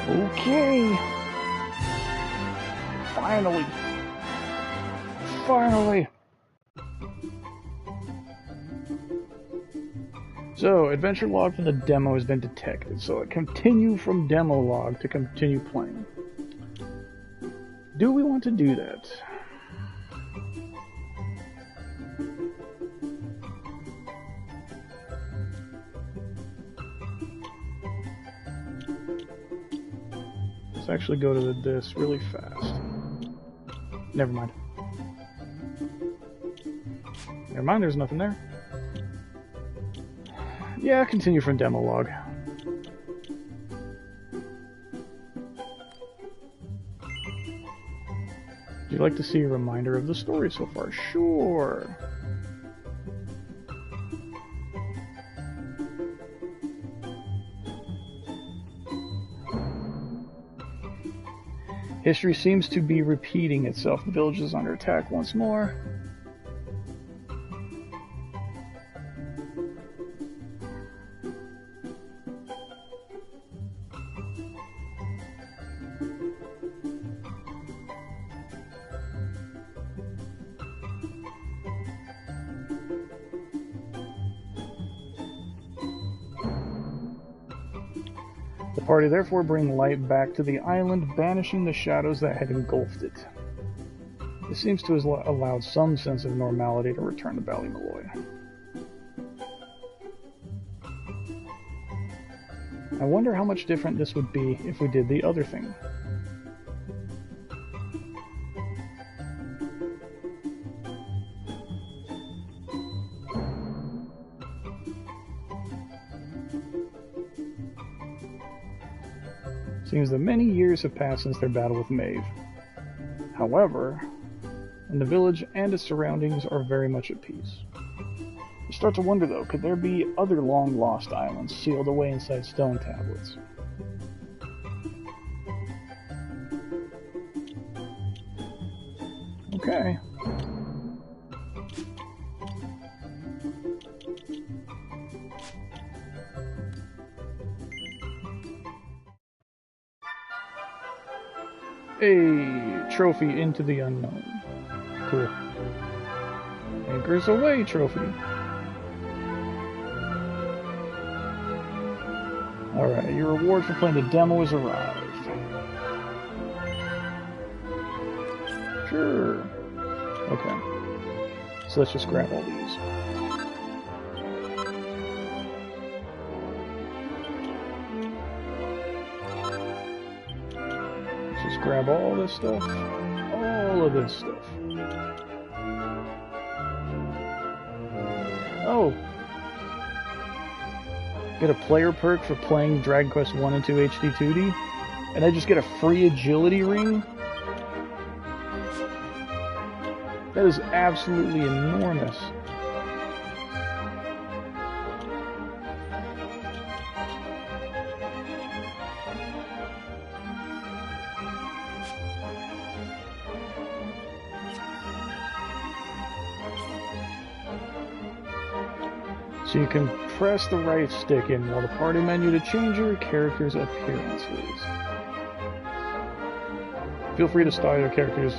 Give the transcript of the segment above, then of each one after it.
Okay. Finally. Finally. So, adventure log from the demo has been detected. So, I continue from demo log to continue playing. Do we want to do that? Let's actually go to this really fast. Never mind. Never mind, there's nothing there. Yeah, continue from demo log. Would you like to see a reminder of the story so far? Sure. History seems to be repeating itself. The village is under attack once more. The party therefore bring light back to the island, banishing the shadows that had engulfed it. This seems to have allowed some sense of normality to return to Ballymaloy. I wonder how much different this would be if we did the other thing. Seems that many years have passed since their battle with Maeve. However, the village and its surroundings are very much at peace. You start to wonder though, could there be other long-lost islands sealed away inside stone tablets? Okay. A trophy into the unknown. Cool. Anchors away trophy. Alright, your reward for playing the demo has arrived. Sure. Okay. So let's just grab all these. Grab all this stuff. All of this stuff. Oh! Get a player perk for playing Dragon Quest 1 and 2 HD 2D? And I just get a free agility ring? That is absolutely enormous. So you can press the right stick in while the party menu to change your character's appearances. Feel free to style your characters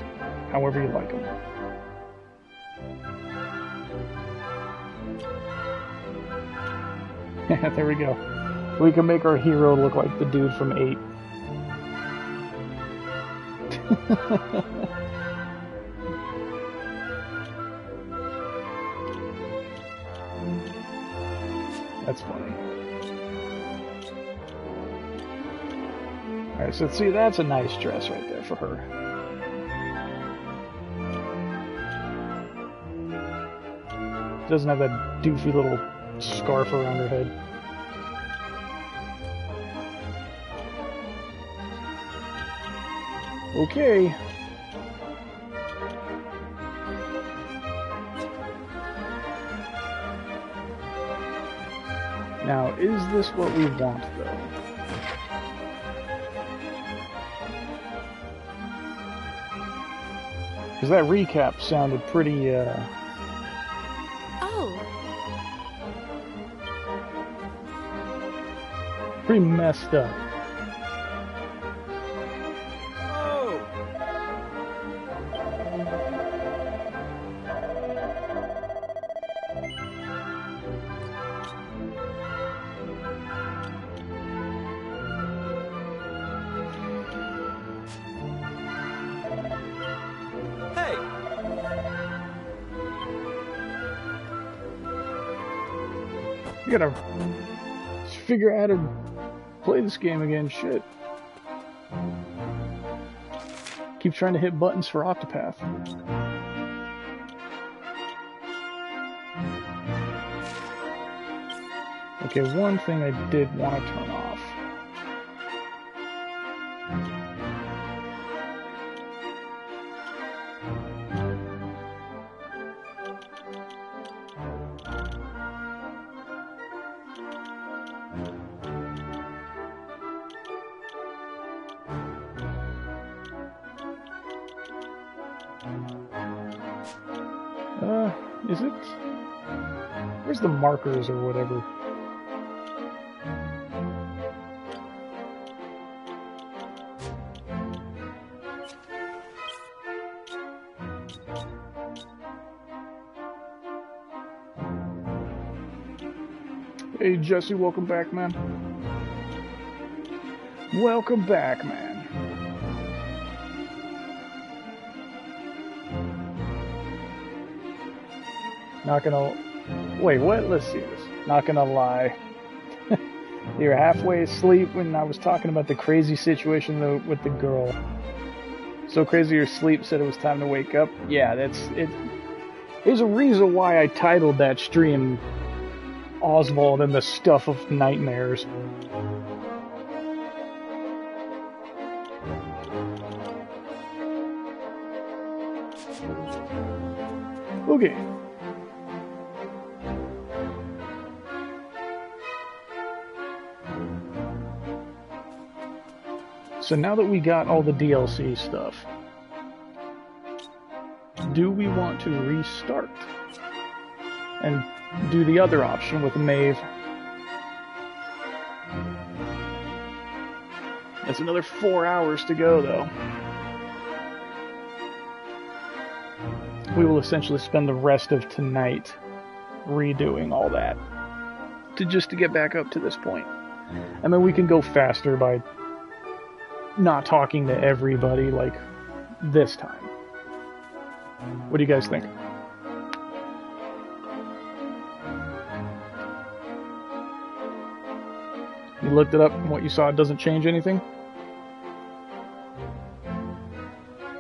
however you like them. There we go. We can make our hero look like the dude from 8. That's funny. Alright, so see, that's a nice dress right there for her. Doesn't have that doofy little scarf around her head. Okay. Now, is this what we want, though? Because that recap sounded pretty, pretty messed up. I gotta figure out how to play this game again. Shit. Keep trying to hit buttons for Octopath. Okay, one thing I did want to turn off. Is it? Where's the markers or whatever? Hey Jesse, welcome back, man. Welcome back, man. Not gonna... Wait, what? Let's see this. Not gonna lie. You were halfway asleep when I was talking about the crazy situation with the girl. So crazy your sleep said it was time to wake up. Yeah, that's it. There's a reason why I titled that stream Oswald and the Stuff of Nightmares. Okay. So now that we got all the DLC stuff, do we want to restart and do the other option with Maeve? That's another 4 hours to go, though. We will essentially spend the rest of tonight redoing all that just to get back up to this point. I mean, we can go faster by not talking to everybody like this time. What do you guys think? You looked it up and what you saw doesn't change anything?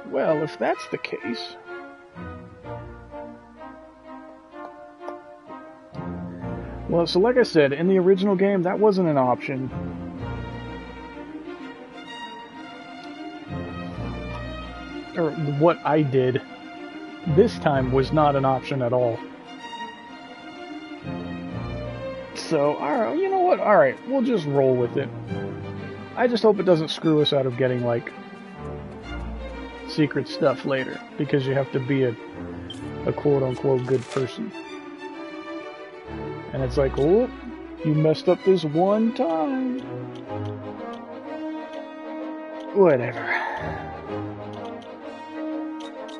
Well, if that's the case... Well, so like I said, in the original game, that wasn't an option. Or what I did this time was not an option at all. So, alright, you know what? Alright, we'll just roll with it. I just hope it doesn't screw us out of getting, like, secret stuff later. Because you have to be a quote-unquote good person. And it's like, oh, you messed up this one time. Whatever.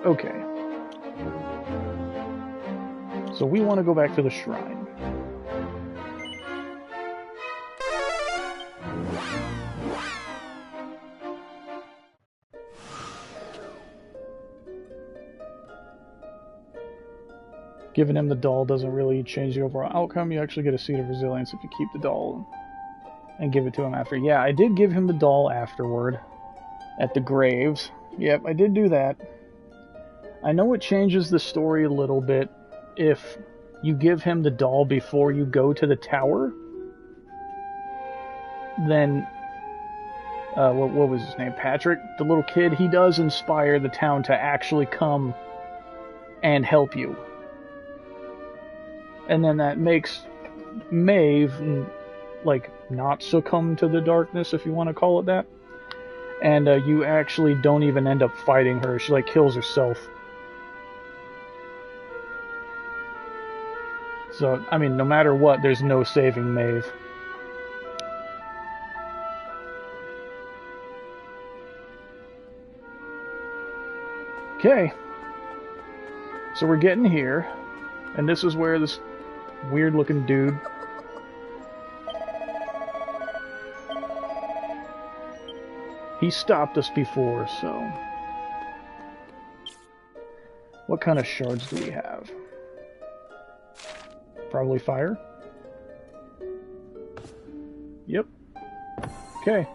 Okay. So we want to go back to the shrine. Giving him the doll doesn't really change the overall outcome. You actually get a seed of resilience if you keep the doll and give it to him after. Yeah, I did give him the doll afterward at the graves. Yep, I did do that. I know it changes the story a little bit if you give him the doll before you go to the tower. Then, what was his name? Patrick, the little kid, he does inspire the town to actually come and help you. And then that makes Maeve, like, not succumb to the darkness, if you want to call it that. And you actually don't even end up fighting her. She, like, kills herself. So, I mean, no matter what, there's no saving Maeve. Okay. So we're getting here. And this is where this weird-looking dude... He stopped us before, so... What kind of shards do we have? Probably fire? Yep. Okay.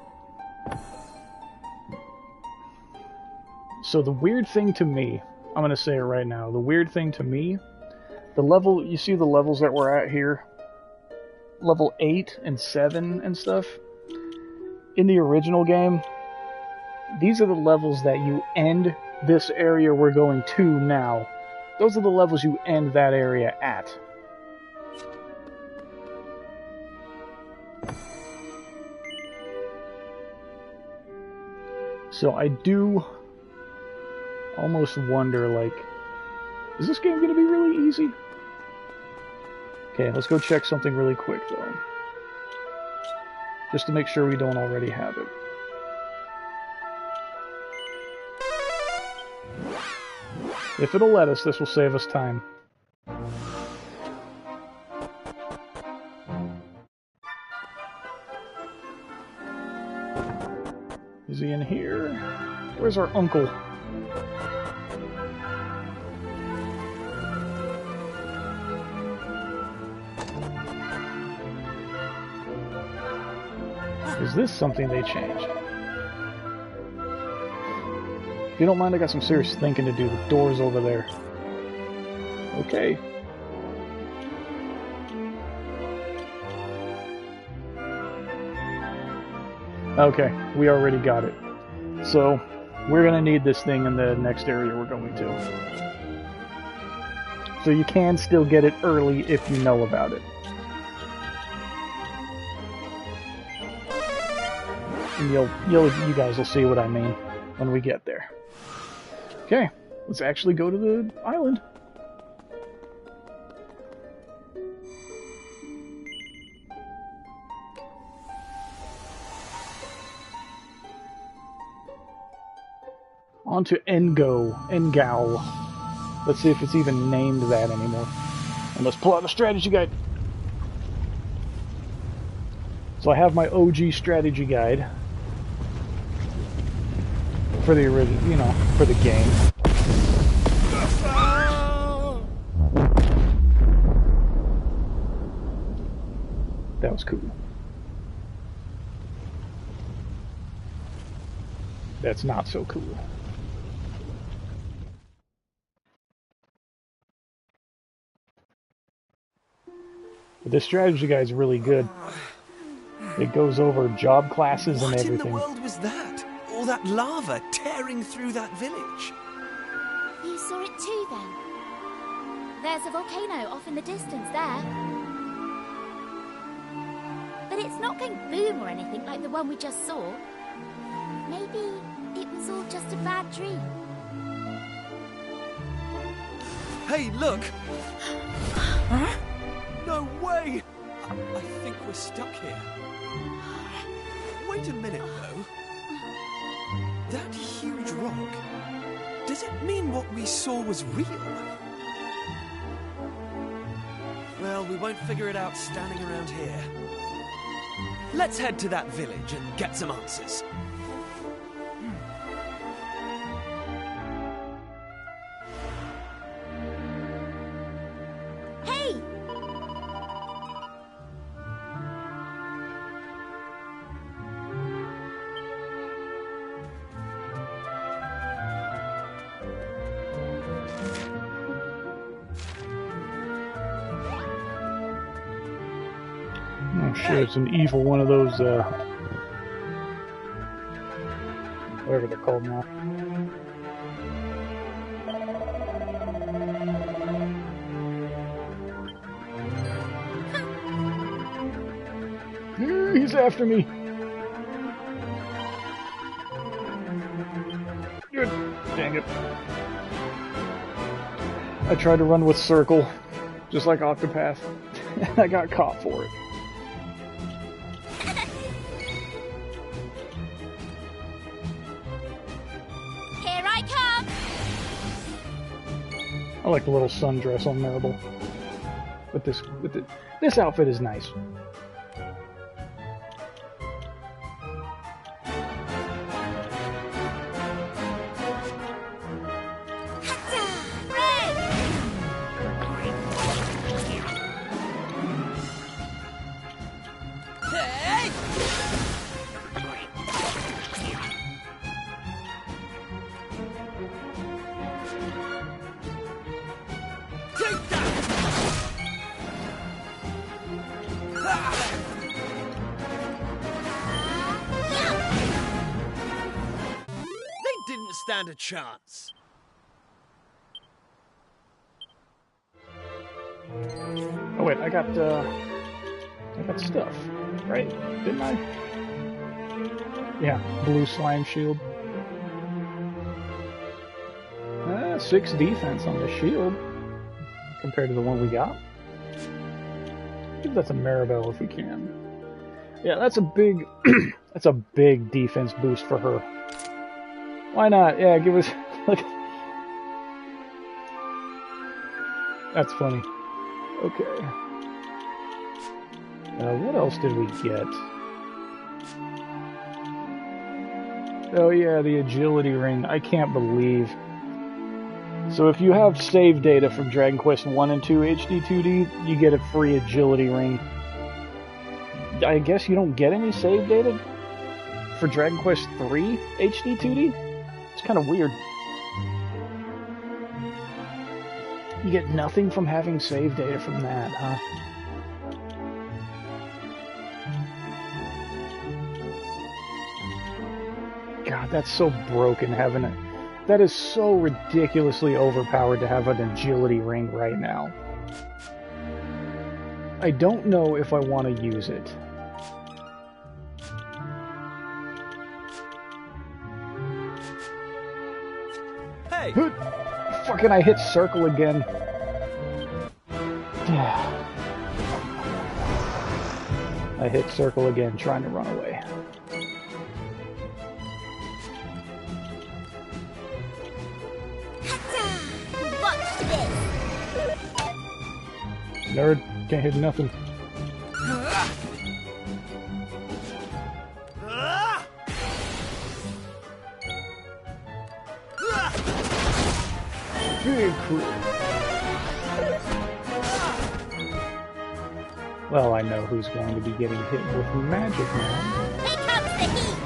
So the weird thing to me, I'm going to say it right now, the weird thing to me, the level, you see the levels that we're at here? Level 8 and 7 and stuff? In the original game, these are the levels that you end this area we're going to now. Those are the levels you end that area at. So I do almost wonder, like, is this game going to be really easy? Okay, let's go check something really quick, though. Just to make sure we don't already have it. If it'll let us, this will save us time. Is he in here? Where's our uncle? Is this something they changed? If you don't mind, I got some serious thinking to do. The door's over there. Okay. Okay, we already got it. So, we're going to need this thing in the next area we're going to. So you can still get it early if you know about it. And you guys will see what I mean when we get there. Okay, let's actually go to the island. On to Engao. Let's see if it's even named that anymore. And let's pull out the strategy guide. So I have my OG strategy guide for the original, you know, for the game. That was cool. That's not so cool. But this strategy guide is really good. It goes over job classes and everything. What in the world was that? All that lava tearing through that village? You saw it too, then? There's a volcano off in the distance there. But it's not going boom or anything like the one we just saw. Maybe it was all just a bad dream. Hey, look! Huh? No way! I think we're stuck here. Wait a minute, though. That huge rock, does it mean what we saw was real? Well, we won't figure it out standing around here. Let's head to that village and get some answers. Hey! Oh shit, it's an evil one of those, whatever they're called now. He's after me! Good. Dang it. I tried to run with Circle, just like Octopath, and I got caught for it. I like the little sundress on Marble. But this outfit is nice. Hey! stand a chance. Oh wait, I got stuff, right? Didn't I? Yeah, blue slime shield. 6 defense on the shield compared to the one we got. Give that to Maribel if we can. Yeah, that's a big that's a big defense boost for her. Why not? Yeah, give us look. That's funny. Okay. What else did we get? Oh yeah, the agility ring. I can't believe. So if you have save data from Dragon Quest 1 and 2 HD2D, you get a free agility ring. I guess you don't get any save data for Dragon Quest 3 HD2D? It's kind of weird. You get nothing from having save data from that, huh? God, that's so broken having it. That is so ridiculously overpowered to have an agility ring right now. I don't know if I want to use it. Hey! Fucking I hit circle again. I hit circle again trying to run away. Nerd, can't hit nothing. Big crew. Well, I know who's going to be getting hit with magic now. Here comes the heat!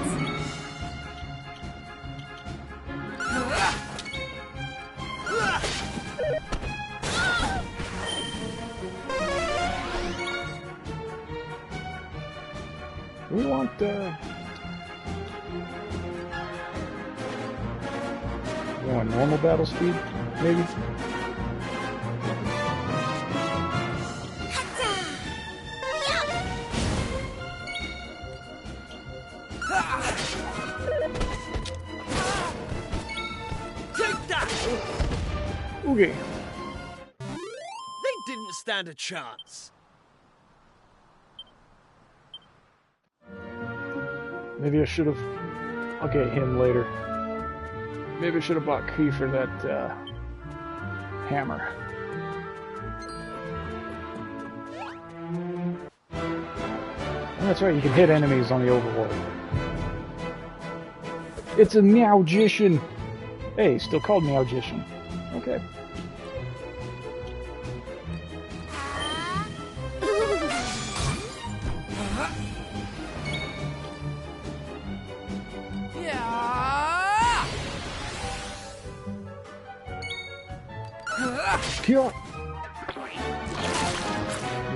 We want, we want normal battle speed, maybe? Take that! Okay. They didn't stand a chance. Maybe I should have... I'll get him later. Maybe I should have bought Key for that, hammer. Oh, that's right, you can hit enemies on the overworld. It's a Meowgician! Hey, still called Meowgician. Okay. Kill!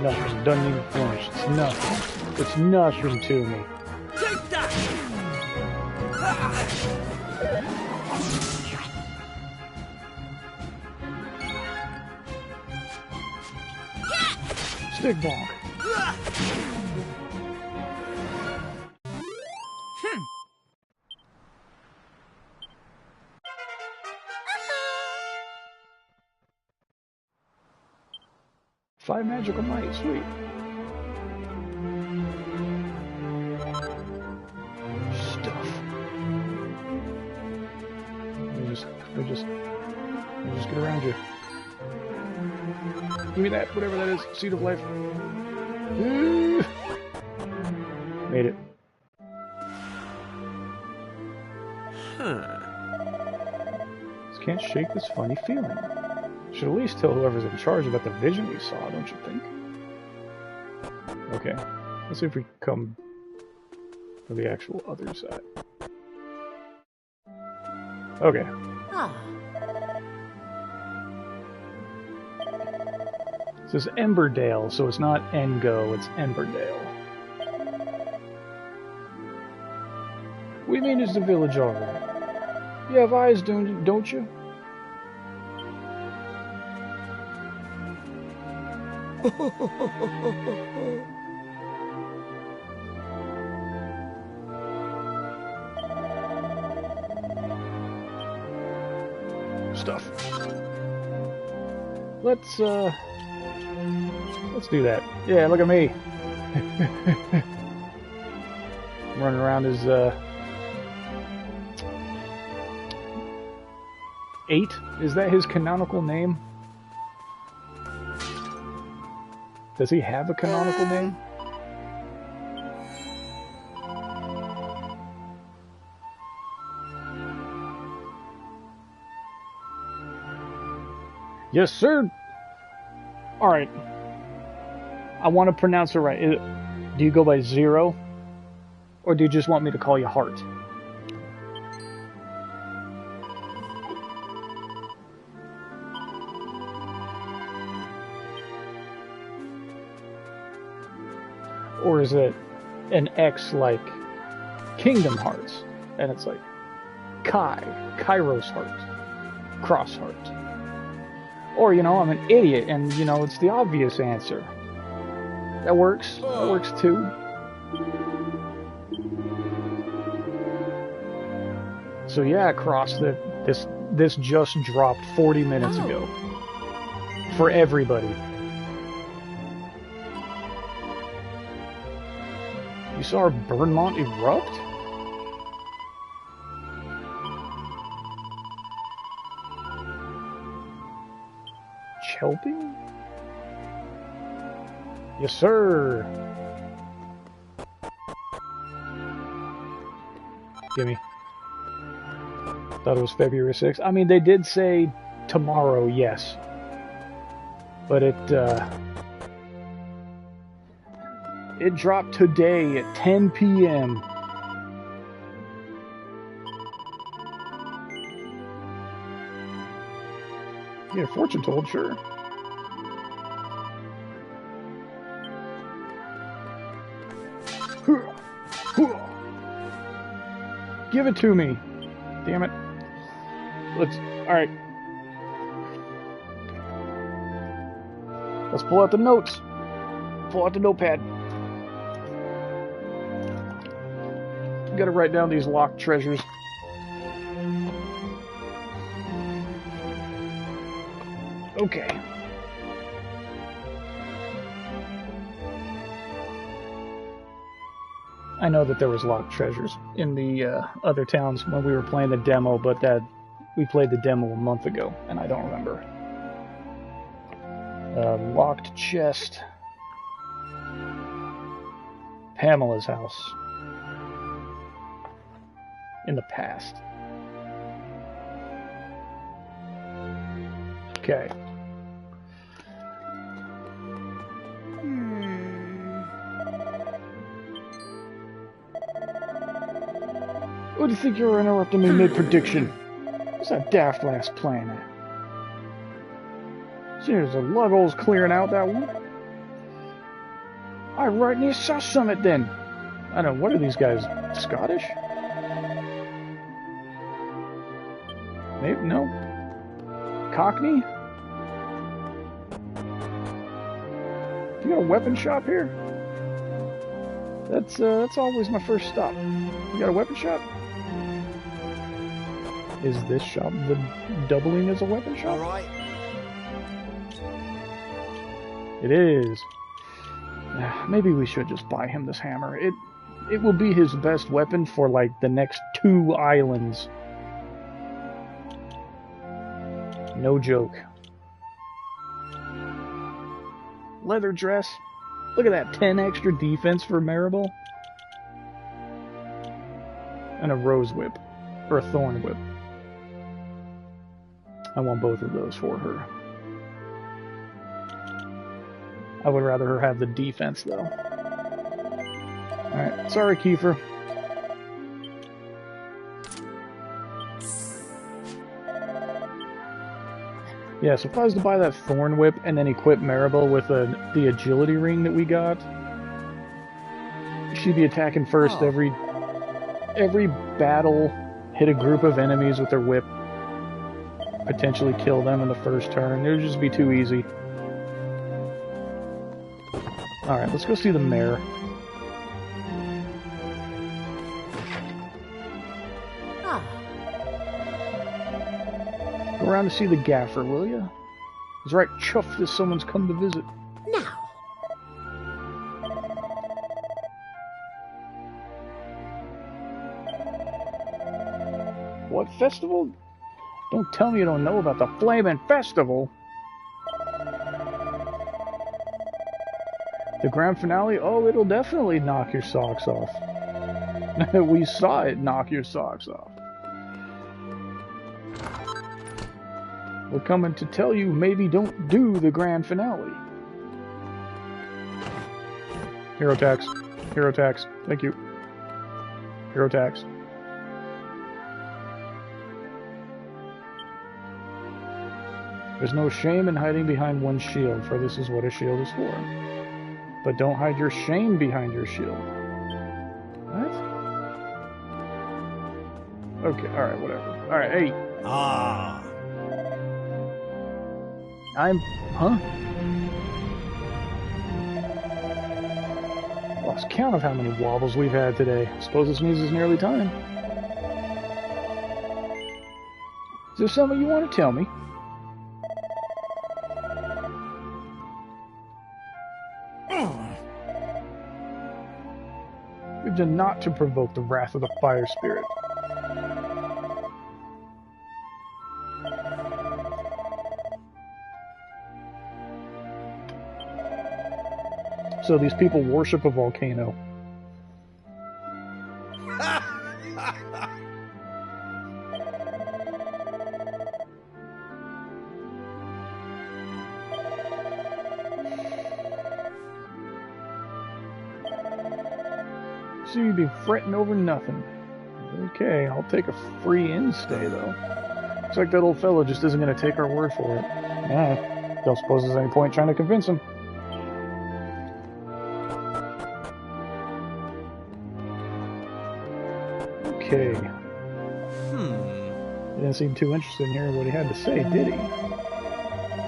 Nothing. Doesn't even flinch. It's nothing. It's nothing to me. Take that! Stick bonk. Five magical might, sweet. Stuff. Let me just get around you. Give me that, whatever that is. Seed of life. Made it. Just can't shake this funny feeling. Should at least tell whoever's in charge about the vision we saw, don't you think? Okay, let's see if we can come to the actual other side. Okay. This is Emberdale, so it's not Engo, it's Emberdale. We mean it's the village already. You have eyes, don't you? Stuff. Let's do that. Yeah, look at me. Running around as 8? Is that his canonical name? Does he have a canonical name? Yes, sir. All right. I want to pronounce it right. Do you go by Zero? Or do you just want me to call you Heart? Or is it an X like Kingdom Hearts? And it's like Kairos Heart, Cross Heart. Or, you know, I'm an idiot and, you know, it's the obvious answer. That works. That works too. So yeah, Cross, this just dropped 40 minutes ago. For everybody. You saw our Burnmont erupt? Chelping? Yes, sir. Gimme. Thought it was February 6th. I mean, they did say tomorrow, yes. But it dropped today at 10 p.m. Yeah, fortune told, sure. Give it to me. Damn it. Alright. Let's pull out the notes. Pull out the notepad. Gotta write down these locked treasures. Okay. I know that there was locked treasures in the other towns when we were playing the demo, but we played the demo a month ago, and I don't remember. Locked chest. Pamela's house. In the past. Okay. What do you think you were interrupting me mid-prediction? What's that daft last plan at? Seems the Luggles clearing out that one. I right near saw Summit then. I don't know, what are these guys, Scottish? Maybe, no? Cockney? You got a weapon shop here? That's always my first stop. You got a weapon shop? Is this shop the doubling as a weapon shop? All right. It is. Maybe we should just buy him this hammer. It will be his best weapon for like the next 2 islands. No joke. Leather dress. Look at that, 10 extra defense for Maribel. And a rose whip. Or a thorn whip. I want both of those for her. I would rather her have the defense, though. Alright, sorry, Kiefer. Yeah, so if I was to buy that Thorn Whip and then equip Maribel with the agility ring that we got, she'd be attacking first every battle hit a group of enemies with their whip, potentially kill them in the first turn. It would just be too easy. Alright, let's go see the mayor. Go around to see the gaffer, will ya? He's right chuffed that someone's come to visit. Now. What festival? Don't tell me you don't know about the Flamin' Festival. The grand finale? Oh, it'll definitely knock your socks off. We saw it knock your socks off. We're coming to tell you maybe don't do the grand finale. Hero tax. Hero tax. Thank you. Hero tax. There's no shame in hiding behind one's shield, for this is what a shield is for. But don't hide your shame behind your shield. What? Okay, alright, whatever. Alright, hey. Huh? Lost count of how many wobbles we've had today. Suppose this means it's nearly time. Is there something you want to tell me? We've done not to provoke the wrath of the fire spirit. So these people worship a volcano. So you'd be fretting over nothing. Okay, I'll take a free in-stay though. Looks like that old fellow just isn't going to take our word for it. Yeah, don't suppose there's any point trying to convince him. Okay. He didn't seem too interested in hearing what he had to say, did he?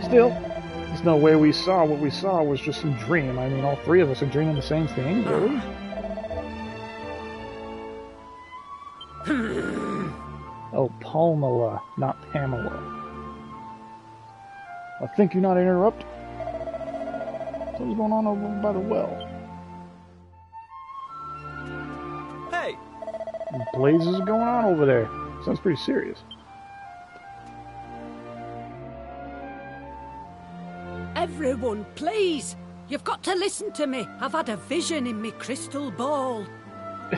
Still, there's no way we saw what we saw was just some dream. I mean, all three of us are dreaming the same thing, really? Oh, Palmela, not Pamela. I think you're not interrupted. What's going on over by the well? Hey! What blazes is going on over there? Sounds pretty serious. Everyone, please! You've got to listen to me. I've had a vision in me crystal ball.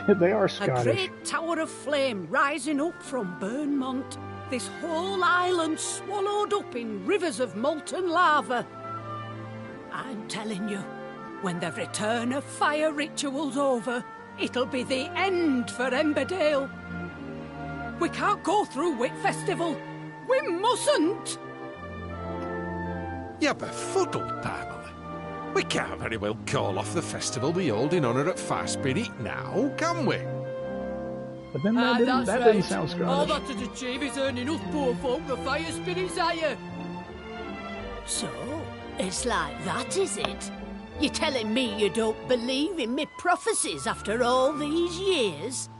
They are A Scottish. great tower of flame rising up from Burnmont. This whole island swallowed up in rivers of molten lava. I'm telling you, when the return of fire ritual's over, it'll be the end for Emberdale. We can't go through Whit Festival. We mustn't! You're befuddled, Pamela. We can't very well call off the festival we hold in honour at Fire Spirit now, can we? But then that didn't sound Scottish. All that to achieve is earning us poor folk the fire spirit's higher. So, it's like that, is it? You're telling me you don't believe in me prophecies after all these years?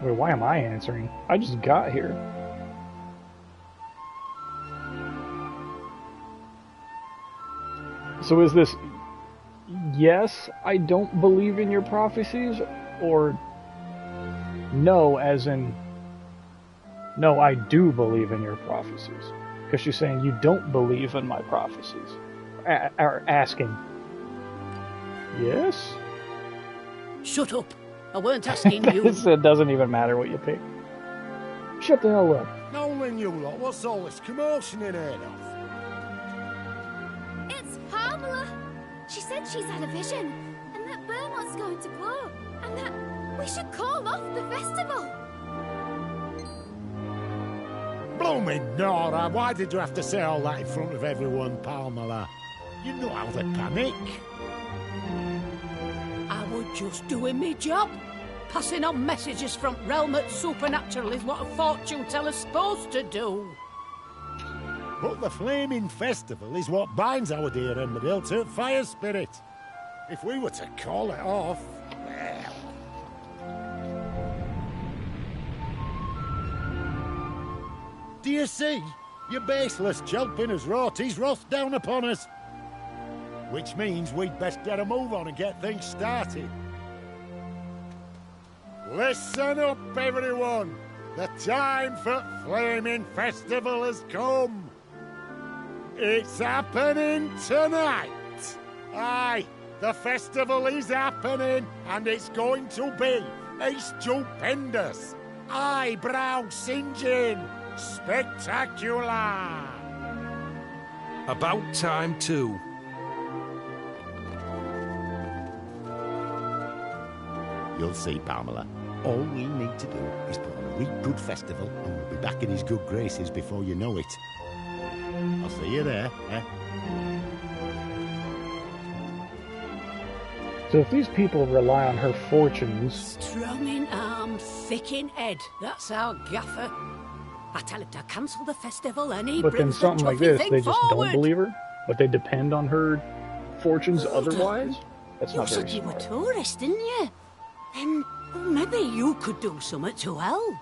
Wait, why am I answering? I just got here. So is this, yes, I don't believe in your prophecies, or no, as in, no, I do believe in your prophecies? Because she's saying you don't believe in my prophecies. Or asking, yes? Shut up. I weren't asking you. It doesn't even matter what you pick. Shut the hell up. Nolan, you lot, what's all this commotion in here of? It's Pamela. She said she's had a vision, and that Burmont's going to glow, and that we should call off the festival. Blooming Nora, why did you have to say all that in front of everyone, Pamela? You know how they panic. I were just doing me job. Passing on messages from realm at supernatural is what a fortune teller's supposed to do. But the flaming festival is what binds our dear Emmerdale to fire spirit. If we were to call it off, well... Do you see? Your baseless Chelpinner's rorties wrath down upon us. Which means we'd best get a move on and get things started. Listen up, everyone! The time for Flaming Festival has come! It's happening tonight! Aye, the festival is happening, and it's going to be a stupendous, eyebrow-singeing, spectacular! About time too. You'll see, Pamela. All we need to do is put on a real good festival, and we'll be back in his good graces before you know it. I'll see you there, eh? So if these people rely on her fortunes... Strong in arm, thick in head. That's our gaffer. I tell him to cancel the festival and he But then brings something the like this, thing they just forward. don't believe her? But they depend on her fortunes otherwise? That's You not very said you were smart. tourist, didn't you? Then well, maybe you could do something to help.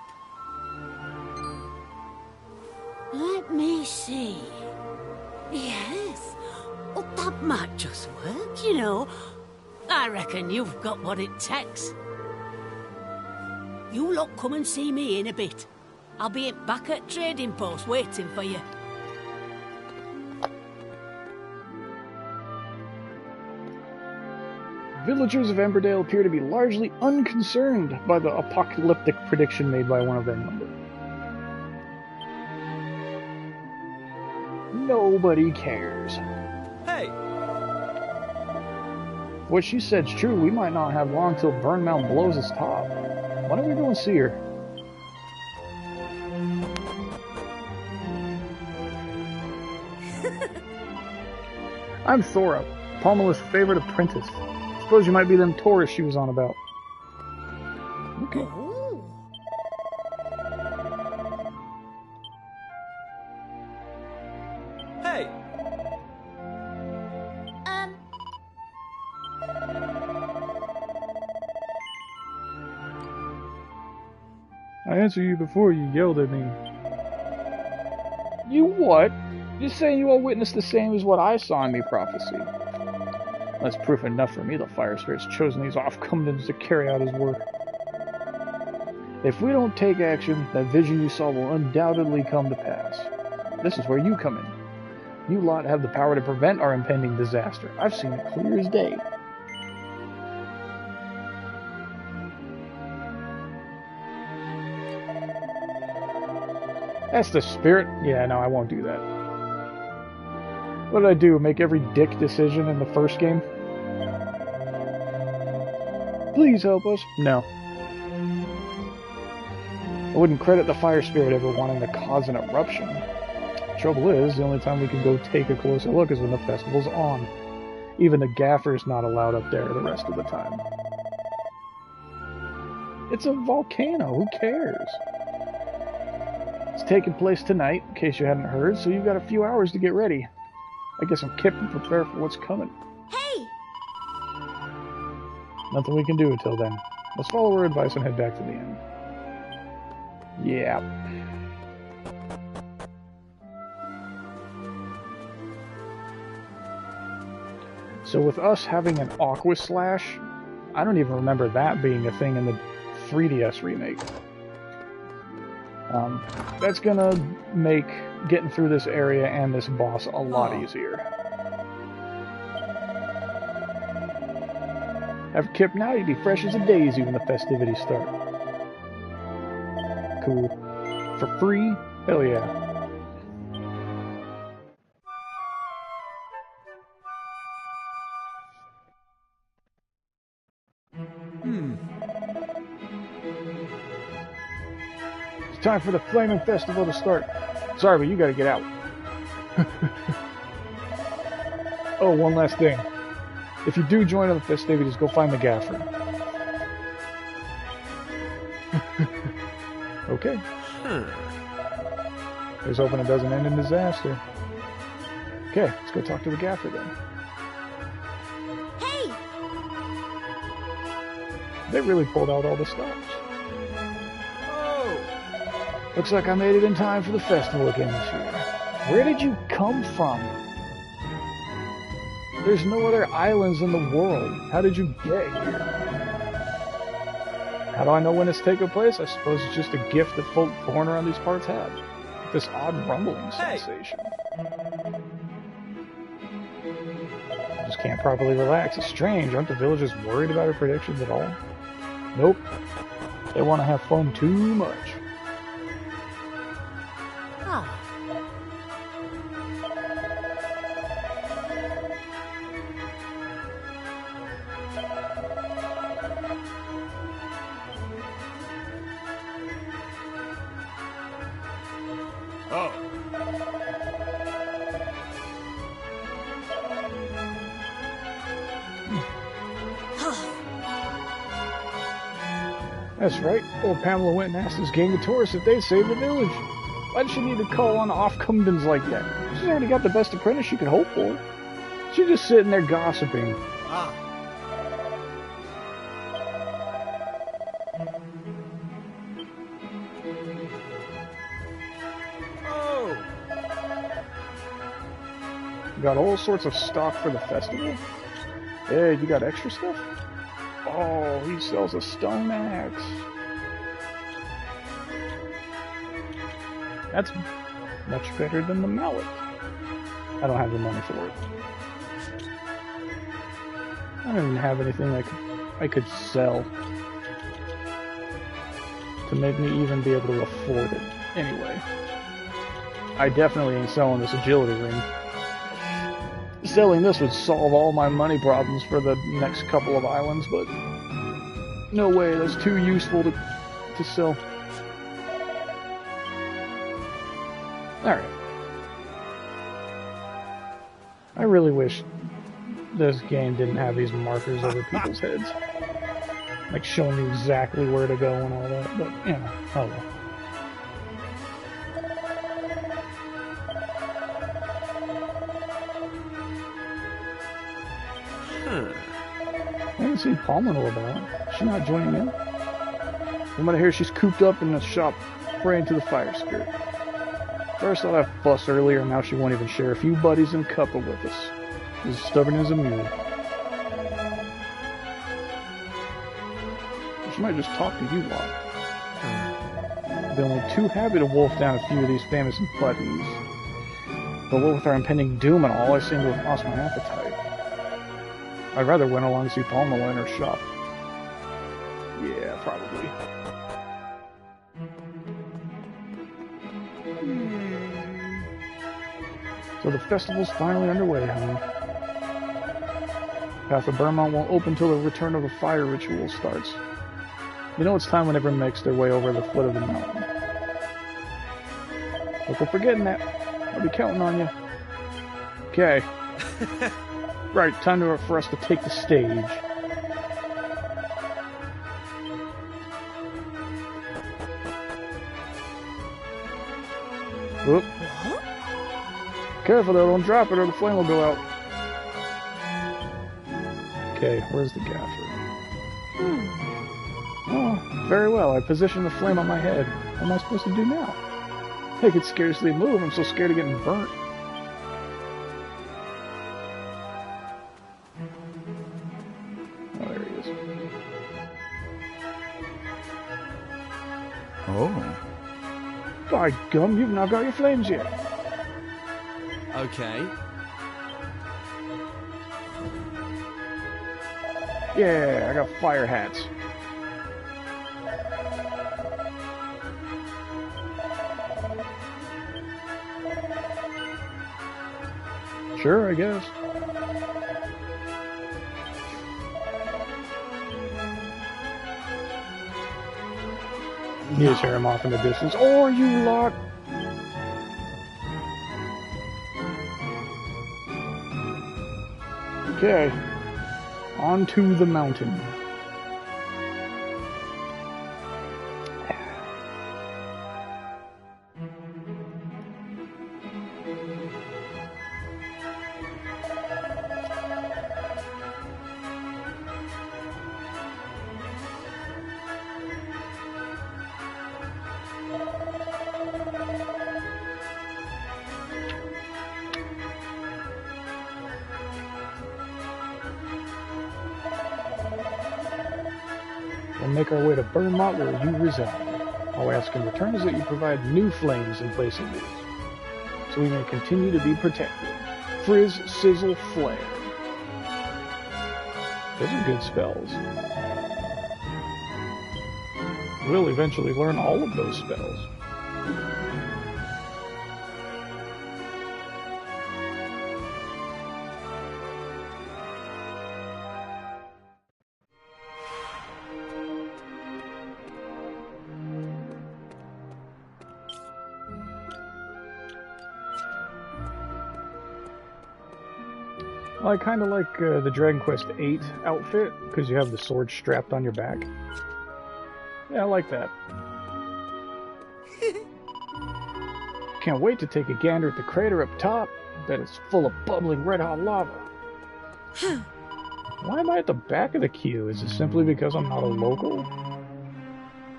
Let me see. Yes. Oh, that might just work, you know. I reckon you've got what it takes. You lot come and see me in a bit. I'll be back at trading post waiting for you. Villagers of Emmerdale appear to be largely unconcerned by the apocalyptic prediction made by one of their number. Nobody cares. Hey, What she said's true, we might not have long till Burnmount blows its top. Why don't we go and see her? I'm Thora, Pamela's favorite apprentice. Suppose you might be them tourists she was on about. Okay. Oh. hey, I answered you before you yelled at me. You what? You're saying you all witnessed the same as what I saw in me prophecy. That's proof enough for me the Fire Spirit's chosen these off-comings to carry out his work. If we don't take action, that vision you saw will undoubtedly come to pass. This is where you come in. You lot have the power to prevent our impending disaster. I've seen it clear as day. That's the spirit. Yeah, no, I won't do that. What did I do? Make every dick decision in the first game? Please help us. No. I wouldn't credit the Fire Spirit ever wanting to cause an eruption. Trouble is, the only time we can go take a closer look is when the festival's on. Even the gaffer's not allowed up there the rest of the time. It's a volcano, who cares? It's taking place tonight, in case you hadn't heard, so you've got a few hours to get ready. I guess I'm kept and prepare for what's coming. Hey! Nothing we can do until then. Let's follow her advice and head back to the inn. Yeah. So with us having an Aqua Slash, I don't even remember that being a thing in the 3DS remake. That's gonna make getting through this area and this boss a lot easier. Have Kip now, you'd be fresh as a daisy when the festivities start. Cool. For free? Hell yeah. It's time for the Flaming Festival to start. Sorry, but you gotta get out. Oh, one last thing. If you do join in the festivities, go find the gaffer. Okay. Here's hoping it doesn't end in disaster. Okay, let's go talk to the gaffer then. Hey! They really pulled out all the stops. Oh! Looks like I made it in time for the festival again this year. Where did you come from? There's no other islands in the world. How did you get here? How do I know when it's taking place? I suppose it's just a gift that folk born around these parts have. This odd rumbling sensation. I just can't properly relax. It's strange. Aren't the villagers worried about our predictions at all? Nope. They want to have fun too much. Ah. Oh. That's right. Old Pamela went and asked this gang of tourists if they'd save the village. Why did she need to call on off-cumbens like that? She's already got the best apprentice she could hope for. She's just sitting there gossiping. Ah. Oh! Got all sorts of stock for the festival? Hey, you got extra stuff? Oh, he sells a stone axe. That's much better than the mallet. I don't have the money for it. I don't even have anything I could sell to make me even be able to afford it. Anyway, I definitely ain't selling this agility ring. Selling this would solve all my money problems for the next couple of islands, but no way, that's too useful to sell. Alright. I really wish this game didn't have these markers over people's heads. Like showing you exactly where to go and all that, but, you know, oh well. I haven't seen Palmer about. Is she not joining in? From what I hear, she's cooped up in the shop praying to the fire spirit. First I left fuss earlier, now she won't even share a few buddies and cuppa with us. She's as stubborn as a mule. She might just talk to you lot. They're only too happy to wolf down a few of these famous buddies. But what with our impending doom and all, I seem to have lost my appetite. I'd rather went along to see Palma in her shop. Yeah, probably. So the festival's finally underway, huh? Path of Burmont won't open till the return of the fire ritual starts. You know it's time when everyone makes their way over the foot of the mountain. Don't go forgetting that. I'll be counting on you. Okay. Right, time for us to take the stage. Whoop. Careful though, don't drop it or the flame will go out. Okay, where's the gaffer? Oh, very well, I positioned the flame on my head. What am I supposed to do now? I could scarcely move, I'm so scared of getting burnt. Oh. By gum, you've not got your flames yet. Okay. Yeah, I got fire hats. Sure, I guess. You just hear him off in the distance. Oh, you lot! Okay. Onto the mountain. We'll make our way to Burnmont where you reside. Our ask in return is that you provide new flames in place of these, so we may continue to be protected. Frizz, Sizzle, Flare. Those are good spells. We'll eventually learn all of those spells. Well, I kind of like the Dragon Quest VIII outfit, because you have the sword strapped on your back. Yeah, I like that. Can't wait to take a gander at the crater up top. Bet it's full of bubbling red-hot lava. Why am I at the back of the queue? Is it simply because I'm not a local?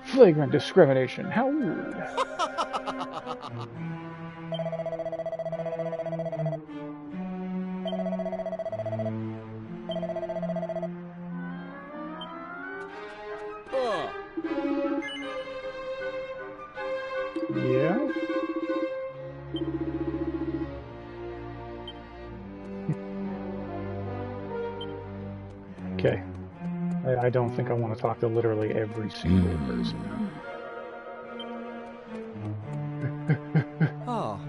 Flagrant discrimination. How rude. Yeah? Okay. I don't think I want to talk to literally every single person. Oh.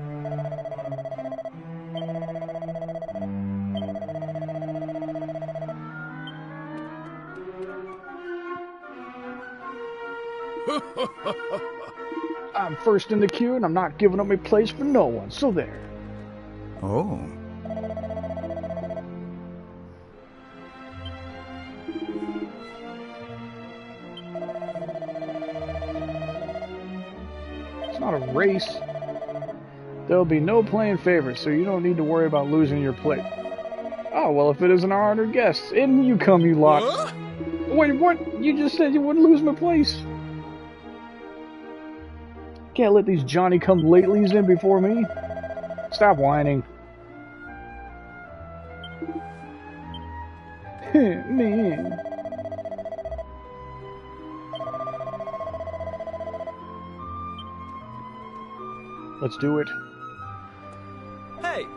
I'm first in the queue and I'm not giving up my place for no one, so there. Oh. It's not a race. There'll be no playing favorites, so you don't need to worry about losing your place. Oh, well, if it isn't our honored guests, in you come, you lot. What? Wait, what? You just said you wouldn't lose my place. Can't let these Johnny-come-latelys in before me. Stop whining. Man. Let's do it. Hey!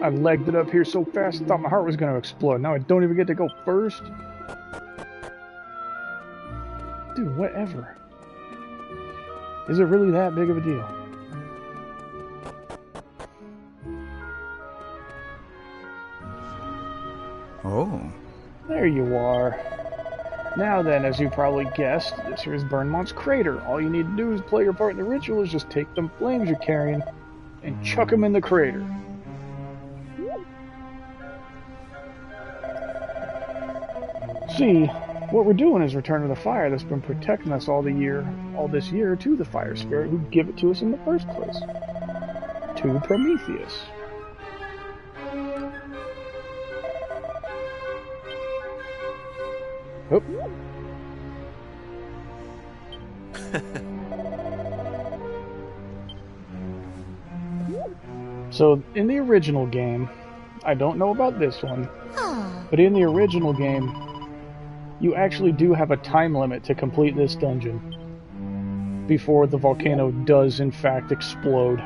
I legged it up here so fast I thought my heart was going to explode. Now I don't even get to go first. Dude, whatever. Is it really that big of a deal? Oh. There you are. Now then, as you probably guessed, this here is Burnmont's crater. All you need to do is play your part in the ritual is just take them flames you're carrying and chuck them in the crater. See, what we're doing is returning the fire that's been protecting us all this year to the fire spirit who gave it to us in the first place. To Prometheus. Oh. So, in the original game, I don't know about this one, but in the original game, you actually do have a time limit to complete this dungeon before the volcano does in fact explode.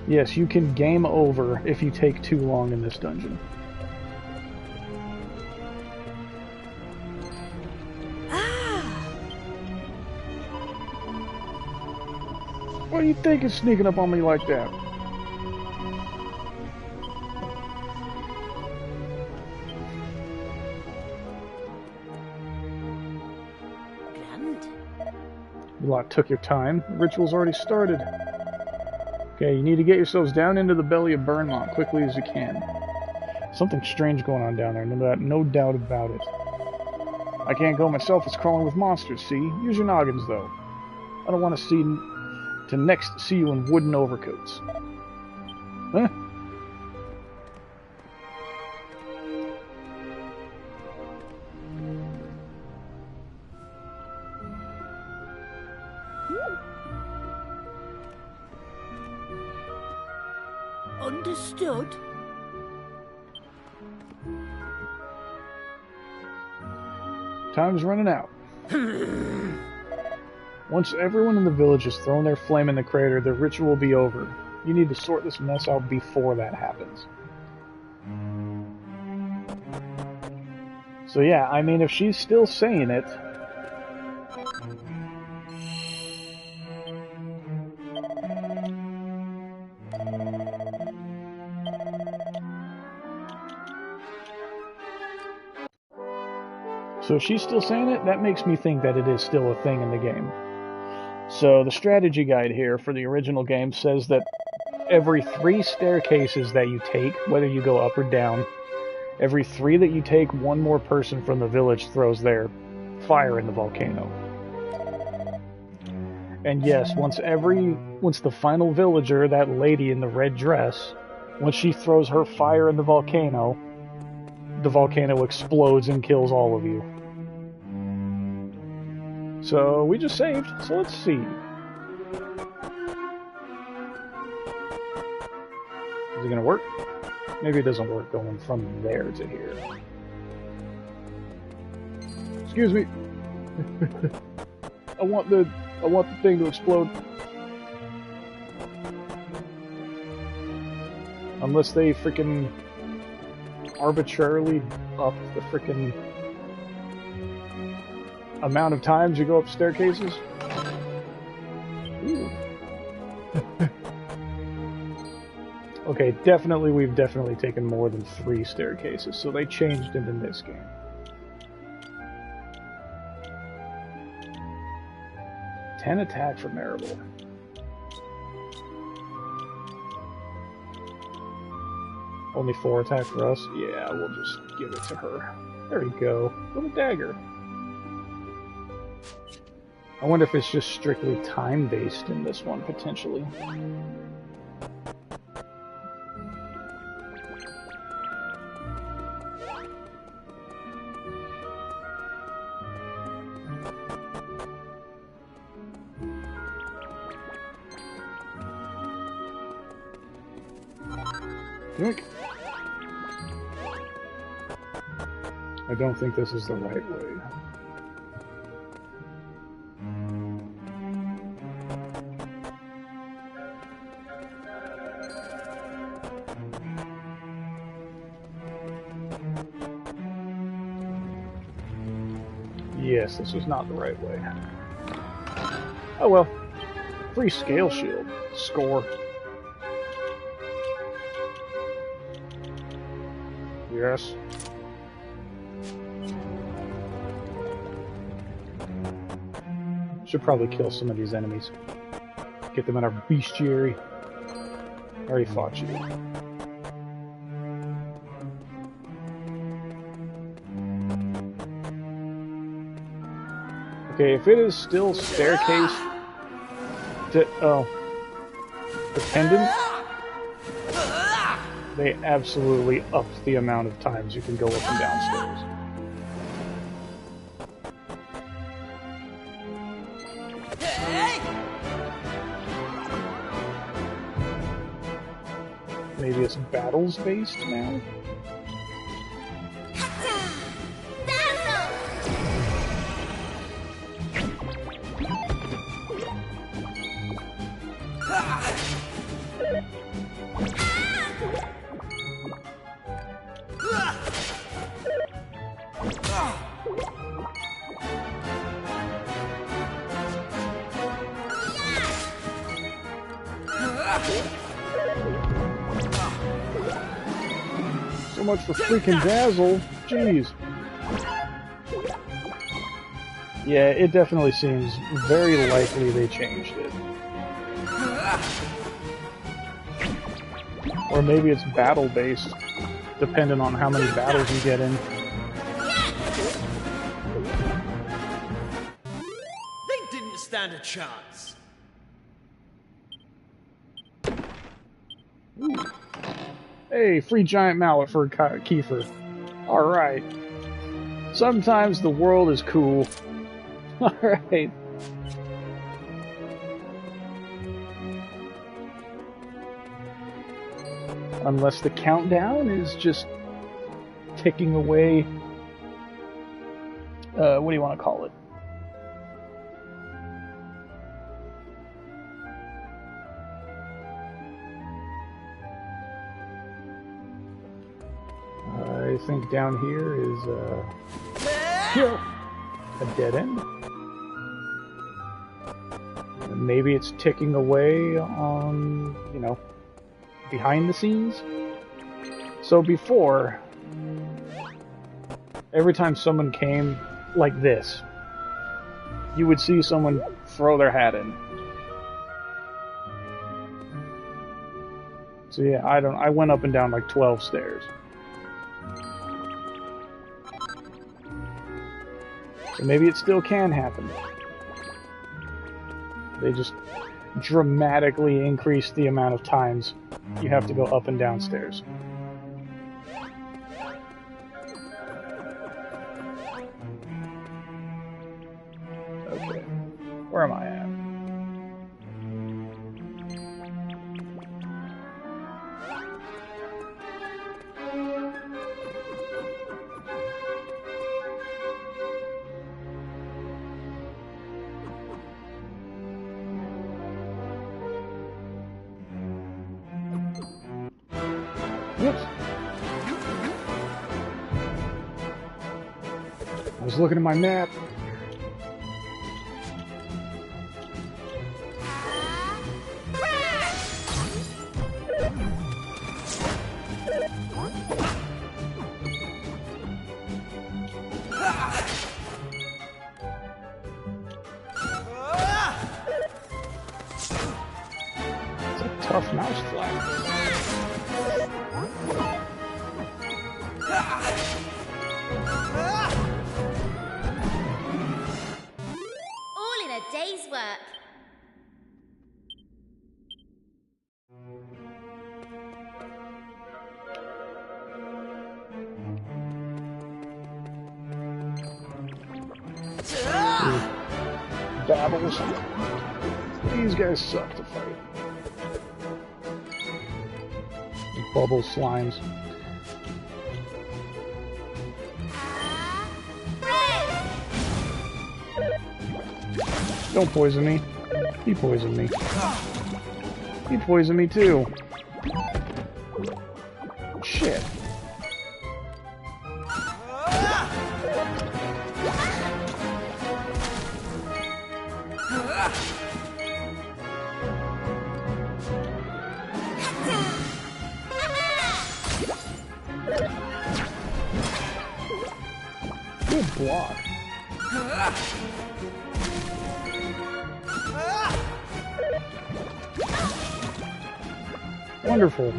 Yes, you can game over if you take too long in this dungeon. What do you think is sneaking up on me like that? You lot took your time. The ritual's already started. Okay, you need to get yourselves down into the belly of Burnmont quickly as you can. Something strange going on down there, no doubt about it. I can't go myself, it's crawling with monsters, see? Use your noggins, though. I don't want to next see you in wooden overcoats. Huh? Understood. Time's running out. Once everyone in the village has thrown their flame in the crater, the ritual will be over. You need to sort this mess out before that happens. So yeah, I mean, if she's still saying it... So if she's still saying it, that makes me think that it is still a thing in the game. So the strategy guide here for the original game says that every 3 staircases that you take, whether you go up or down, every 3 that you take, one more person from the village throws their fire in the volcano. And yes, once the final villager, that lady in the red dress, once she throws her fire in the volcano explodes and kills all of you. So we just saved, so let's see. Is it gonna work? Maybe it doesn't work going from there to here. Excuse me. I want the thing to explode. Unless they freaking arbitrarily up the freaking amount of times you go up staircases. Ooh. Okay, we've definitely taken more than 3 staircases, so they changed it in this game. Ten attack for Maribel. Only 4 attack for us? Yeah, we'll just give it to her. There we go. With a dagger. I wonder if it's just strictly time-based in this one, potentially. Yoink. I don't think this is the right way. Yes, this was not the right way. Oh well. Free scale shield. Score. Yes. Should probably kill some of these enemies. Get them in our bestiary. I already fought you. Okay, if it is still staircase dependent, they absolutely upped the amount of times you can go up and down stairs. Maybe it's battles based now? So much for freaking Dazzle. Jeez. Yeah, it definitely seems very likely they changed it. Or maybe it's battle-based, depending on how many battles you get in. They didn't stand a chance. Ooh. Hey, free giant mallet for Kiefer. Alright. Sometimes the world is cool. Alright. Unless the countdown is just ticking away. What do you want to call it? I think down here is a dead end. And maybe it's ticking away on, you know, behind the scenes. So before, every time someone came like this, you would see someone throw their hat in. So yeah, I went up and down like 12 stairs. So maybe it still can happen. They just dramatically increase the amount of times you have to go up and down stairs. Okay, where am I at? Whoops. I was looking at my map. It's a tough mouse fly. All in a day's work. Babbles. These guys suck to fight. Bubble slimes. Don't poison me. He poisoned me. He poisoned me too. Shit. Good block. Wonderful.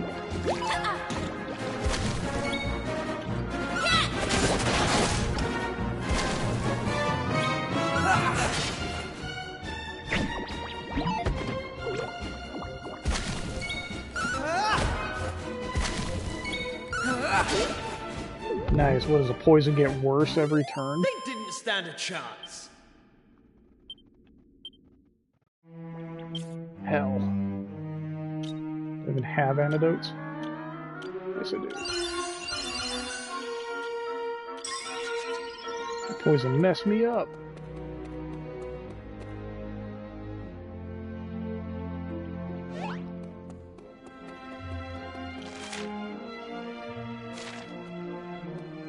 Nice. What does the poison get worse every turn? They didn't stand a chance. Hell. Do I even have antidotes? Yes, I do. That poison messed me up.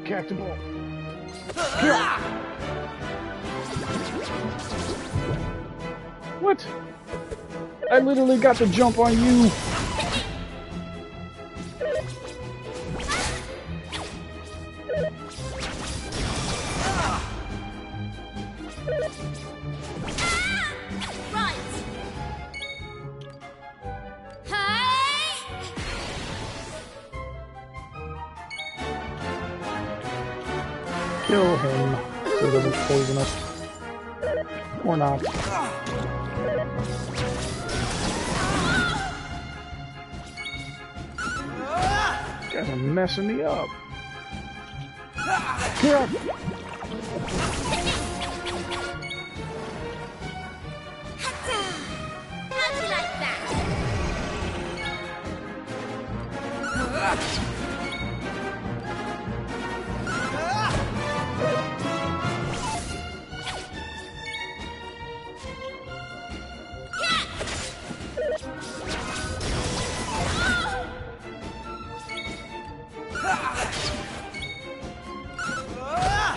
Cactable. What? I literally got the jump on you. kill him so he doesn't poison us. Or not. You guys are messing me up. Kill! How'd you like that?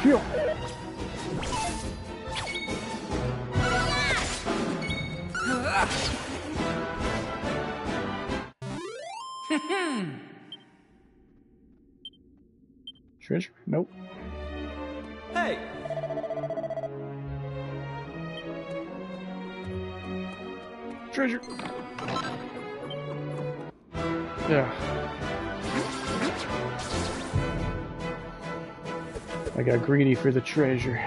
Kill! Treasure? Nope. Hey, Treasure! Yeah. I got greedy for the treasure.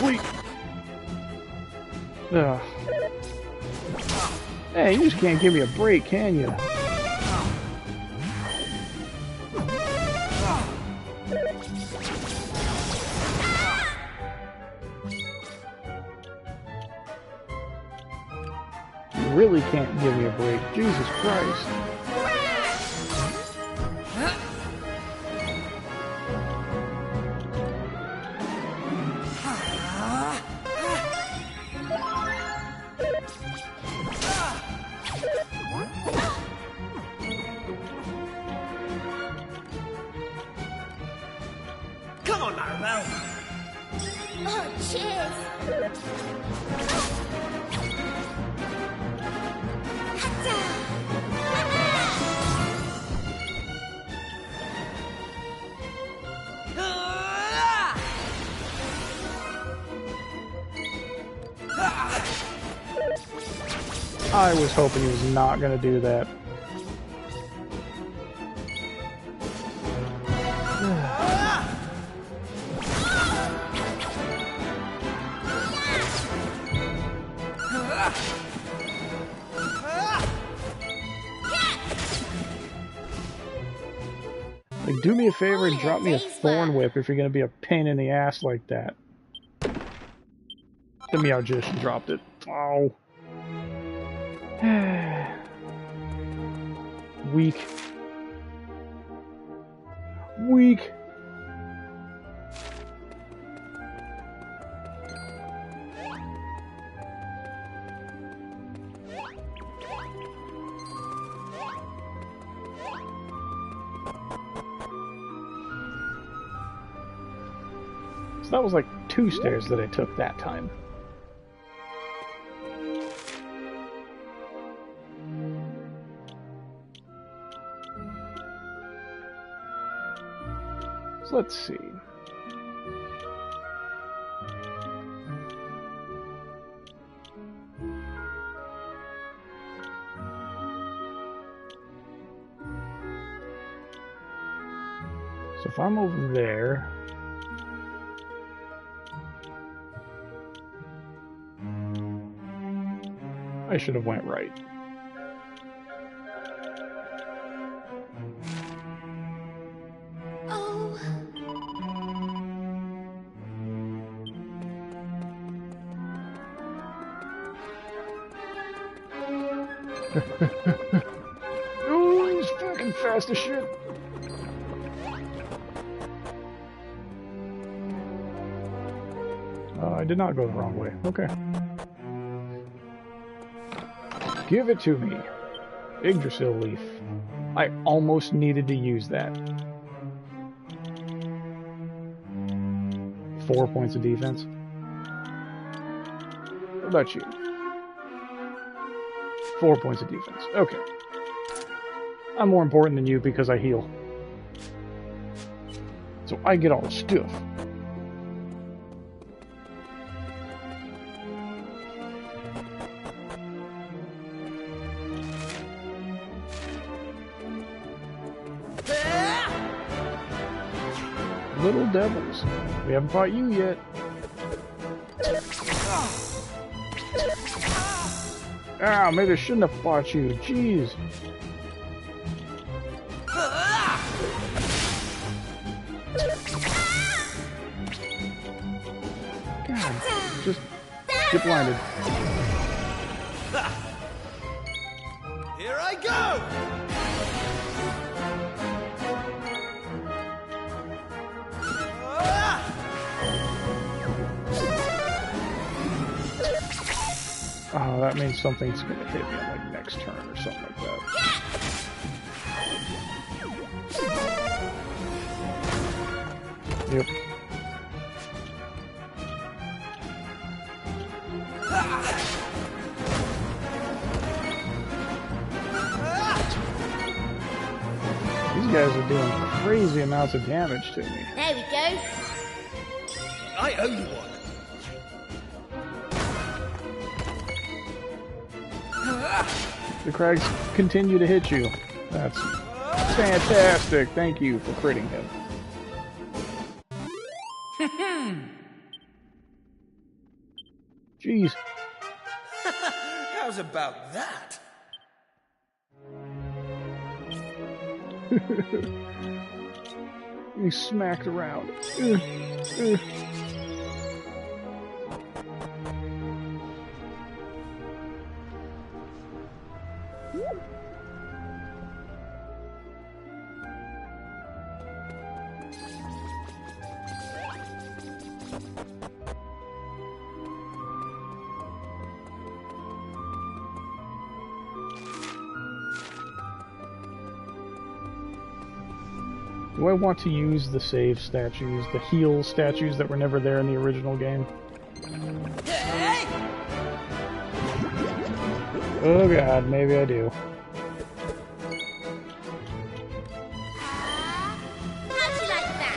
Wait! Ugh. Hey, you just can't give me a break, can you? You really can't give me a break. Jesus Christ. come on, Maribel. Oh, cheers! I was hoping he was not going to do that. Like, do me a favor and drop me a thorn whip if you're going to be a pain in the ass like that. The Meow just dropped it. Oh. Weak. Weak. So that was like 2 stairs that I took that time. So let's see. So if I'm over there, I should have went right. Oh. Oh, he's fucking fast as shit. I did not go the wrong way. Okay. Give it to me. Yggdrasil leaf. I almost needed to use that. 4 points of defense. What about you? 4 points of defense. Okay. I'm more important than you because I heal. So I get all the stuff. Little devils. We haven't fought you yet. Ah, maybe I shouldn't have fought you. Jeez. God, just get blinded. Here I go! Oh, that means something's gonna hit me on like next turn or something like that. Yep. These guys are doing crazy amounts of damage to me. There we go. I owe you one. The Crags continue to hit you. That's fantastic. Thank you for critting him. Jeez. How's about that? He smacked around. Do I want to use the save statues, the heal statues that were never there in the original game? Oh god, maybe I do. How'd you like that?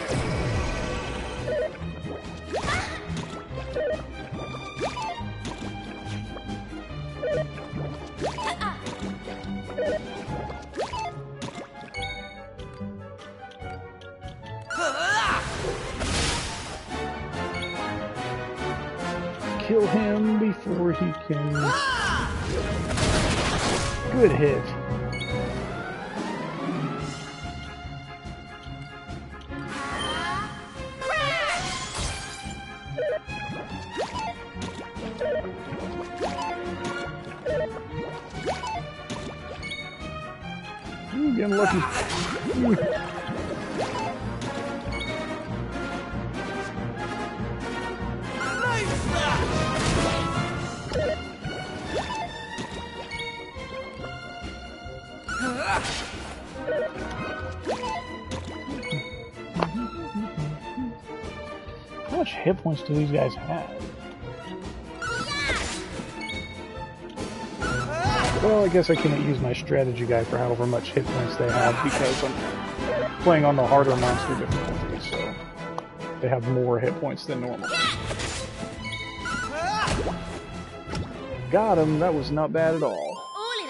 Kill him before he can... Good hit. Ooh, getting lucky. How much hit points do these guys have? Well, I guess I can't use my strategy guide for however much hit points they have because I'm playing on the harder monster difficulty, so they have more hit points than normal. Got him, that was not bad at all.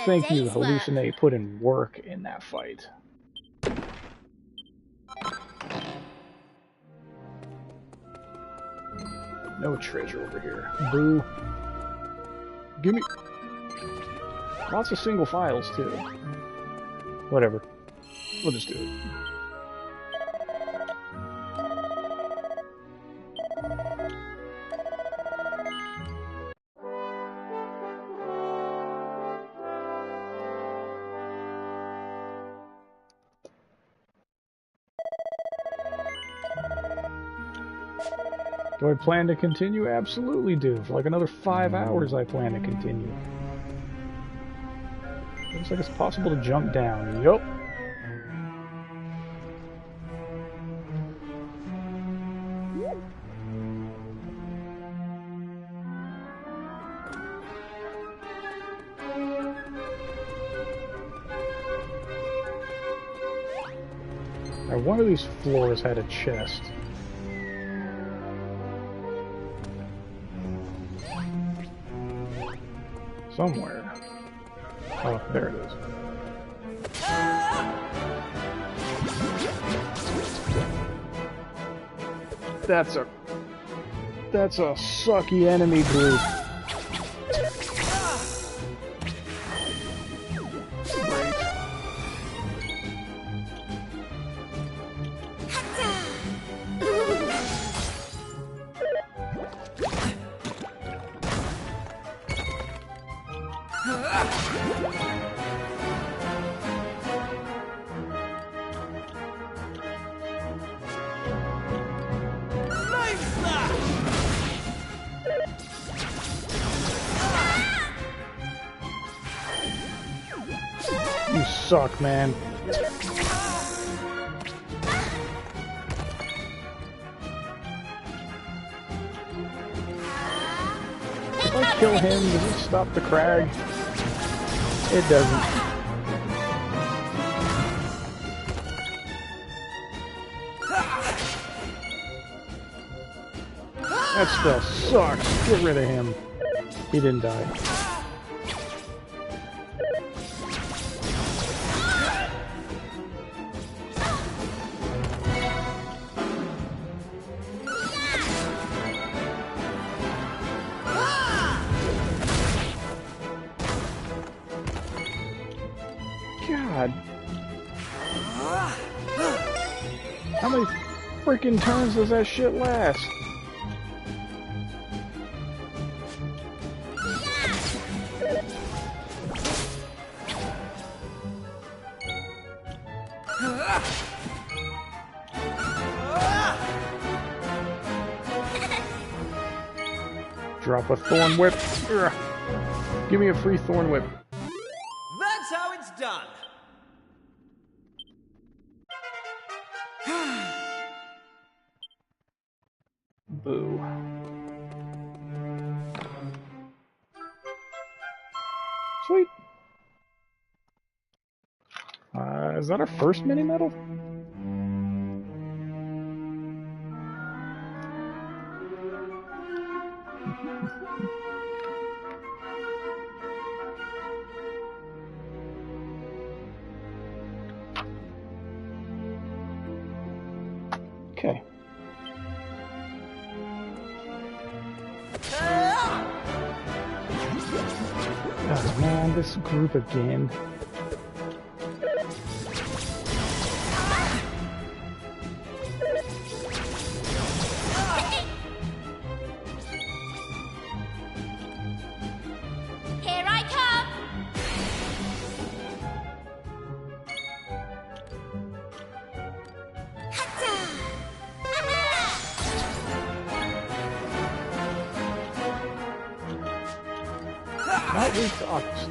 Thank you, Hallucinate, put in work in that fight. No treasure over here. Boo. Gimme. Lots of single files, too. Whatever. We'll just do it. Do I plan to continue? Absolutely do. For like another 5 hours I plan to continue. Looks like it's possible to jump down. Yup. Alright, one of these floors had a chest. Somewhere. Oh, there it is. That's a sucky enemy group. Great. You suck, man. If I kill him, does it stop the crag? It doesn't. That spell sucks. Get rid of him. He didn't die. God. How many freaking turns does that shit last? Drop a thorn whip. Ugh. Give me a free thorn whip. That's how it's done. Boo. Sweet. Is that our first mini medal? Okay. Oh man, this group again. Here I come! Not weak to Octus.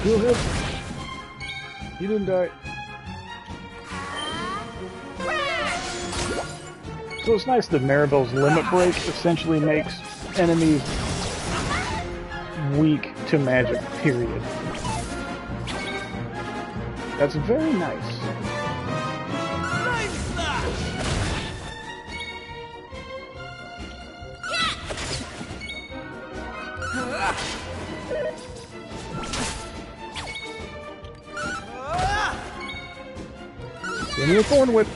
Heal him. He didn't die. So it's nice that Maribel's limit break essentially makes enemies weak to magic, period. That's very nice. Give me a thorn whip.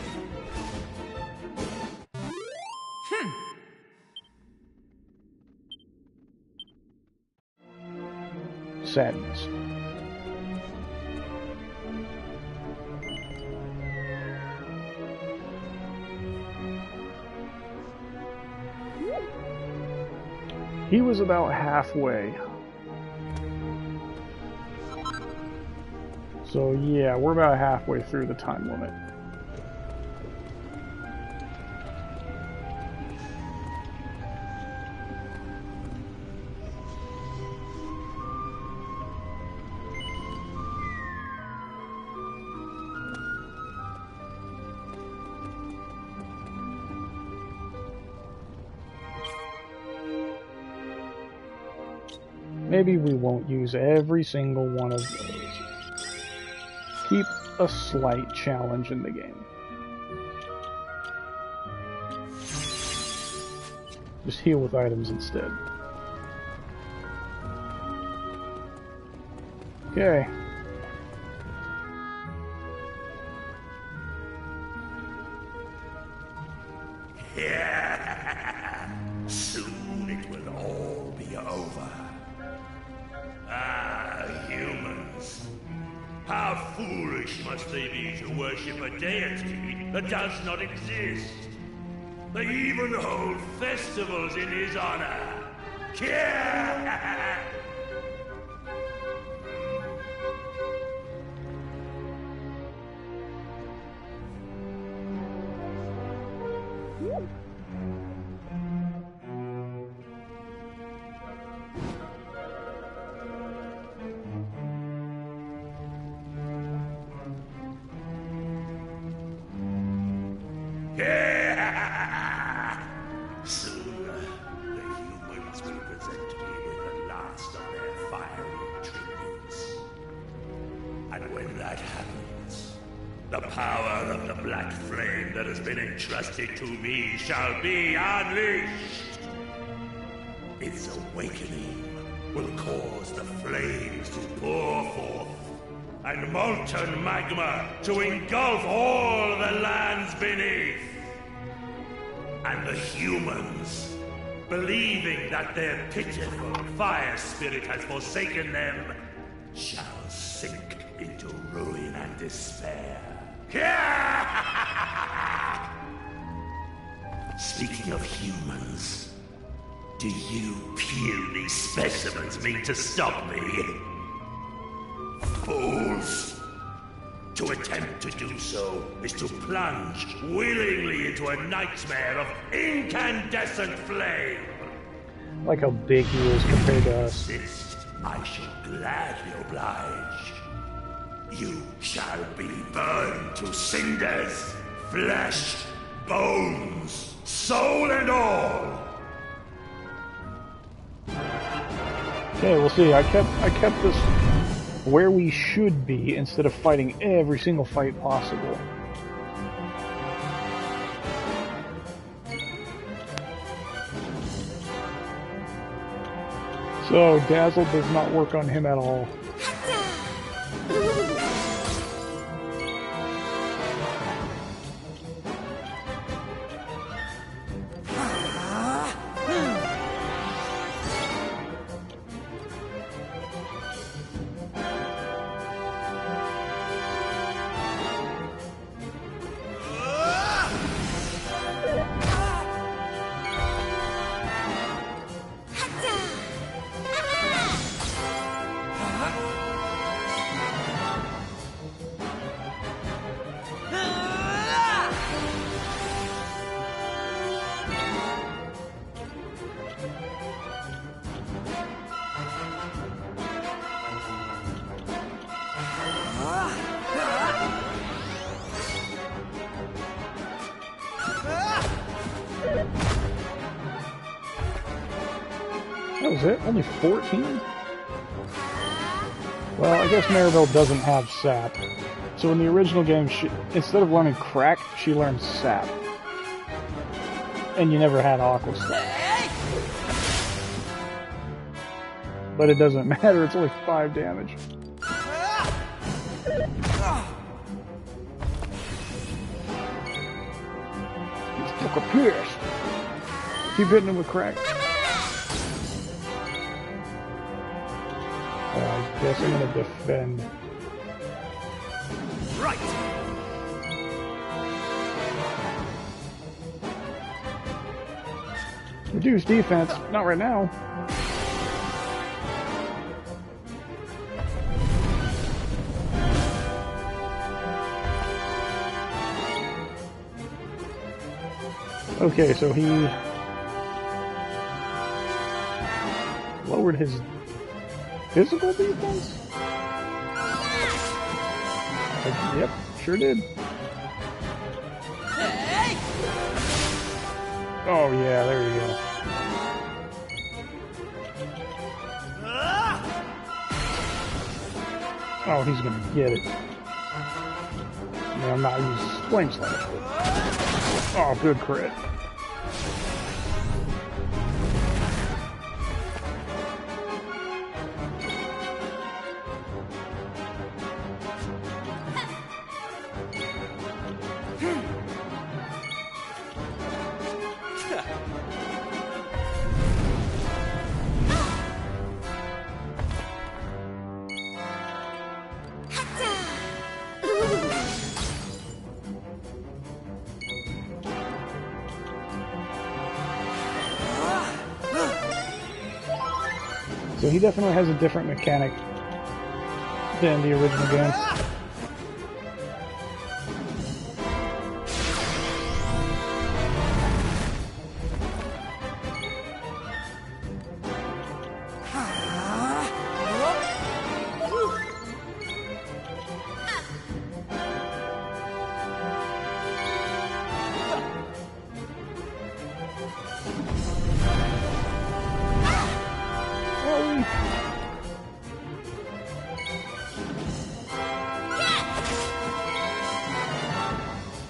Sadness. He was about halfway. So yeah, we're about halfway through the time limit. Maybe we won't use every single one of those. Keep a slight challenge in the game. Just heal with items instead. Okay. Soon it will all be over. Ah, humans. How foolish must they be to worship a deity that does not exist? They even hold festivals in his honor. Soon, the humans will present me with the last of their fiery tributes. And when that happens, the power of the black flame that has been entrusted to me shall be unleashed. Its awakening will cause the flames to pour forth, and molten magma to engulf all the lands beneath. And the humans, believing that their pitiful fire spirit has forsaken them, shall sink into ruin and despair. Speaking of humans, do you puny specimens mean to stop me? Fools! To attempt to do so is to plunge willingly into a nightmare of incandescent flame. Like how big he is compared to us. Insist, I shall gladly oblige. You shall be burned to cinders, flesh, bones, soul and all. Okay, we'll see. I kept this where we should be instead of fighting every single fight possible. So, Dazzle does not work on him at all. That was it? Only 14? Well, I guess Maribel doesn't have sap. So in the original game, instead of learning crack, she learned sap. And you never had aqua sap. But it doesn't matter, it's only 5 damage. He's took a pierce. Keep hitting him with crack. I guess I'm gonna defend. Right. Reduce defense. Not right now. Okay, so he lowered his physical defense? Yep, sure did. Oh yeah, there you go. Oh, he's gonna get it. No, I'm not using flame slash. Oh, good crit. so he definitely has a different mechanic than the original game.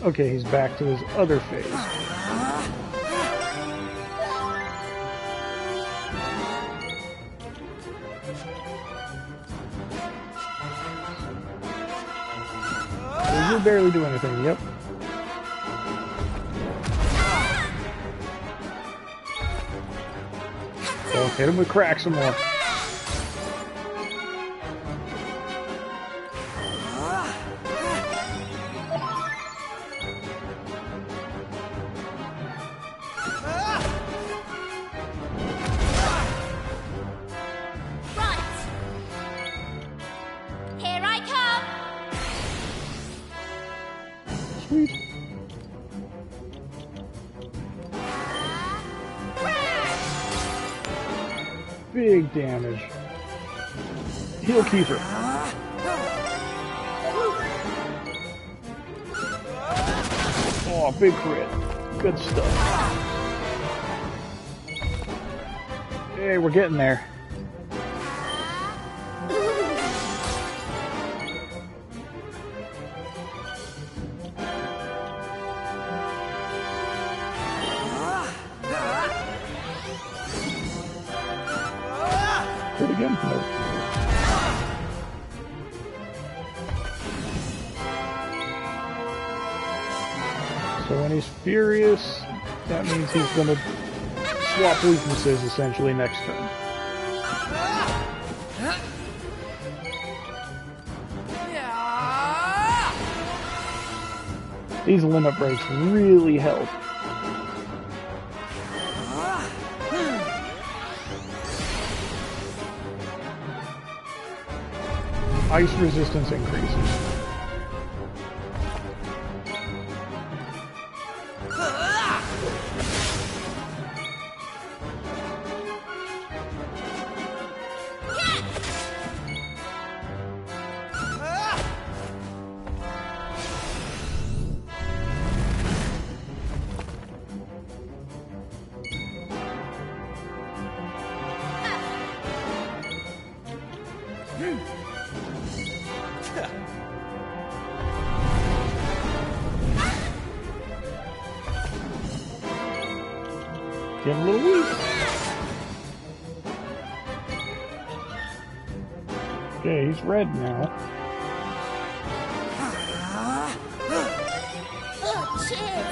Okay, he's back to his other phase. So you barely do anything, yep. So hit him with crack some more. Sweet. Big damage. Heal Kiefer. Oh, big crit. Good stuff. Hey, we're getting there. Crit again? Nope. So when he's furious, that means he's gonna swap weaknesses essentially next turn. These limit breaks really help. Ice resistance increases. Getting a little weak. Okay, he's red now. Oh, shit!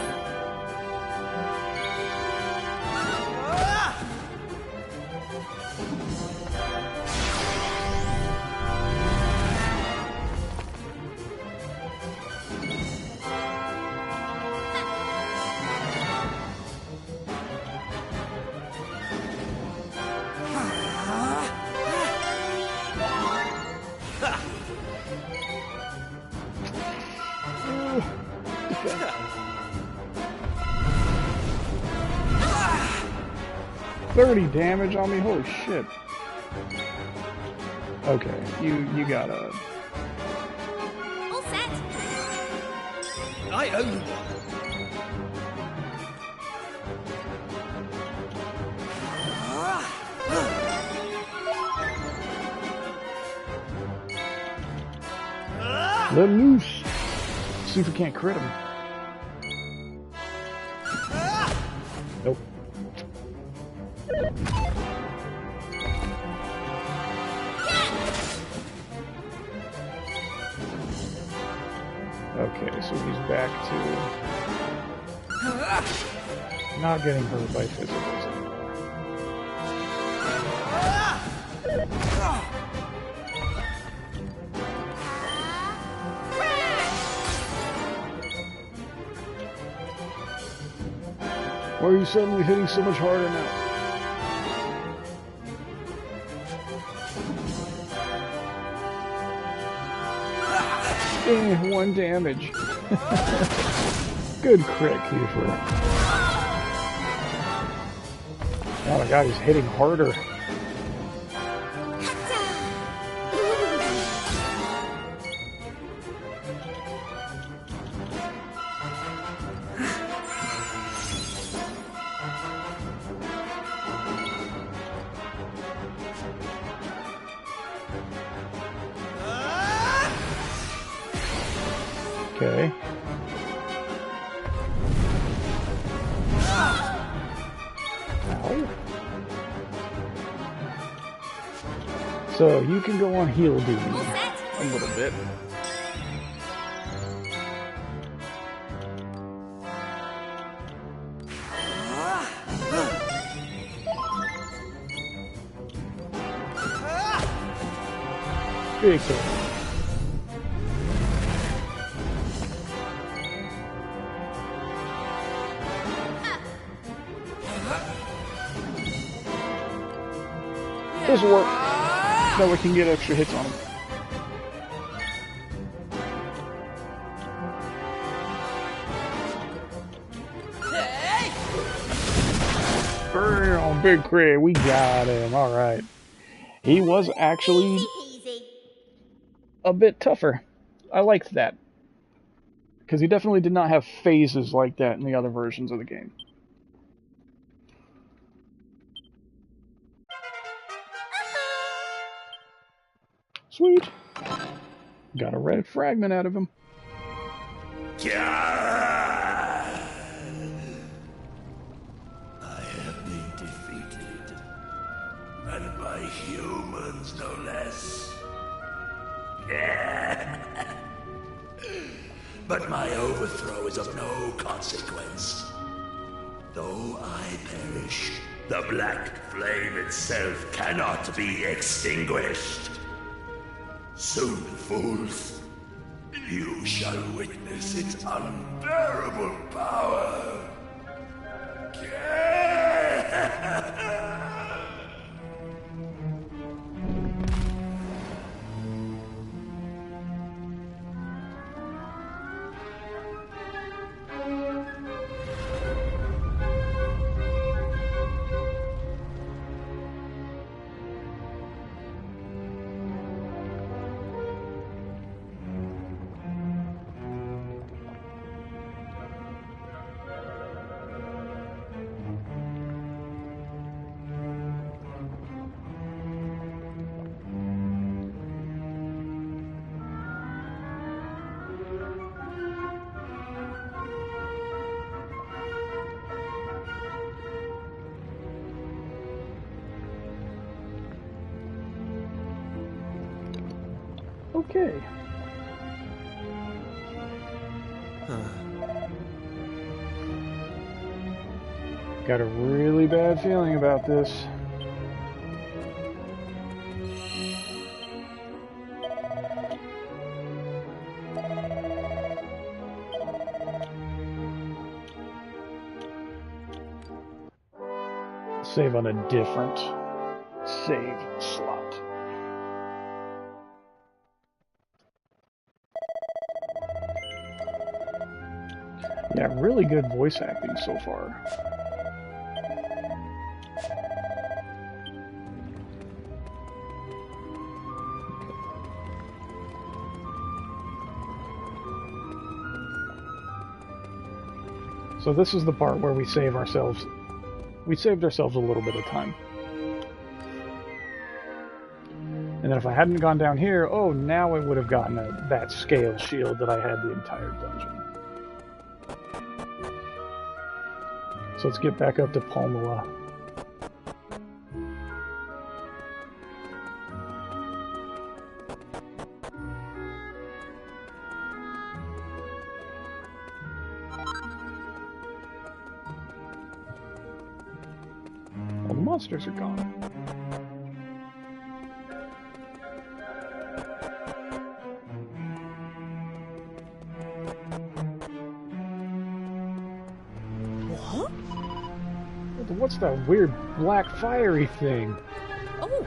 $30 damage on me, holy shit. Okay, you gotta... All set. I owe you Let loose. See if we can't crit him. Nope. Okay, so he's back to not getting hurt by physicals anymore. Why are you suddenly hitting so much harder now? 1 damage. Good crit, Kiefer. Oh my god, he's hitting harder. Okay. Ow. So you can go on heal duty a little bit. Big kill. This will work. That we can get extra hits on him. Bam! Big crit. We got him. Alright. He was actually a bit tougher. I liked that. Because he definitely did not have phases like that in the other versions of the game. Sweet. Got a red fragment out of him. I have been defeated. And by humans, no less. But my overthrow is of no consequence. Though I perish, the black flame itself cannot be extinguished. Soon, fools, you shall witness its unbearable power. Okay. Got a really bad feeling about this. Save on a different save slot. Yeah, really good voice acting so far. So this is the part where we save ourselves. We saved ourselves a little bit of time. And then if I hadn't gone down here, oh, now I would have gotten that scale shield that I had the entire dungeon. So let's get back up to Palmula. All the monsters are gone. What's that weird black fiery thing? Oh!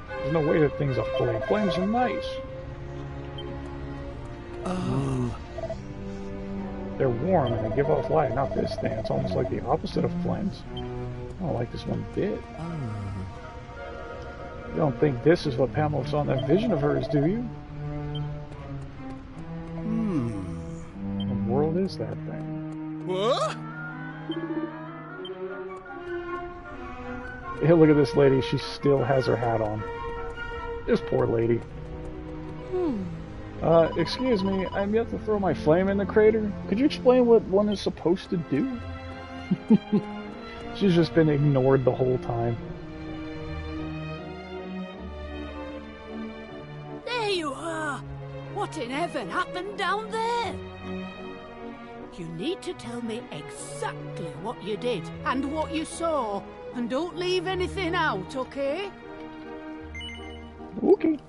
There's no way that thing's a flame. Flames are nice. They're warm and they give off light, not this thing. It's almost like the opposite of flames. I don't like this one bit. You don't think this is what Pamela saw in that vision of hers, do you? What world is that thing? What? Hey, look at this lady. She still has her hat on. This poor lady. Excuse me, I'm yet to throw my flame in the crater. Could you explain what one is supposed to do? She's just been ignored the whole time. There you are! What in heaven happened down there? You need to tell me exactly what you did and what you saw. And don't leave anything out, okay? Okay.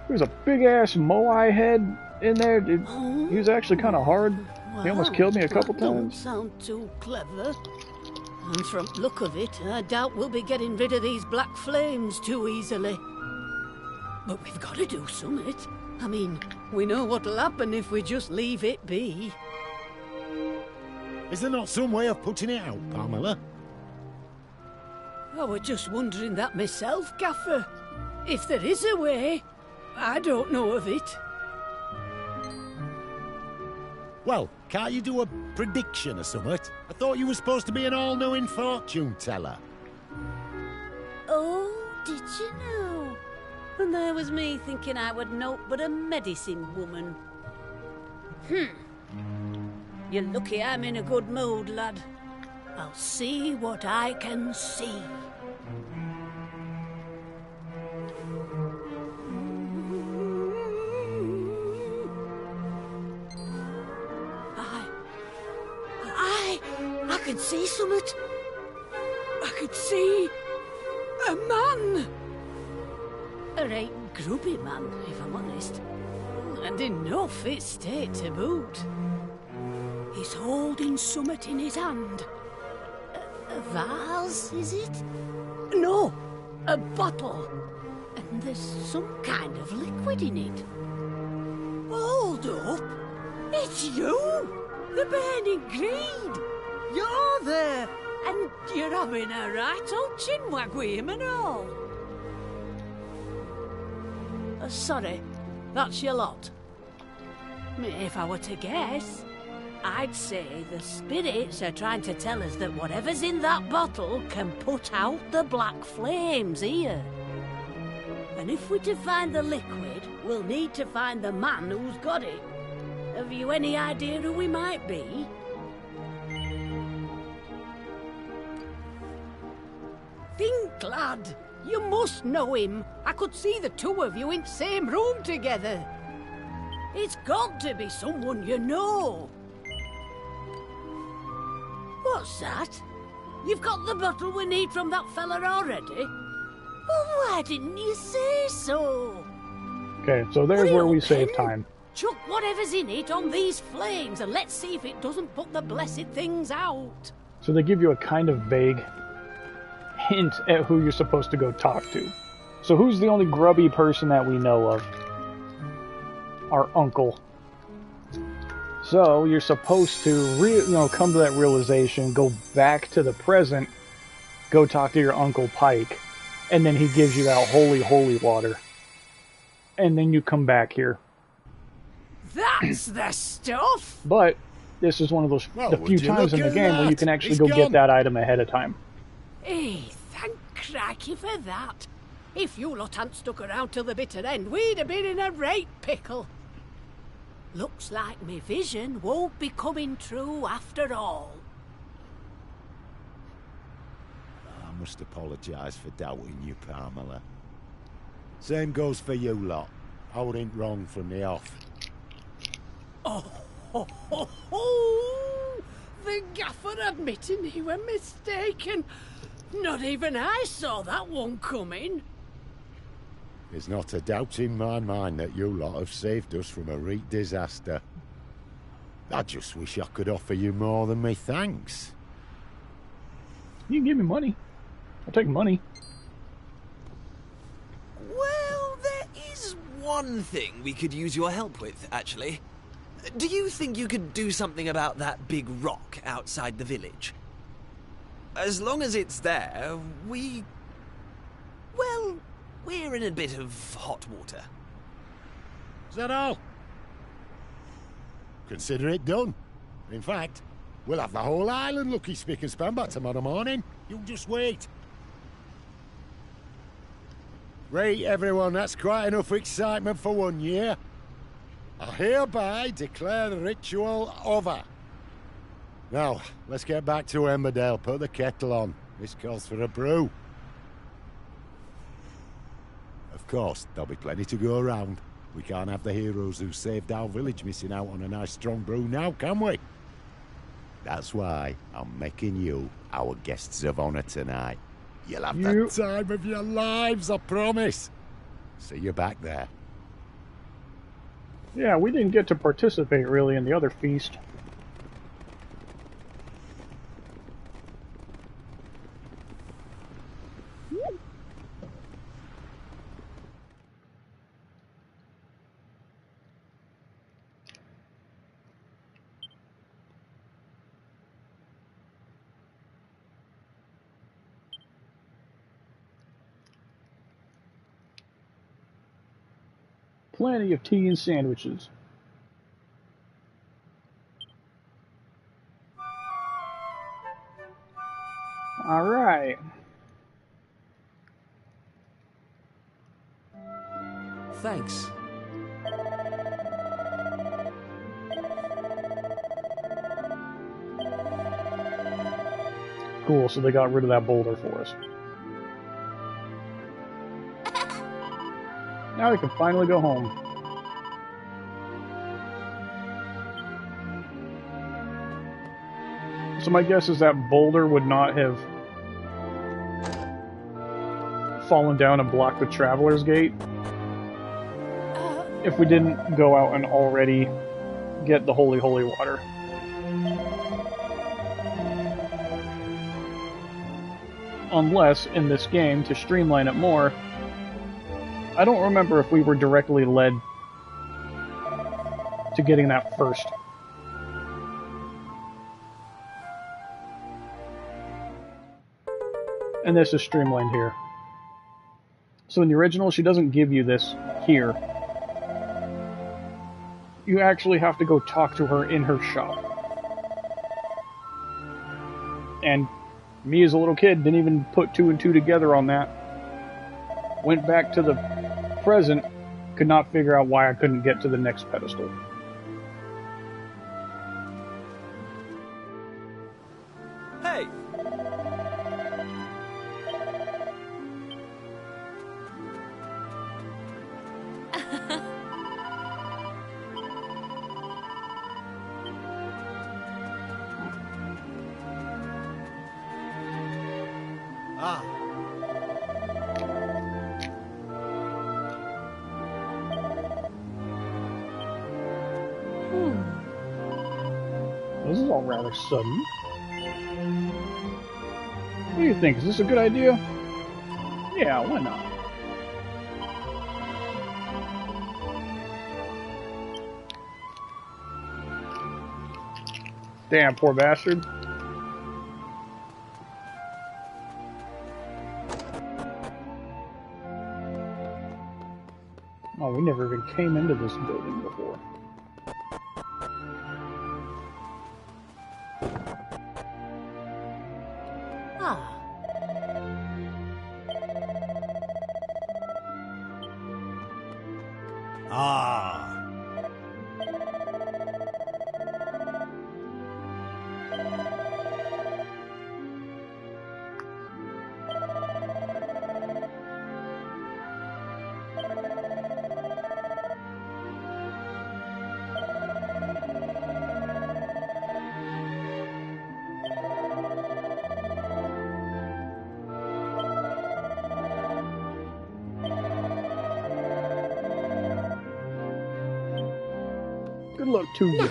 There's a big-ass Moai head in there. He was actually kind of hard. He almost killed me a couple Don't times. sound too clever. And from the look of it, I doubt we'll be getting rid of these black flames too easily. But we've got to do something. I mean, we know what'll happen if we just leave it be. Is there not some way of putting it out, Pamela? I was just wondering that myself, Gaffer. If there is a way, I don't know of it. Well, can't you do a prediction or something? I thought you were supposed to be an all-knowing fortune teller. Oh, did you know? And there was me thinking I would know but a medicine woman. You're lucky I'm in a good mood, lad. I'll see what I can see. I can see something. I can see a man. A right grubby man, if I'm honest. And in no fit state to boot. He's holding something in his hand. A vase, is it? No, a bottle. And there's some kind of liquid in it. Hold up. It's you, the burning greed. You're there, and you're having a right old chinwag with him and all. Sorry, that's your lot. If I were to guess, I'd say the spirits are trying to tell us that whatever's in that bottle can put out the black flames here. And if we're to find the liquid, we'll need to find the man who's got it. Have you any idea who we might be? think, lad. You must know him. I could see the two of you in the same room together. It's got to be someone you know. What's that? You've got the bottle we need from that fella already? Well, why didn't you say so? Okay, so there's where we save time. Chuck whatever's in it on these flames and let's see if it doesn't put the blessed things out. So they give you a kind of vague hint at who you're supposed to go talk to. So who's the only grubby person that we know of? Our uncle. So you're supposed to come to that realization, go back to the present, go talk to your Uncle Pike, and then he gives you that holy water. And then you come back here. That's the stuff! But this is one of those the few times in the game where you can actually go get that item ahead of time. Hey, thank crikey for that. If you lot hadn't stuck around till the bitter end, we'd have been in a right pickle. Looks like me vision won't be coming true after all. I must apologise for doubting you, Pamela. Same goes for you lot. I wasn't wrong from the off. Oh, ho, ho, ho. The gaffer admitting he were mistaken. Not even I saw that one coming. There's not a doubt in my mind that you lot have saved us from a real disaster. I just wish I could offer you more than me thanks. You can give me money. I'll take money. Well, there is one thing we could use your help with, actually. Do you think you could do something about that big rock outside the village? As long as it's there, well, we're in a bit of hot water. Is that all? Consider it done. In fact, we'll have the whole island looking spick and span by tomorrow morning. You just wait. Right, everyone, that's quite enough excitement for 1 year. I hereby declare the ritual over. Now, let's get back to Emmerdale. Put the kettle on. This calls for a brew. Of course, there'll be plenty to go around. We can't have the heroes who saved our village missing out on a nice strong brew now, can we? That's why I'm making you our guests of honor tonight. You'll have the time of your lives, I promise. See you back there. Yeah, we didn't get to participate really in the other feast. Plenty of tea and sandwiches. All right. Thanks. Cool, so they got rid of that boulder for us. Now we can finally go home. So my guess is that boulder would not have fallen down and blocked the Traveler's Gate if we didn't go out and already get the holy water. Unless, in this game, to streamline it more, I don't remember if we were directly led to getting that first. And this is streamlined here. So in the original, she doesn't give you this here. You actually have to go talk to her in her shop. And me as a little kid didn't even put 2 and 2 together on that. Went back to the present, could not figure out why I couldn't get to the next pedestal. Hey! Ah. This is all rather sudden. What do you think? Is this a good idea? Yeah, why not? Damn, poor bastard. Oh, we never even came into this building before. Good luck to you.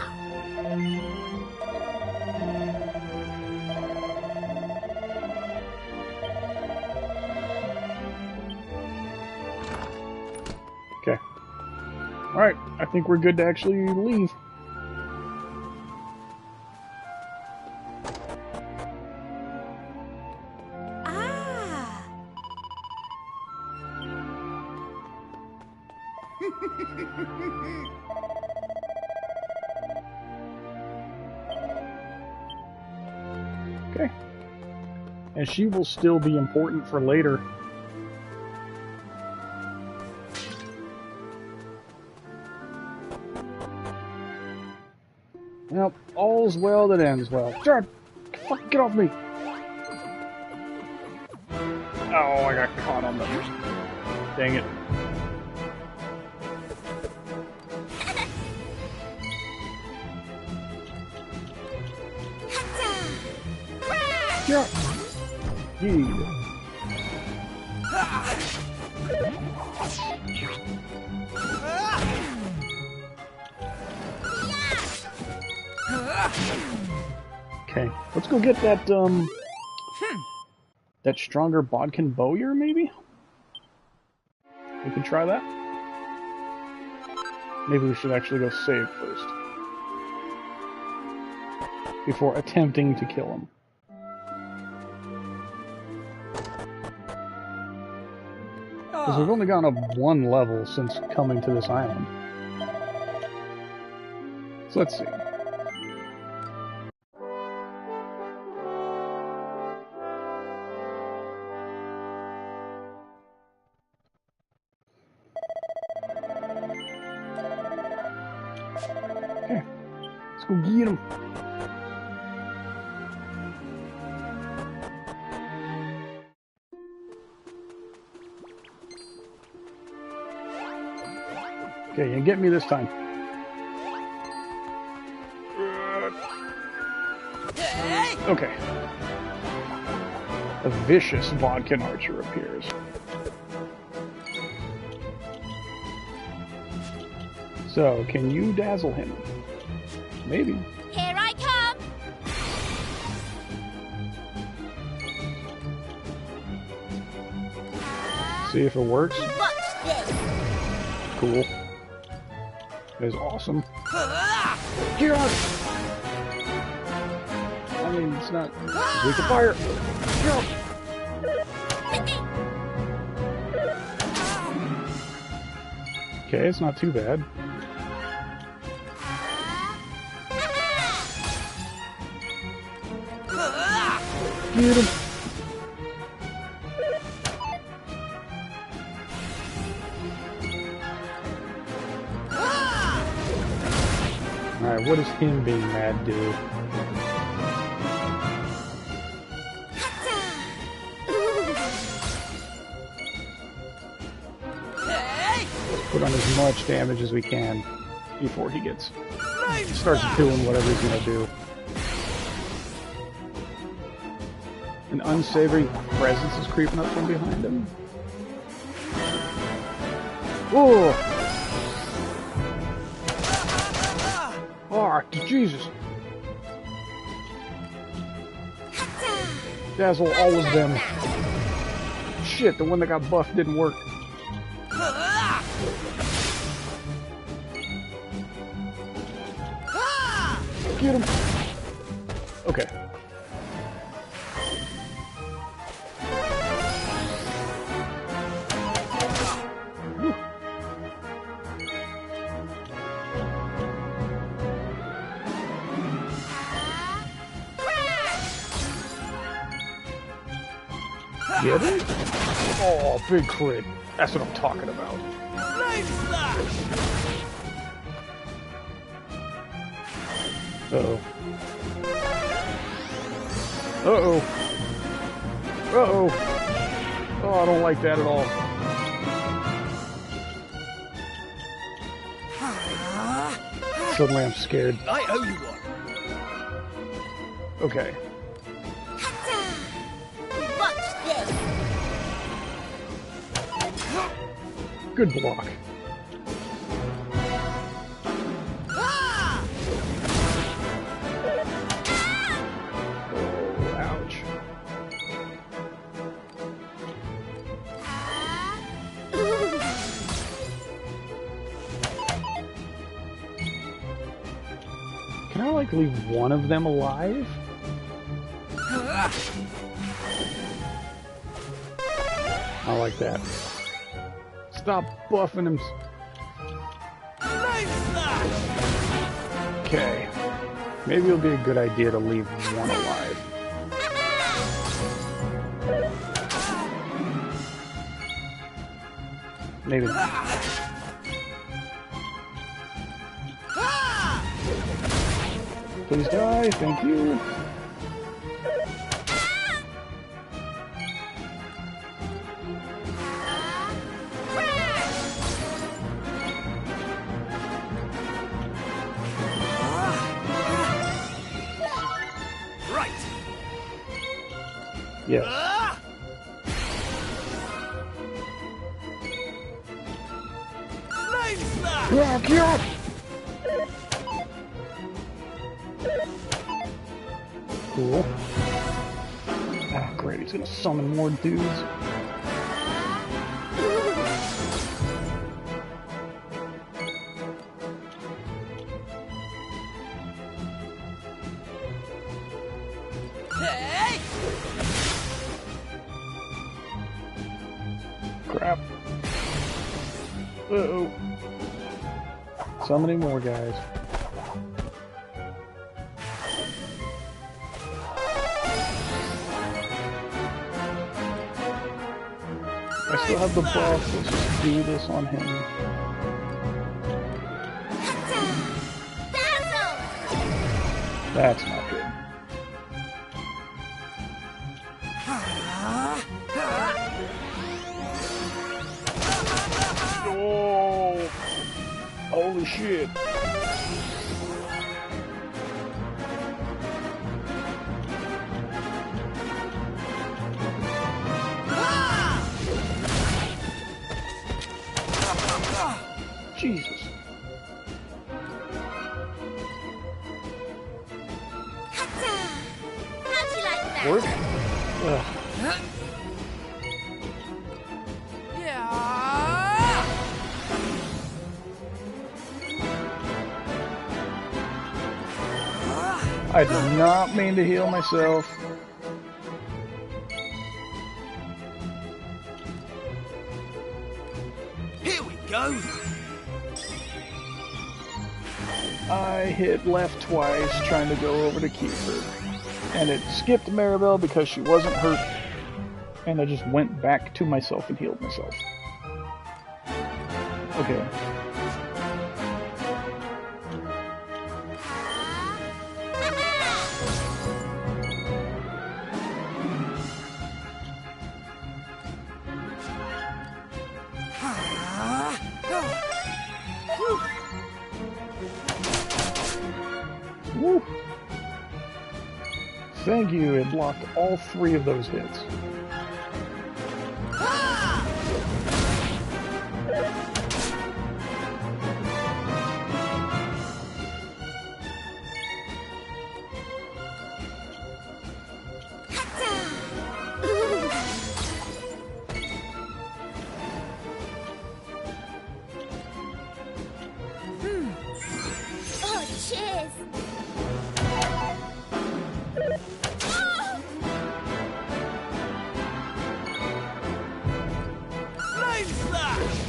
Okay. I think we're good to actually leave. Ah! Okay. And she will still be important for later. Well, all's well that ends well. Jared! Fuck, get off me! Oh, I got caught on the... Dang it. Yeah! Yeah. Okay, let's go get that, that stronger Bodkin Bowyer, maybe? We can try that? Maybe we should actually go save first. Before attempting to kill him. Because we've only gone up one level since coming to this island. So let's see. Okay, let's go get him. Okay, you get me this time. Okay. A vicious Vodkin archer appears. So, can you dazzle him? Maybe. Here I come! See if it works. Watch this! Cool. That is awesome. Get on! I mean, it's not... We can fire! Get on! Okay, it's not too bad. Get him! Alright, what does him being mad do? Put on as much damage as we can before he starts doing whatever he's gonna do. An unsavory presence is creeping up from behind him. Whoa! Oh, Jesus! Dazzle all of them. Shit, the one that got buffed didn't work. Get him! Okay. Whew. Get it? Oh, big crit. That's what I'm talking about. Uh-oh. Uh-oh. Uh-oh. Oh, I don't like that at all. Suddenly I'm scared. I owe you one. Okay. Watch this! Good block. Can I, like, leave one of them alive? I like that. Stop buffing him. Okay. Maybe it'll be a good idea to leave one alive. Maybe not. Please die, thank you. Yes. Yeah. Cool. Ah, great. He's gonna summon more dudes. Crap. Uh-oh. Summoning more guys. I still have the buff. Let's just do this on him. That's not good. Oh! Holy shit. Jesus. How'd you like that? Work? Ugh. I did not mean to heal myself. Here we go. I hit left twice trying to go over to keep her. And it skipped Maribel because she wasn't hurt. And I just went back to myself and healed myself. Okay. Woo. Thank you, it blocked all 3 of those hits. Oh, cheers!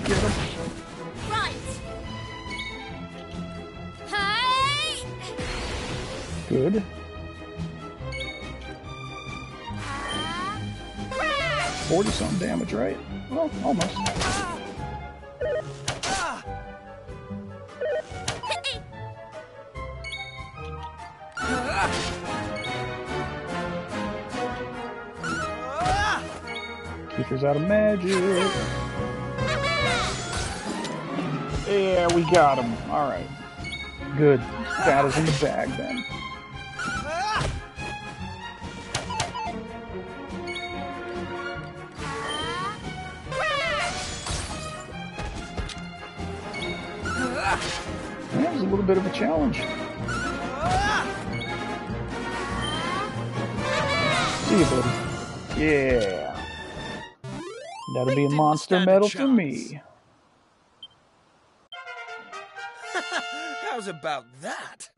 Get him. Right! Hey! Good. 40-something damage, right? Well, almost. Keeper's out of magic. Yeah, we got him. Alright. Good. Battle's in the bag then. That was a little bit of a challenge. See you, buddy. Yeah. That'll be a monster medal for me. How's about that?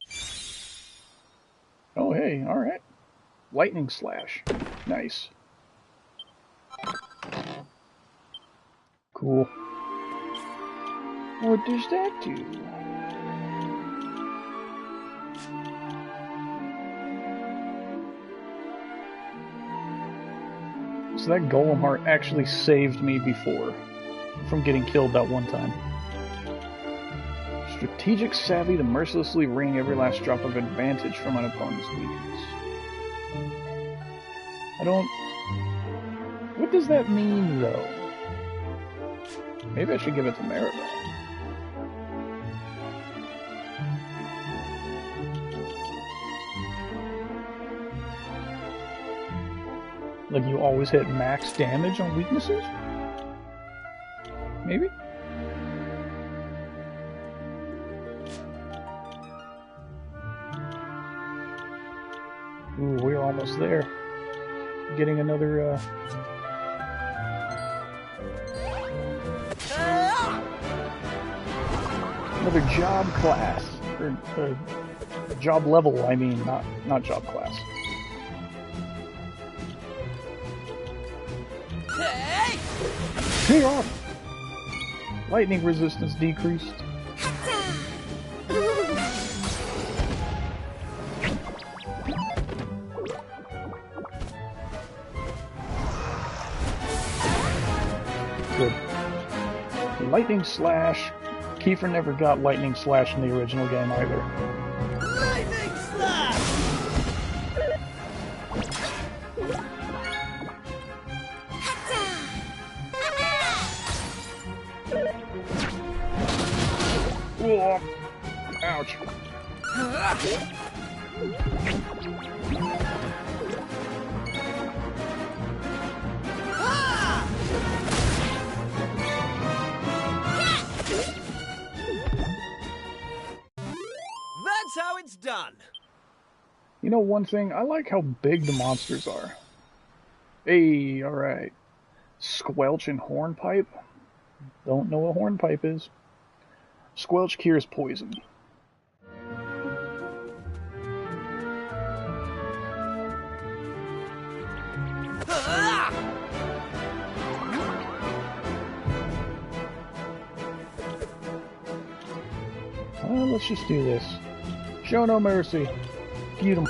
Oh, hey, alright. Lightning Slash. Nice. Cool. What does that do? So that Golem Heart actually saved me before from getting killed that one time. Strategic savvy to mercilessly wring every last drop of advantage from an opponent's weakness. I don't... What does that mean, though? Maybe I should give it to Maribel. Like you always hit max damage on weaknesses? Maybe? Ooh, we're almost there. Getting another, another job class. Or job level, I mean, not job class. Hey off! Lightning resistance decreased. Good. Lightning Slash. Kiefer never got Lightning Slash in the original game either. Lightning Slash! Whoa. Ouch. That's how it's done. You know one thing? I like how big the monsters are. Hey, alright. Squelch and Hornpipe? Don't know what Hornpipe is. Squelch cures poison. Let's just do this. Show no mercy. Feud him.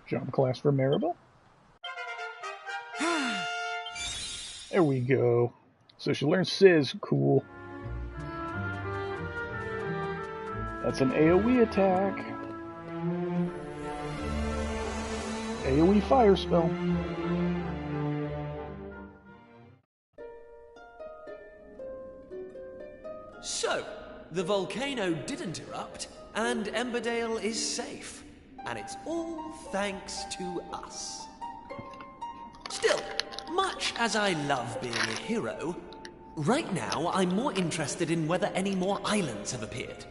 Jump class for Maribel. There we go. So she learns Sizz. Cool. That's an AoE attack. AoE fire spell. So, the volcano didn't erupt, and Emberdale is safe. And it's all thanks to us. Still, much as I love being a hero, right now I'm more interested in whether any more islands have appeared.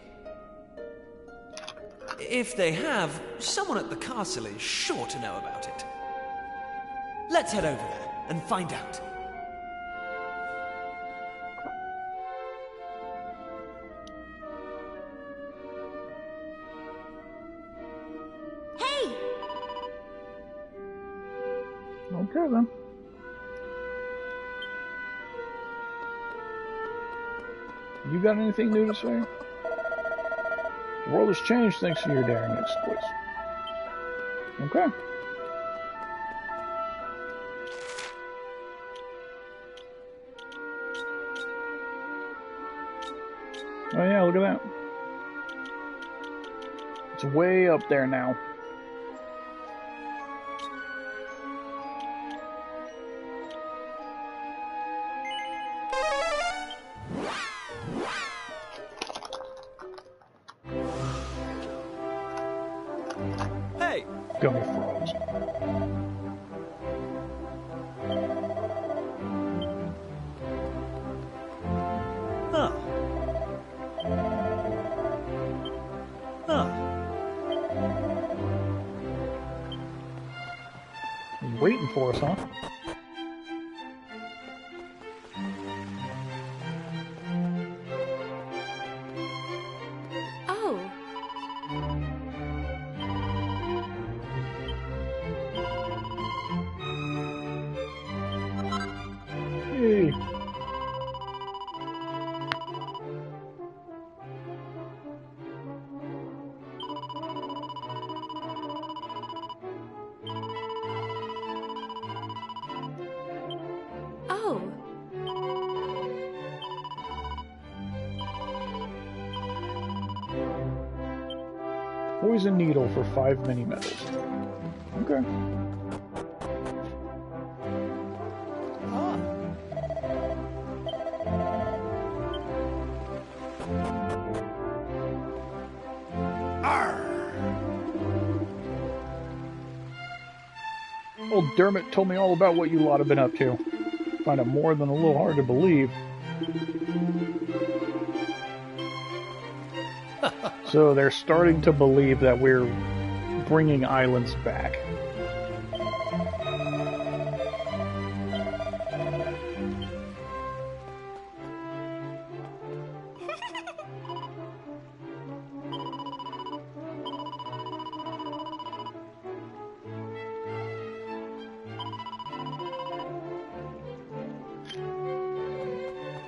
If they have, someone at the castle is sure to know about it. Let's head over there and find out. Hey! Okay then. You got anything new to say? The world has changed thanks to your daring exploits. Okay. Oh yeah, look at that. It's way up there now. Hey! Gummy frogs. He's waiting for us, huh? Oh, Yay. oh. Poison needle for 5 mini medals. Okay. Old Dermot told me all about what you lot have been up to. Find it more than a little hard to believe. So they're starting to believe that we're bringing islands back.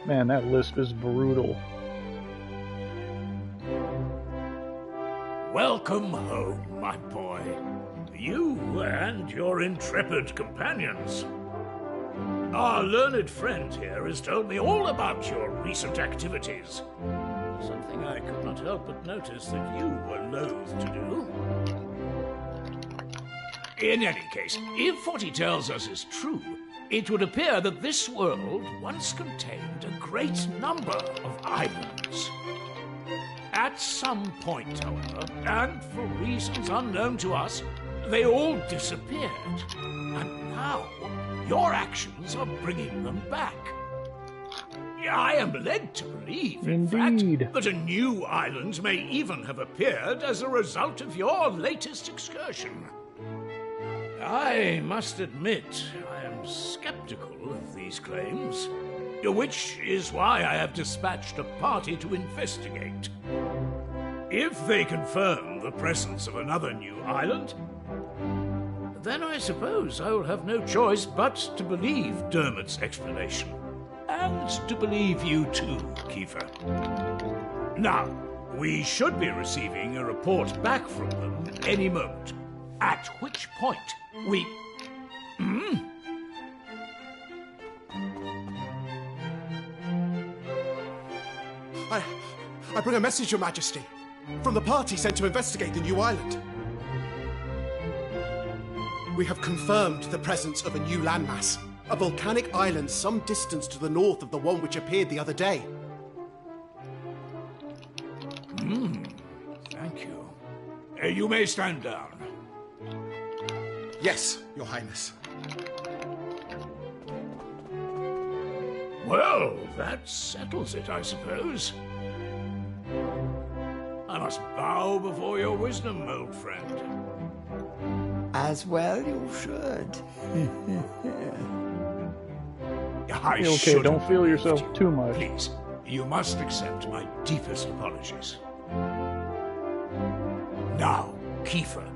Man, that lisp is brutal. Welcome home, my boy. You and your intrepid companions. Our learned friend here has told me all about your recent activities. Something I could not help but notice that you were loath to do. In any case, if what he tells us is true, it would appear that this world once contained a great number of islands. At some point, however, and for reasons unknown to us, they all disappeared. And now, your actions are bringing them back. I am led to believe, in fact, that a new island may even have appeared as a result of your latest excursion. I must admit, I am skeptical of these claims, which is why I have dispatched a party to investigate. If they confirm the presence of another new island, then I suppose I will have no choice but to believe Dermot's explanation. And to believe you too, Kiefer. Now, we should be receiving a report back from them any moment. At which point, we... I bring a message, Your Majesty, from the party sent to investigate the new island. We have confirmed the presence of a new landmass, a volcanic island some distance to the north of the one which appeared the other day. Thank you. You may stand down. Yes, Your Highness. Well, that settles it, I suppose. I must bow before your wisdom, old friend. As well you should. Okay, don't feel yourself too much. Please, you must accept my deepest apologies. Now, Kiefer,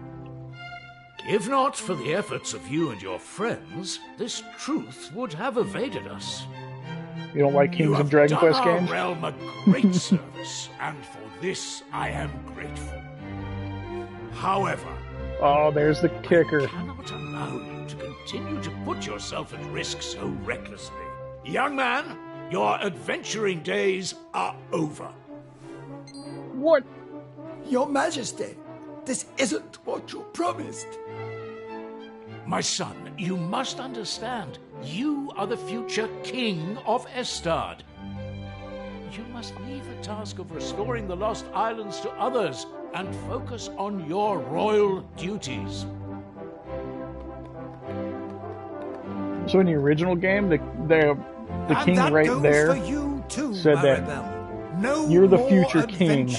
if not for the efforts of you and your friends, this truth would have evaded us. You don't like Kings of Dragon Quest games? You have done our realm a great service, and for this I am grateful. However, oh, there's the kicker. I cannot allow you to continue to put yourself at risk so recklessly. Young man, your adventuring days are over. What? Your Majesty, this isn't what you promised. My son, you must understand, you are the future king of Estard. You must leave the task of restoring the lost islands to others and focus on your royal duties. So in the original game, the king right there said that you're the future king.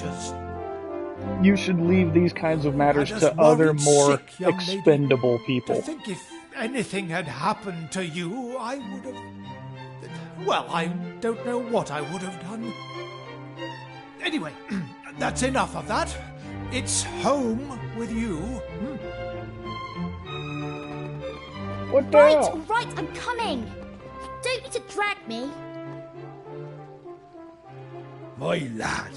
You should leave these kinds of matters to other, more expendable people. To think if anything had happened to you, I would have... Well, I don't know what I would have done. Anyway, that's enough of that. It's home with you. What the Right, hell? all right, I'm coming. Don't need to drag me. My lad,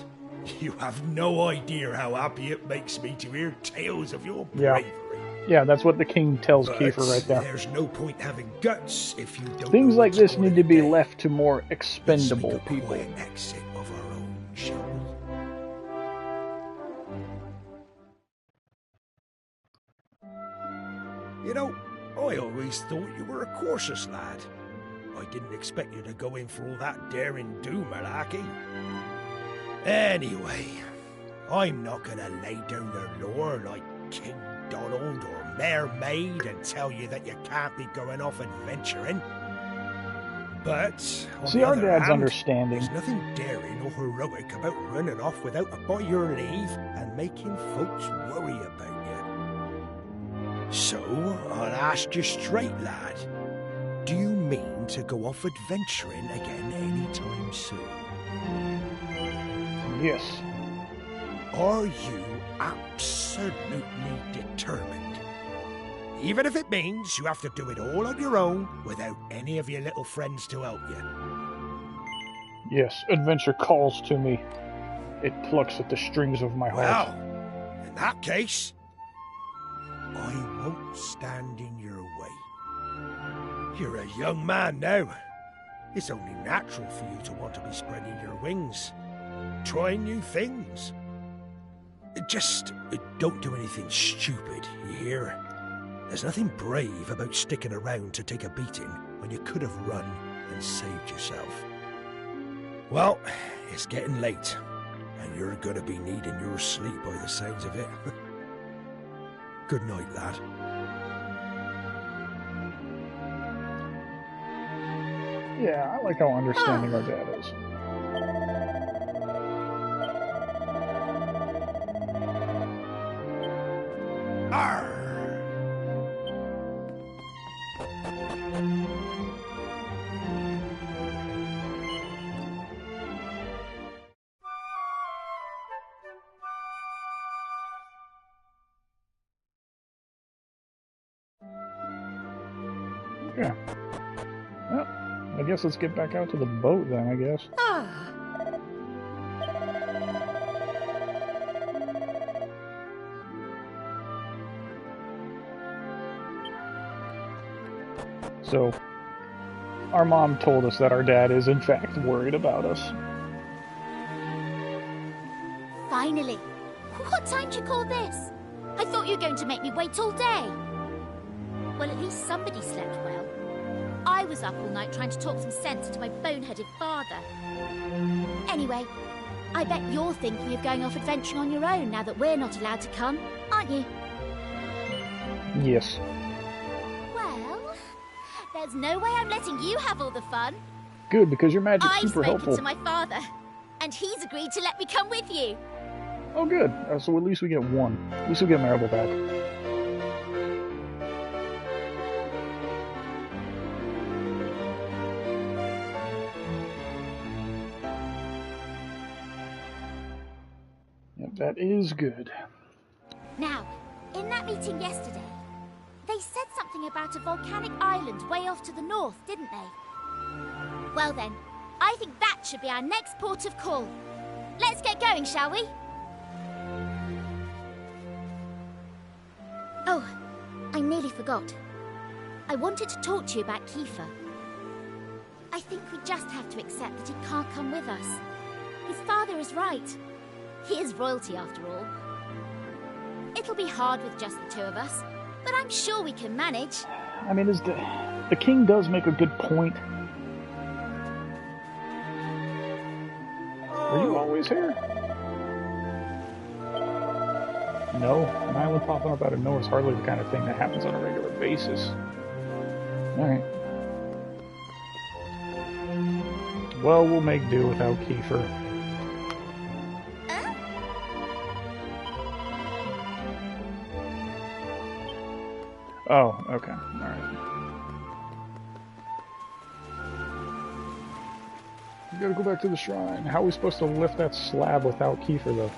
you have no idea how happy it makes me to hear tales of your bravery. Yeah, that's what the king tells But Kiefer right there. there's no point having guts if you don't Things know like what's this going need to be today. left to more expendable Let's make a people. quiet exit of our own, shall we? You know, I always thought you were a cautious lad. I didn't expect you to go in for all that daring do malarkey. Anyway, I'm not gonna lay down the law like King Donald or Mare Maid and tell you that you can't be going off adventuring. But on See, the our other dad's hand, understanding. there's nothing daring or heroic about running off without a by your leave and making folks worry about you. So, I'll ask you straight, lad. Do you mean to go off adventuring again anytime soon? Yes. Are you absolutely determined? Even if it means you have to do it all on your own without any of your little friends to help you. Yes, adventure calls to me. It plucks at the strings of my heart. Well, in that case, I won't stand in your way. You're a young man now. It's only natural for you to want to be spreading your wings, trying new things. Just don't do anything stupid, you hear? There's nothing brave about sticking around to take a beating when you could have run and saved yourself. Well, it's getting late, and you're going to be needing your sleep by the sounds of it. Good night, lad. Yeah, I like how understanding our dad is. Arr! Yeah. Well, I guess let's get back out to the boat then, I guess. So, our mom told us that our dad is in fact worried about us. Finally. What time do you call this? I thought you were going to make me wait all day. Well, at least somebody slept well. I was up all night trying to talk some sense into my boneheaded father. Anyway, I bet you're thinking of going off adventuring on your own now that we're not allowed to come, aren't you? Yes. Well, there's no way I'm letting you have all the fun. Good, because your magic's I've super spoken helpful. to my father, and he's agreed to let me come with you. Oh, good. So at least we get one. At least we get Maribel back. Yep, that is good. Now, in that meeting yesterday, they said something about a volcanic island way off to the north, didn't they? Well then, I think that should be our next port of call. Let's get going, shall we? Oh, I nearly forgot. I wanted to talk to you about Kiefer. I think we just have to accept that he can't come with us. His father is right. He is royalty after all. It'll be hard with just the two of us, but I'm sure we can manage. I mean, the king does make a good point. Are you always here? No, an island popping up out of nowhere is hardly the kind of thing that happens on a regular basis. Alright. Well, we'll make do without Kiefer. Oh, okay. Alright. gotta go back to the shrine. How are we supposed to lift that slab without Kiefer, though?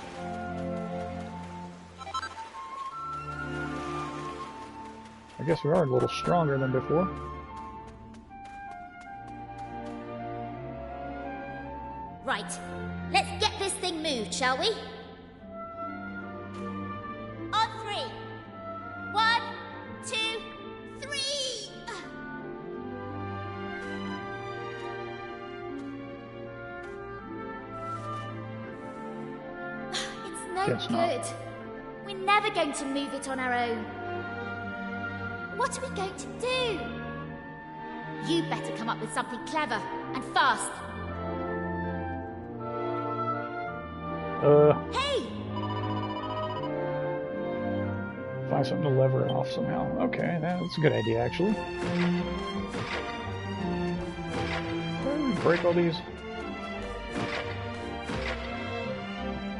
I guess we are a little stronger than before. Right, let's get this thing moved, shall we? On three. 1, 2, 3. It's no Guess good. not. We're never going to move it on our own. What are we going to do? You better come up with something clever and fast. Hey! Find something to lever it off somehow. Okay, that's a good idea, actually. Why do we break all these?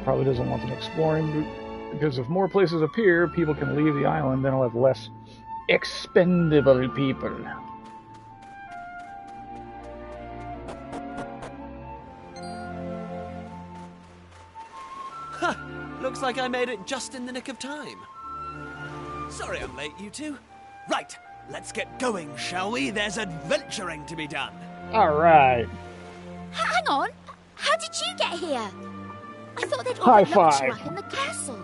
Probably doesn't want them exploring, because if more places appear, people can leave the island, then I'll have less expendable people. Looks like I made it just in the nick of time. Sorry I'm late, you two. Right, let's get going, shall we? There's adventuring to be done. Alright. Hang on! How did you get here? I thought they'd High all locked you five. up in the castle.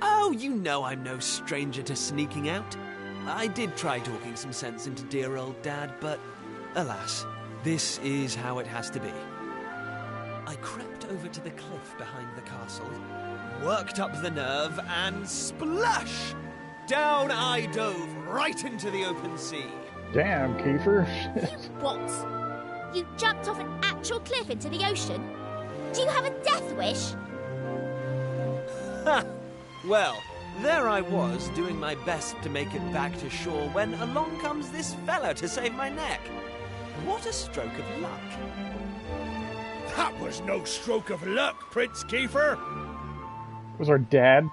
Oh, you know I'm no stranger to sneaking out. I did try talking some sense into dear old Dad, but alas, this is how it has to be. I crept over to the cliff behind the castle, worked up the nerve, and splash! Down I dove right into the open sea. Damn, Kiefer. What? You jumped off an actual cliff into the ocean? Do you have a death wish? Ha! Well, there I was, doing my best to make it back to shore when along comes this fella to save my neck. What a stroke of luck. That was no stroke of luck, Prince Kiefer. Was our dad?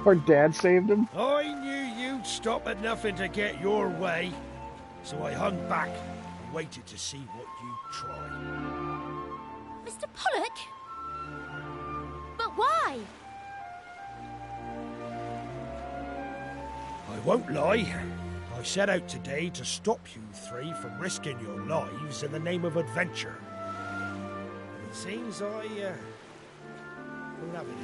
Our dad saved him? I knew you'd stop at nothing to get your way, so I hung back and waited to see what you'd try. Mr. Pollock? But why? I won't lie. I set out today to stop you three from risking your lives in the name of adventure. And it seems I won't have it.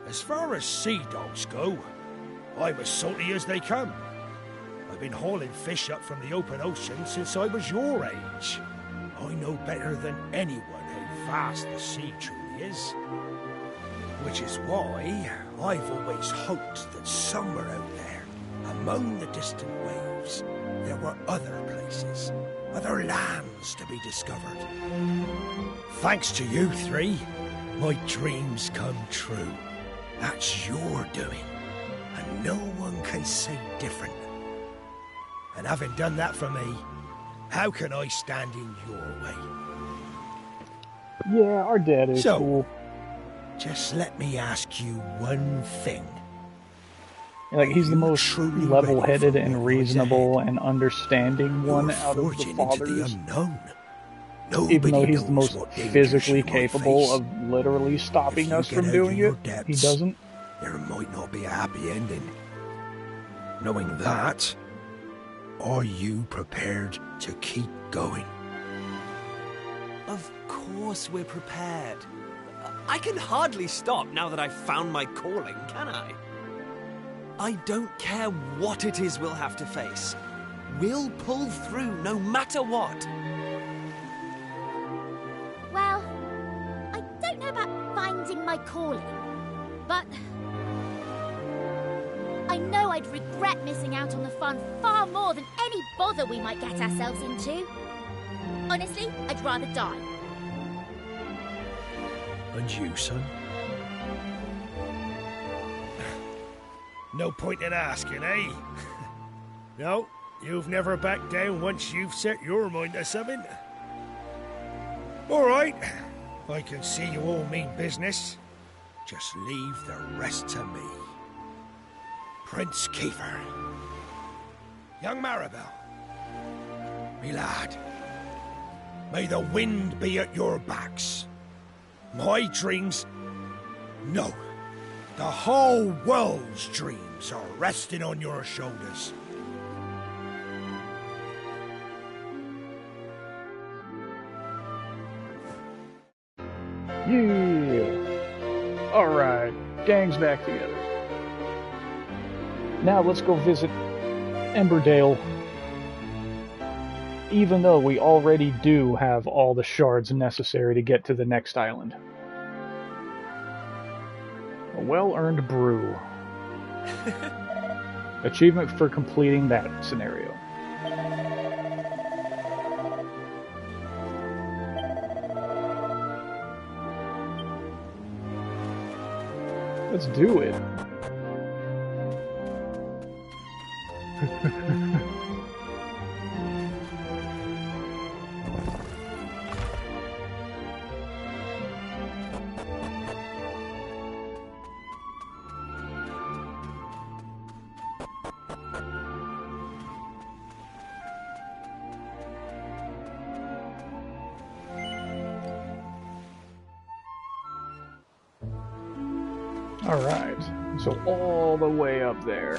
As far as sea dogs go, I'm as salty as they come. I've been hauling fish up from the open ocean since I was your age. I know better than anyone how vast the sea truly is. Which is why I've always hoped that somewhere out there, among the distant waves, there were other places, other lands to be discovered. Thanks to you three, my dreams come true. That's your doing, and no one can say different. And having done that for me, how can I stand in your way? Yeah, our dad is cool. Just let me ask you one thing. Like, he's the most level-headed and reasonable and understanding one out of the fathers. Even though he's the most physically capable of literally stopping us from doing it, he doesn't. There might not be a happy ending. Knowing that, are you prepared to keep going? Of course we're prepared. I can hardly stop now that I've found my calling, can I? I don't care what it is we'll have to face. We'll pull through no matter what. Well, I don't know about finding my calling, but I know I'd regret missing out on the fun far more than any bother we might get ourselves into. Honestly, I'd rather die. And you, son? No point in asking, eh? No, you've never backed down once you've set your mind to something. All right, I can see you all mean business. Just leave the rest to me. Prince Kiefer. Young Maribel, me lad, may the wind be at your backs. My dreams... No, the whole world's dreams are resting on your shoulders. Yeah. Alright, gang's back together. Now let's go visit Emberdale. Even though we already do have all the shards necessary to get to the next island. A well-earned brew. Achievement for completing that scenario. Let's do it. Alright, so all the way up there.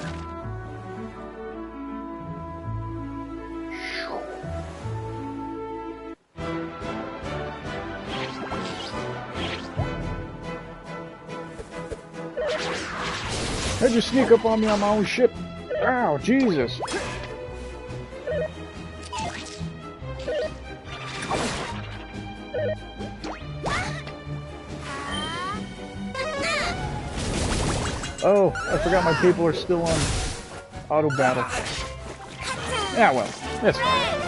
How'd you sneak up on me on my own ship? Ow, Jesus! Oh, I forgot my people are still on auto battle. Yeah, well, that's fine.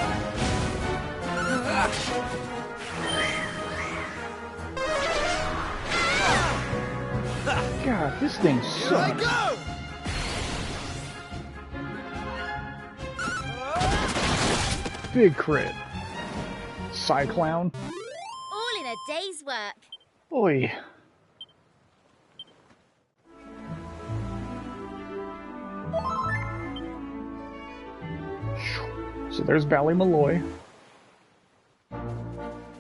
God, this thing sucks. Big crit. Cyclown. All in a day's work. Boy. So there's Ballymalloy.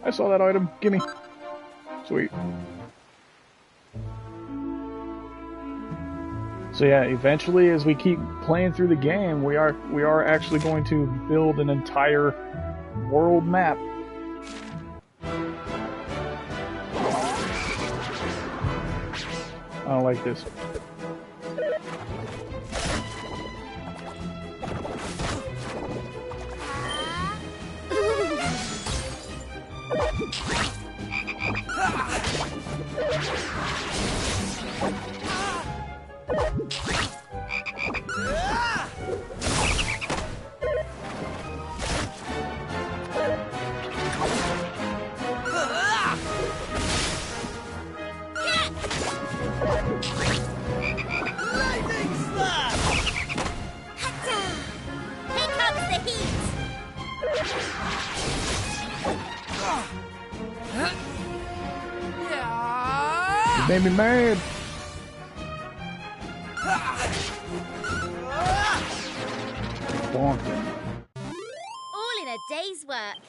I saw that item. Gimme. Sweet. So yeah, eventually, as we keep playing through the game, we are actually going to build an entire world map. I don't like this. Made me mad. Bonking. All in a day's work.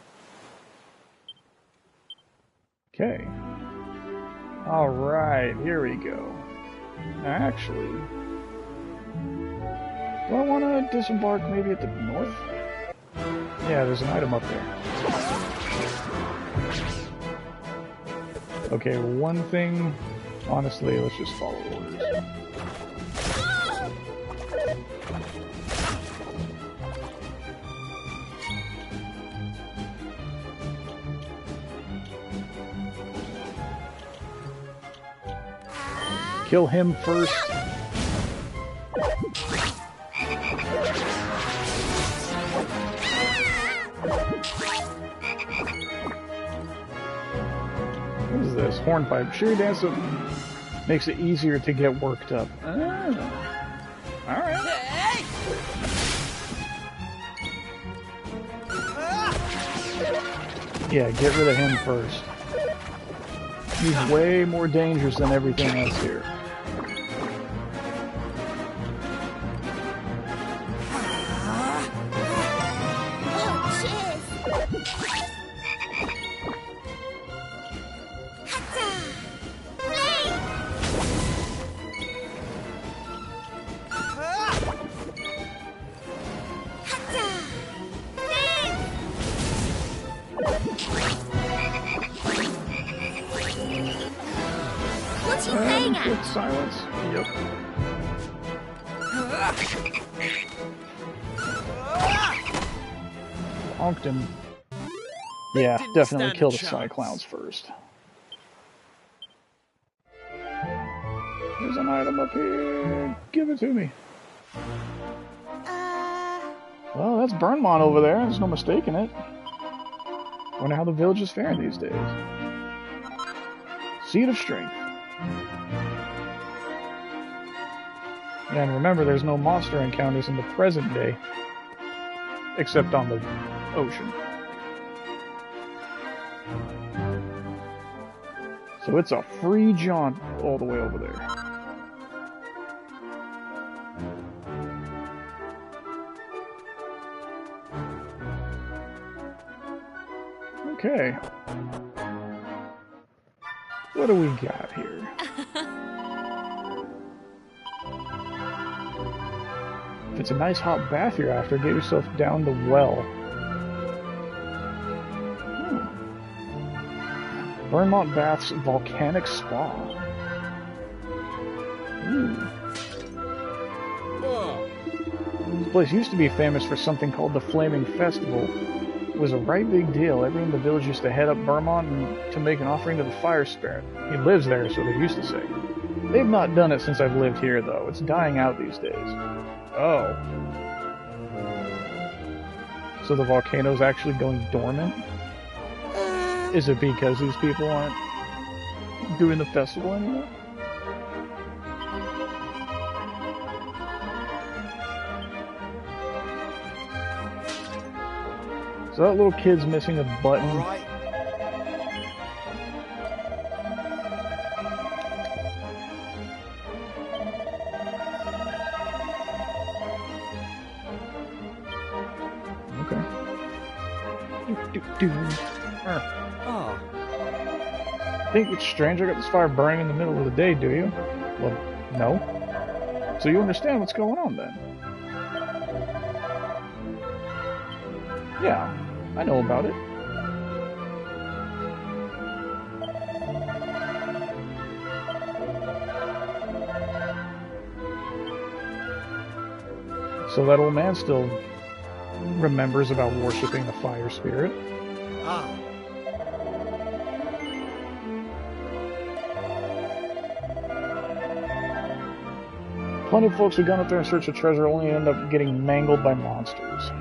Okay. All right, here we go. Actually, do I want to disembark maybe at the north? Yeah, there's an item up there. Okay, one thing. Honestly, let's just follow orders. Kill him first. What is this? Hornpipe. Sure, dance makes it easier to get worked up. Oh. Alright. Yeah, get rid of him first. He's way more dangerous than everything else here. silence. Yep. Honked him. Yeah, definitely kill the Cyclowns first. There's an item up here. Give it to me. Well, that's Burnmont over there. There's no mistaking it. Wonder how the village is faring these days. Seed of Strength. And remember, there's no monster encounters in the present day. Except on the ocean. So it's a free jaunt all the way over there. Okay. What do we got here? If it's a nice hot bath you're after, get yourself down the well. Burnmont Bath's Volcanic Spa. Ooh. This place used to be famous for something called the Flaming Festival. It was a right big deal. Everyone in the village used to head up Burnmont to make an offering to the fire spirit. He lives there, so they used to say. They've not done it since I've lived here, though. It's dying out these days. Oh. So the volcano's actually going dormant? Is it because these people aren't doing the festival anymore? So that little kid's missing a button. All right. Okay. Ah. Think it's strange I got this fire burning in the middle of the day, do you? Well, no. So you understand what's going on then? Yeah, I know about it. So that old man still remembers about worshipping the fire spirit. Ah. Plenty of folks who gone up there in search of treasure only end up getting mangled by monsters.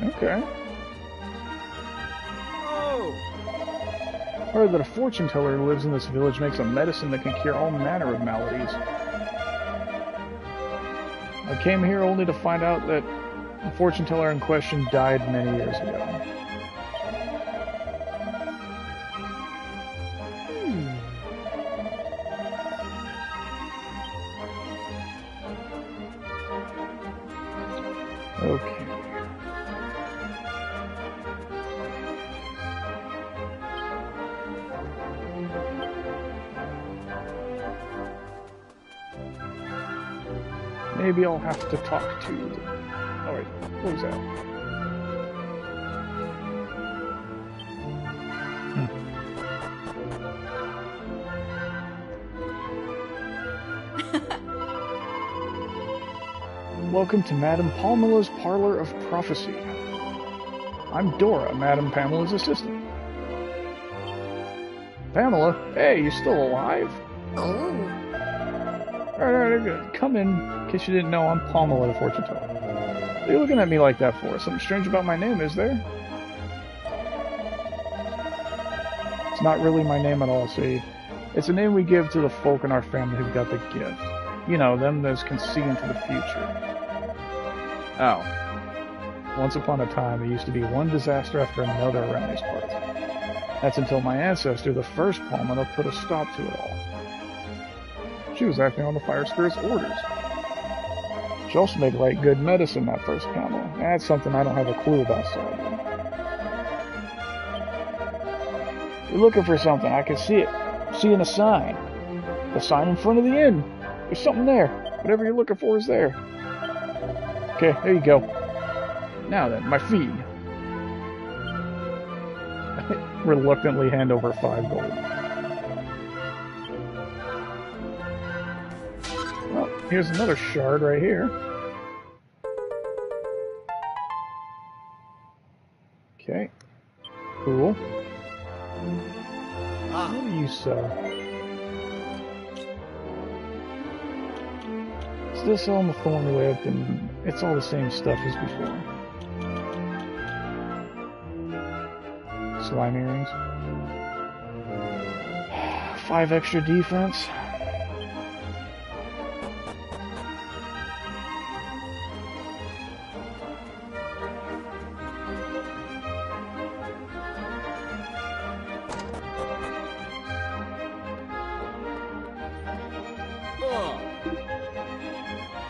Okay. Oh. Heard that a fortune teller who lives in this village makes a medicine that can cure all manner of maladies. I came here only to find out that the fortune teller in question died many years ago. Okay. Maybe I'll have to talk to... Oh wait, what was that? Welcome to Madame Pamela's Parlor of Prophecy. I'm Dora, Madame Pamela's assistant. Pamela? Hey, you still alive? Oh. Alright, come in case you didn't know I'm Pamela the fortune teller. What are you looking at me like that for? Something strange about my name, is there? It's not really my name at all, see. It's a name we give to the folk in our family who got the gift. You know, them that can see into the future. Oh. Once upon a time, there used to be one disaster after another around these parts. That's until my ancestor, the first Pamela, put a stop to it all. She was acting on the fire spirit's orders. She also made right good medicine, that first Pamela. That's something I don't have a clue about, sadly. You're looking for something, I can see it. Seeing a sign. The sign in front of the inn. There's something there. Whatever you're looking for is there. Okay, there you go. Now then, my feed. reluctantly hand over 5 gold. Well, here's another shard right here. Okay. Cool. What do you sell? Still selling the thorn whip, and it's all the same stuff as before. Slime earrings. 5 extra defense.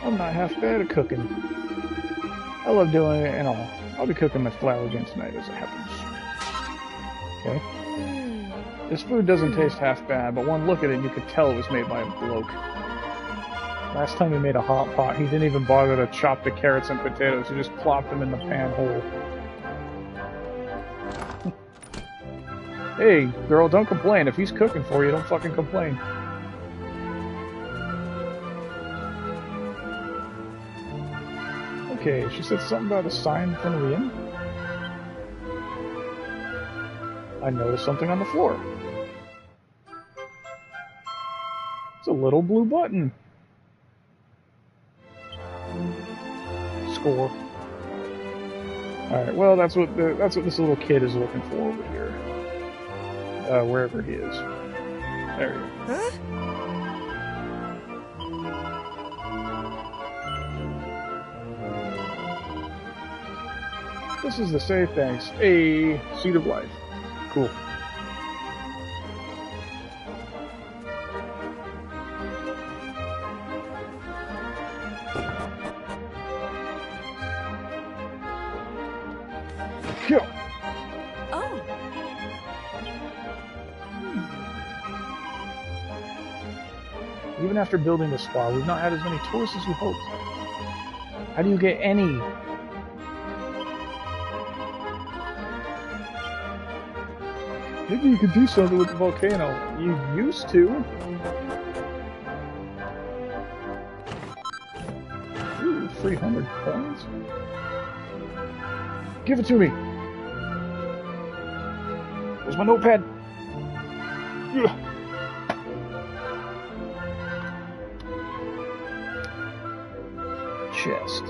I'm not half bad at cooking. I love doing it and all. I'll be cooking my flour again tonight as it happens. Okay. This food doesn't taste half bad, but one look at it and you could tell it was made by a bloke. Last time he made a hot pot, he didn't even bother to chop the carrots and potatoes. He just plopped them in the pan whole. Hey, girl, don't complain. If he's cooking for you, don't fucking complain. Okay, she said something about a sign in front of the inn. I noticed something on the floor. It's a little blue button. Score. Alright, well that's what this little kid is looking for over here. Wherever he is. There he is. Huh? This is the save, thanks. A Seed of Life. Cool. Go. Oh. Even after building the spa, we've not had as many tourists as we hoped. How do you get any? Maybe you could do something with the volcano. You used to. Ooh, 300 coins. Give it to me. Where's my notepad? Ugh. Chest.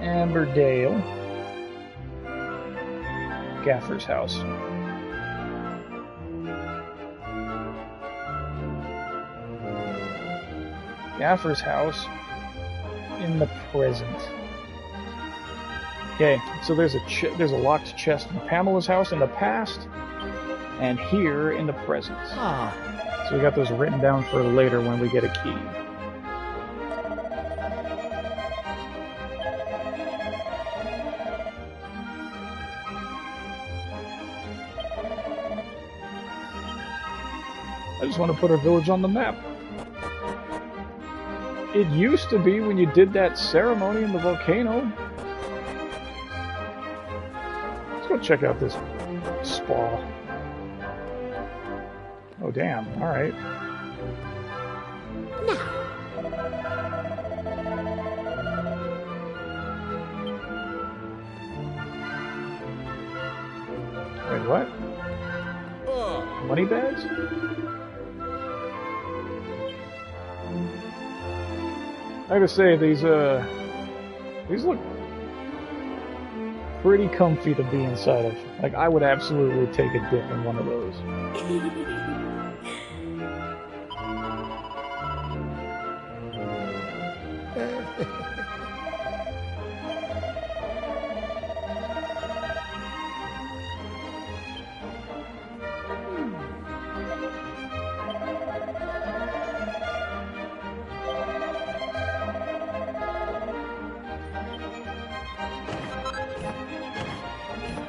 Amberdale. Gaffer's house. Gaffer's house in the present. Okay, so there's a locked chest in Pamela's house in the past, and here in the present. So we got those written down for later when we get a key. I just want to put our village on the map. It used to be when you did that ceremony in the volcano. Let's go check out this spa. Oh damn, alright. Wait, what? Money bags? I gotta say, these look pretty comfy to be inside of. Like, I would absolutely take a dip in one of those.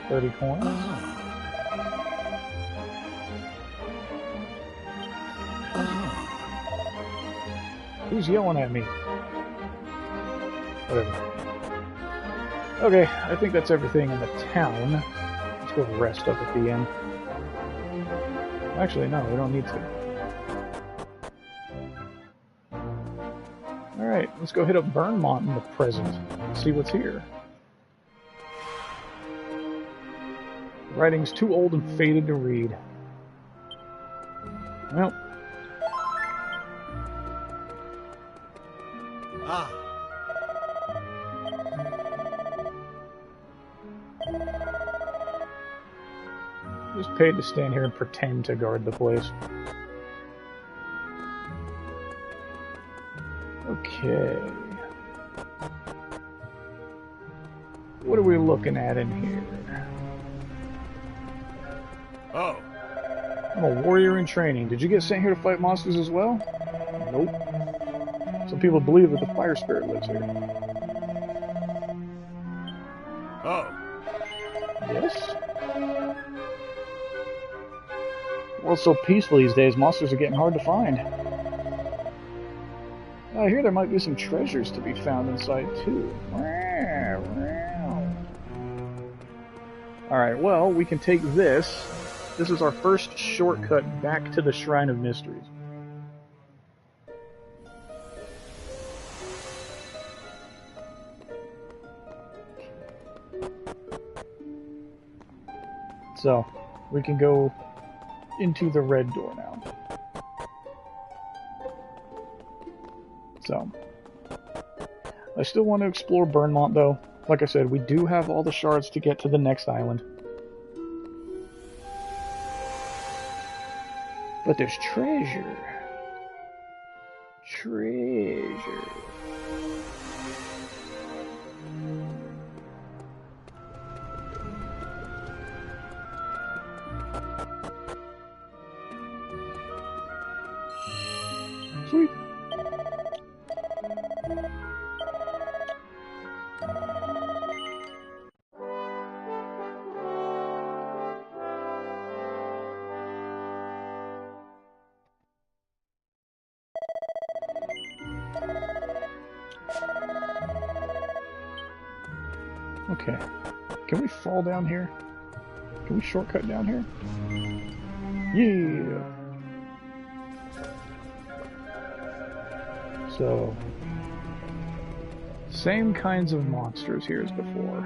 $30 coins. Who's yelling at me? Whatever. Okay, I think that's everything in the town. Let's go rest up at the inn. Actually, no, we don't need to. Alright, let's go hit up Burnmont in the present. See what's here. Writing's too old and faded to read. Well. Ah. Just paid to stand here and pretend to guard the place. Okay. What are we looking at in here? Oh. I'm a warrior in training. Did you get sent here to fight monsters as well? Nope. Some people believe that the fire spirit lives here. Oh. Yes? The world's so peaceful these days, monsters are getting hard to find. I hear there might be some treasures to be found inside, too. Alright, well, we can take this. This is our first shortcut back to the Shrine of Mysteries. So, we can go into the red door now. So, I still want to explore Burnmont, though. Like I said, we do have all the shards to get to the next island. But there's treasure. Treasure. Sweet. Okay. Can we fall down here? Can we shortcut down here? Yeah! So, same kinds of monsters here as before.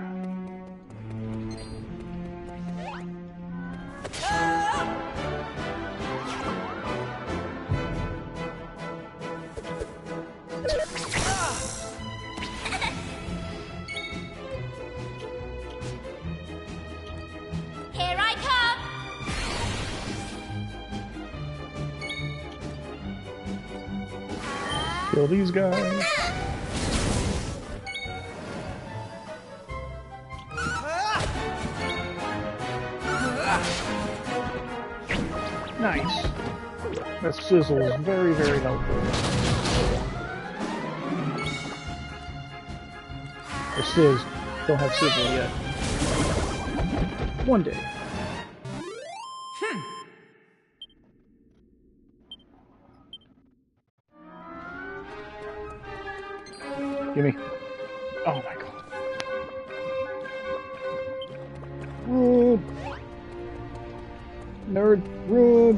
Here I come! Kill these guys. Nice. That sizzle is very, very helpful. Or sizz. Don't have sizzle yet. One day. Gimme. Oh my god. Run! Nerd, run!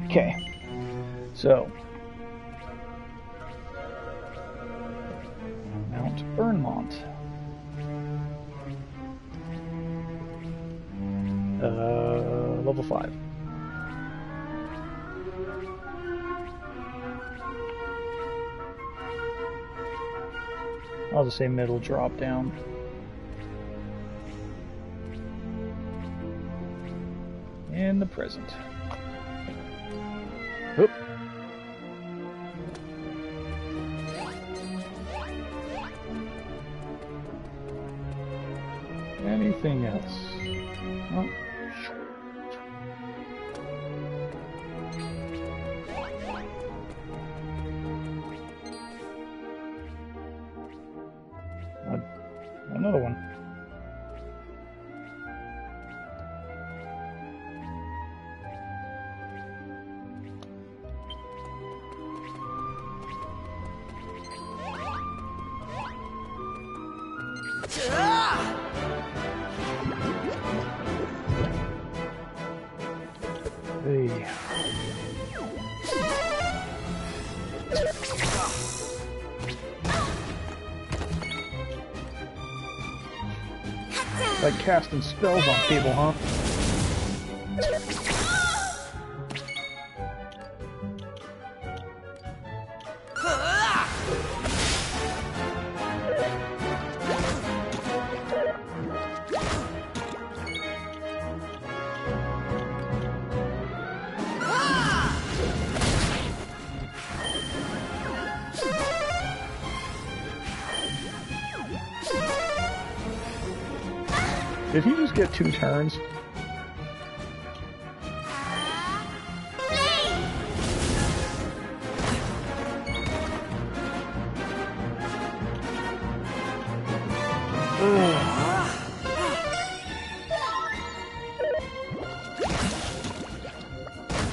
Okay. So. Mount Burnmont. Level 5. I'll just say middle drop down. In the present. Oop. Anything else? Oh. Another one. Hey. Like casting spells on people, huh? Did he just get 2 turns?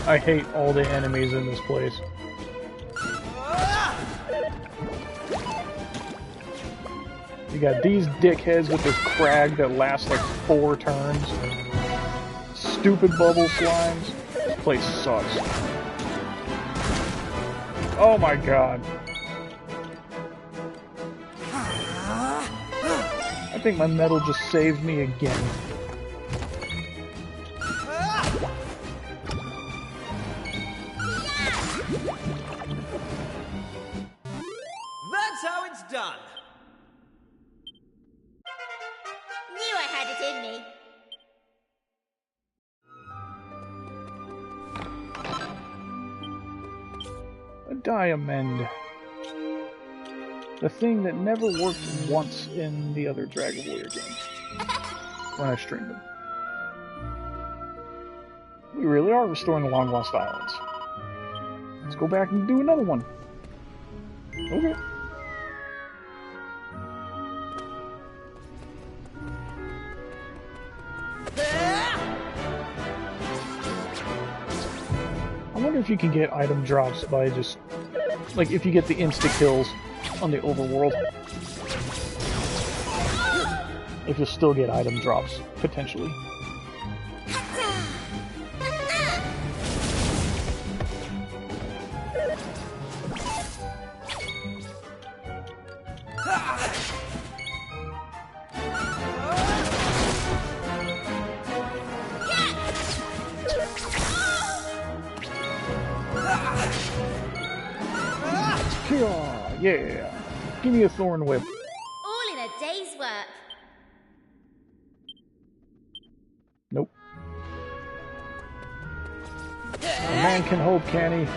I hate all the enemies in this place. You got these dickheads with this crag that lasts like 4 turns. Stupid bubble slimes. This place sucks. Oh my god. I think my medal just saved me again. That's how it's done. Knew I had it in me. A diamond. The thing that never worked once in the other Dragon Warrior games. When I streamed them. We really are restoring the long lost islands. Let's go back and do another one. Okay. I wonder if you can get item drops by just, like, if you get the insta-kills on the overworld. If you still get item drops, potentially. Yeah, give me a thorn whip. All in a day's work. Nope. A man can hope, can he?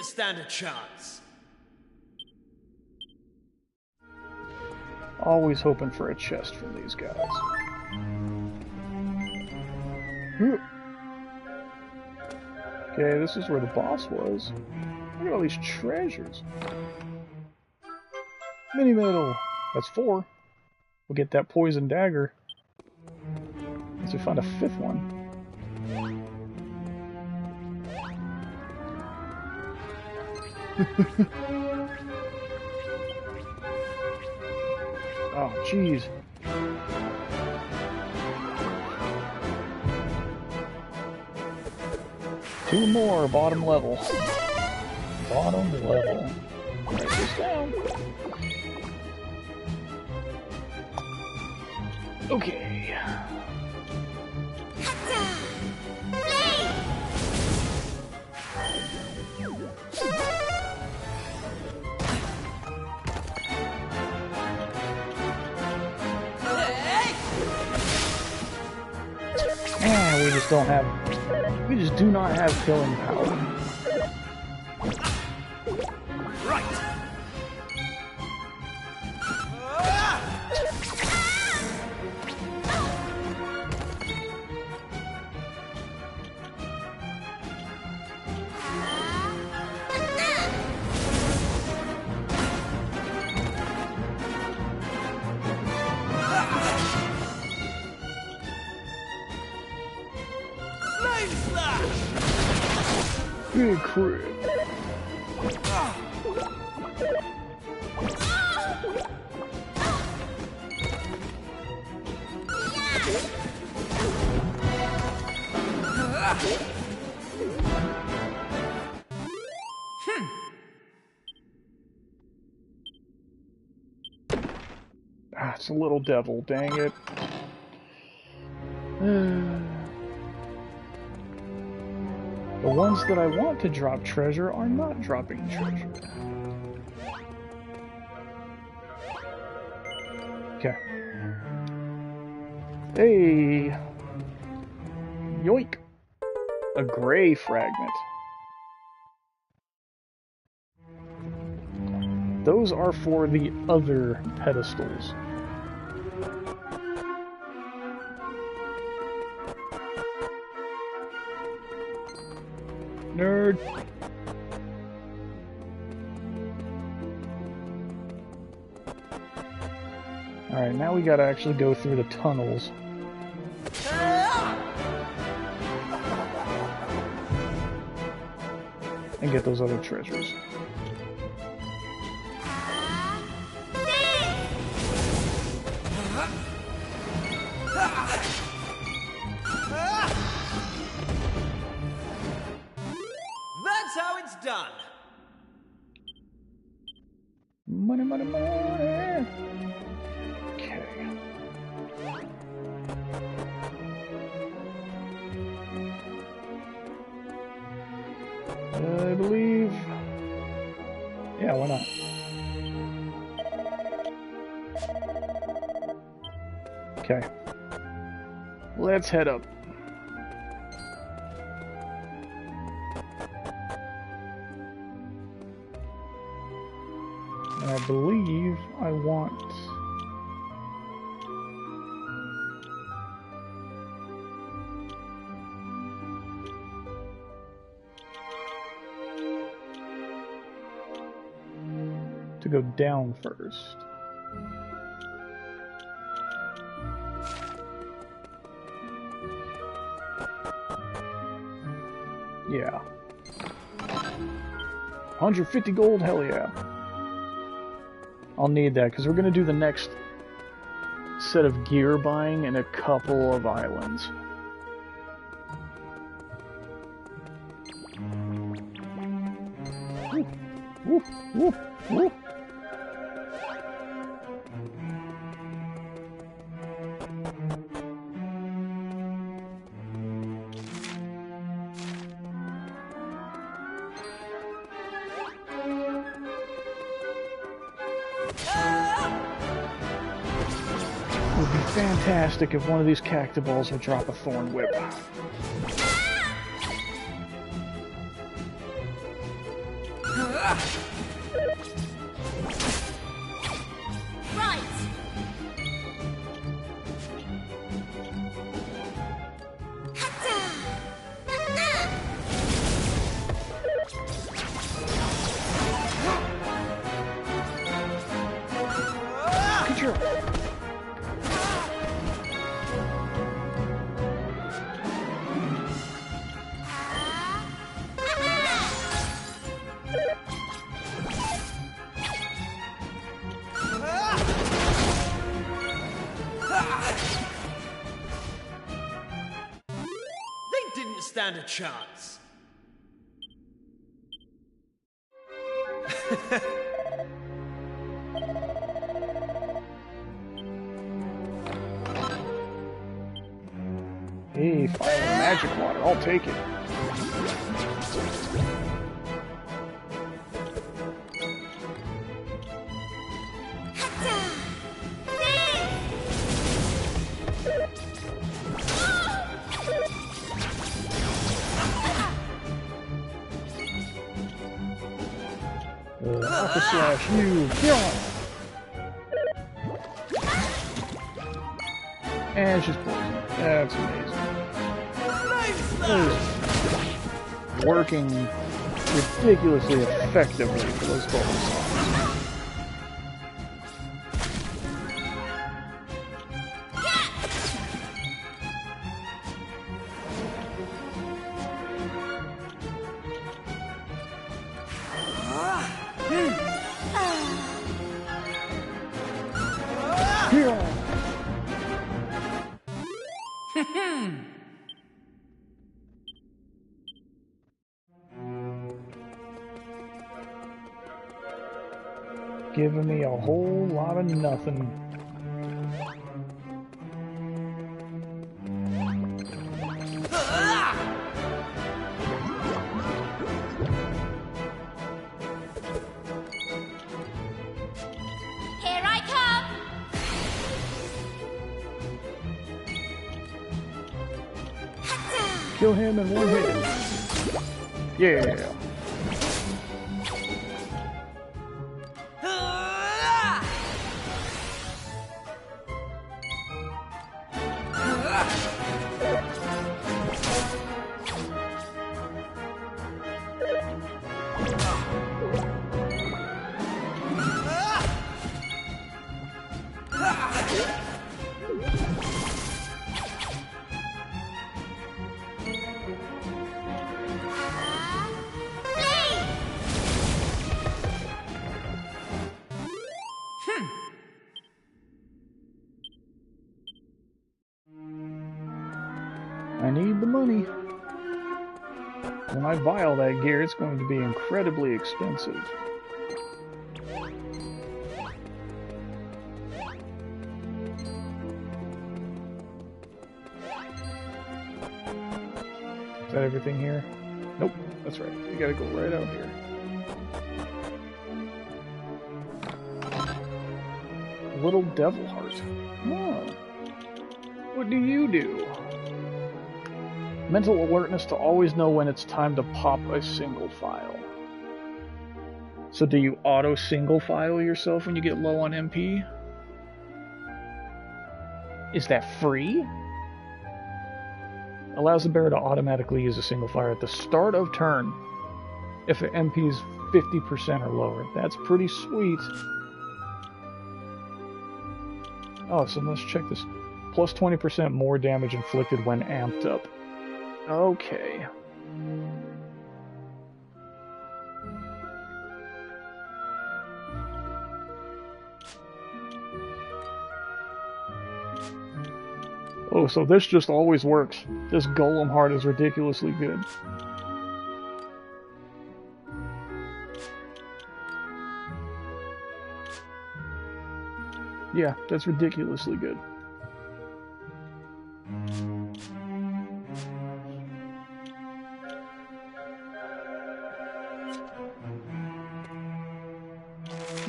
Stand a chance. Always hoping for a chest from these guys. Okay, this is where the boss was. Look at all these treasures. Mini medal. That's 4. We'll get that poison dagger. Once we find a 5th one. Oh, jeez. Two more, bottom level. Bottom level. Write this down. Okay. And we just don't have... We just do not have killing power. Right. Big crit. Ah, it's a little devil, dang it. The ones that I want to drop treasure are not dropping treasure. Okay. Hey! Yoink! A gray fragment. Those are for the other pedestals. Nerd! Alright, now we gotta actually go through the tunnels. And get those other treasures. That's how it's done. Money, money, money! Okay. I believe... Yeah, why not? Okay. Let's head up. And I believe I want... to go down first. Yeah. 150 gold, hell yeah. I'll need that, because we're going to do the next set of gear buying in a couple of islands. Woo, woo, woo. It would be fantastic if one of these cactiballs would drop a thorn whip. They didn't stand a chance. Hey, fire and magic water, I'll take it. Aqua Slash, you, kill! And she's poisoned. That's amazing. Working ridiculously effectively for those golden songs. Giving me a whole lot of nothing. Here I come! Kill him in one hit. Yeah. I need the money. When I buy all that gear, it's going to be incredibly expensive. Is that everything here? Nope, that's right. You gotta go right out here. Little Devil Heart. Oh. What do you do? Mental alertness to always know when it's time to pop a single file. So do you auto single file yourself when you get low on MP? Is that free? Allows the bearer to automatically use a single fire at the start of turn if the MP is 50% or lower. That's pretty sweet. Oh, so let's check this. Plus 20% more damage inflicted when amped up. Okay. Oh, so this just always works. This Golem Heart is ridiculously good. Yeah, that's ridiculously good.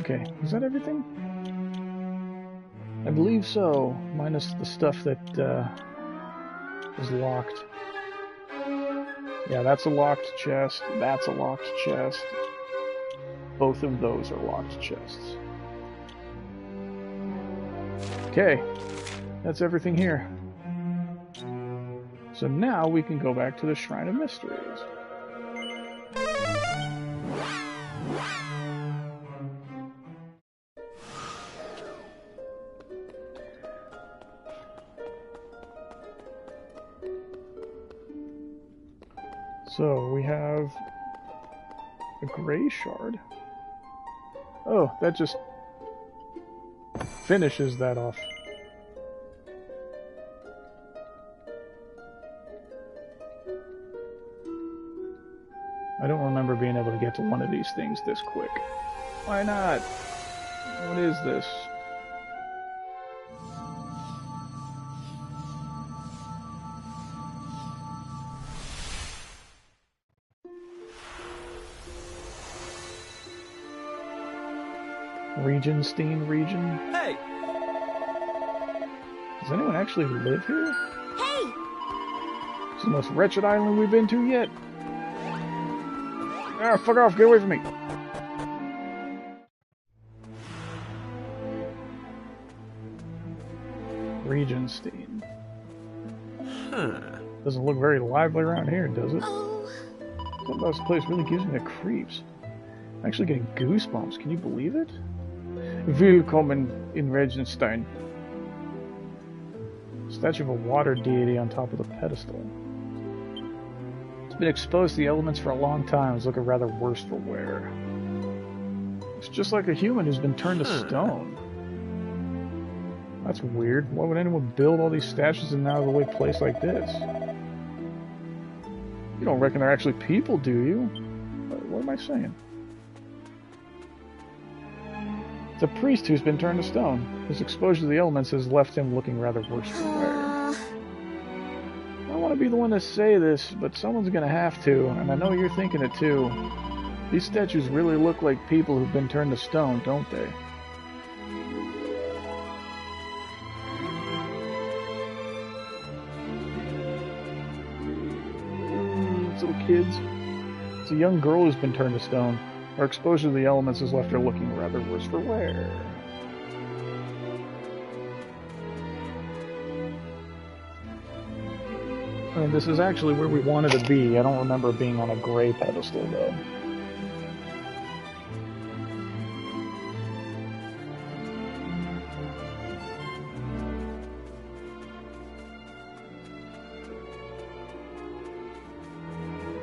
Okay, is that everything? I believe so, minus the stuff that is locked. Yeah, that's a locked chest, that's a locked chest. Both of those are locked chests. Okay, that's everything here. So now we can go back to the Shrine of Mysteries. So we have a gray shard. Oh, that just finishes that off. I don't remember being able to get to one of these things this quick. Why not? What is this? Regenstein region? Hey! Does anyone actually live here? Hey! It's the most wretched island we've been to yet. Ah, fuck off, get away from me. Regenstein. Huh. Doesn't look very lively around here, does it? Oh, Something about this place really gives me the creeps. I'm actually getting goosebumps, can you believe it? Willkommen in Regenstein. Statue of a water deity on top of the pedestal. It's been exposed to the elements for a long time. It's looking rather worse for wear. It's just like a human who's been turned to stone. That's weird. Why would anyone build all these statues in an out-of-the-way place like this? You don't reckon they're actually people, do you? What am I saying? It's a priest who's been turned to stone. His exposure to the elements has left him looking rather worse for wear. I don't want to be the one to say this, but someone's going to have to, and I know you're thinking it too. These statues really look like people who've been turned to stone, don't they? Little kids. It's a young girl who's been turned to stone. Her exposure to the elements has left her looking rather worse for wear. I mean, this is actually where we wanted to be. I don't remember being on a gray pedestal, though.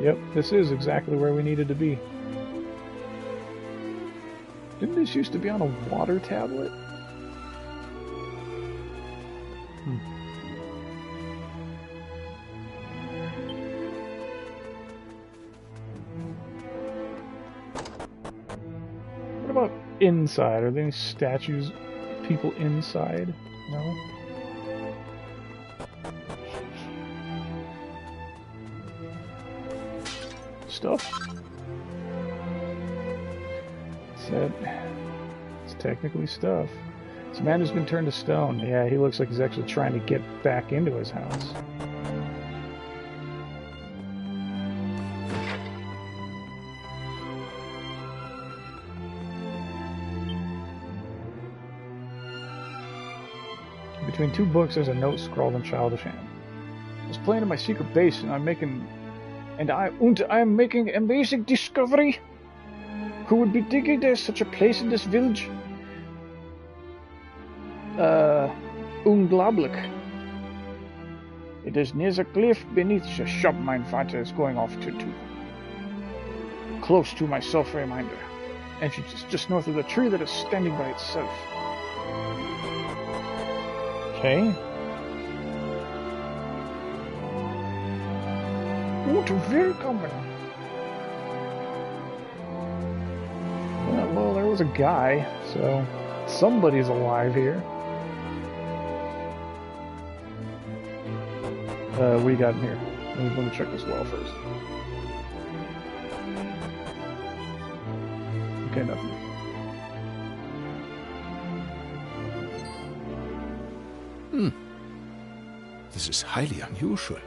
Yep, this is exactly where we needed to be. Didn't this used to be on a water tablet? What about inside? Are there any statues, people inside? No? Stuff. It's technically stuff. This man who's been turned to stone. Yeah, he looks like he's actually trying to get back into his house. Between two books, there's a note scrawled in childish hand. I was playing in my secret base, and I am making an amazing discovery. Who would be thinking there's such a place in this village? Unglaublich. It is near the cliff beneath the shop mein Vater is going off to. Close to my self-reminder. Entrance is just north of the tree that is standing by itself. Okay. What willkommen. Yeah, well, there was a guy, so somebody's alive here. What do you got in here? Let me check this well first. Okay, nothing. This is highly unusual.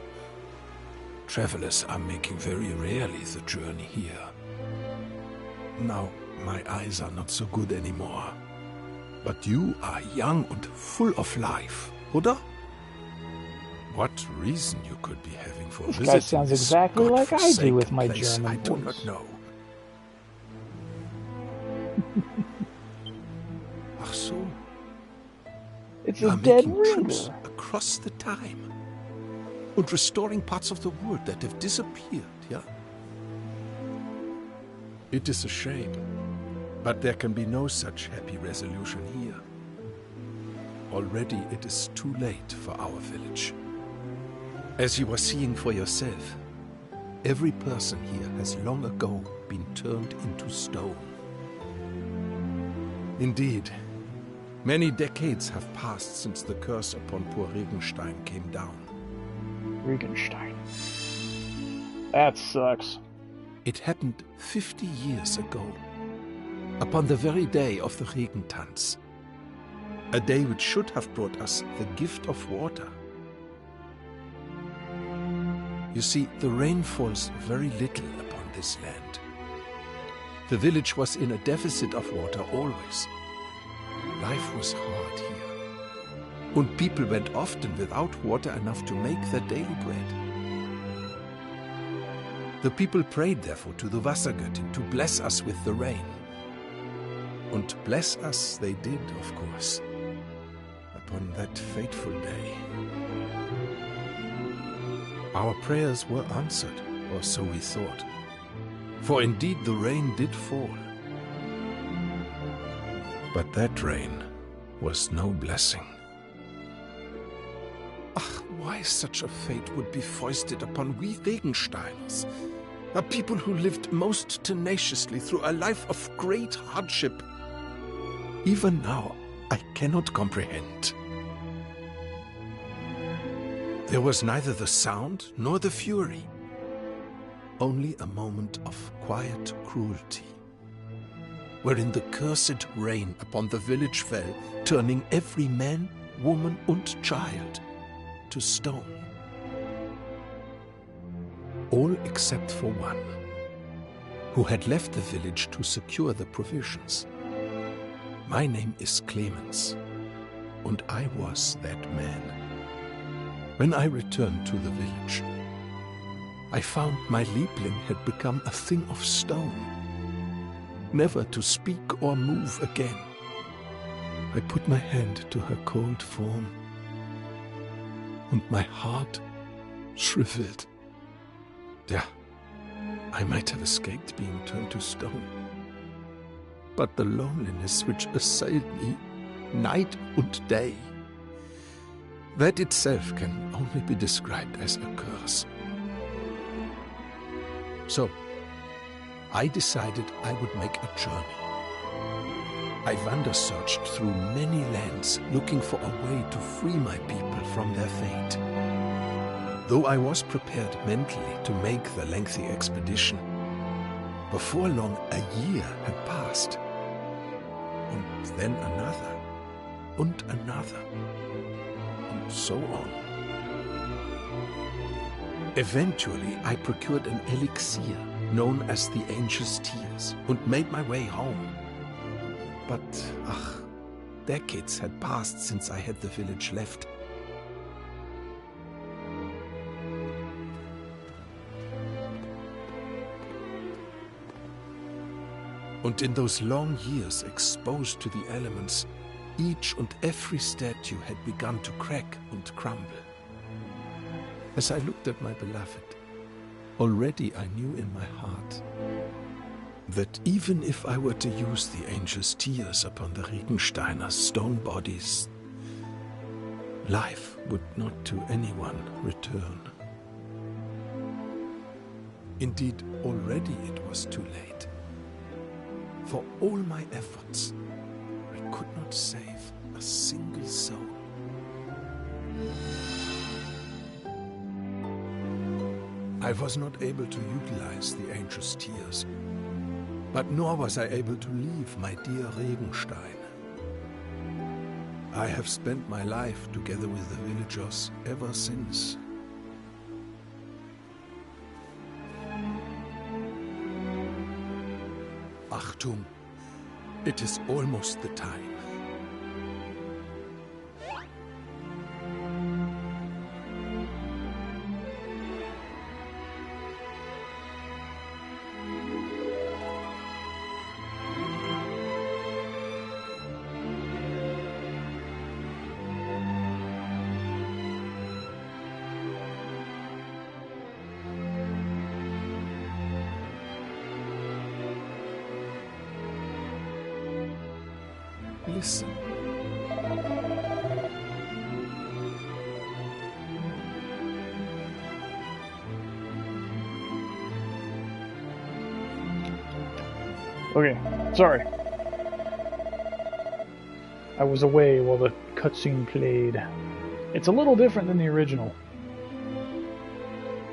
Travelers are making very rarely the journey here. Now, my eyes are not so good anymore. But you are young and full of life, oder? What reason you could be having for visiting this guy sounds exactly like I do with my place, German I do voice. not know. Ach so. It's You a are dead making ringer. trips across the time and restoring parts of the world that have disappeared, yeah? It is a shame, but there can be no such happy resolution here. Already it is too late for our village. As you are seeing for yourself, every person here has long ago been turned into stone. Indeed, many decades have passed since the curse upon poor Regenstein came down. Regenstein. That sucks. It happened 50 years ago, upon the very day of the Regentanz. A day which should have brought us the gift of water. You see, the rain falls very little upon this land. The village was in a deficit of water always. Life was hard here. and people went often without water enough to make their daily bread. The people prayed therefore to the Wassergöttin to bless us with the rain. And bless us they did, of course, upon that fateful day. Our prayers were answered, or so we thought, for indeed the rain did fall. But that rain was no blessing. Ach, why such a fate would be foisted upon we Regensteiners, a people who lived most tenaciously through a life of great hardship. Even now, I cannot comprehend. There was neither the sound nor the fury, only a moment of quiet cruelty, wherein the cursed rain upon the village fell, turning every man, woman, and child to stone. All except for one, who had left the village to secure the provisions. My name is Clemens, and I was that man. When I returned to the village, I found my Liebling had become a thing of stone, never to speak or move again. I put my hand to her cold form, and my heart shriveled. Yeah, I might have escaped being turned to stone. But the loneliness which assailed me night and day, that itself can only be described as a curse. So, I decided I would make a journey. I wander-searched through many lands, looking for a way to free my people from their fate. Though I was prepared mentally to make the lengthy expedition, before long a year had passed, and then another, and another, and so on. Eventually, I procured an elixir known as the Angel's Tears and made my way home. But, decades had passed since I had the village left. And in those long years exposed to the elements, each and every statue had begun to crack and crumble. As I looked at my beloved, already I knew in my heart that even if I were to use the Angel's Tears upon the Regensteiners' stone bodies, life would not to anyone return. Indeed, already it was too late. For all my efforts, I could not save a single soul. I was not able to utilize the Angel's Tears, but nor was I able to leave my dear Regenstein. I have spent my life together with the villagers ever since. Achtung, it is almost the time. Listen. Okay, sorry. I was away while the cutscene played. It's a little different than the original.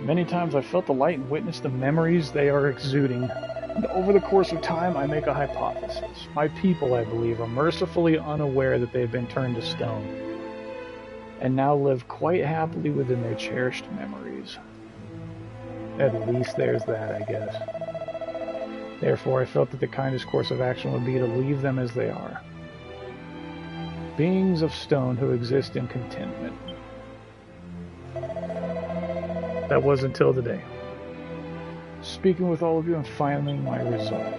Many times I felt the light and witnessed the memories they are exuding. And over the course of time, I make a hypothesis. My people, I believe, are mercifully unaware that they have been turned to stone, and now live quite happily within their cherished memories. At least there's that, I guess. Therefore, I felt that the kindest course of action would be to leave them as they are. beings of stone who exist in contentment. That was until today. Speaking with all of you and finally my resolve.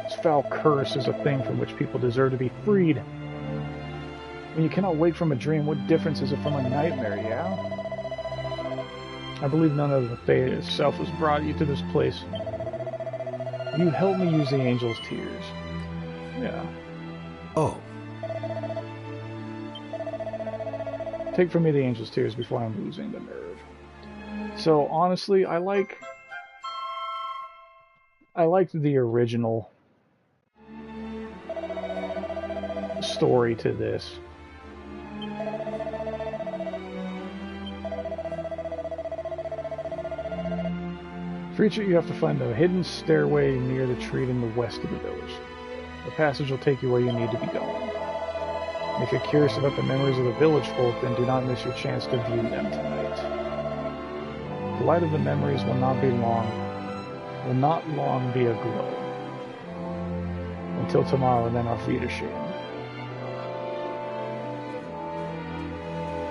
This foul curse is a thing from which people deserve to be freed. When you cannot wake from a dream, what difference is it from a nightmare, yeah? I believe none of the fate itself has brought you to this place. You helped me use the angel's tears. Yeah. Oh. Take from me the angel's tears before I'm losing the nerve. So honestly, I liked the original story to this. To reach it, you have to find a hidden stairway near the tree in the west of the village. The passage will take you where you need to be going. If you're curious about the memories of the village folk, then do not miss your chance to view them tonight. The light of the memories will not long be aglow. Until tomorrow, then our feet are shaken.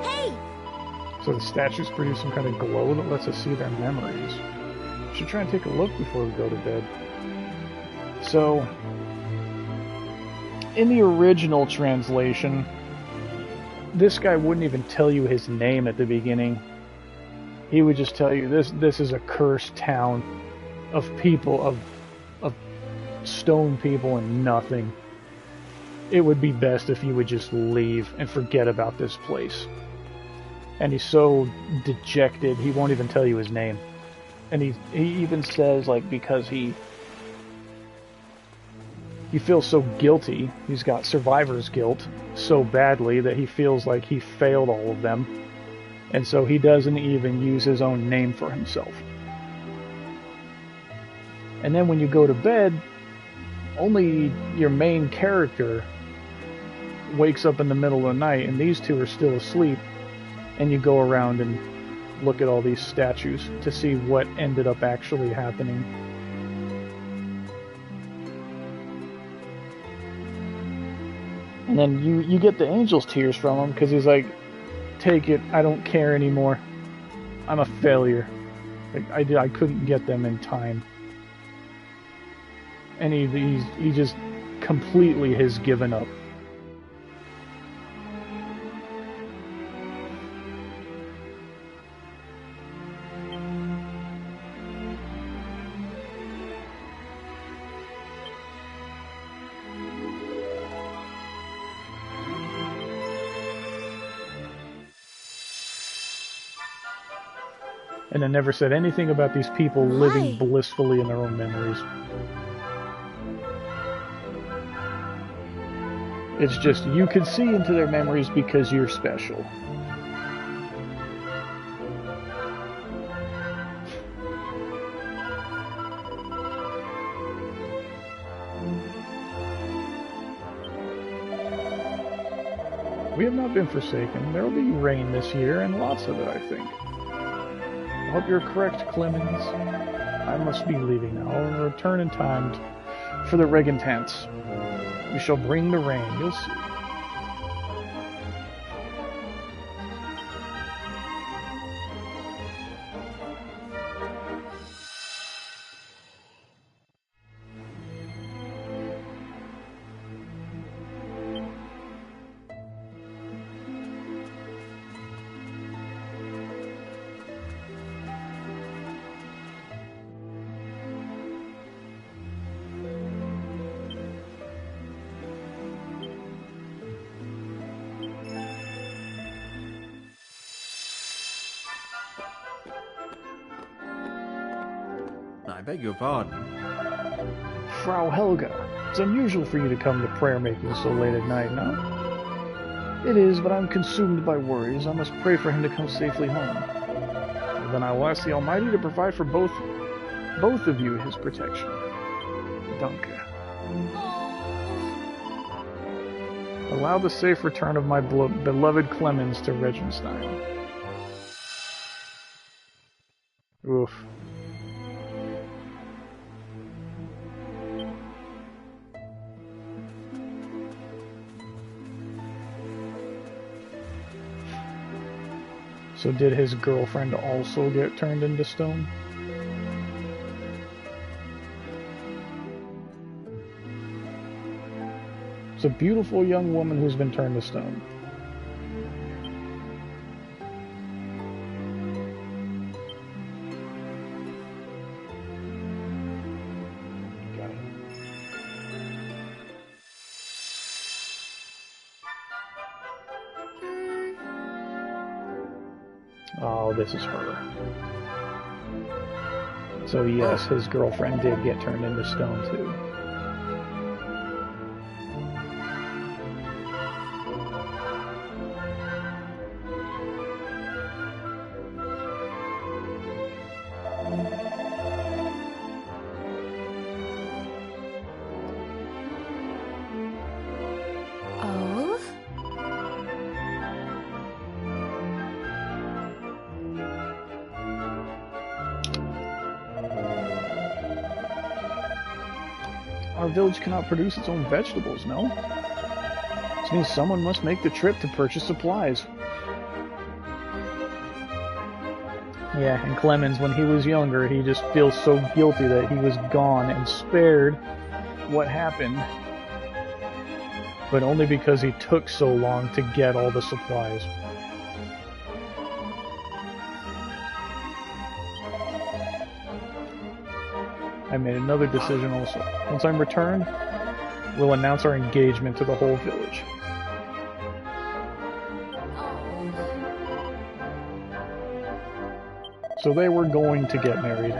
Hey! So the statues produce some kind of glow that lets us see their memories. We should try and take a look before we go to bed. So, in the original translation, this guy wouldn't even tell you his name at the beginning. He would just tell you this is a cursed town of people, of stone people and nothing. It would be best if you would just leave and forget about this place. And he's so dejected, he won't even tell you his name. And he even says, like, because he feels so guilty, he's got survivor's guilt so badly that he feels like he failed all of them. And so he doesn't even use his own name for himself. And then when you go to bed, only your main character wakes up in the middle of the night, and these two are still asleep, and you go around and look at all these statues to see what ended up actually happening. And then you get the angel's tears from him, because he's like, take it, I don't care anymore. I'm a failure. I couldn't get them in time. And he just completely has given up. And it never said anything about these people living blissfully in their own memories. It's just, you can see into their memories because you're special. We have not been forsaken. There will be rain this year, and lots of it, I think. I hope you're correct, Clemens. I must be leaving now. I'll return in time for the Regentants. We shall bring the rain, you'll see. I beg your pardon. Frau Helga, it's unusual for you to come to prayer making so late at night, no? It is, but I'm consumed by worries. I must pray for him to come safely home. And then I will ask the Almighty to provide for both of you his protection. Danke. Allow the safe return of my beloved Clemens to Regenstein. Oof. So did his girlfriend also get turned into stone? It's a beautiful young woman who's been turned to stone. Got it. Oh, this is her. So yes, his girlfriend did get turned into stone too. Oh? Our village cannot produce its own vegetables, no? This means someone must make the trip to purchase supplies. Yeah, and Clemens, when he was younger, he just feels so guilty that he was gone and spared what happened, but only because he took so long to get all the supplies. I made another decision also. Once I'm returned, we'll announce our engagement to the whole village. So they were going to get married.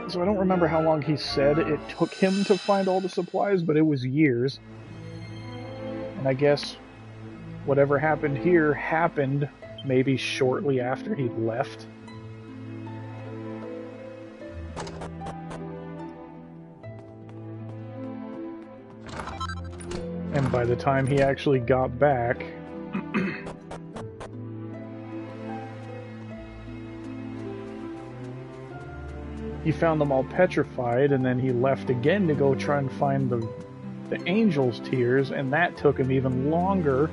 So I don't remember how long he said it took him to find all the supplies, but it was years. And I guess whatever happened here happened maybe shortly after he left. And by the time he actually got back, he found them all petrified, and then he left again to go try and find the angel's tears, and that took him even longer.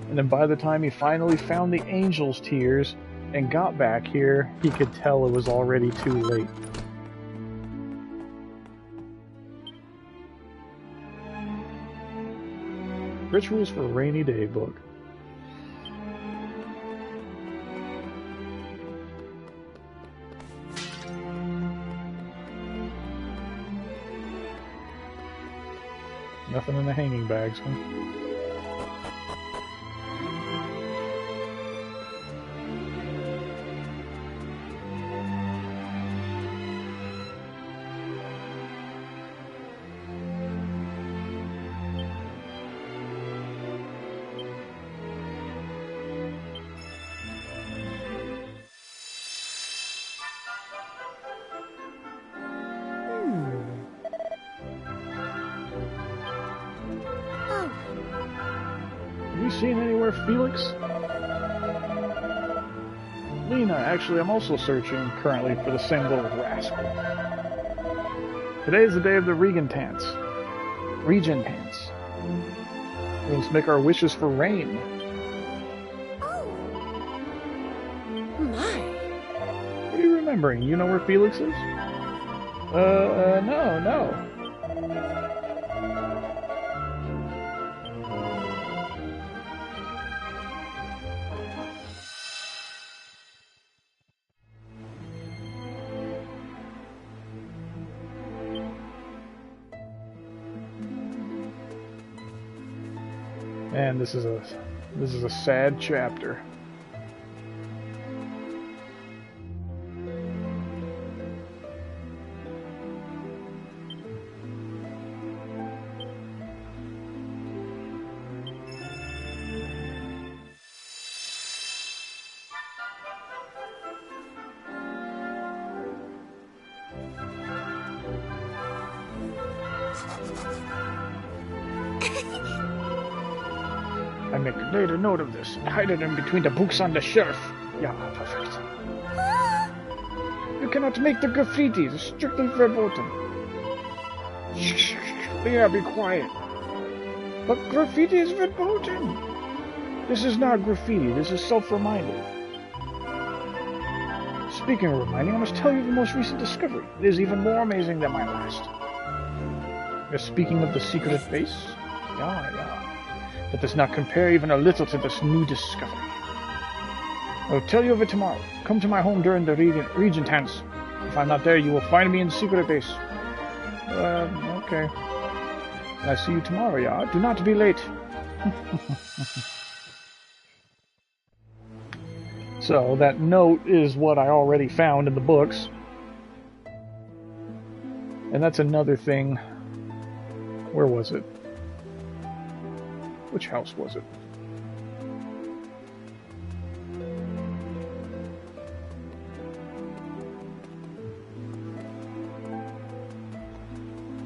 And then by the time he finally found the angel's tears and got back here, he could tell it was already too late. Rituals for a Rainy Day book. Nothing in the hanging bags, huh? Have you seen anywhere Felix? Lena, actually, I'm also searching currently for the same little rascal. Today is the day of the Regentants. We must make our wishes for rain. My. What are you remembering? You know where Felix is? No. Man, this is a sad chapter. I make a later note of this. Hide it in between the books on the shelf. Yeah, perfect. You cannot make the graffiti. It's strictly verboten. Shh. Yeah, be quiet. But graffiti is verboten. This is not graffiti. This is self-reminding. Speaking of reminding, I must tell you the most recent discovery. It is even more amazing than my last. You're speaking of the secret base? Yeah. That does not compare even a little to this new discovery. I'll tell you of it tomorrow. Come to my home during the Regent Dance. If I'm not there, you will find me in the secret base. Okay. I see you tomorrow, yeah? Do not be late. So, that note is what I already found in the books. And that's another thing. Where was it? Which house was it?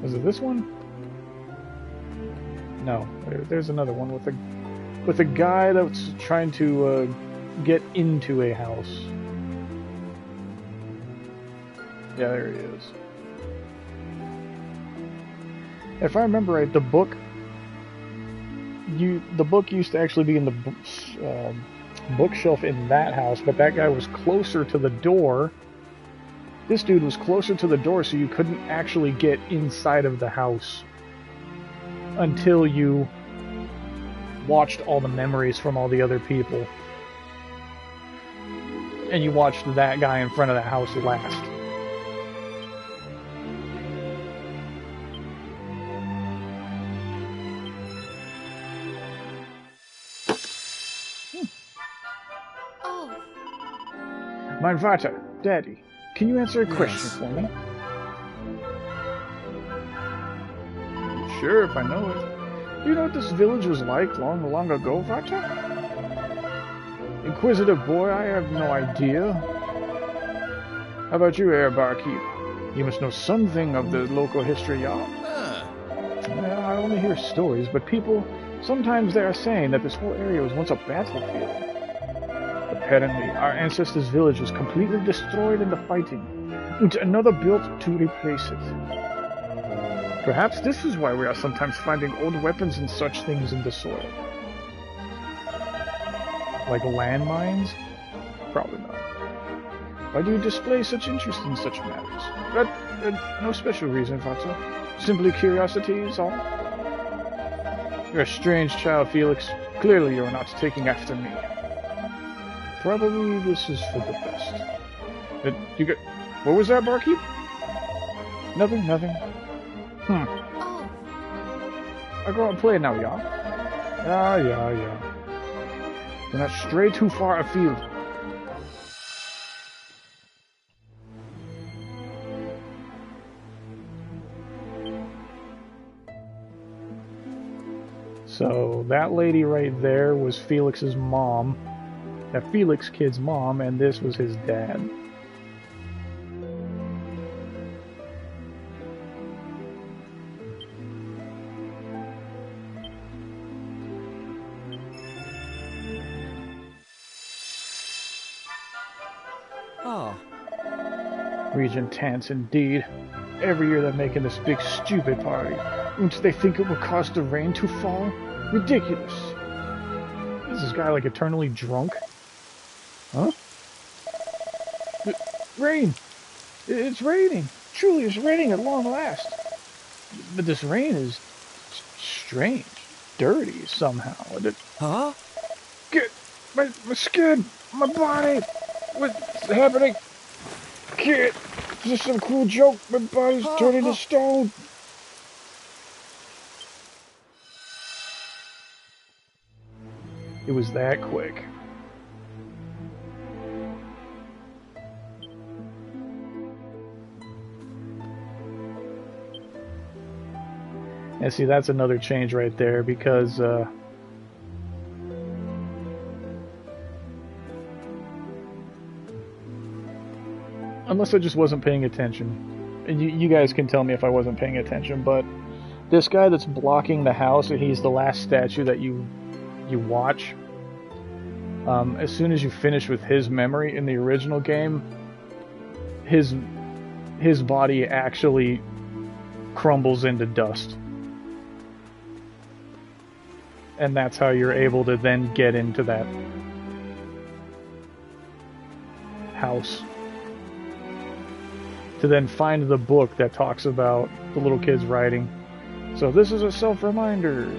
Was it this one? No, there's another one with a guy that's trying to get into a house. Yeah, there he is. If I remember right, the book used to actually be in the bookshelf in that house, but that guy was closer to the door. This dude was closer to the door, so you couldn't actually get inside of the house until you watched all the memories from all the other people. And you watched that guy in front of the house last. Oh. Mein Vater, Daddy, can you answer a question for me? Sure, if I know it. Do you know what this village was like long, long ago, Vater? Inquisitive boy, I have no idea. How about you, Herr Barkeep? You must know something of the local history, yeah? I only hear stories, but people, sometimes they are saying that this whole area was once a battlefield. Apparently, our ancestors' village was completely destroyed in the fighting, and another built to replace it. Perhaps this is why we are sometimes finding old weapons and such things in the soil. Like landmines? Probably not. Why do you display such interest in such matters? But, no special reason, Vater. Simply curiosity is all. You're a strange child, Felix. Clearly you are not taking after me. Probably this is for the best. What was that, Barkeep? Nothing. Oh. I'll go and play now, yeah? Yeah. Do not stray too far afield. So, that lady right there was Felix's mom. That Felix kid's mom, and this was his dad. Regent Dance, indeed. Every year they're making this big stupid party. And they think it will cause the rain to fall? Ridiculous. Is this guy like eternally drunk? Huh? Rain! It's raining! Truly, it's raining at long last. But this rain is strange, dirty somehow. Huh? Get my skin, my body. What's happening? Kid, is this some cool joke? My body's turning to stone. It was that quick. And see, that's another change right there, because unless I just wasn't paying attention. And you guys can tell me if I wasn't paying attention, but This guy that's blocking the house, and he's the last statue that you watch. As soon as you finish with his memory in the original game, his body actually crumbles into dust. And that's how you're able to then get into that house. To then find the book that talks about the little kid's writing. So this is a self-reminder.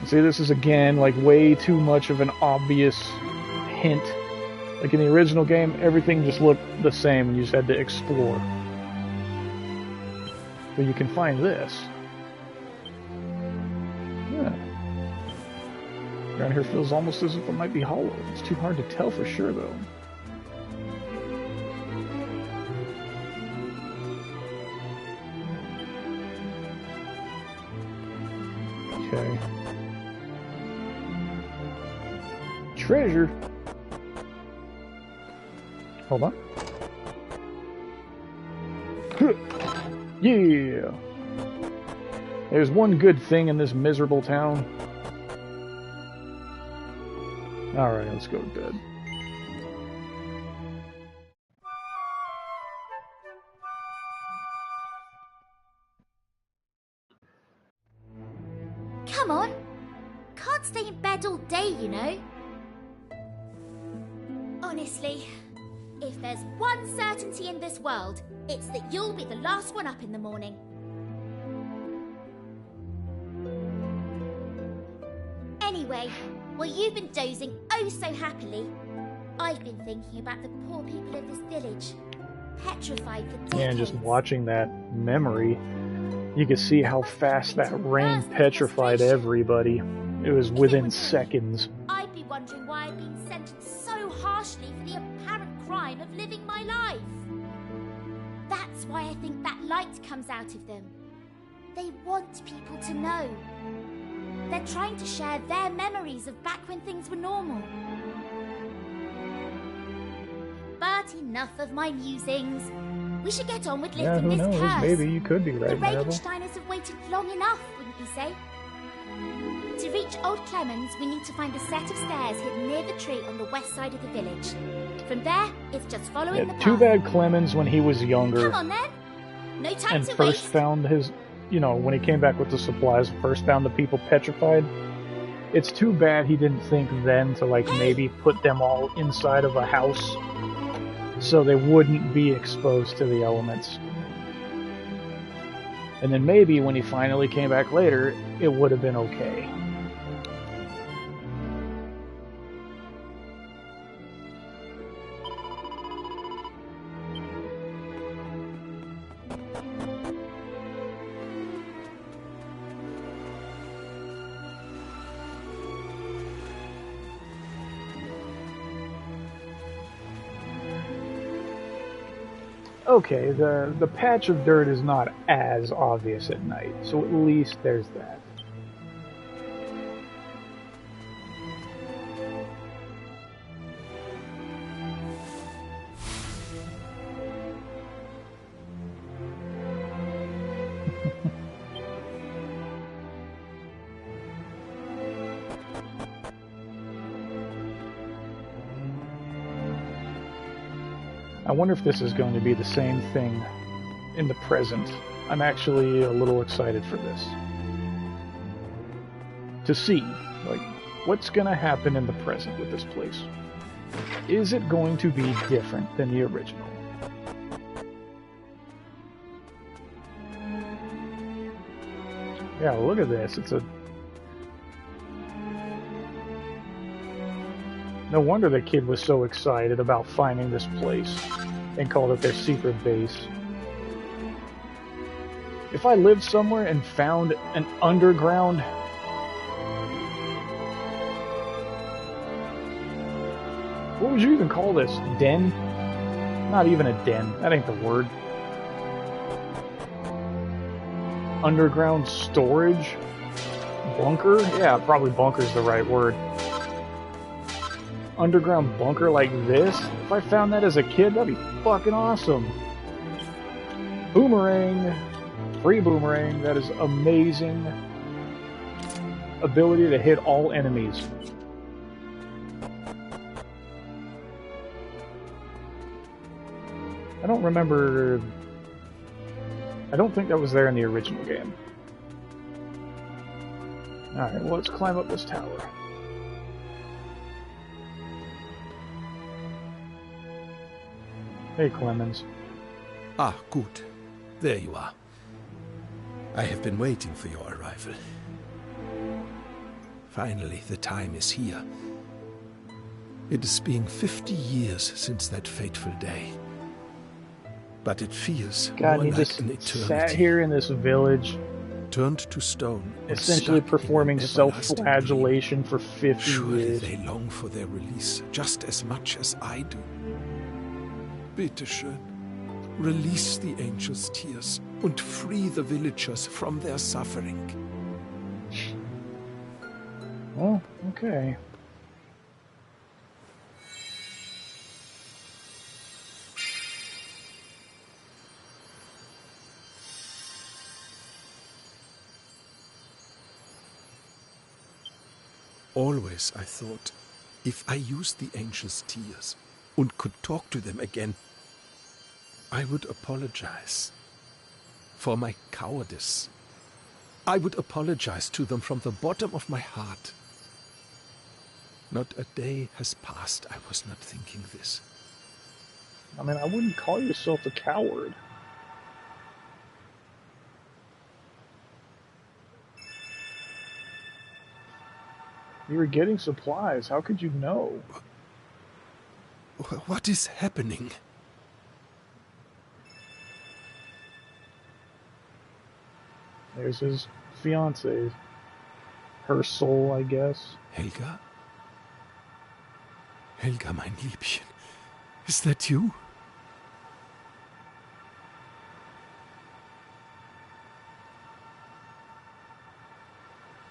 See, this is again like way too much of an obvious hint. Like in the original game, everything just looked the same and you just had to explore. But you can find this. Yeah. Around here feels almost as if it might be hollow. It's too hard to tell for sure though. Okay. Treasure. Hold on. Yeah. There's one good thing in this miserable town. Alright, let's go to bed. Come on. Can't stay in bed all day, you know. Honestly, if there's one certainty in this world, it's that you'll be the last one up in the morning. Anyway, while you've been dozing oh so happily, I've been thinking about the poor people of this village, petrified for decades. Yeah, and just watching that memory, you could see how fast that rain petrified everybody. It was within seconds. I'd be wondering why I've been sentenced so harshly for the apparent crime of living my life. That's why I think that light comes out of them. They want people to know. They're trying to share their memories of back when things were normal. But enough of my musings. We should get on with lifting who this knows? curse. Maybe you could be The right, Marvel. Reimagined have waited long enough, wouldn't you say? To reach Old Clemens, we need to find a set of stairs hidden near the tree on the west side of the village. From there, it's just following the path. Too bad Clemens, when he was younger, Come on then. No time and to first waste. found his, when he came back with the supplies, first found the people petrified. It's too bad he didn't think then to maybe put them all inside of a house so they wouldn't be exposed to the elements. And then maybe when he finally came back later, it would have been okay. Okay, the patch of dirt is not as obvious at night, so at least there's that. I wonder if this is going to be the same thing in the present. I'm actually a little excited for this. To see, what's going to happen in the present with this place. Is it going to be different than the original? Yeah, look at this. It's a... No wonder the kid was so excited about finding this place and called it their secret base. If I lived somewhere and found an underground... What would you even call this? Den? Not even a den. That ain't the word. Underground storage? Bunker? Yeah, probably bunker's the right word. Underground bunker like this? If I found that as a kid, that'd be fucking awesome. Boomerang! Free boomerang, that is amazing. Ability to hit all enemies. I don't remember... I don't think that was there in the original game. Alright, well, let's climb up this tower. Hey, Clemens. Ah, good. There you are. I have been waiting for your arrival. Finally, the time is here. It has been 50 years since that fateful day. But it feels God, more he like just an eternity. sat here in this village, turned to stone, essentially performing self-flagellation for 50 Surely years. they long for their release just as much as I do. Bitte schön. Release the angel's tears and free the villagers from their suffering. Oh, okay. Always I thought, if I used the angel's tears and could talk to them again, I would apologize for my cowardice. I would apologize to them from the bottom of my heart. Not a day has passed I was not thinking this. I mean, I wouldn't call yourself a coward. You were getting supplies. How could you know? What is happening? There's his fiancée. Her soul, I guess. Helga? Helga, mein Liebchen. Is that you?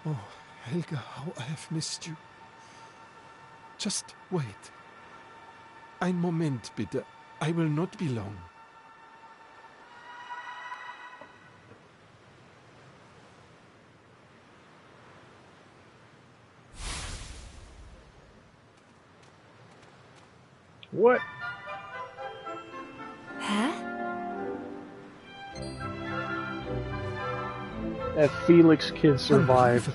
Oh, Helga, how I have missed you. Just wait. Ein Moment, bitte. I will not be long. What? Huh? That Felix kid survived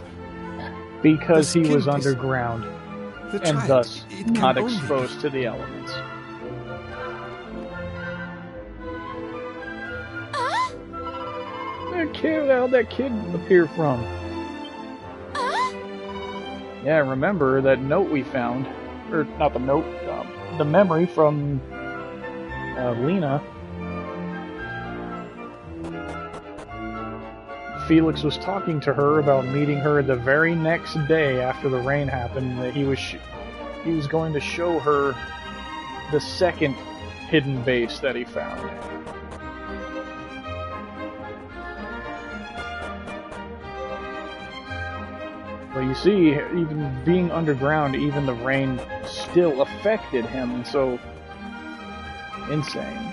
because he was underground and right. thus It can not only exposed to the elements. That kid, where'd that kid appear from? Yeah, remember that note we found, or not the note, the memory from Lena. Felix was talking to her about meeting her the very next day after the rain happened. That he was going to show her the second hidden base that he found. But you see, even being underground, even the rain still affected him, so insane.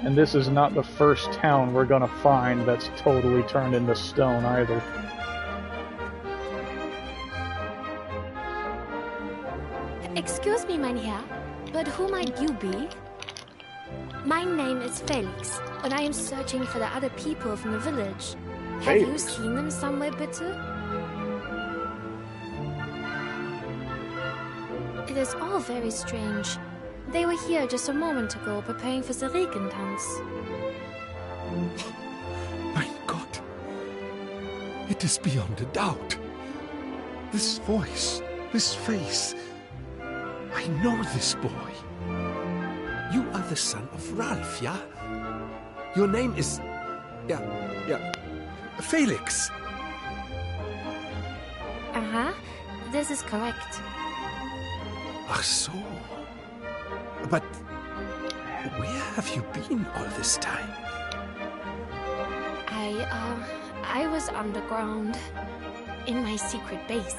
And this is not the first town we're gonna find that's totally turned into stone either. Excuse me, mein Herr, but who might you be? My name is Felix, and I am searching for the other people from the village. Have you seen them somewhere, bitte? It is all very strange. They were here just a moment ago, preparing for the Regentanz. Mein Gott! It is beyond a doubt. This voice, this face. I know this boy. You are the son of Ralph, yeah? Your name is... Yeah, Felix. Uh-huh, this is correct. Ach so. But where have you been all this time? I was underground, in my secret base.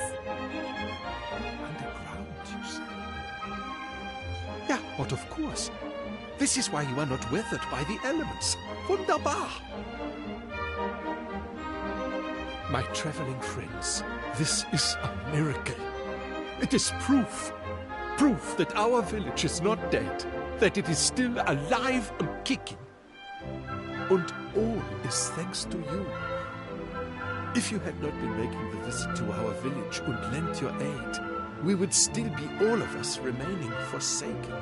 Underground, you say? Yeah, what But of course, this is why you are not weathered by the elements. Wunderbar! My traveling friends, this is a miracle. It is proof. Proof that our village is not dead. That it is still alive and kicking. And all is thanks to you. If you had not been making the visit to our village and lent your aid, we would still be all of us remaining forsaken.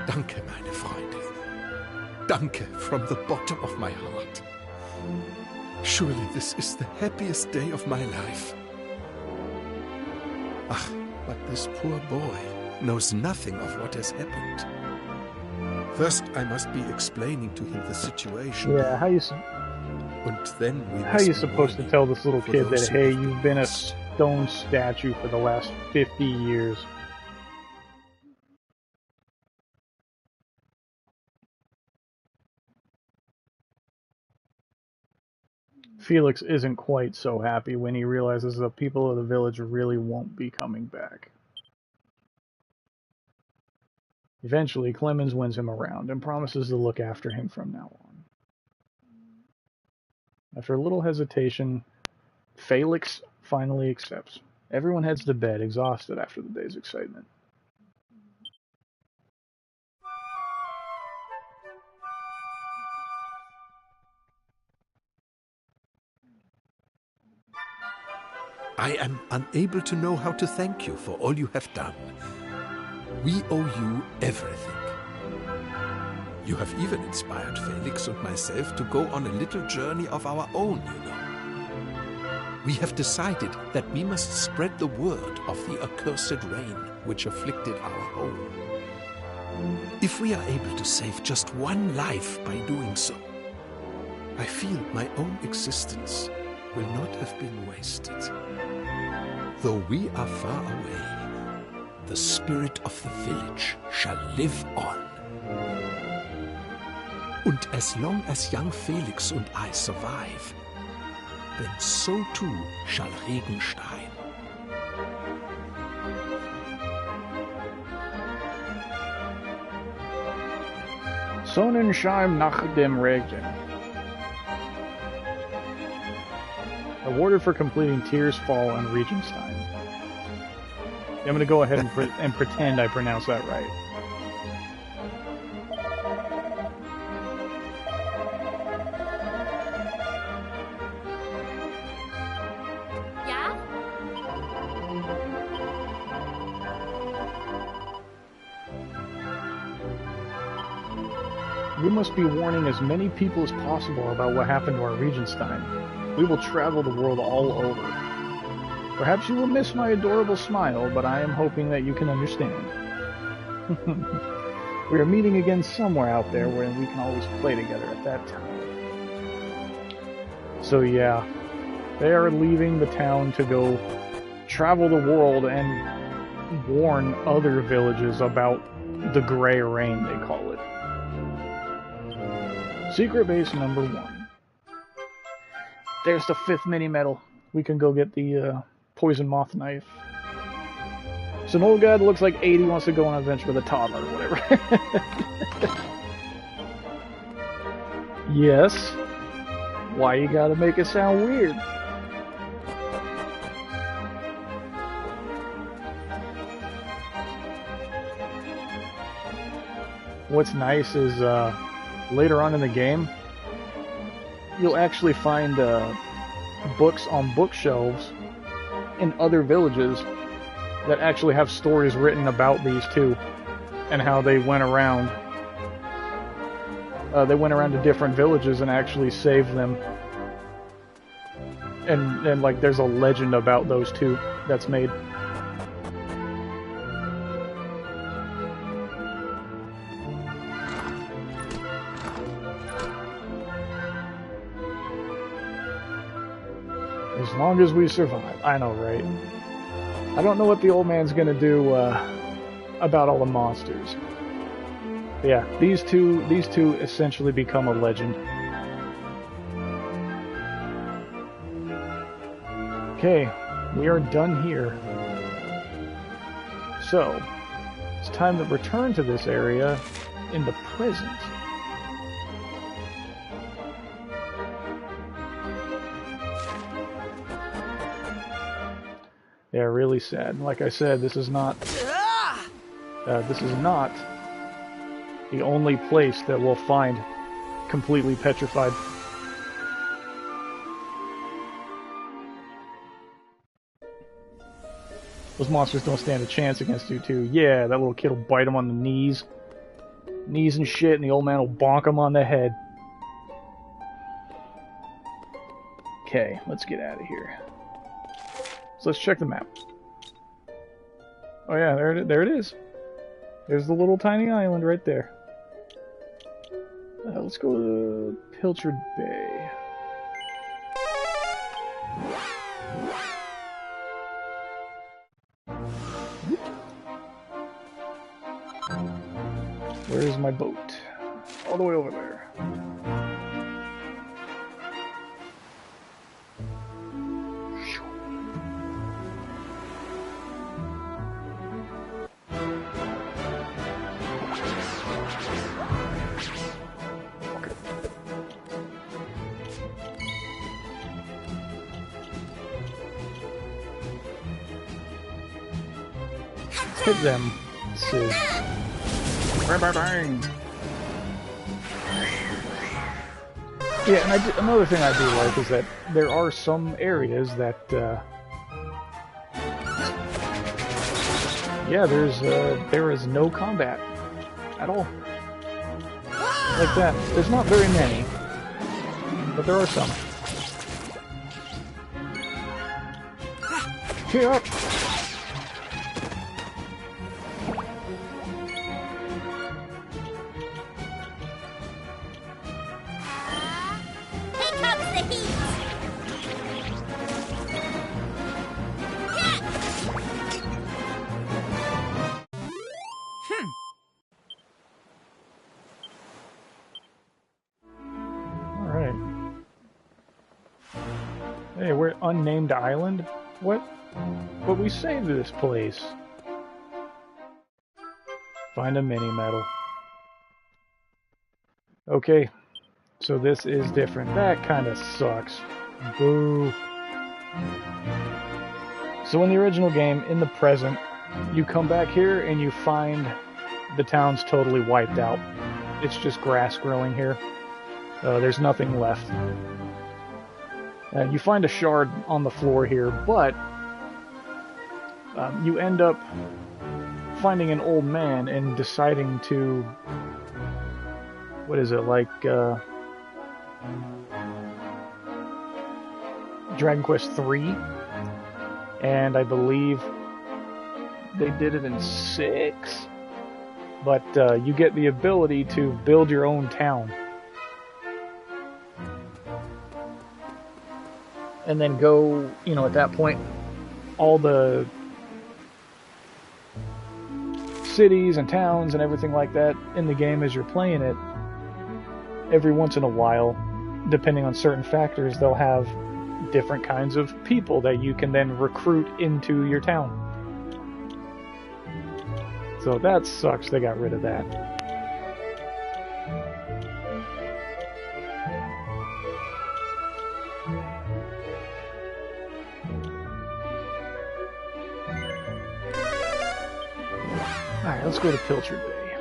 Danke, meine Freunde. Danke from the bottom of my heart. Surely this is the happiest day of my life. Ach, but this poor boy knows nothing of what has happened. First, I must be explaining to him the situation. Yeah, how you supposed to tell this little kid that, hey, you've been a stone statue for the last 50 years? Felix isn't quite so happy when he realizes the people of the village really won't be coming back. Eventually, Clemens wins him around and promises to look after him from now on. After a little hesitation, Felix finally accepts. Everyone heads to bed, exhausted after the day's excitement. I am unable to know how to thank you for all you have done. We owe you everything. You have even inspired Felix and myself to go on a little journey of our own, you know. We have decided that we must spread the word of the accursed rain which afflicted our home. If we are able to save just one life by doing so, I feel my own existence will not have been wasted. Though we are far away, the spirit of the village shall live on. And as long as young Felix and I survive, then so too shall Regenstein. Sonnenschein nach dem Regen. Awarded for completing Tears Fall on Regenstein. I'm going to go ahead and pretend I pronounced that right. Yeah? We must be warning as many people as possible about what happened to our Regenstein. We will travel the world all over. Perhaps you will miss my adorable smile, but I am hoping that you can understand. We are meeting again somewhere out there where we can always play together at that time. So yeah, they are leaving the town to go travel the world and warn other villages about the Grey Rain, they call it. Secret base number 1. There's the 5th mini medal. We can go get the poison moth knife. It's an old guy that looks like 80 wants to go on an adventure with a toddler or whatever. Yes. Why you gotta make it sound weird? What's nice is later on in the game, you'll actually find books on bookshelves in other villages that actually have stories written about these two and how they went around. They went around to different villages and actually saved them. And like there's a legend about those two that's made. As long as we survive. I know, right? I don't know what the old man's gonna do about all the monsters. But yeah, these two essentially become a legend. Okay, we are done here. So, It's time to return to this area in the present. Yeah, really sad. Like I said, this is not the only place that we'll find completely petrified. Those monsters don't stand a chance against you, too. Yeah, that little kid will bite him on the knees. Knees and shit, and the old man will bonk him on the head. Okay, let's get out of here. So let's check the map. Oh yeah, there it is. There's the little tiny island right there. Let's go to Pilchard Bay. Where is my boat? All the way over there. Hit them, Sis. Bang, bang, bang. Yeah, and another thing I do like is that there are some areas that, yeah, there is no combat at all. Like that. There's not very many, but there are some. Here. Hey, we're unnamed island? What? But we saved this place. Find a mini medal. Okay, so this is different. That kind of sucks. Boo. So in the original game, in the present, you come back here and you find the town's totally wiped out. It's just grass growing here. There's nothing left. You find a shard on the floor here, but you end up finding an old man and deciding to... What is it, like... Dragon Quest III? And I believe they did it in 6? But you get the ability to build your own town. And then go, you know, at that point, all the cities and towns and everything like that in the game as you're playing it, every once in a while, depending on certain factors, they'll have different kinds of people that you can then recruit into your town. So that sucks, they got rid of that. Alright, let's go to Pilchard Bay.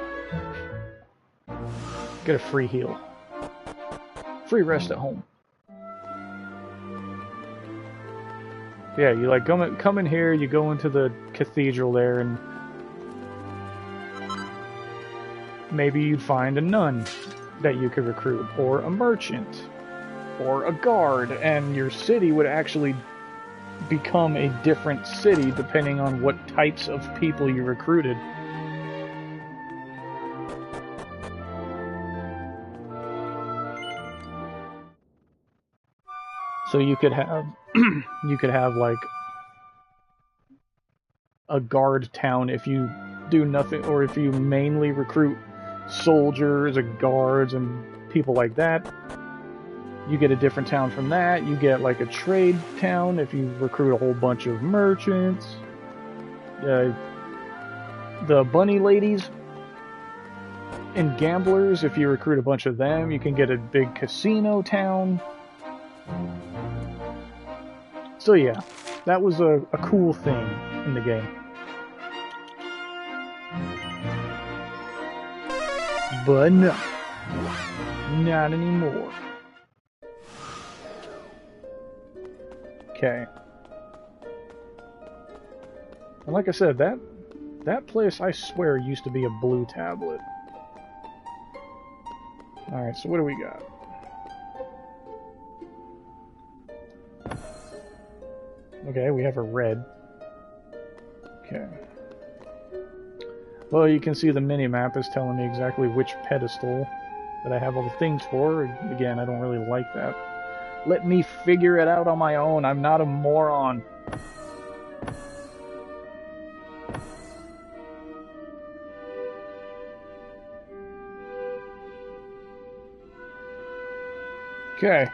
Get a free heal. Free rest at home. Yeah, you like come in here, you go into the cathedral there, and maybe you'd find a nun that you could recruit, or a merchant, or a guard, and your city would actually become a different city depending on what types of people you recruited. So you could have like a guard town if you do nothing, or if you mainly recruit soldiers and guards and people like that. You get a different town from that. You get like a trade town if you recruit a whole bunch of merchants. the bunny ladies and gamblers. If you recruit a bunch of them, you can get a big casino town. So yeah, that was a cool thing in the game. But no, not anymore. Okay. And like I said, that place, I swear, used to be a blue tablet. Alright, so what do we got? Okay, we have a red. Okay. Well, you can see the mini-map is telling me exactly which pedestal that I have all the things for. Again, I don't really like that. Let me figure it out on my own. I'm not a moron. Okay.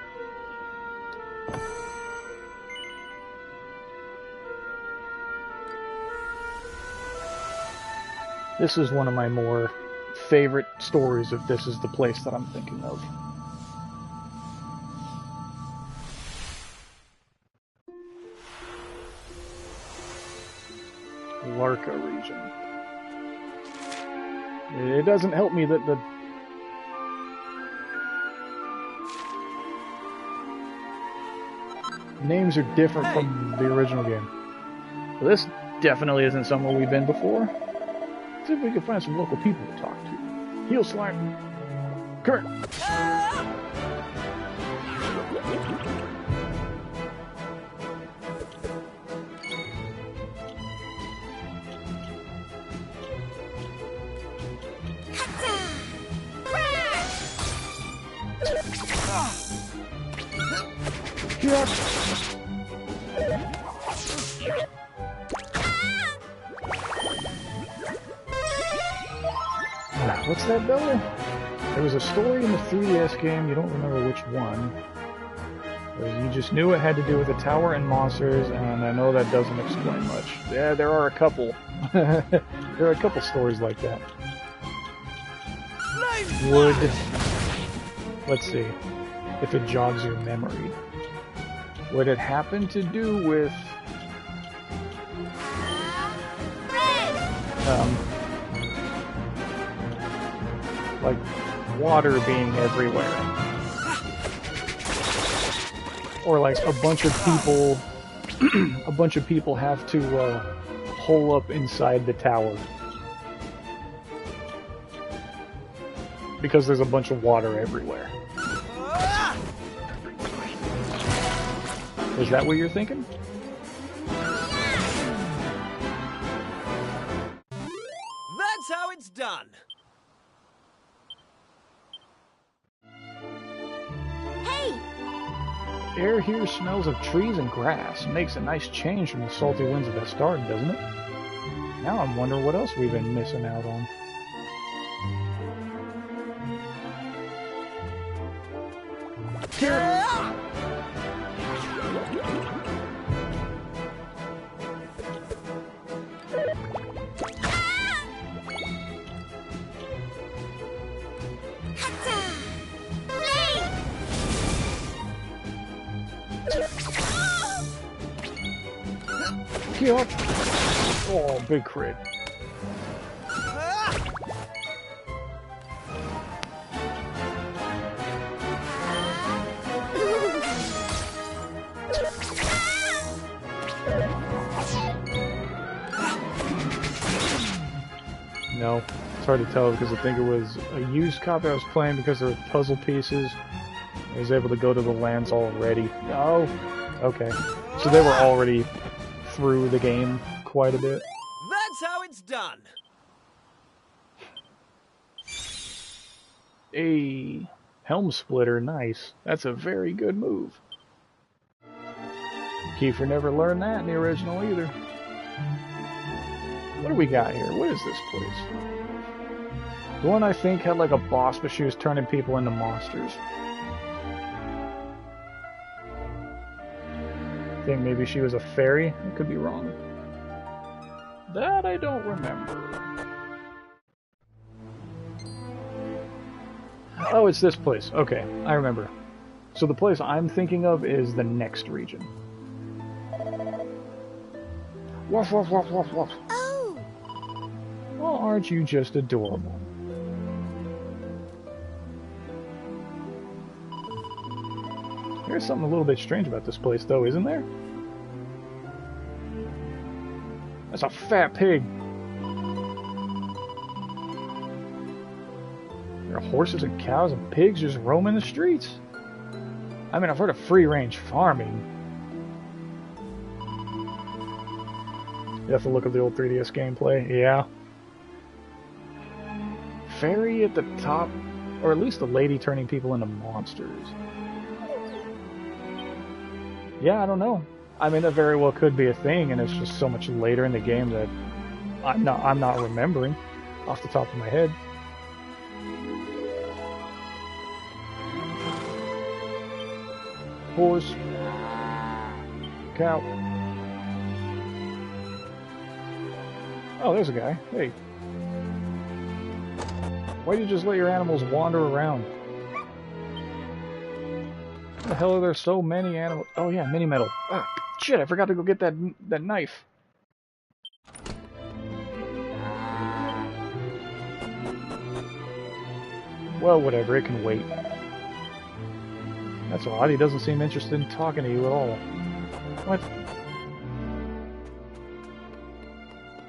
This is one of my more favorite stories if this is the place that I'm thinking of. Larka region. It doesn't help me that the names are different from the original game. Well, this definitely isn't somewhere we've been before. Let's see if we can find some local people to talk to. Heel slime. Kurt. What's that, Bella? There was a story in the 3DS game, you don't remember which one. You just knew it had to do with the tower and monsters, and I know that doesn't explain much. Yeah, there are a couple. There are a couple stories like that. Would... Let's see. If it jogs your memory. Would it happen to do with... like water being everywhere, or like a bunch of people have to hole up inside the tower because there's a bunch of water everywhere. Is that what you're thinking? That's how it's done. Air here smells of trees and grass. Makes a nice change from the salty winds of Astard, doesn't it? Now I'm wondering what else we've been missing out on. Oh, big crit. No, it's hard to tell because I think it was a used copy I was playing because there were puzzle pieces. I was able to go to the lands already. Oh, okay. So they were already through the game quite a bit. That's how it's done. A helm splitter, nice. That's a very good move. Kiefer never learned that in the original either. What do we got here? What is this place? The one I think had like a boss, but she was turning people into monsters. I think maybe she was a fairy. I could be wrong. That I don't remember. Oh, it's this place. Okay, I remember. So the place I'm thinking of is the next region. Woof, woof, woof, woof, woof. Oh! Well, aren't you just adorable? There's something a little bit strange about this place, though, isn't there? That's a fat pig. There are horses and cows and pigs just roaming the streets. I mean, I've heard of free-range farming. You have to look at the old 3DS gameplay. Yeah. Fairy at the top, or at least a lady turning people into monsters. Yeah, I don't know. I mean, that very well could be a thing, and it's just so much later in the game that I'm not remembering off the top of my head. Horse, cow. Oh, there's a guy. Hey. Why do you just let your animals wander around? Why the hell are there so many animals? Oh yeah, mini metal. Ah, shit, I forgot to go get that knife. Well, whatever, it can wait. That's odd, he doesn't seem interested in talking to you at all. What?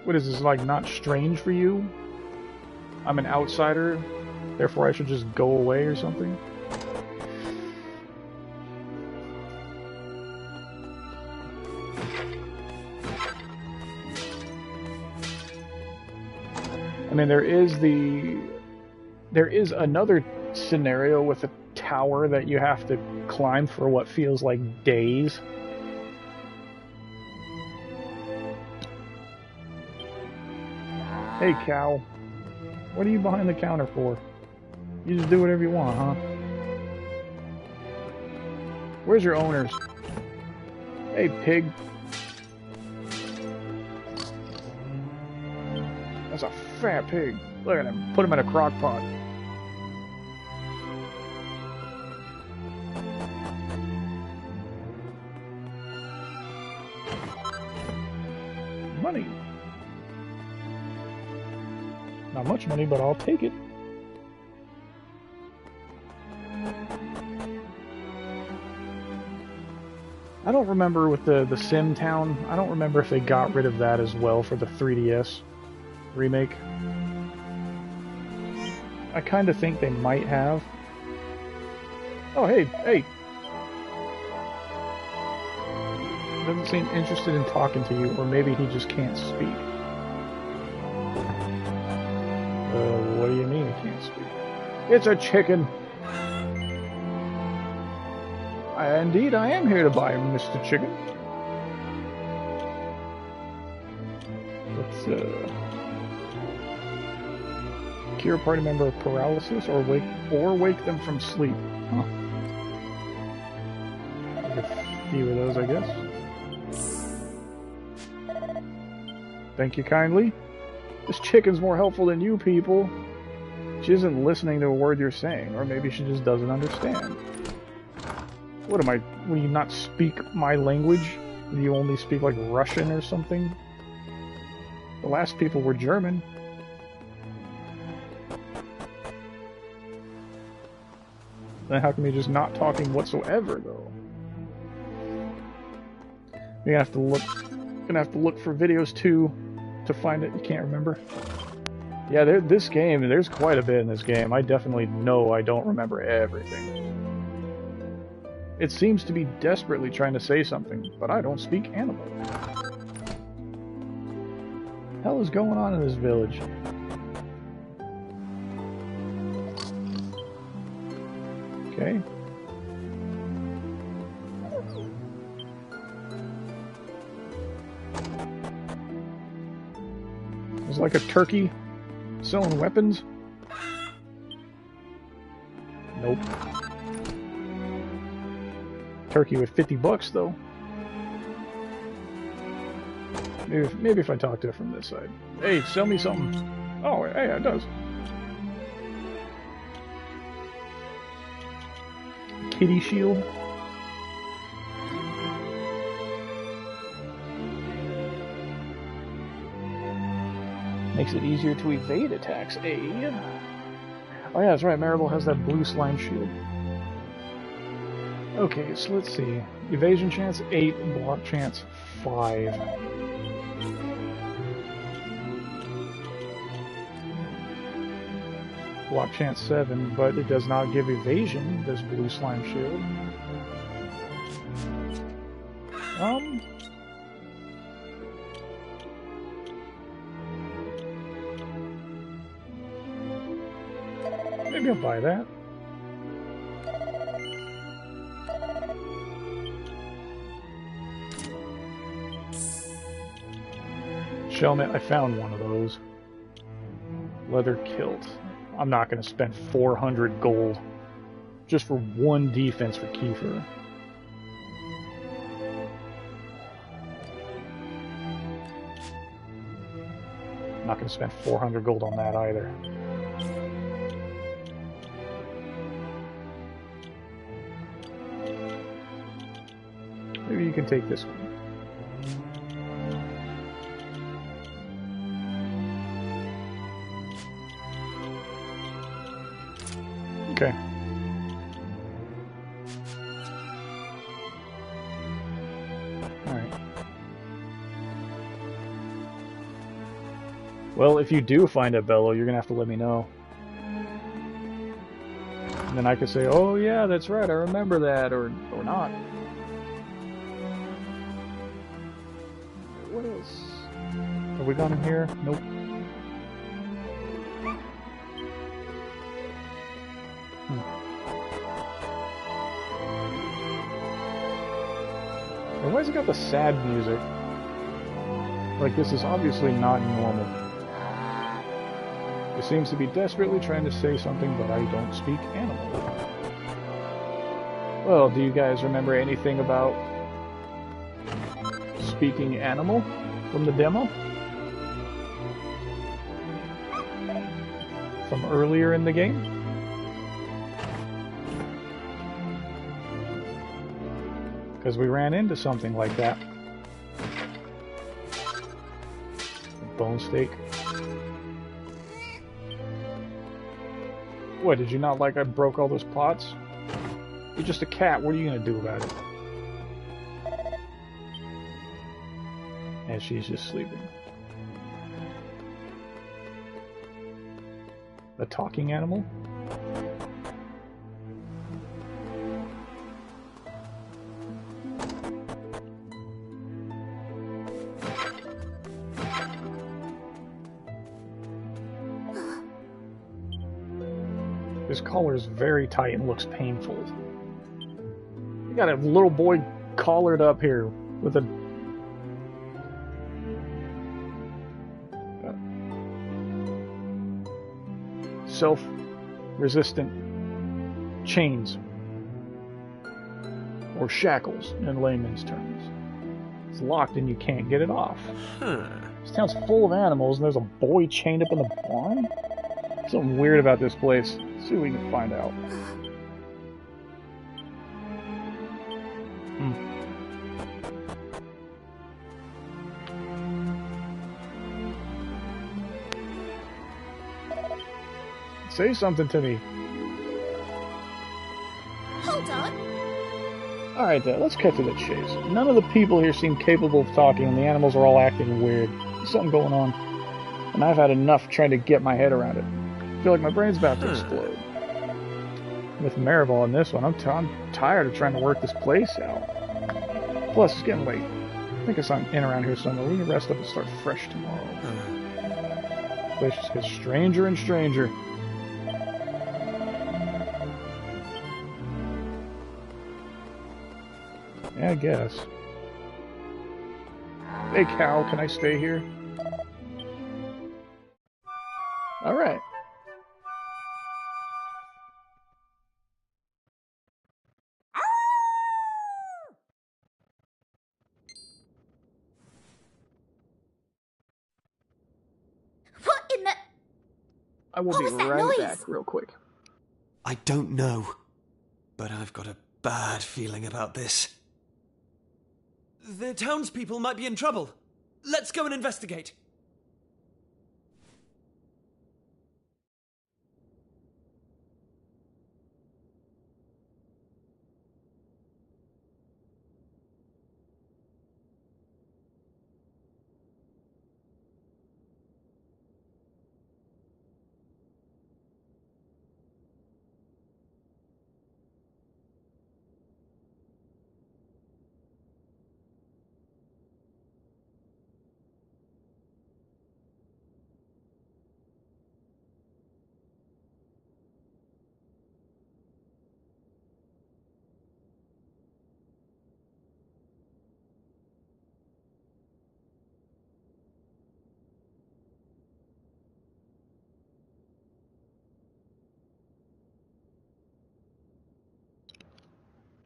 What is this, like, not strange for you? I'm an outsider, therefore I should just go away or something? I mean, there is another scenario with a tower that you have to climb for what feels like days. Hey, cow. What are you behind the counter for? You just do whatever you want, huh? Where's your owners? Hey, pig. That's a fat pig. Look at him. Put him in a crock pot. Money. Not much money, but I'll take it. I don't remember with the Sim Town, I don't remember if they got rid of that as well for the 3DS remake. I kind of think they might have. Oh, hey, hey! Doesn't seem interested in talking to you, or maybe he just can't speak. What do you mean he can't speak? It's a chicken! Indeed, I am here to buy Mr. Chicken. Let's, cure a party member of paralysis, or wake them from sleep. Huh. A few of those, I guess. Thank you kindly. This chicken's more helpful than you people. She isn't listening to a word you're saying, or maybe she just doesn't understand. What am I? Will you not speak my language? Do you only speak like Russian or something? The last people were German. Then how come you're just not talking whatsoever, though? You're gonna have to look for videos too to find it. You can't remember. Yeah, this game, there's quite a bit in this game. I definitely know I don't remember everything. It seems to be desperately trying to say something, but I don't speak animal. What the hell is going on in this village? Okay. There's like a turkey selling weapons. Nope. Turkey with $50 though. Maybe if I talk to it from this side. Hey, sell me something. Oh, hey, it does. kitty shield. Makes it easier to evade attacks. Oh yeah, that's right, Maribel has that blue slime shield. Okay, so let's see. Evasion chance 8, block chance 5. Block chance 7, but it does not give evasion, this blue slime shield. Maybe I'll buy that. Shellman, I found one of those. Leather kilt. I'm not going to spend 400 gold just for one defense for Kiefer. I'm not going to spend 400 gold on that either. Maybe you can take this one. Okay. Alright. Well, if you do find a bellow, you're gonna have to let me know. And then I can say, oh yeah, that's right, I remember that, or not. What else? Have we gone in here? Nope. And why has it got the sad music? Like, this is obviously not normal. It seems to be desperately trying to say something, but I don't speak animal. Well, do you guys remember anything about speaking animal from the demo? From earlier in the game? Because we ran into something like that. Bone steak. What, did you not like I broke all those pots? You're just a cat, what are you gonna do about it? And she's just sleeping. A talking animal? His collar is very tight and looks painful. You got a little boy collared up here with a self-resistant chains, or shackles in layman's terms. It's locked and you can't get it off. This town's full of animals and there's a boy chained up in the barn? Something weird about this place. Let's see what we can find out. Say something to me. Hold on. Alright then, let's cut to the chase. None of the people here seem capable of talking and the animals are all acting weird. There's something going on. And I've had enough trying to get my head around it. I feel like my brain's about to explode. With Maribel on this one, I'm tired of trying to work this place out. Plus, it's getting late. I think it's in around here somewhere. We can rest up and start fresh tomorrow. The place just gets stranger and stranger. Yeah, I guess. Hey, cow, can I stay here? Alright. What in the... I will be right back real quick. I don't know, but I've got a bad feeling about this. The townspeople might be in trouble. Let's go and investigate.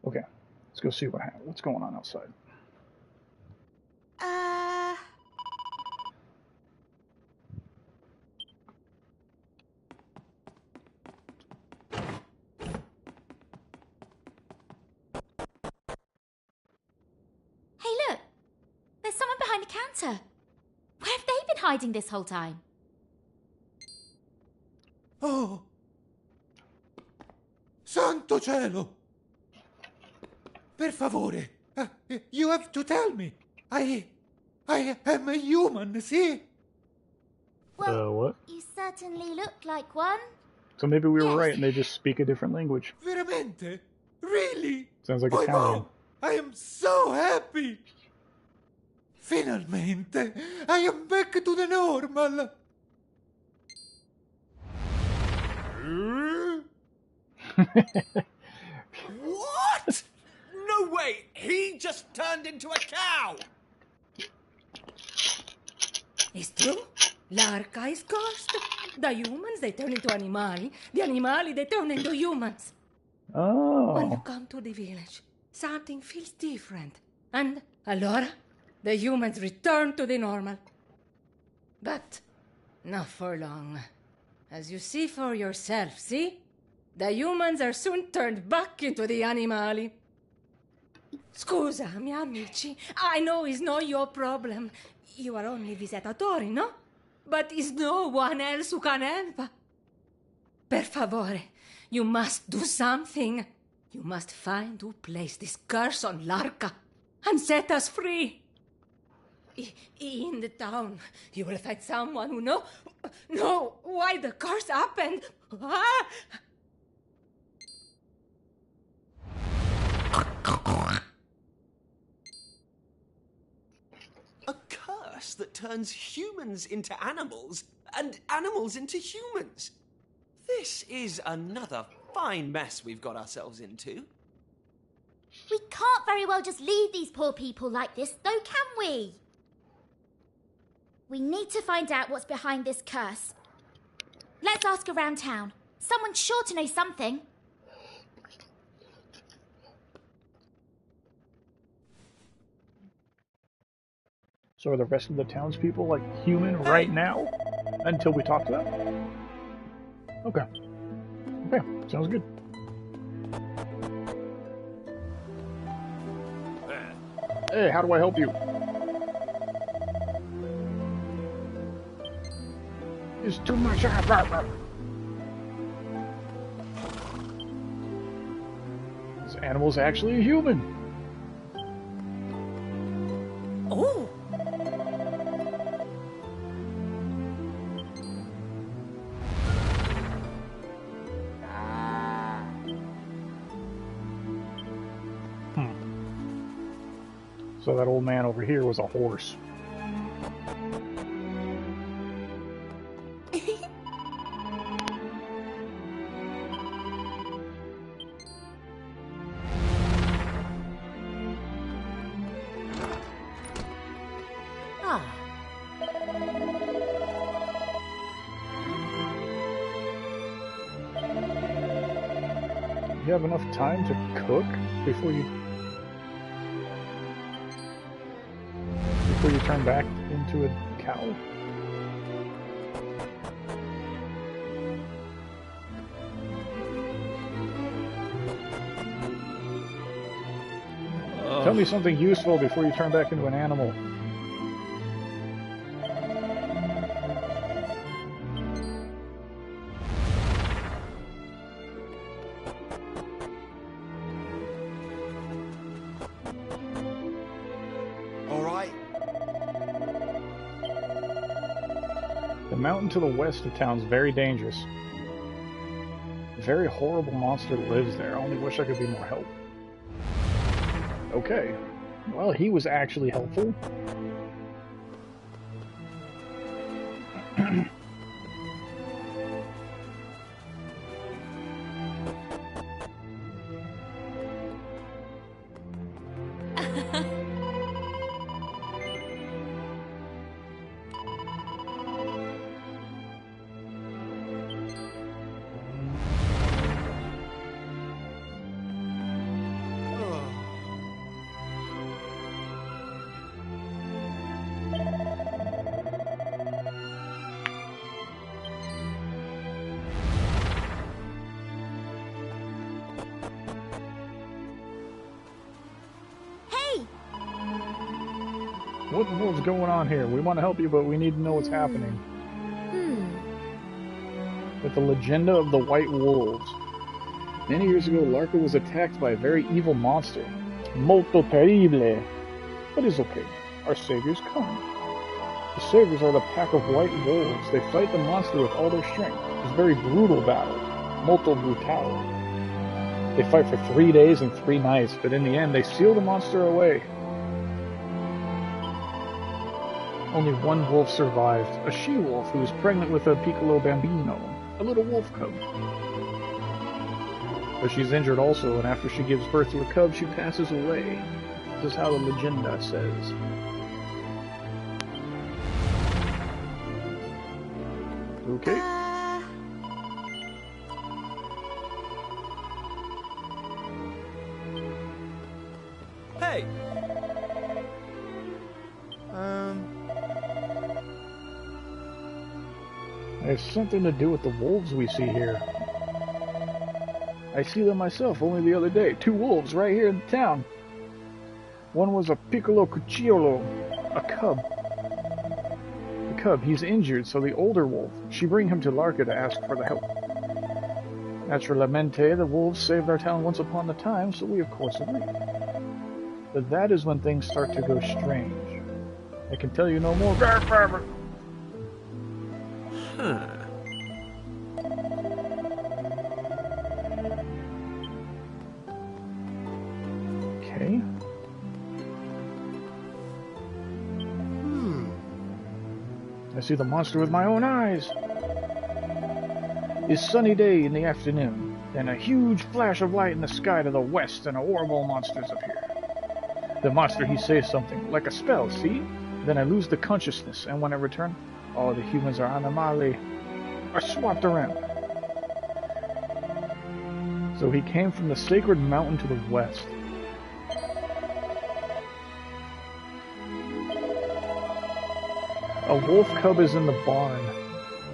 Okay, let's go see what's going on outside. Hey, look! There's someone behind the counter. Where have they been hiding this whole time? Oh! Santo cielo! Per favore, you have to tell me. I am a human, see? Well, what? you certainly look like one. So maybe we were Yes. right and they just speak a different language. Veramente? Really? Sounds like My Italian. mom, I am so happy! Finalmente, I am back to the normal. What? No way! He just turned into a cow! It's true. L'Arca is cursed. The humans, they turn into animali. The animali, they turn into humans. When you Oh. come to the village, something feels different. And, allora, the humans return to the normal. But, not for long. As you see for yourself, see? The humans are soon turned back into the animali. Scusami, amici. I know it's not your problem. You are only visitatori, no? But is no one else who can help? Per favore, you must do something. You must find who placed this curse on l'Arca and set us free. In the town, you will find someone who know why the curse happened. Ah! A curse that turns humans into animals and animals into humans. This is another fine mess we've got ourselves into. We can't very well just leave these poor people like this, though, can we? We need to find out what's behind this curse. Let's ask around town. Someone's sure to know something. So are the rest of the townspeople like human right now? Until we talk to them? Okay. Okay, sounds good. Hey, how do I help you? It's too much. This animal's actually a human. Oh! So that old man over here was a horse. Ah. You have enough time to cook before you turn back into a cow? Tell me something useful before you turn back into an animal. All right. The mountain to the west of town is very dangerous. A very horrible monster lives there. I only wish I could be more helpful. Okay. Well, he was actually helpful. What the world's going on here? We want to help you, but we need to know what's happening. With the legenda of the White Wolves. Many years ago, Larka was attacked by a very evil monster. Molto terrible. But it's okay. Our saviors come. The saviors are the pack of white wolves. They fight the monster with all their strength. It's a very brutal battle. Molto brutale. They fight for 3 days and 3 nights, but in the end, they seal the monster away. Only one wolf survived, a she-wolf who was pregnant with a piccolo bambino, a little wolf cub. But she's injured also, and after she gives birth to her cub, she passes away. This is how the legenda says. Okay. Hey! It has something to do with the wolves we see here. I see them myself only the other day. 2 wolves right here in the town. One was a piccolo cucciolo, a cub. The cub, he's injured, so the older wolf, she bring him to Larka to ask for the help. Naturalmente, the wolves saved our town once upon a time, so we of course agreed. But that is when things start to go strange. I can tell you no more. Huh. Okay. I see the monster with my own eyes. It's sunny day in the afternoon, then a huge flash of light in the sky to the west, and a horrible monster's appear. The monster, he says something, like a spell, see? Then I lose the consciousness, and when I return, all the humans are animali, are swapped around. So he came from the sacred mountain to the west. A wolf cub is in the barn.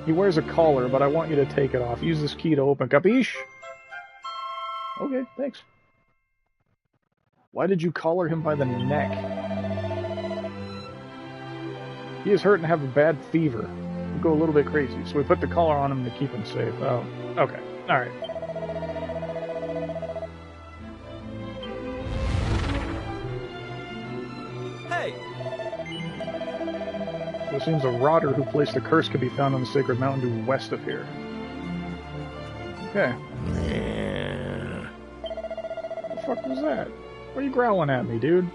He wears a collar, but I want you to take it off. Use this key to open. Capiche? Okay, thanks. Why did you collar him by the neck? He is hurt and have a bad fever. He'll go a little bit crazy, so we put the collar on him to keep him safe. Oh, okay. Alright. Hey! So it seems a rotter who placed the curse could be found on the sacred mountain due west of here. Okay. What the fuck was that? What are you growling at me, dude?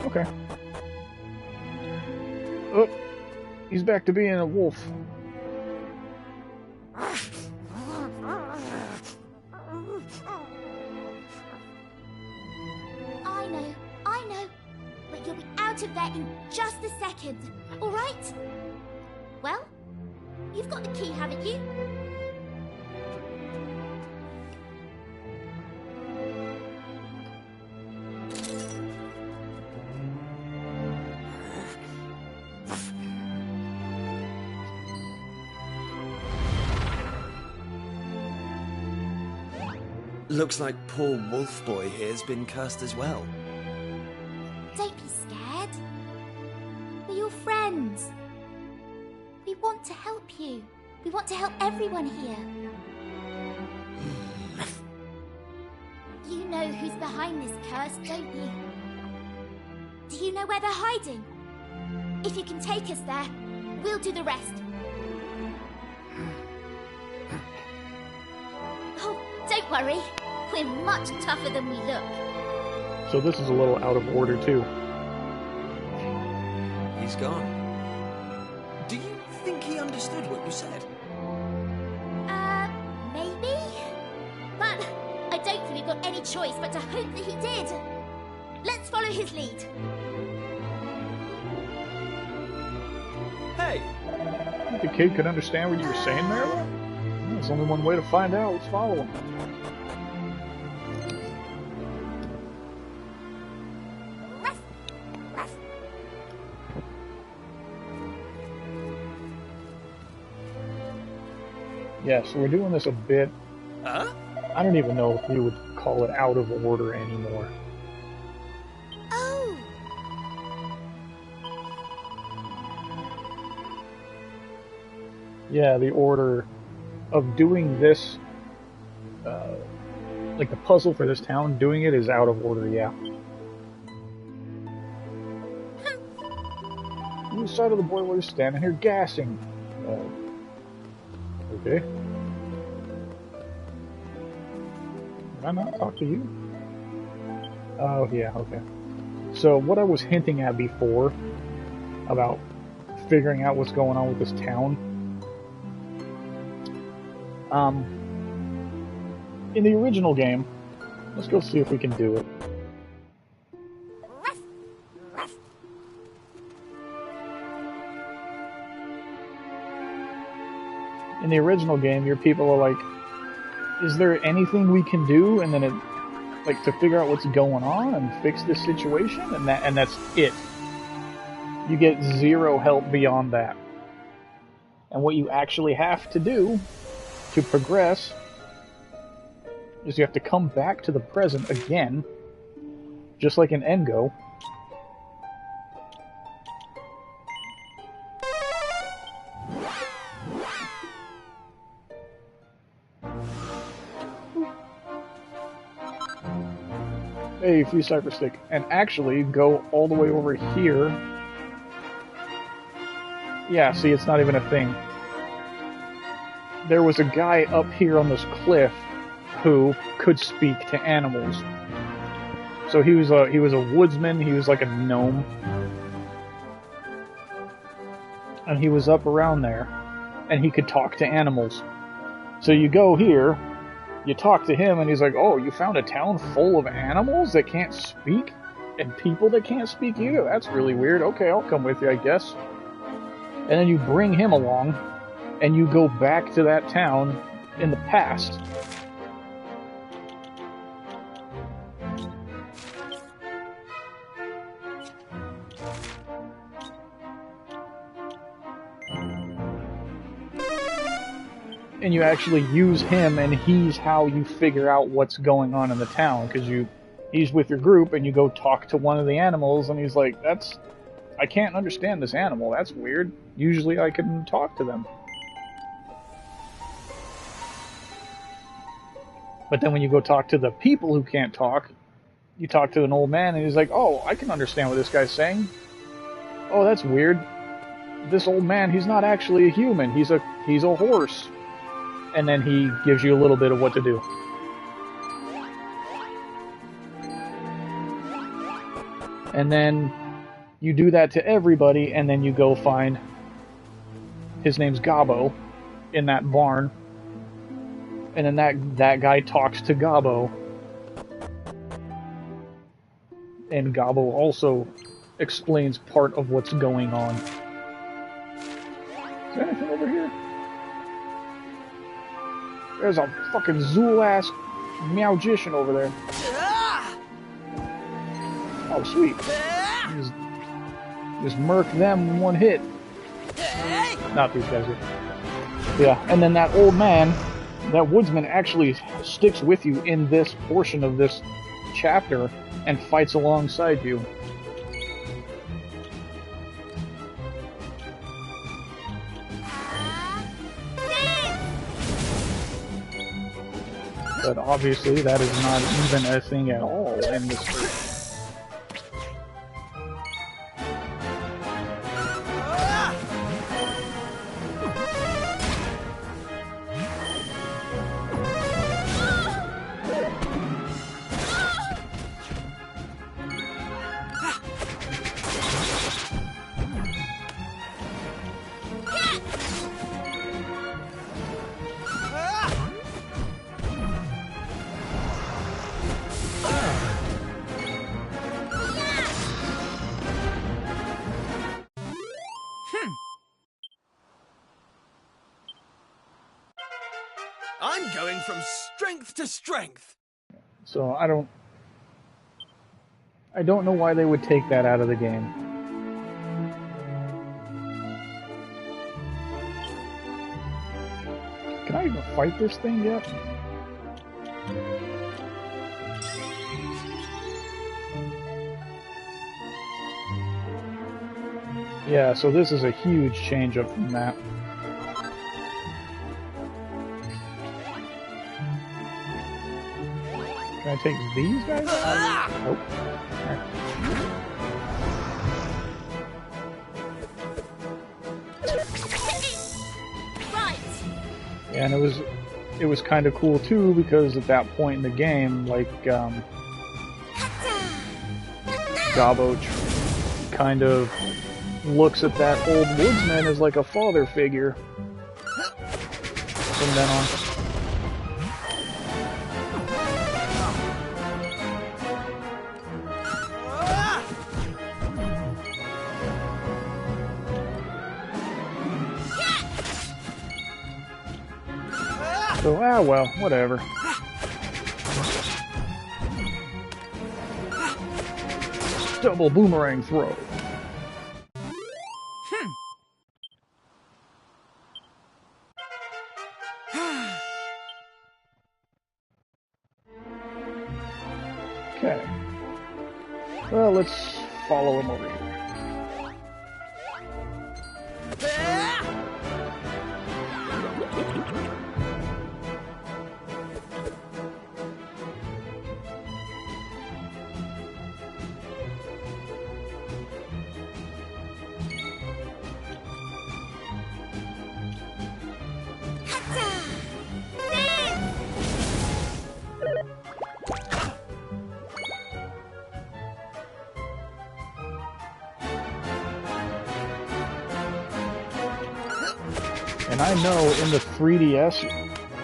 Okay. Oh, he's back to being a wolf. I know. But you'll be out of there in just a second, all right? Well, you've got the key, haven't you? Looks like poor Wolf Boy here's been cursed as well. Don't be scared. We're your friends. We want to help you. We want to help everyone here. You know who's behind this curse, don't you? Do you know where they're hiding? If you can take us there, we'll do the rest. Oh, don't worry. We're much tougher than we look. So this is a little out of order, too. He's gone. Do you think he understood what you said? Maybe? But I don't think we've got any choice but to hope that he did. Let's follow his lead. Hey! I think the kid could understand what you were saying, Marilyn? There's only one way to find out. Let's follow him. Yeah, so we're doing this a bit. Huh? I don't even know if we would call it out of order anymore. Oh! Yeah, the order of doing this, like the puzzle for this town, doing it is out of order, yeah. You lose sight of the boy while you're standing here gassing. Okay. Did I not talk to you? Oh, yeah, okay. So, what I was hinting at before about figuring out what's going on with this town, in the original game, let's go see if we can do it. In the original game, your people are like, is there anything we can do? And then it, like, to figure out what's going on and fix this situation, and that's it. You get zero help beyond that. And what you actually have to do to progress is you have to come back to the present again, just like in Engo. Hey, free cypher stick. And actually go all the way over here. Yeah, see, it's not even a thing. There was a guy up here on this cliff who could speak to animals. So he was a woodsman, he was like a gnome. And he was up around there, and he could talk to animals. So you go here, you talk to him, and he's like, oh, you found a town full of animals that can't speak? And people that can't speak either? That's really weird. Okay, I'll come with you, I guess. And then you bring him along, and you go back to that town in the past. And you actually use him, and he's how you figure out what's going on in the town, because he's with your group, and you go talk to one of the animals, and he's like, I can't understand this animal, that's weird. Usually I can talk to them. But then when you go talk to the people who can't talk, you talk to an old man, and he's like, oh, I can understand what this guy's saying. Oh, that's weird. This old man, he's not actually a human, he's a horse. And then he gives you a little bit of what to do. And then you do that to everybody, and then you go find, his name's Gabo, in that barn. And then that guy talks to Gabo. And Gabo also explains part of what's going on. Is there anything over here? There's a fucking Zool-ass Meowgician over there. Oh, sweet. Just murk them in one hit. Not these guys here. Yeah, and then that old man, that woodsman actually sticks with you in this portion of this chapter and fights alongside you. But obviously that is not even a thing at all in this version. I'm going from strength to strength. So I don't know why they would take that out of the game. Can I even fight this thing yet? Yeah, so this is a huge change up from that. Can I take these guys out? Nope. Right. Yeah, and it was kind of cool too, because at that point in the game, like Gabo kind of looks at that old woodsman as like a father figure from then on. So, well, whatever. Double boomerang throw. Okay. Well, let's follow him over here. And I know in the 3DS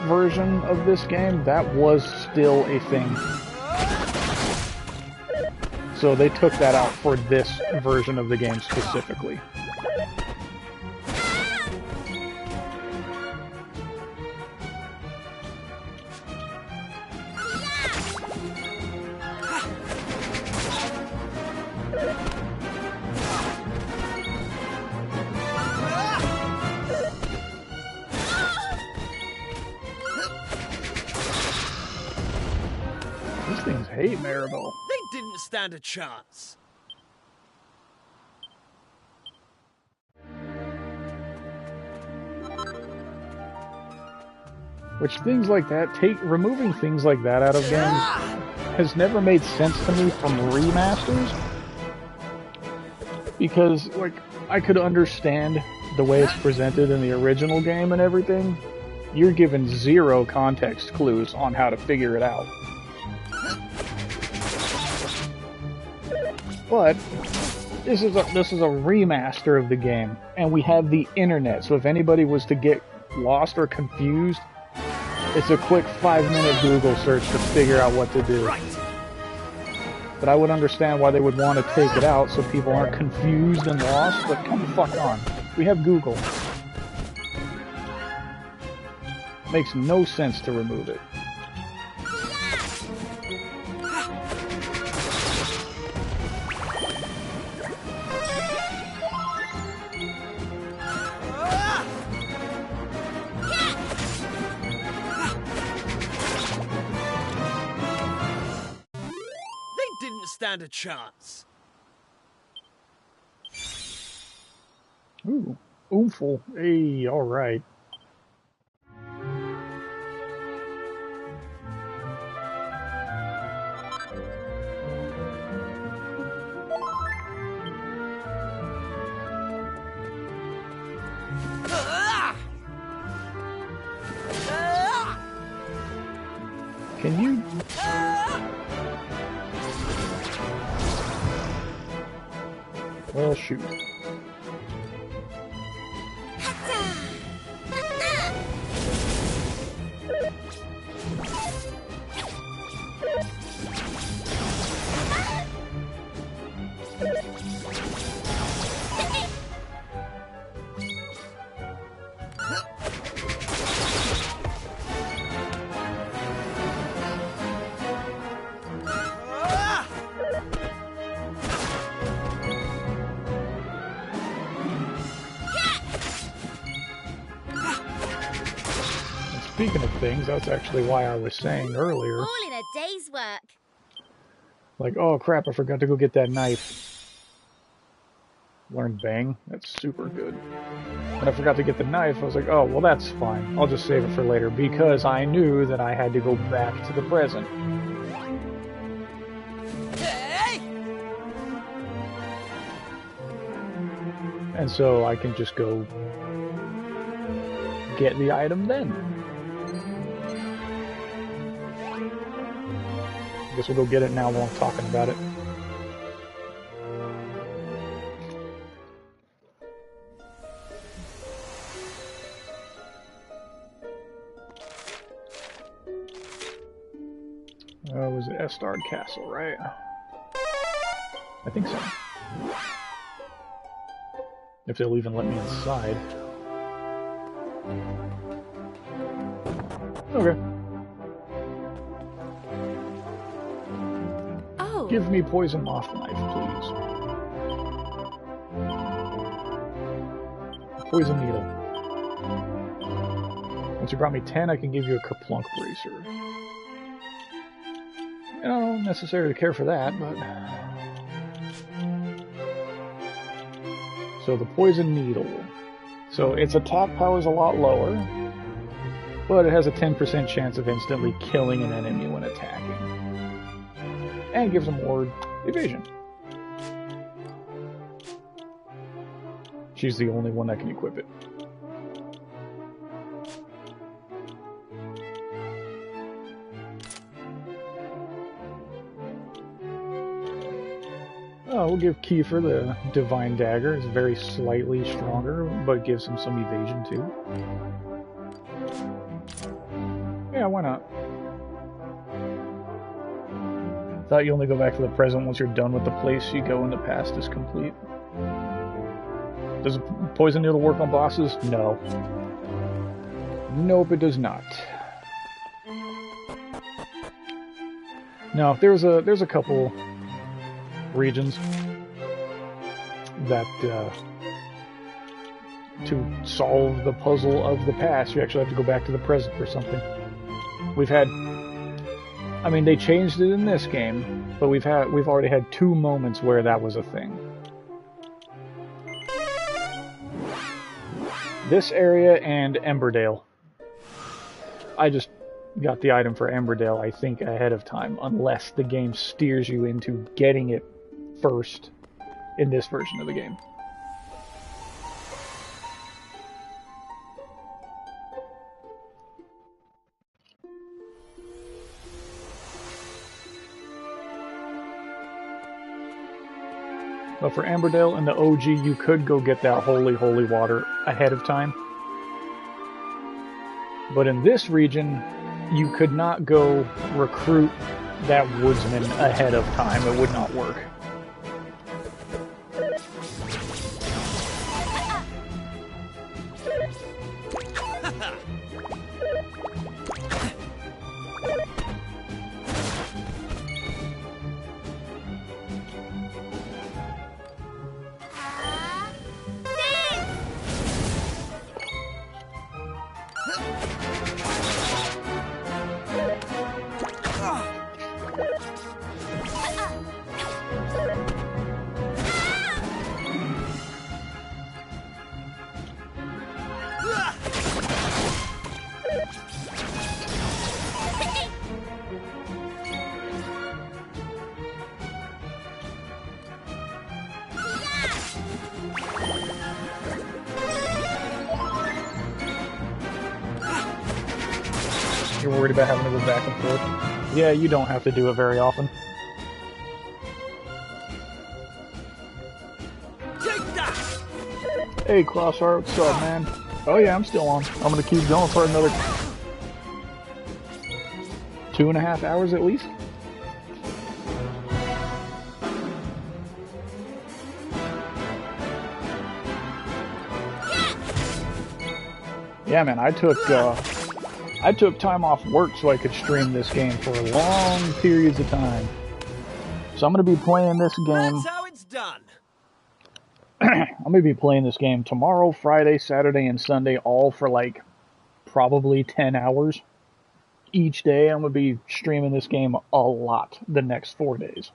version of this game, that was still a thing. So they took that out for this version of the game specifically. These things hate Maribel. They didn't stand a chance. Which things like that, removing things like that out of games has never made sense to me from remasters. Because, like, I could understand the way it's presented in the original game and everything. You're given zero context clues on how to figure it out. But this is a remaster of the game, and we have the internet, so if anybody was to get lost or confused, it's a quick 5-minute Google search to figure out what to do. But I would understand why they would want to take it out so people aren't confused and lost, but come the fuck on. We have Google. Makes no sense to remove it. stand a chance. Ooh, oomful. Hey, alright. Can you... Well, shoot. Speaking of things, that's actually why I was saying earlier. All in a day's work. Like, oh crap, I forgot to go get that knife. Learn bang, that's super good. And I forgot to get the knife, I was like, oh, well that's fine. I'll just save it for later, because I knew that I had to go back to the present. And so I can just go get the item then. I guess we'll go get it now while I'm talking about it. It was Estard Castle, right? I think so. If they'll even let me inside. Okay. Oh. Give me poison moth knife, please. Poison needle. Once you brought me 10, I can give you a kerplunk bracer. I don't necessarily care for that, but... So the poison needle. So its attack power is a lot lower, but it has a 10% chance of instantly killing an enemy when attacking. And it gives them more evasion. She's the only one that can equip it. We'll give Kiefer the Divine Dagger. It's very slightly stronger, but gives him some evasion too. Yeah, why not? Thought you only go back to the present once you're done with the place you go and the past is complete. Does a poison needle work on bosses? No. Nope, it does not. Now, there's a couple regions that to solve the puzzle of the past, you actually have to go back to the present for something. We've had, I mean, they changed it in this game, but we've already had 2 moments where that was a thing. This area and Emberdale. I just got the item for Emberdale, I think, ahead of time, unless the game steers you into getting it first in this version of the game. But for Emberdale and the OG, you could go get that holy water ahead of time. But in this region, you could not go recruit that woodsman ahead of time. It would not work. You're worried about having to go back and forth. Yeah, you don't have to do it very often. Take that! Hey, Crossheart, what's up, man? Oh yeah, I'm still on. I'm gonna keep going for another 2.5 hours at least. Yeah, man, I took time off work so I could stream this game for long periods of time. So I'm gonna be playing this game. That's how it's done. I'm gonna be playing this game tomorrow, Friday, Saturday, and Sunday, all for like probably 10 hours each day. I'm gonna be streaming this game a lot the next 4 days.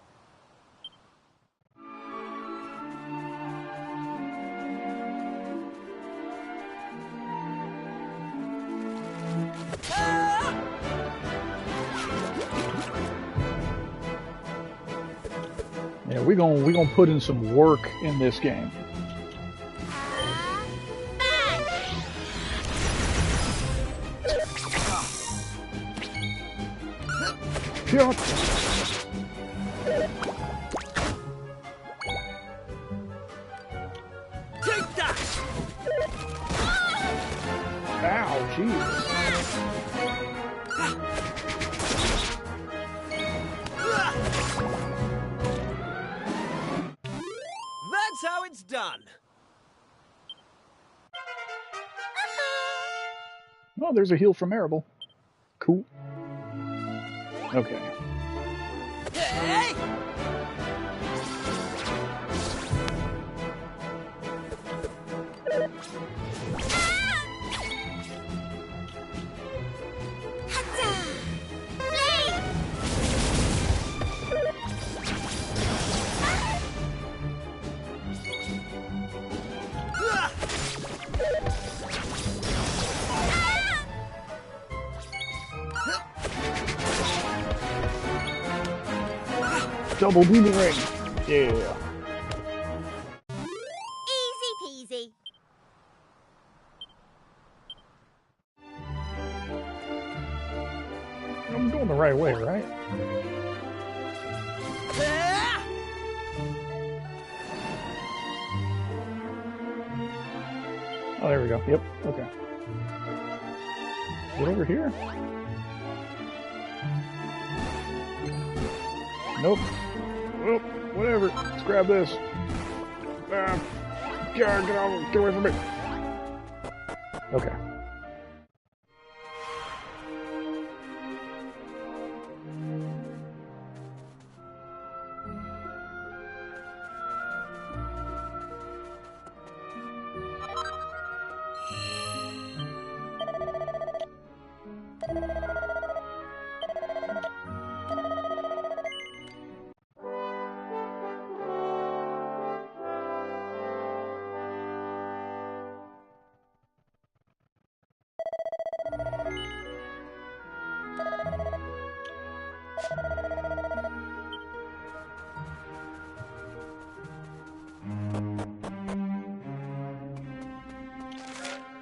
Yeah, we're gonna put in some work in this game. Shot. Take that! Ow, jeez. That's how it's done. Oh, there's a heal from Maribel. Cool. Okay. Hey! Double boomerang. Yeah. Easy peasy. I'm going the right way, right? Oh, there we go. Yep. Okay. Get over here. Nope. Well, whatever. Let's grab this. God, get away from me. Okay.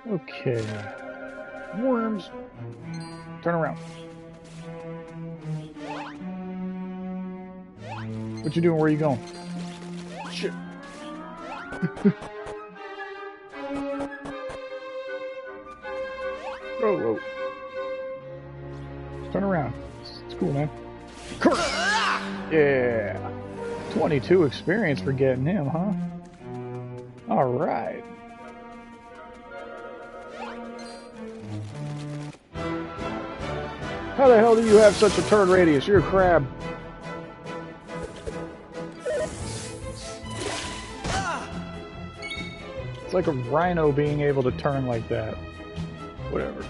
Okay. Worms. Turn around. What you doing? Where are you going? Shit. Oh, whoa. Turn around. It's cool, man. Yeah. 22 experience for getting him, huh? Alright. How the hell do you have such a turn radius? You're a crab. It's like a rhino being able to turn like that. Whatever.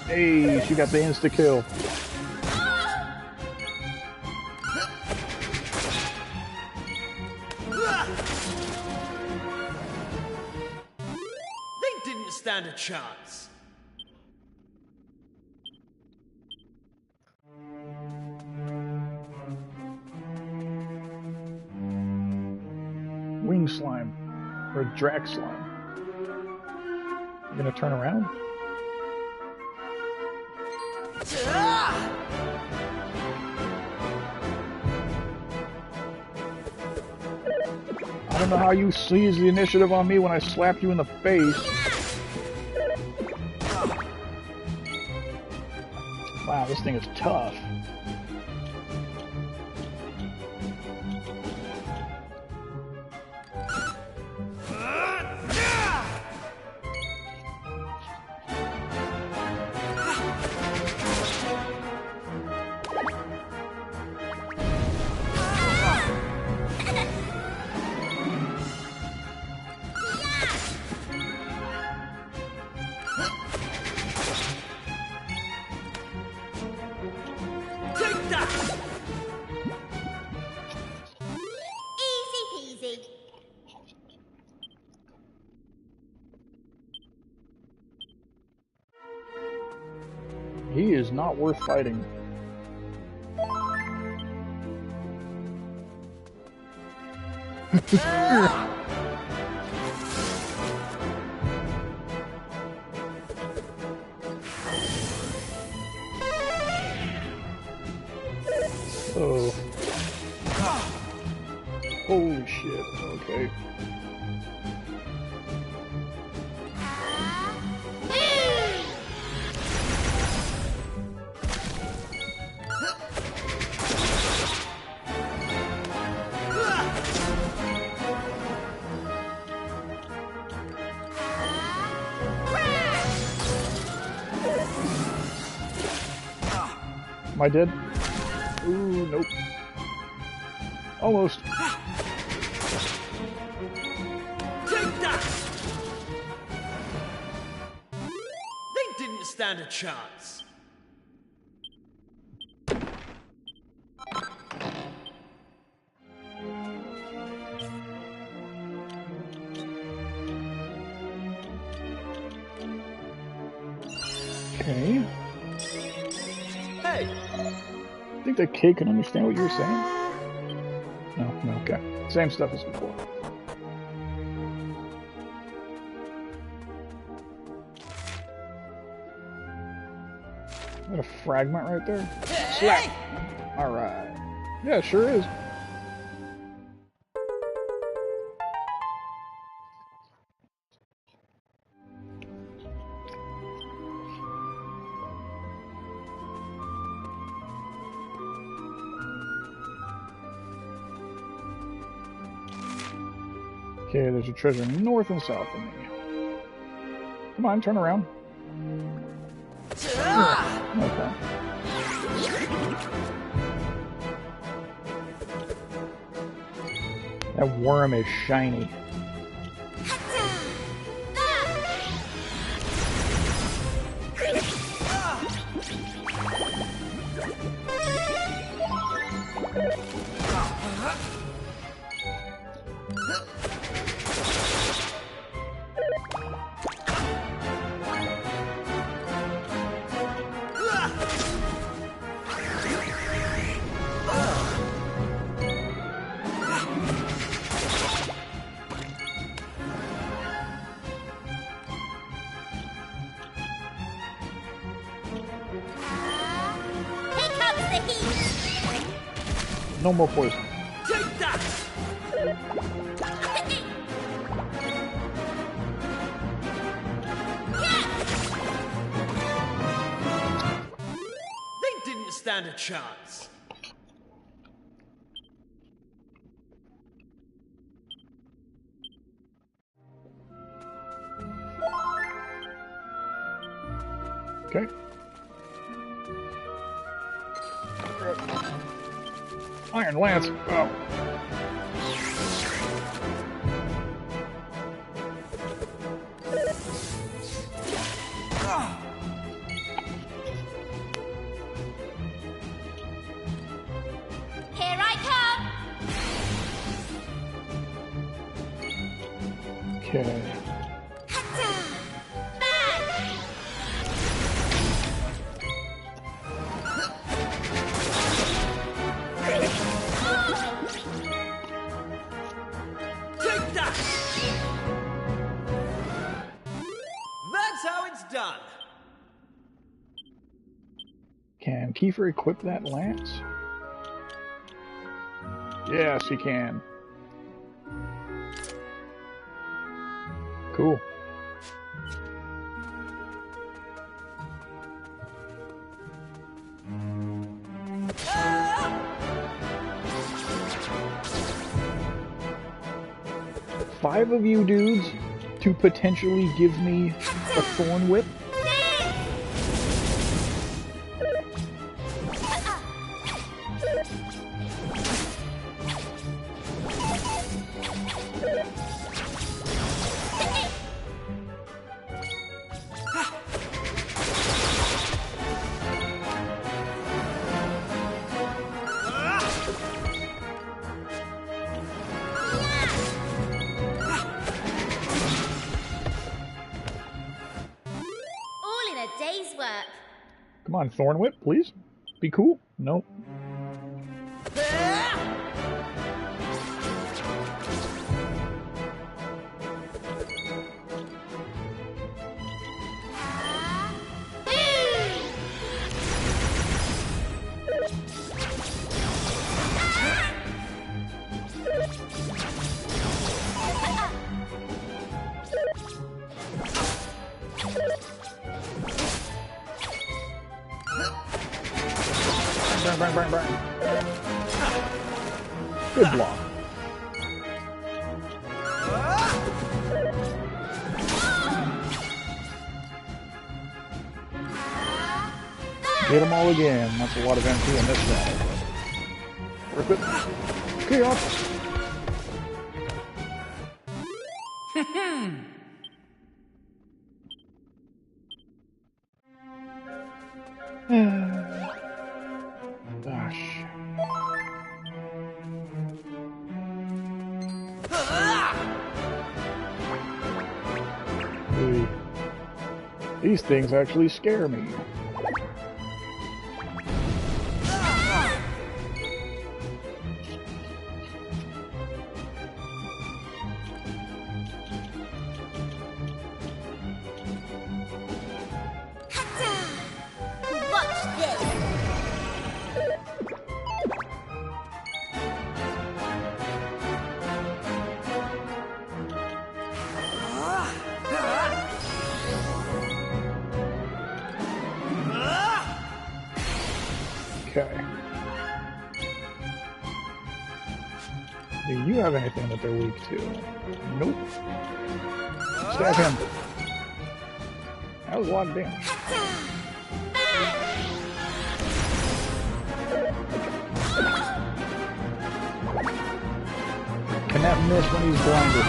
Hey, she got the insta-kill. stand a chance. Wing slime. Or Drac slime. You gonna turn around? I don't know how you seized the initiative on me when I slapped you in the face. Wow, this thing is tough. He is not worth fighting. Oh. Holy shit, okay. Am I dead? Ooh, nope. Almost. Take that! They didn't stand a chance. Okay. Hey! I think that kid can understand what you were saying. No, okay. Same stuff as before. Is that a fragment right there? Slap! Alright. Yeah, it sure is. Okay, there's a treasure north and south of me. Come on, turn around. Okay. That worm is shiny. No more poison. Take that! They didn't stand a chance. Okay. Iron Lance. Oh. Here I come! Okay. that's how it's done. Can Kiefer equip that lance? Yes, he can. Cool. Five of you dudes to potentially give me a thorn whip? Come on, Thorn Whip, please. Be cool. Nope. Burn, burn, burn. Good block. Hit them all again. That's a lot of MP in this battle. Worth it. Chaos. Gosh. These things actually scare me. Okay. Do you have anything that they're weak to? Nope. Stab him. That was a lot of damage. Can that miss when he's blinded?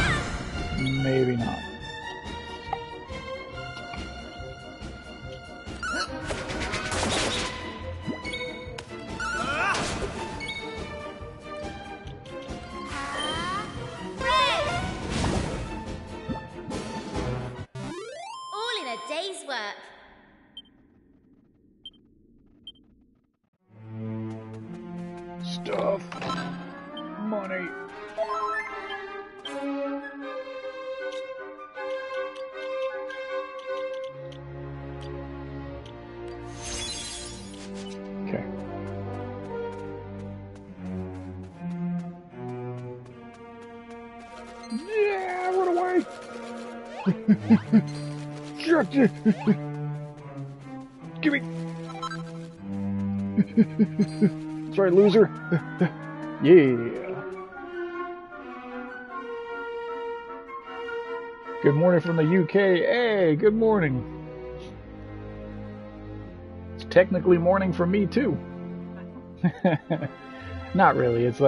Maybe not. Stuff. Money. Okay. Yeah, run away. Shut you. Give me. That's right, loser. Yeah. Good morning from the UK. Hey, good morning. It's technically morning for me too. Not really. It's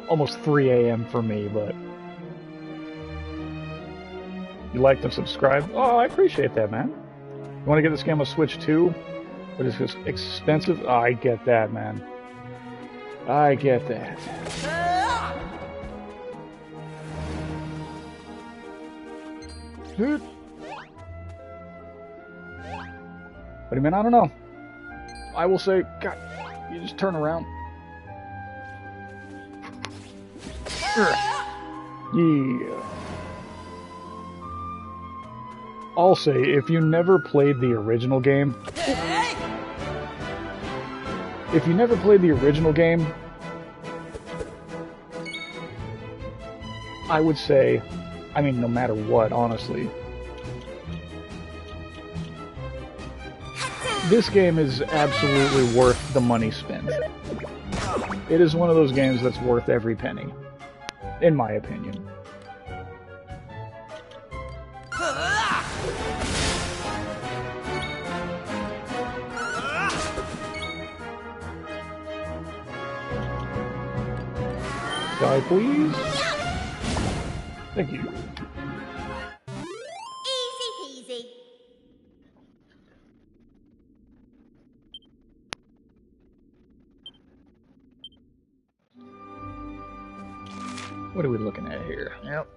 almost 3 a.m. for me, but you liked and subscribed. Oh, I appreciate that, man. You want to get this game on Switch too? But it's just expensive. Oh, I get that, man. I get that. Dude. But I mean, I don't know. I will say, God, you just turn around. Yeah. I'll say, if you never played the original game, I would say, I mean, no matter what, honestly, this game is absolutely worth the money spent. It is one of those games that's worth every penny, in my opinion. Die, please. Thank you. Easy peasy. What are we looking at here? Yep.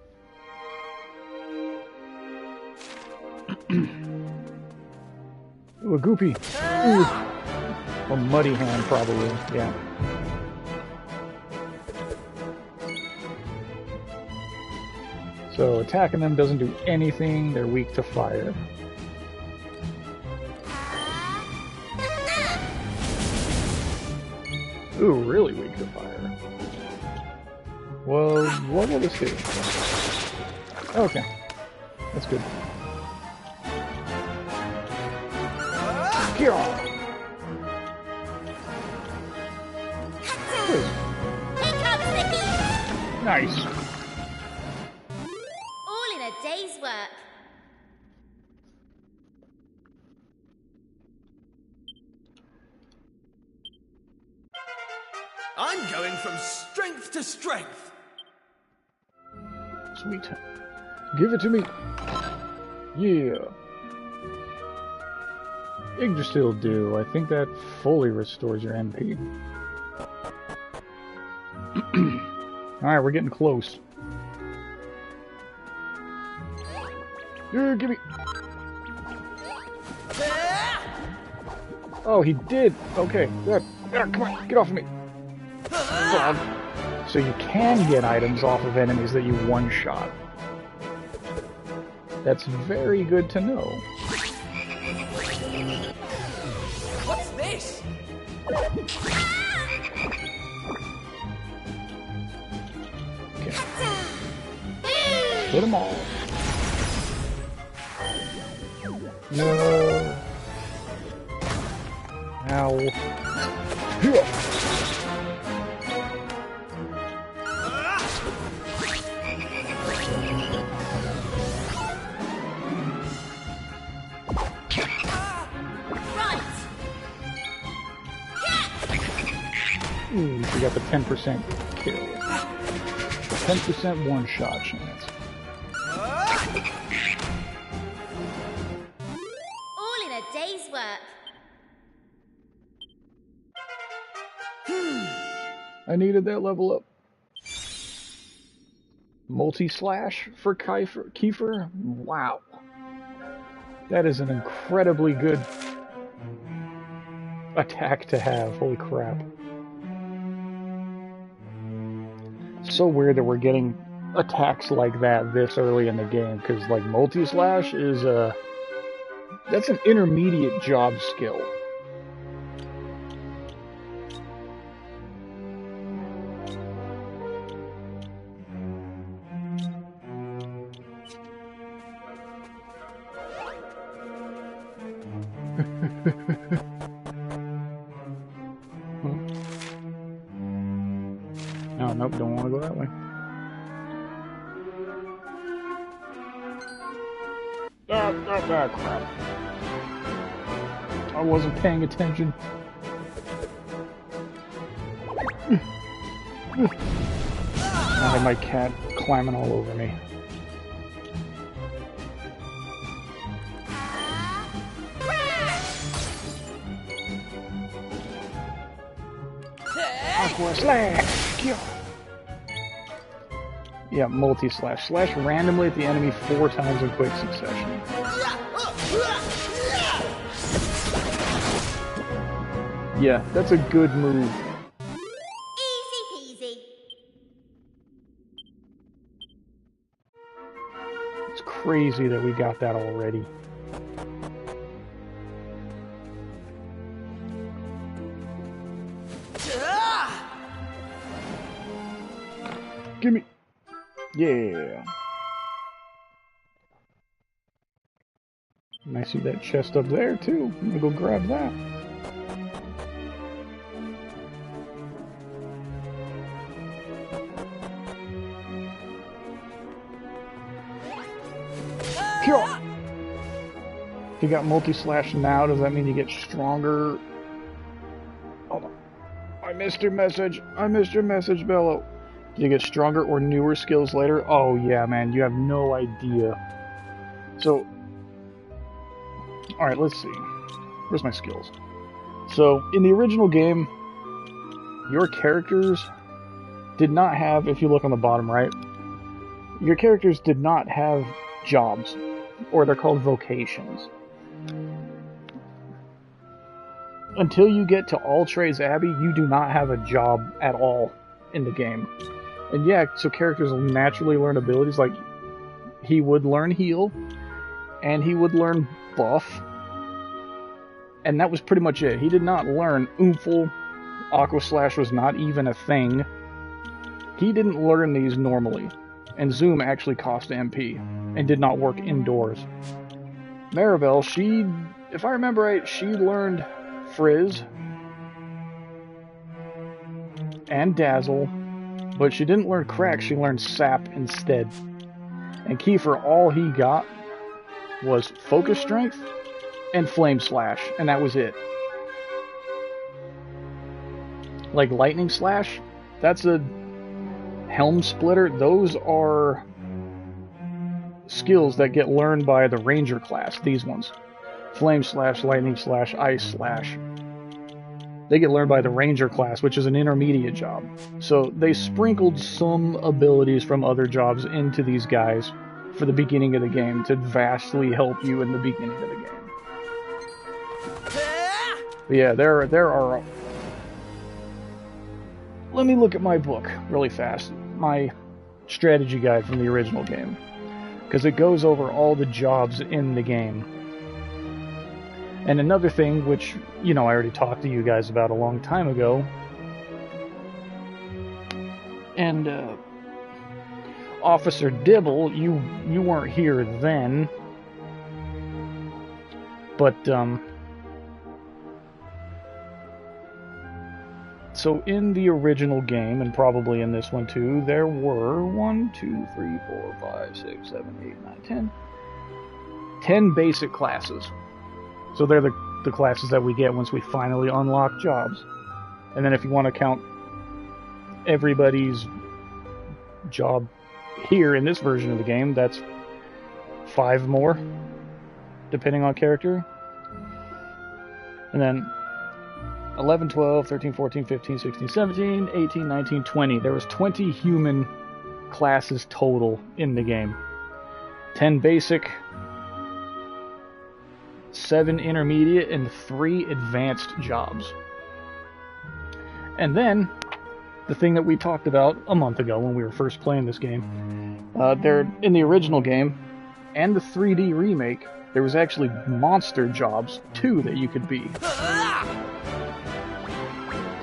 Ooh, a goopy. Ooh. Or muddy hand, probably. Yeah. So attacking them doesn't do anything. They're weak to fire. Ooh, really weak to fire. Well, what will this do? Okay. That's good. Here on. Nice. All in a day's work. I'm going from strength to strength. Sweet. Give it to me. Yeah. Yggdrasil do. I think that fully restores your MP. Alright, we're getting close. Yeah, give me. Oh, he did. Okay, good. Come on, get off of me. So you can get items off of enemies that you one-shot. That's very good to know. What's this? Okay. Hit them all. No. Ow. Here. Ooh, we got the 10% kill. 10% one-shot chance. All in a day's work. I needed that level up. Multi-slash for Kiefer? Wow. That is an incredibly good attack to have. Holy crap. So weird that we're getting attacks like that this early in the game, because like multi-slash is that's an intermediate job skill. Oh, nope, don't want to go that way. Ah, crap. I wasn't paying attention. I had my cat climbing all over me. Aqua slash! Kill! Yeah, multi-slash. Slash randomly at the enemy 4 times in quick succession. Yeah, that's a good move. Easy peasy. It's crazy that we got that already. Gimme! Yeah! And I see that chest up there too. I'm gonna go grab that. If you got multi-slash now, does that mean you get stronger? Hold on. I missed your message. I missed your message, Bello. Do you get stronger or newer skills later? Oh yeah, man, you have no idea. So, alright, let's see. Where's my skills? So, in the original game, your characters did not have, if you look on the bottom right, your characters did not have jobs, or they're called vocations. Until you get to All Trades Abbey, you do not have a job at all in the game. And yeah, so characters will naturally learn abilities, like he would learn heal, and he would learn buff, and that was pretty much it. He did not learn Oomphel. Aqua Slash was not even a thing. He didn't learn these normally. And Zoom actually cost MP, and did not work indoors. Maribel, she, if I remember right, she learned Frizz and Dazzle, but she didn't learn Crack, she learned Sap instead. And Kiefer, all he got was Focus Strength and Flame Slash, and that was it. Like Lightning Slash, that's a Helm Splitter, those are skills that get learned by the Ranger class, these ones. Flame Slash, Lightning Slash, Ice Slash. They get learned by the Ranger class, which is an intermediate job. So they sprinkled some abilities from other jobs into these guys for the beginning of the game to vastly help you in the beginning of the game. But yeah, there are... Let me look at my book really fast. My strategy guide from the original game. Because it goes over all the jobs in the game. And another thing, which, you know, I already talked to you guys about a long time ago. And, Officer Dibble, you weren't here then. But, so in the original game, and probably in this one too, there were 1, 2, 3, 4, 5, 6, 7, 8, 9, 10. 10 basic classes. So they're the classes that we get once we finally unlock jobs. And then if you want to count everybody's job here in this version of the game, that's 5 more, depending on character. And then 11, 12, 13, 14, 15, 16, 17, 18, 19, 20. There was 20 human classes total in the game. 10 basic, 7 intermediate, and 3 advanced jobs. And then, the thing that we talked about a month ago when we were first playing this game, there in the original game, and the 3D remake, there was actually monster jobs, too, that you could be.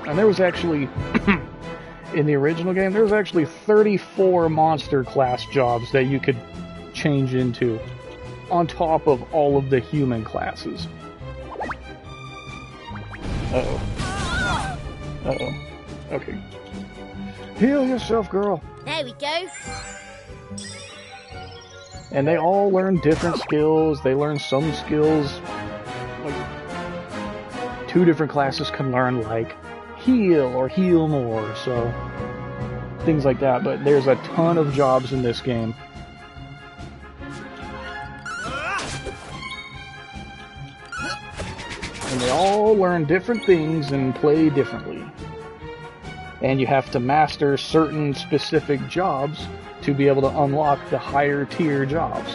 And there was actually, in the original game, there was actually 34 monster class jobs that you could change into, on top of all of the human classes. Uh-oh. Uh-oh. Okay. Heal yourself, girl! There we go. And they all learn different skills. They learn some skills. Like, 2 different classes can learn, like, heal or heal more, so things like that. But there's a ton of jobs in this game. And they all learn different things and play differently. And you have to master certain specific jobs to be able to unlock the higher tier jobs.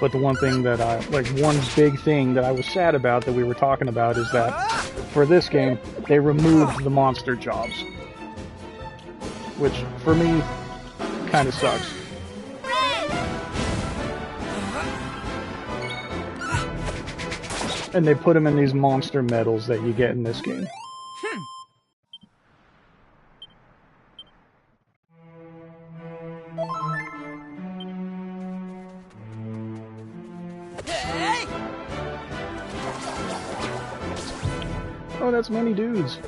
But the one thing that one big thing that I was sad about that we were talking about is that for this game, they removed the monster jobs. Which, for me, kind of sucks. And they put them in these monster medals that you get in this game. Oh, that's many dudes.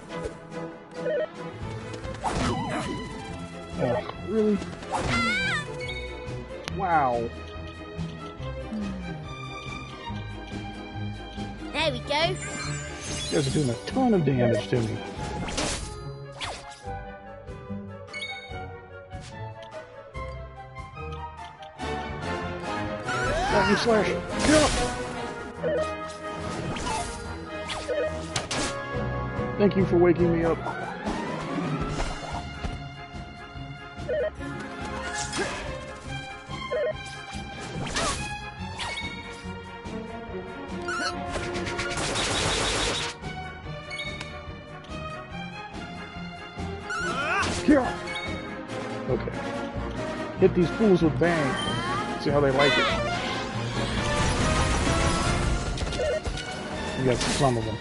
Oh, really? Wow. There we go. You guys are doing a ton of damage to me. Lightning slash. Kill! Thank you for waking me up. Kill! Okay. Hit these fools with bang. See how they like it. You got some of them.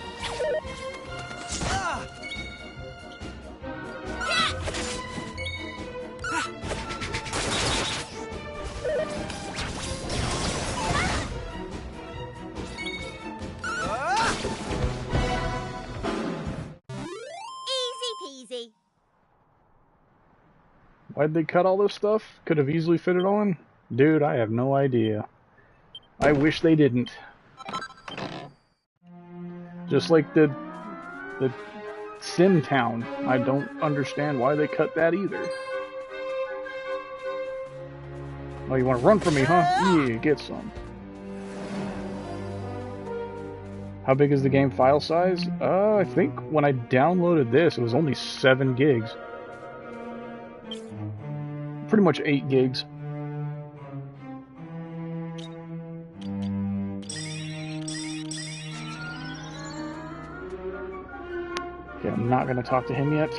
Why'd they cut all this stuff? Could have easily fit it on? Dude, I have no idea. I wish they didn't. Just like the Sim Town. I don't understand why they cut that either. Oh, you want to run from me, huh? Yeah, get some. How big is the game file size? I think when I downloaded this, it was only 7 gigs. Pretty much 8 gigs. Okay, I'm not going to talk to him yet.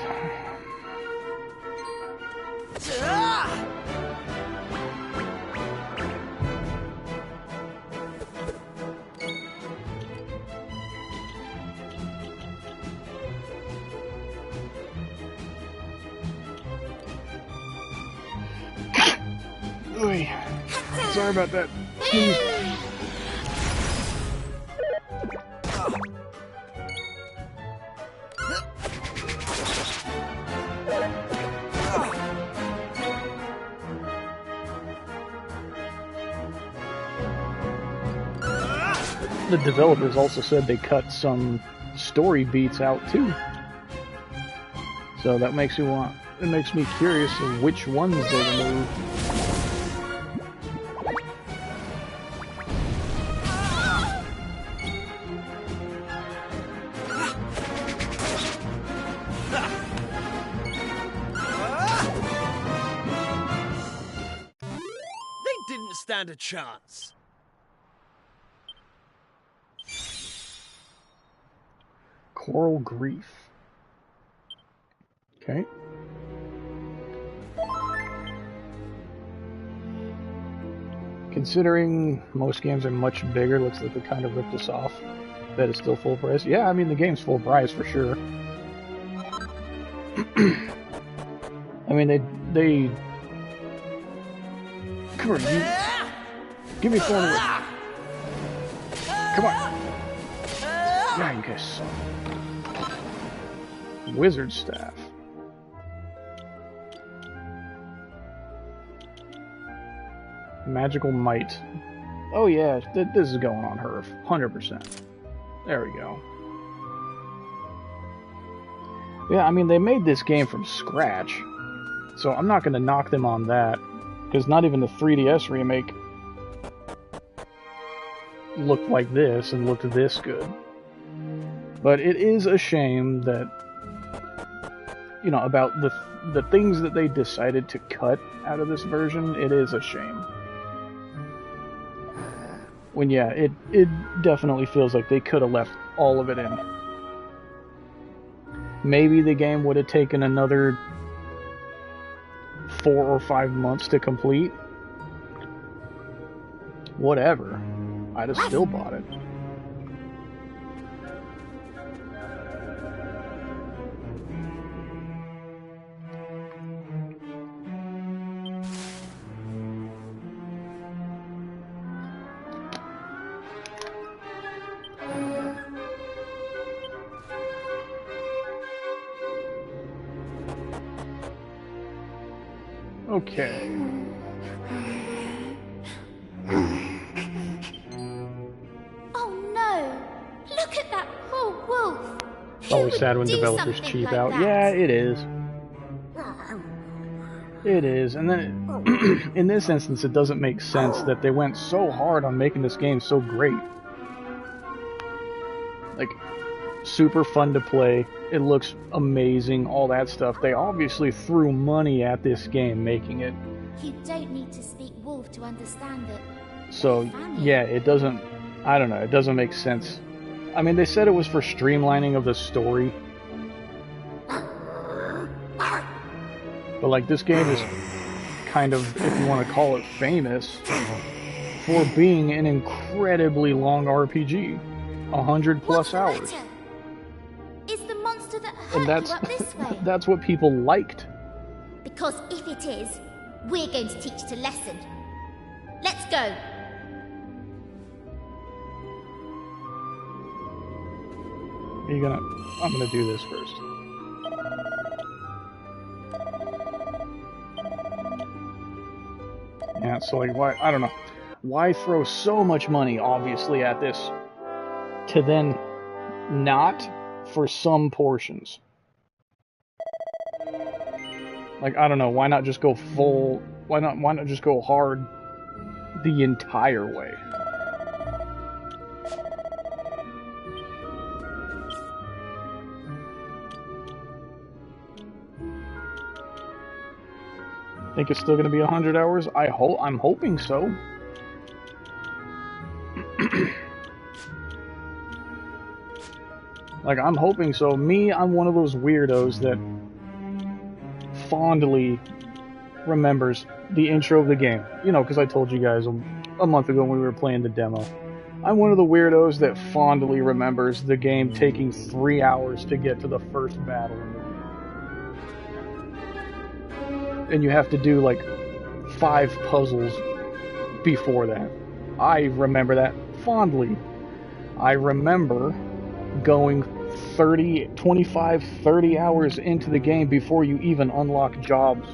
Oy. Sorry about that. Please. The developers also said they cut some story beats out too. So that makes me it makes me curious of which ones they removed. They didn't stand a chance. Coral Grief. Okay. Considering most games are much bigger, looks like they kind of ripped us off. That is still full price. Yeah, I mean the game's full price for sure. I mean they come on, you give me Thornwood. Come on. Yeah, you guys suck. Wizard Staff. Magical Might. Oh yeah, this is going on Herf. 100%. There we go. Yeah, I mean, they made this game from scratch. So I'm not going to knock them on that. Because not even the 3DS remake looked like this and looked this good. But it is a shame that, you know, about the things that they decided to cut out of this version, it is a shame. When, yeah, it definitely feels like they could have left all of it in. Maybe the game would have taken another 4 or 5 months to complete. Whatever. I'd have still bought it. Okay. Oh no! Look at that poor wolf! It's always sad when developers cheap out. Yeah, it is. It is. And then, in this instance, it doesn't make sense that they went so hard on making this game so great. Like, super fun to play. It looks amazing, all that stuff. They obviously threw money at this game making it. You don't need to speak wolf to understand it. So, yeah, it doesn't... I don't know, it doesn't make sense. I mean, they said it was for streamlining of the story. But, like, this game is kind of, if you want to call it, famous for being an incredibly long RPG. 100+ hours. Is the monster that hurt And that's, you up this way? that's what people liked. Because if it is, we're going to teach it a lesson. Let's go. I'm gonna do this first. Yeah, so like, why, I don't know. Why throw so much money, obviously, at this, to then not for some portions? Like, I don't know, why not just go full, why not just go hard the entire way? Think it's still going to be 100 hours? I'm hoping so. Like, I'm hoping so. I'm one of those weirdos that fondly remembers the intro of the game. You know, because I told you guys a month ago when we were playing the demo. I'm one of the weirdos that fondly remembers the game taking 3 hours to get to the first battle in the game. And you have to do like 5 puzzles before that. I remember that fondly. I remember going 25, 30 hours into the game before you even unlock jobs.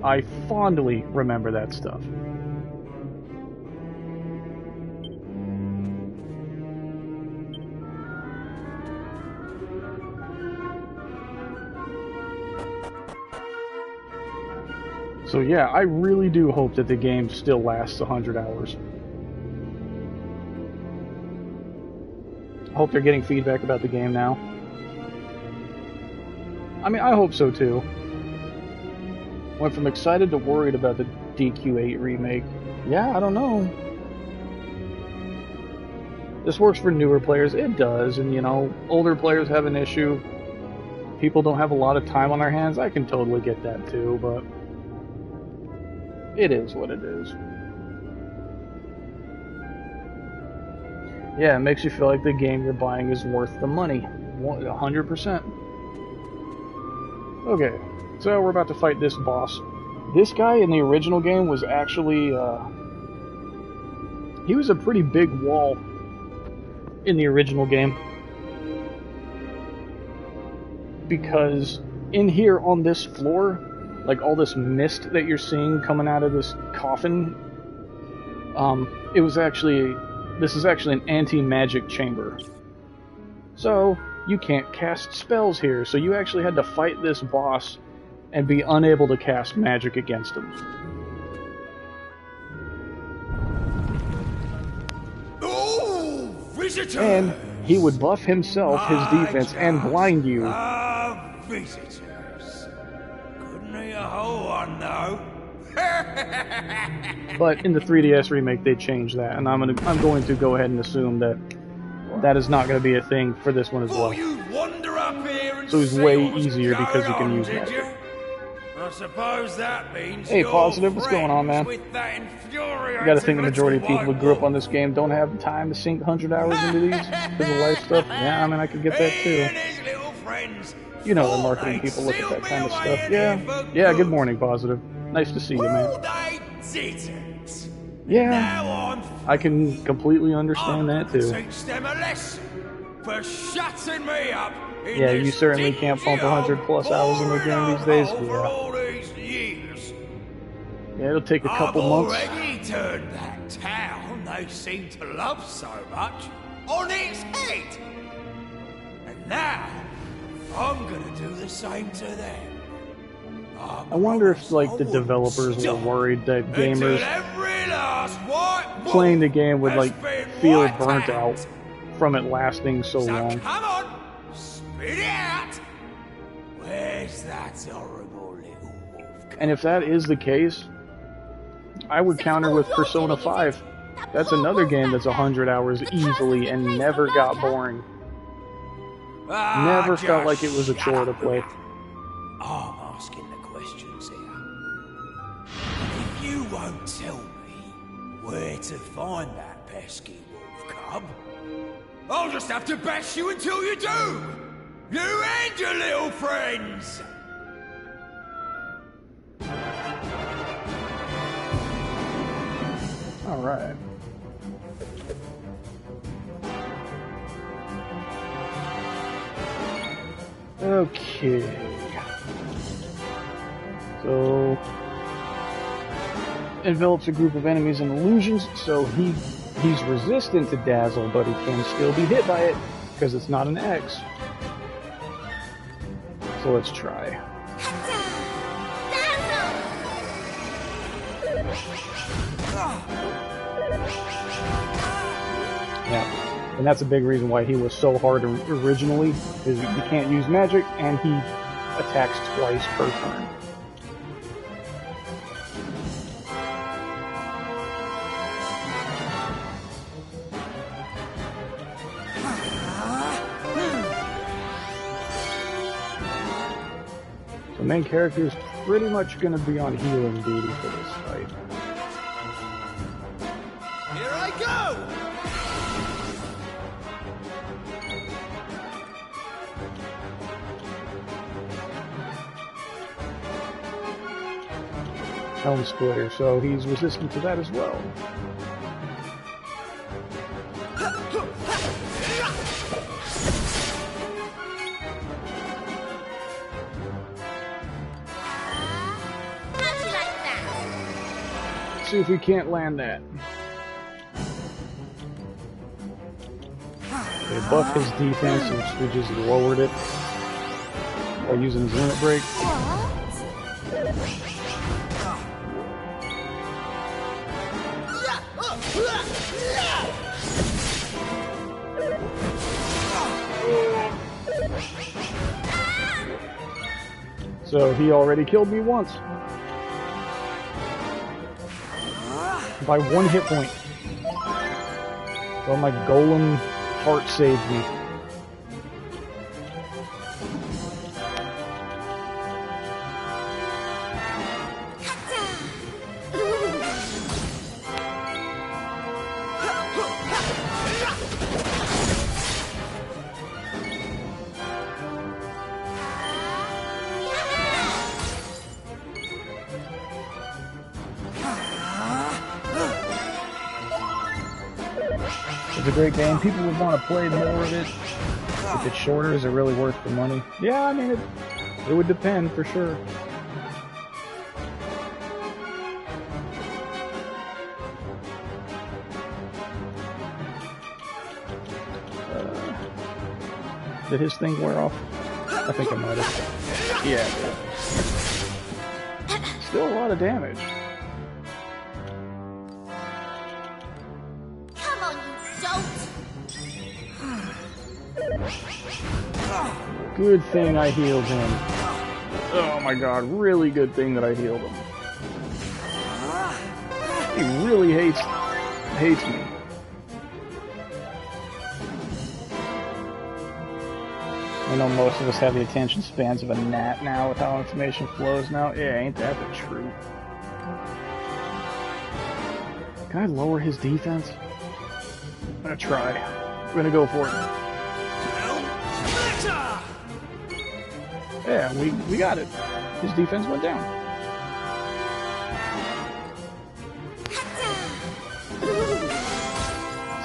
I fondly remember that stuff. So yeah, I really do hope that the game still lasts 100 hours. I hope they're getting feedback about the game now. I mean, I hope so too. Went from excited to worried about the DQ8 remake. Yeah, I don't know. This works for newer players. It does, and you know, older players have an issue. People don't have a lot of time on their hands. I can totally get that too, but it is what it is. Yeah, it makes you feel like the game you're buying is worth the money. 100%. Okay, so we're about to fight this boss. This guy in the original game was actually, he was a pretty big wall in the original game. Because in here on this floor, like all this mist that you're seeing coming out of this coffin, this is actually an anti-magic chamber. So, you can't cast spells here, so you actually had to fight this boss and be unable to cast magic against him. Oh, visitor! And he would buff himself, his defense, and blind you. Visitors. Couldn't eat a whole one, though. But in the 3DS remake, they changed that, and I'm going to go ahead and assume that that is not going to be a thing for this one as well. So it's way easier because you can use magic. I suppose that means Hey, Positive, what's going on, man? You gotta think the majority of people who grew up on this game don't have the time to sink 100 hours into these because of life stuff. Yeah, I mean, I could get that too. You know, when marketing people look at that kind of stuff. Yeah, good morning, Positive. Nice to see you, man. Yeah, I can completely understand that too. Teach them a lesson for shutting me up. Yeah, you certainly can't pump 100 plus hours in the game these days. Yeah, it'll take a couple months. I've already turned that town they seem to love so much on its head. And now, I'm gonna do the same to them. I wonder if, like, the developers were worried that gamers playing the game would, like, feel burnt out from it lasting so long. Come on, spit it out. Where's that horrible little wolf? And if that is the case, I would counter with Persona 5. That's another game that's 100 hours easily and never got boring. Never felt like it was a chore to play. I'm asking the questions here. If you won't tell me where to find that pesky wolf cub, I'll just have to bash you until you do! You and your little friends! Alright. Okay. So, envelops a group of enemies in illusions, so he's resistant to dazzle, but he can still be hit by it, because it's not an X. So let's try. Yeah, and that's a big reason why he was so hard originally, is you can't use magic, and he attacks twice per turn. The main character is pretty much going to be on healing duty for this fight. Here I go! Helm Splitter, so he's resistant to that as well. See if we can't land that. Okay, buff his defense, which we just lowered it by using his limit break. So he already killed me once. By 1 hit point. So my golem heart saved me. It's a great game. People would want to play more of it. If it's shorter, is it really worth the money? Yeah, I mean, it would depend for sure. Did his thing wear off? I think it might have. Yeah, it did. Still a lot of damage. Good thing I healed him. Oh my god, really good thing that I healed him. He really hates me. I know most of us have the attention spans of a gnat now with how information flows now. Yeah, ain't that the truth? Can I lower his defense? I'm gonna try. I'm gonna go for it. Yeah, we got it. His defense went down.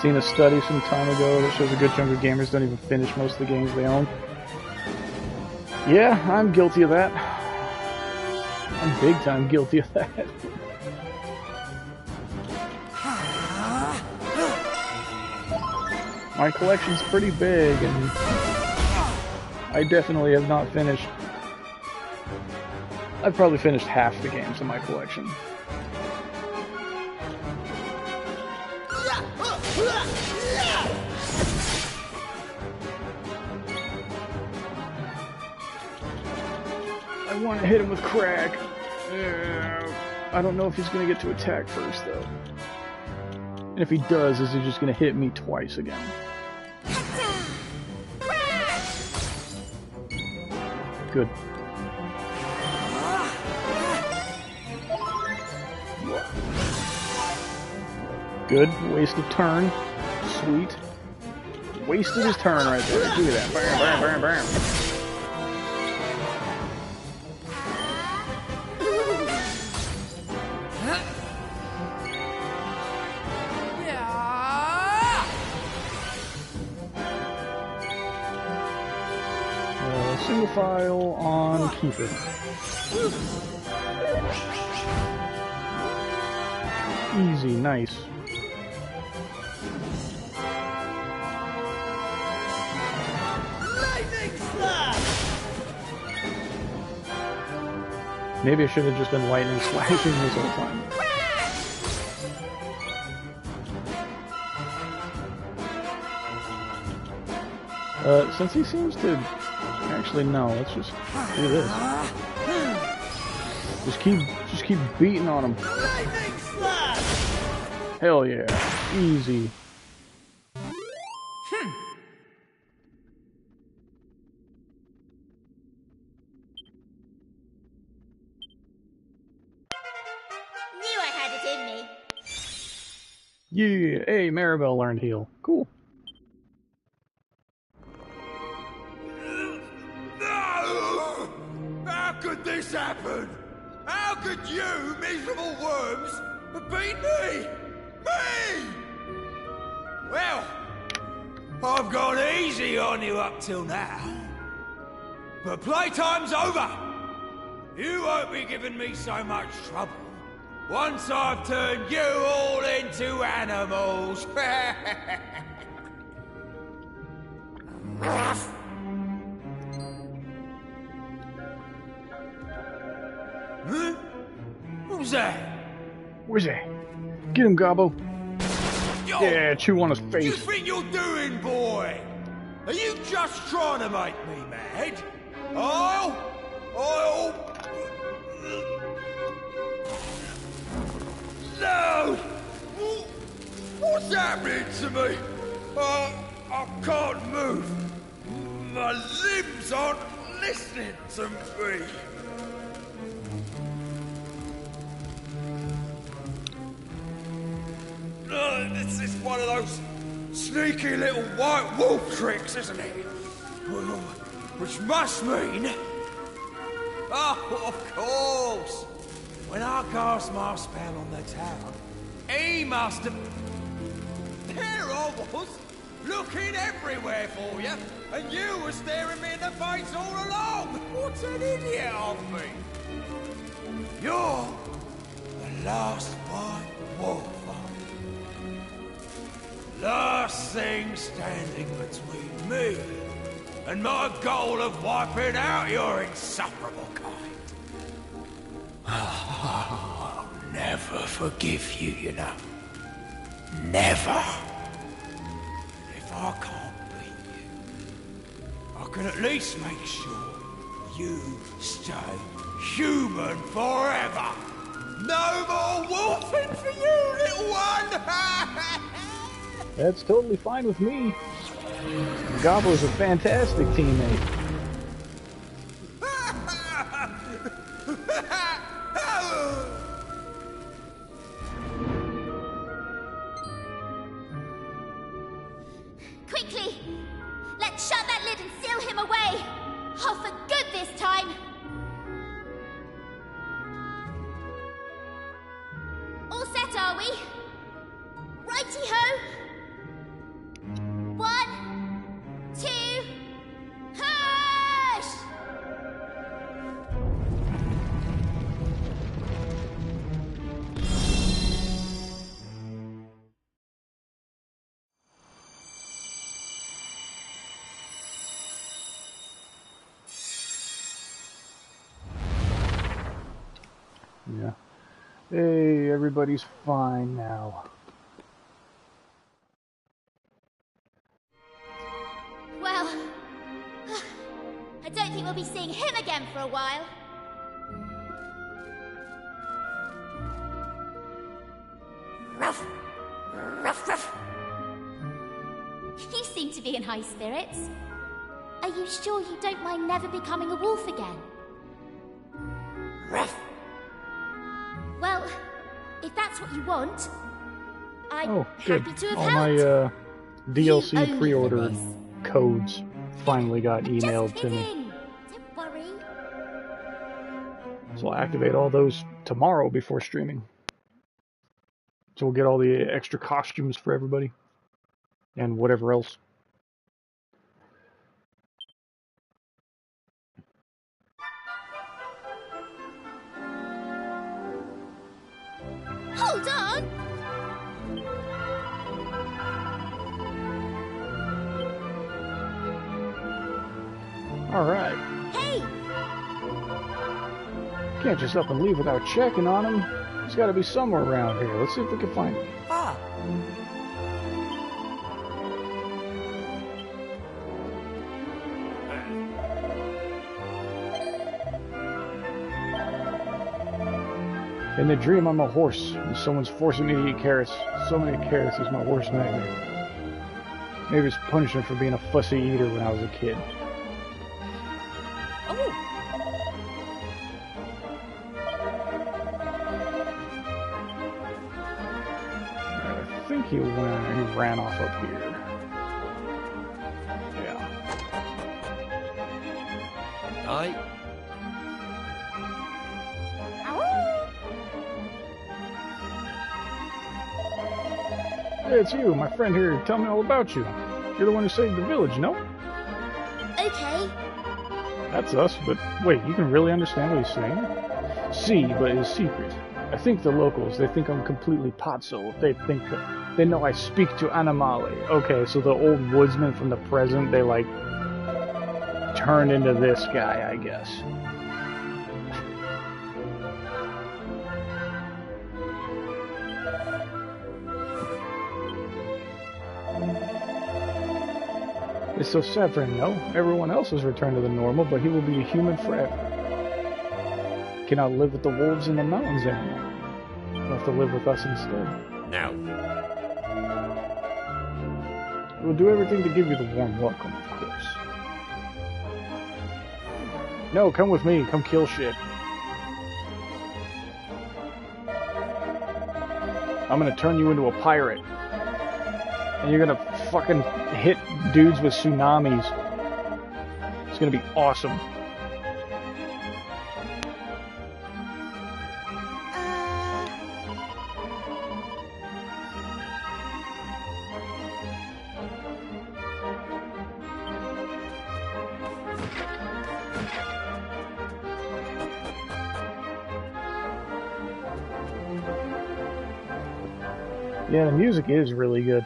Seen a study some time ago that shows a good chunk of gamers don't even finish most of the games they own. Yeah, I'm guilty of that. I'm big time guilty of that. My collection's pretty big, and I definitely have not finished. I've probably finished half the games in my collection. I want to hit him with crack. I don't know if he's going to get to attack first, though. And if he does, is he just going to hit me twice again? Good. Good. Wasted turn. Sweet. Wasted his turn right there. Look at that. Bam, bam, bam, bam. Single file on Keeper. Easy, nice. Maybe I should have just been lightning slashing this whole time. Since he seems to... Actually, no, let's just do this. Just keep beating on him. Hell yeah. Easy. Knew I had it in me. Yeah, hey, Maribel learned heal. Cool. No! How could this happen? How could you, miserable worms, have beaten me? Me! Well, I've gone easy on you up till now. But playtime's over. You won't be giving me so much trouble once I've turned you all into animals. Huh? Who's that? Where's that? Get him, Gobbo. Yo, yeah, chew on his What do you face. think you're doing, boy? Are you just trying to make me mad? I'll... No! What's happening to me? I can't move. My limbs aren't listening to me. This is one of those sneaky little white wolf tricks, isn't it? Which must mean... Oh, of course! When I cast my spell on the town, he must have... There I was, looking everywhere for you, and you were staring me in the face all along! What an idiot I've been! You're the last white wolf. Last thing standing between me and my goal of wiping out your insufferable kind. I'll never forgive you, you know. Never. If I can't beat you, I can at least make sure you stay human forever. No more wolfing for you, little one! That's totally fine with me. Gobbler's a fantastic teammate. Quickly! Let's shut that lid and seal him away! Oh, for good this time! All set, are we? Righty-ho! 1, 2, hush! Yeah. Hey, everybody's fine now. Well, I don't think we'll be seeing him again for a while. Ruff! Ruff, ruff! You seem to be in high spirits. Are you sure you don't mind never becoming a wolf again? Ruff! Well, if that's what you want, I'm happy to have All helped. my DLC You owe me pre-order for this. codes finally got emailed to me. Kidding. Don't worry. So I'll activate all those tomorrow before streaming. So we'll get all the extra costumes for everybody. And whatever else. Hold on! Alright. Hey! Can't just up and leave without checking on him. He's got to be somewhere around here. Let's see if we can find him. Ah, In the dream, I'm a horse, and someone's forcing me to eat carrots. So many carrots is my worst nightmare. Maybe it's punishment for being a fussy eater when I was a kid. Oh! I think he ran off up here. Yeah. I... Hey, it's you, my friend here. Tell me all about you. You're the one who saved the village, no? Okay. That's us, but wait, you can really understand what he's saying? See, but it's secret. I think the locals, they think I'm completely pazzo. They think they know I speak to animali. Okay, so the old woodsman from the present, they like turned into this guy, I guess. It's so sad for him, no? Everyone else has returned to the normal, but he will be a human forever. Cannot live with the wolves in the mountains anymore. He'll have to live with us instead. Now, We'll do everything to give you the warm welcome, of course. No, come with me. Come kill shit. I'm gonna turn you into a pirate. And you're gonna fucking hit dudes with tsunamis. It's gonna be awesome. Yeah, the music is really good.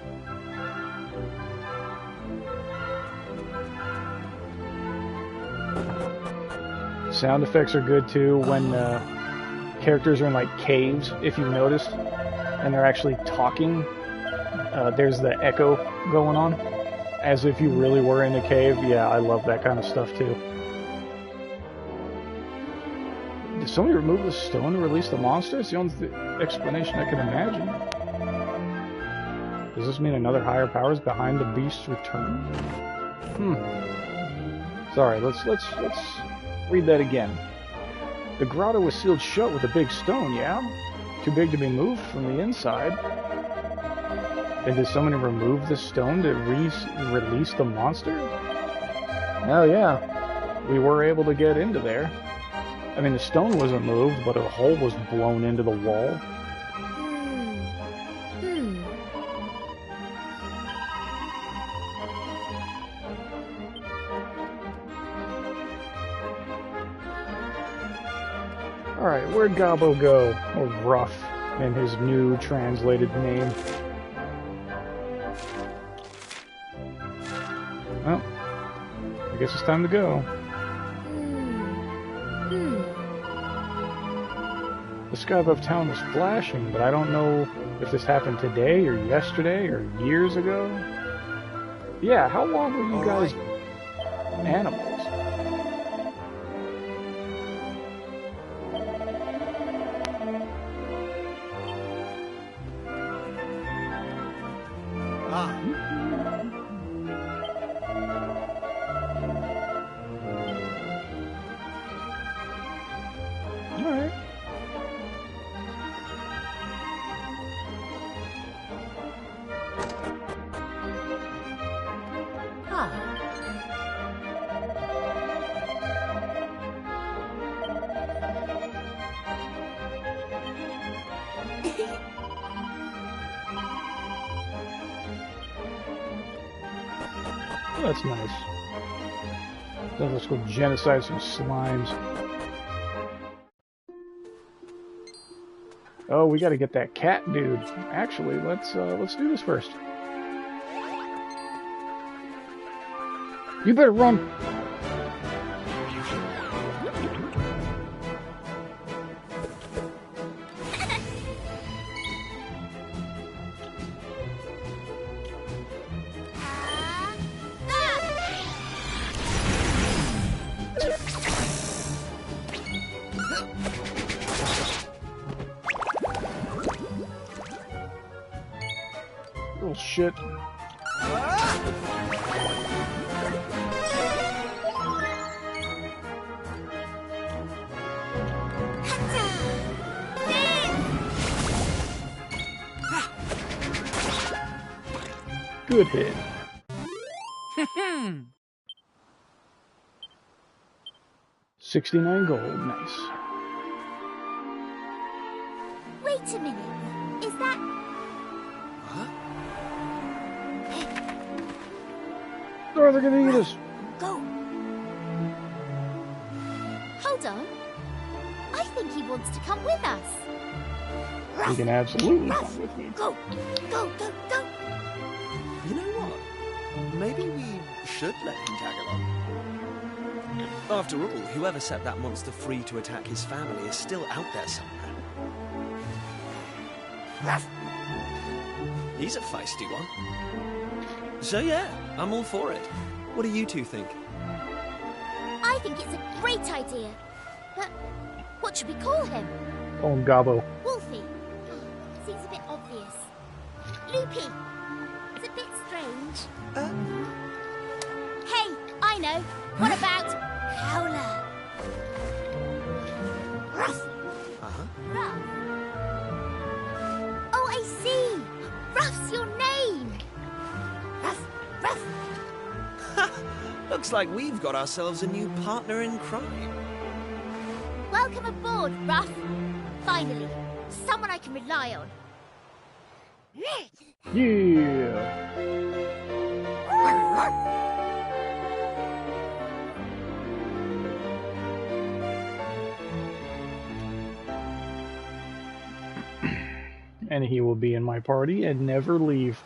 Sound effects are good too when characters are in like caves, if you've noticed, and they're actually talking. There's the echo going on, as if you really were in a cave. Yeah, I love that kind of stuff too. The somebody remove the stone to release the monster? It's the only explanation I can imagine. Does this mean another higher power is behind the beast's return? Sorry, let's read that again. The grotto was sealed shut with a big stone, yeah? Too big to be moved from the inside. And did somebody remove the stone to release the monster? Oh yeah, we were able to get into there. I mean, the stone wasn't moved, but a hole was blown into the wall. Alright, where'd Gobbo go? Or Ruff, in his new translated name. Well, I guess it's time to go. The sky above town was flashing, but I don't know if this happened today, or yesterday, or years ago. Yeah, how long were you guys animals? Alright. Oh, that's nice. So let's go genocide some slimes. Oh, we gotta get that cat dude. Actually, let's do this first. You better run. Little shit. Good hit. 69 gold, nice. Wait a minute. Is that... Oh, they're gonna eat us. Go. Hold on. I think he wants to come with us. You can absolutely come with me. Go, go, go, go. You know what? Maybe we should let him tag along. After all, whoever set that monster free to attack his family is still out there somewhere. He's a feisty one. So yeah, I'm all for it. What do you two think? I think it's a great idea. But what should we call him? Call him Gobbo. Wolfie. Seems a bit obvious. Loopy. It's a bit strange. Hey, I know. What about Howler? Ruff. Ruff. Oh, I see. Ruff's your name. Ruff, Ruff. Looks like we've got ourselves a new partner in crime. Welcome aboard, Ruff. Finally, someone I can rely on. Yeah. And he will be in my party and never leave.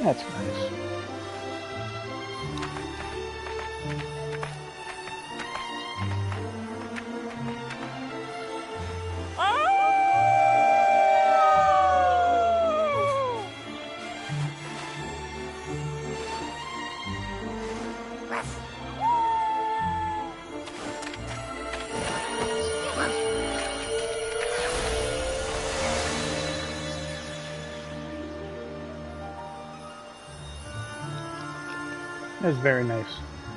That's nice. That's very nice.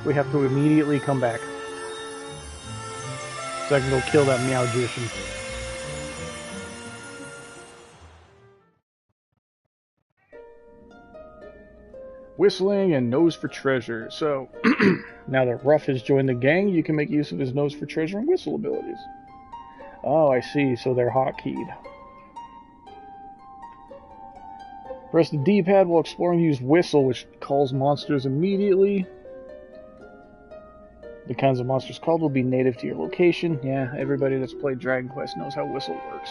We have to immediately come back. So I can go kill that Meowgician. Whistling and nose for treasure. So, now that Ruff has joined the gang, you can make use of his nose for treasure and whistle abilities. Oh, I see. So they're hotkeyed. Press the D-pad while exploring. Use whistle, which calls monsters immediately. The kinds of monsters called will be native to your location. Yeah, everybody that's played Dragon Quest knows how whistle works.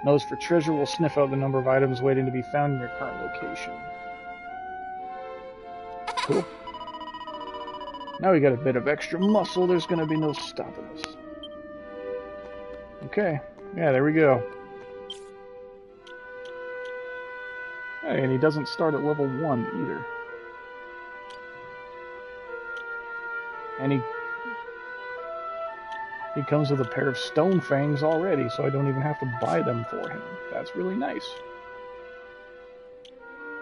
Nose for treasure will sniff out the number of items waiting to be found in your current location. Cool. Now we got a bit of extra muscle. There's going to be no stopping us. Okay. Yeah, there we go. Hey, and he doesn't start at level 1 either. And he comes with a pair of stone fangs already, so I don't even have to buy them for him. That's really nice.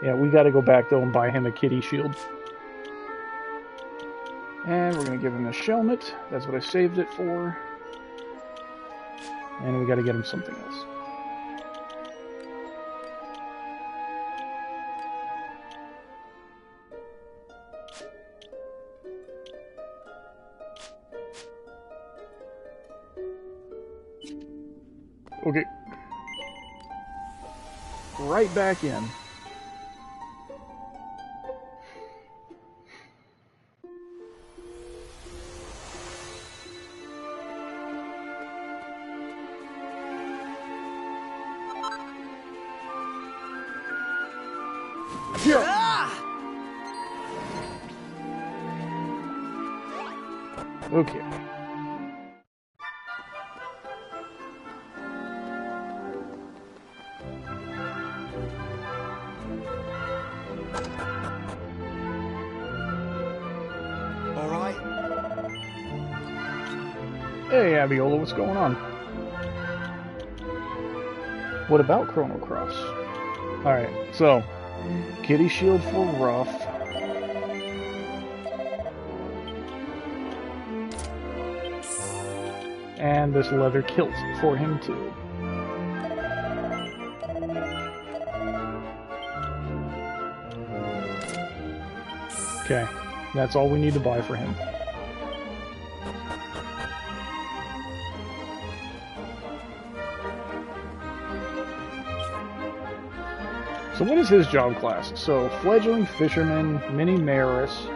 Yeah, we gotta go back though and buy him a kitty shield. And we're gonna give him a shelmet. That's what I saved it for. And we gotta get him something else. Okay. Right back in. Okay. All right. Hey, Abiola, what's going on? What about Chrono Cross? Alright, so, kitty shield for Ruff. And this leather kilt for him too. Okay, that's all we need to buy for him. So what is his job class? So, fledgling fisherman, mini mayoress,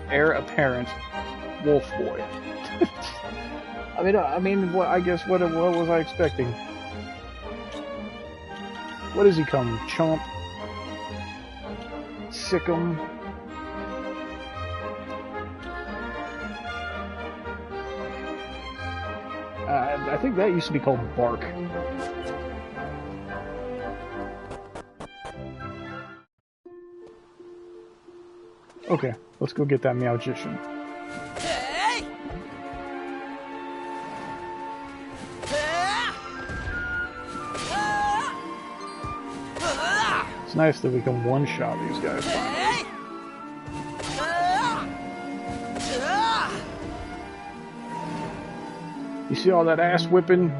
heir apparent, wolf boy. I mean, what? I guess what was I expecting? What does he come? Chomp, Sick'em. I think that used to be called Bark. Okay, let's go get that Meowgician. It's nice that we can one-shot these guys finally. You see all that ass whipping?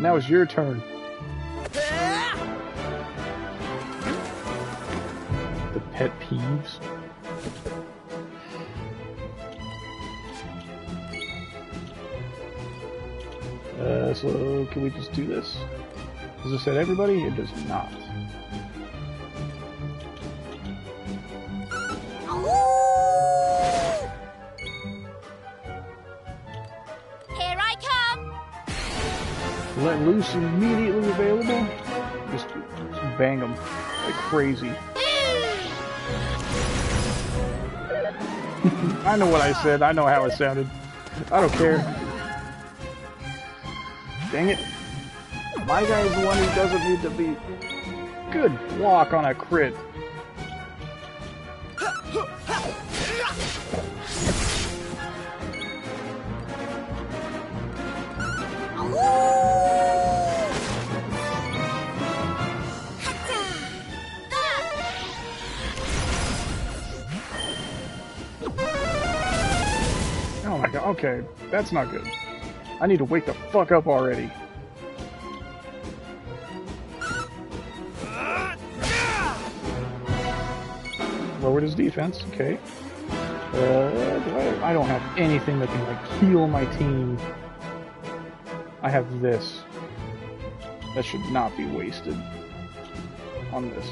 Now it's your turn. The pet peeves. So can we just do this? Does it set everybody? It does not. Here I come! Let loose immediately available. Just bang them like crazy. I know what I said. I know how it sounded. I don't care. Dang it. My guy's the one who doesn't need to be... Good block on a crit. Oh my god, okay. That's not good. I need to wake the fuck up already. Lowered his defense, okay. I don't have anything that can like heal my team. I have this. That should not be wasted on this.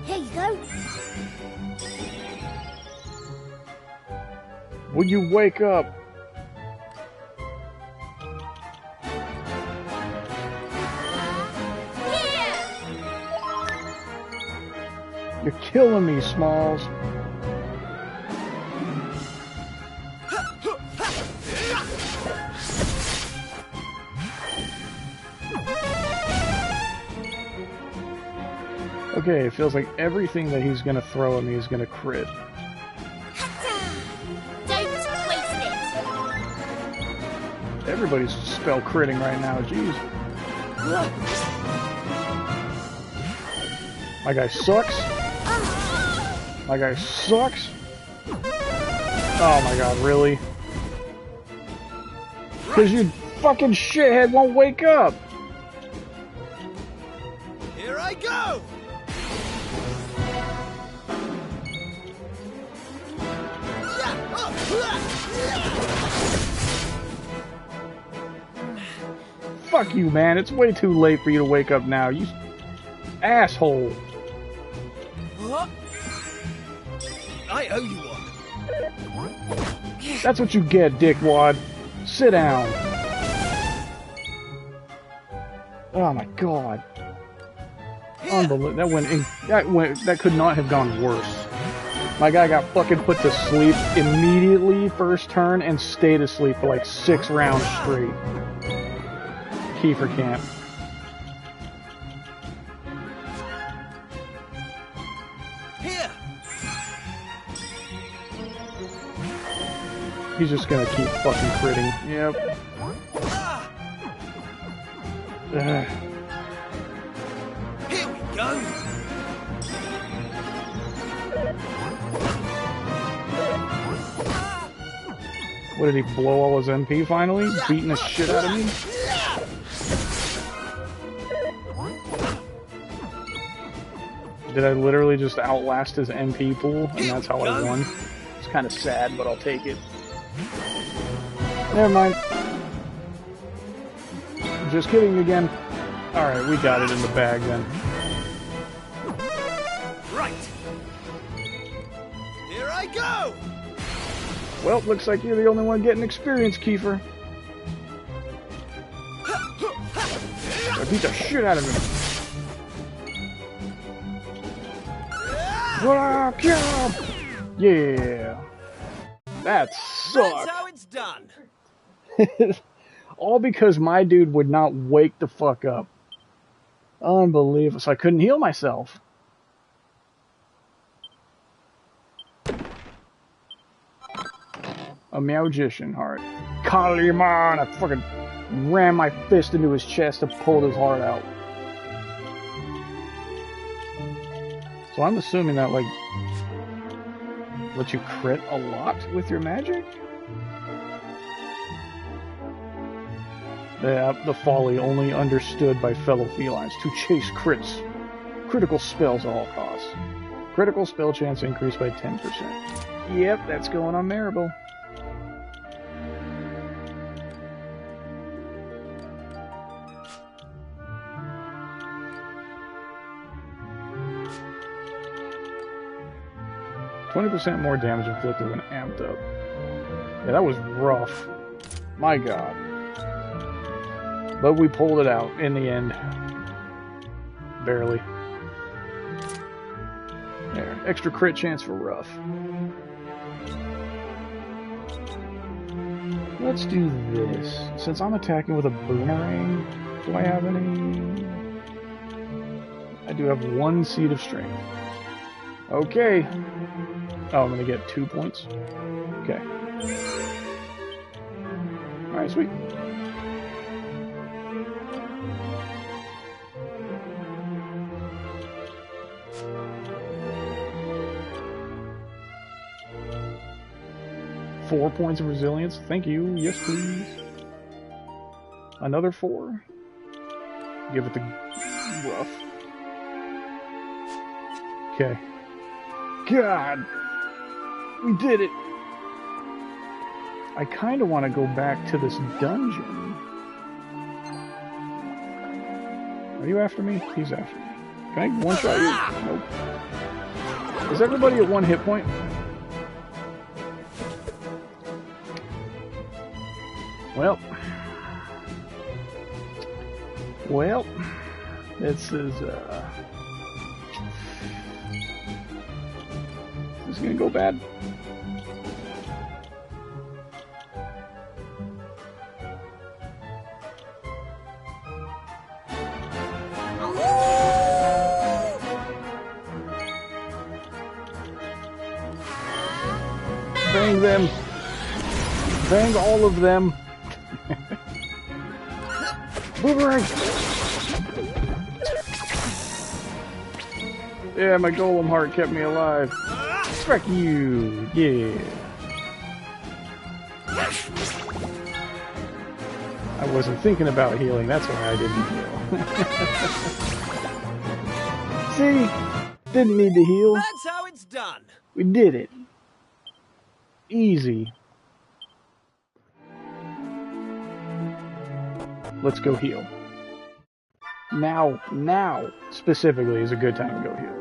Here you go. Will you wake up? You're killing me, Smalls. Okay, it feels like everything that he's gonna throw at me is gonna crit. Don't waste it. Everybody's spell critting right now, jeez. My guy sucks. My guy sucks. Oh my god, really? Because you fucking shithead won't wake up! Here I go! Fuck you, man. It's way too late for you to wake up now. You asshole. I owe you one. That's what you get, dickwad. Sit down. Oh my god. Unbelievable. That could not have gone worse. My guy got fucking put to sleep immediately first turn and stayed asleep for like 6 rounds straight. Kiefer camp. Here. He's just gonna keep fucking critting. Yep. Here we go. What, did he blow all his MP finally? Beating the shit out of me? Did I literally just outlast his MP pool, and that's how I won? It's kind of sad, but I'll take it. Never mind. Just kidding again. Alright, we got it in the bag then. Right. Here I go! Well, looks like you're the only one getting experience, Kiefer. I beat the shit out of him. Yeah. That sucked. That's how it's done. All because my dude would not wake the fuck up. Unbelievable. So I couldn't heal myself. A Magician heart. Kaliman! I fucking ran my fist into his chest and pulled his heart out. So I'm assuming that, like, lets you crit a lot with your magic? The folly only understood by fellow felines to chase critical spells at all costs. Critical spell chance increased by 10%. Yep, that's going on Maribel. %, more damage inflicted when amped up. Yeah, that was rough. My god. But we pulled it out in the end. barely. There, extra crit chance for rough. Let's do this. Since I'm attacking with a boomerang, do I have any? I do have 1 seed of strength. Okay. Oh, I'm gonna get 2 points. Okay. Alright, sweet. Four points of resilience. Thank you. Yes, please. Another 4. Give it the rough. Okay. God! We did it! I kind of want to go back to this dungeon. Are you after me? He's after me. Can I one-shot you? Nope. Is everybody at 1 hit point? Well, this is gonna go bad. Bang them! Bang all of them! Boomerang! Yeah, my golem heart kept me alive. Frick you! Yeah. I wasn't thinking about healing, that's why I didn't heal. See? Didn't need to heal. That's how it's done. We did it. Easy. Let's go heal. Now, specifically, is a good time to go heal.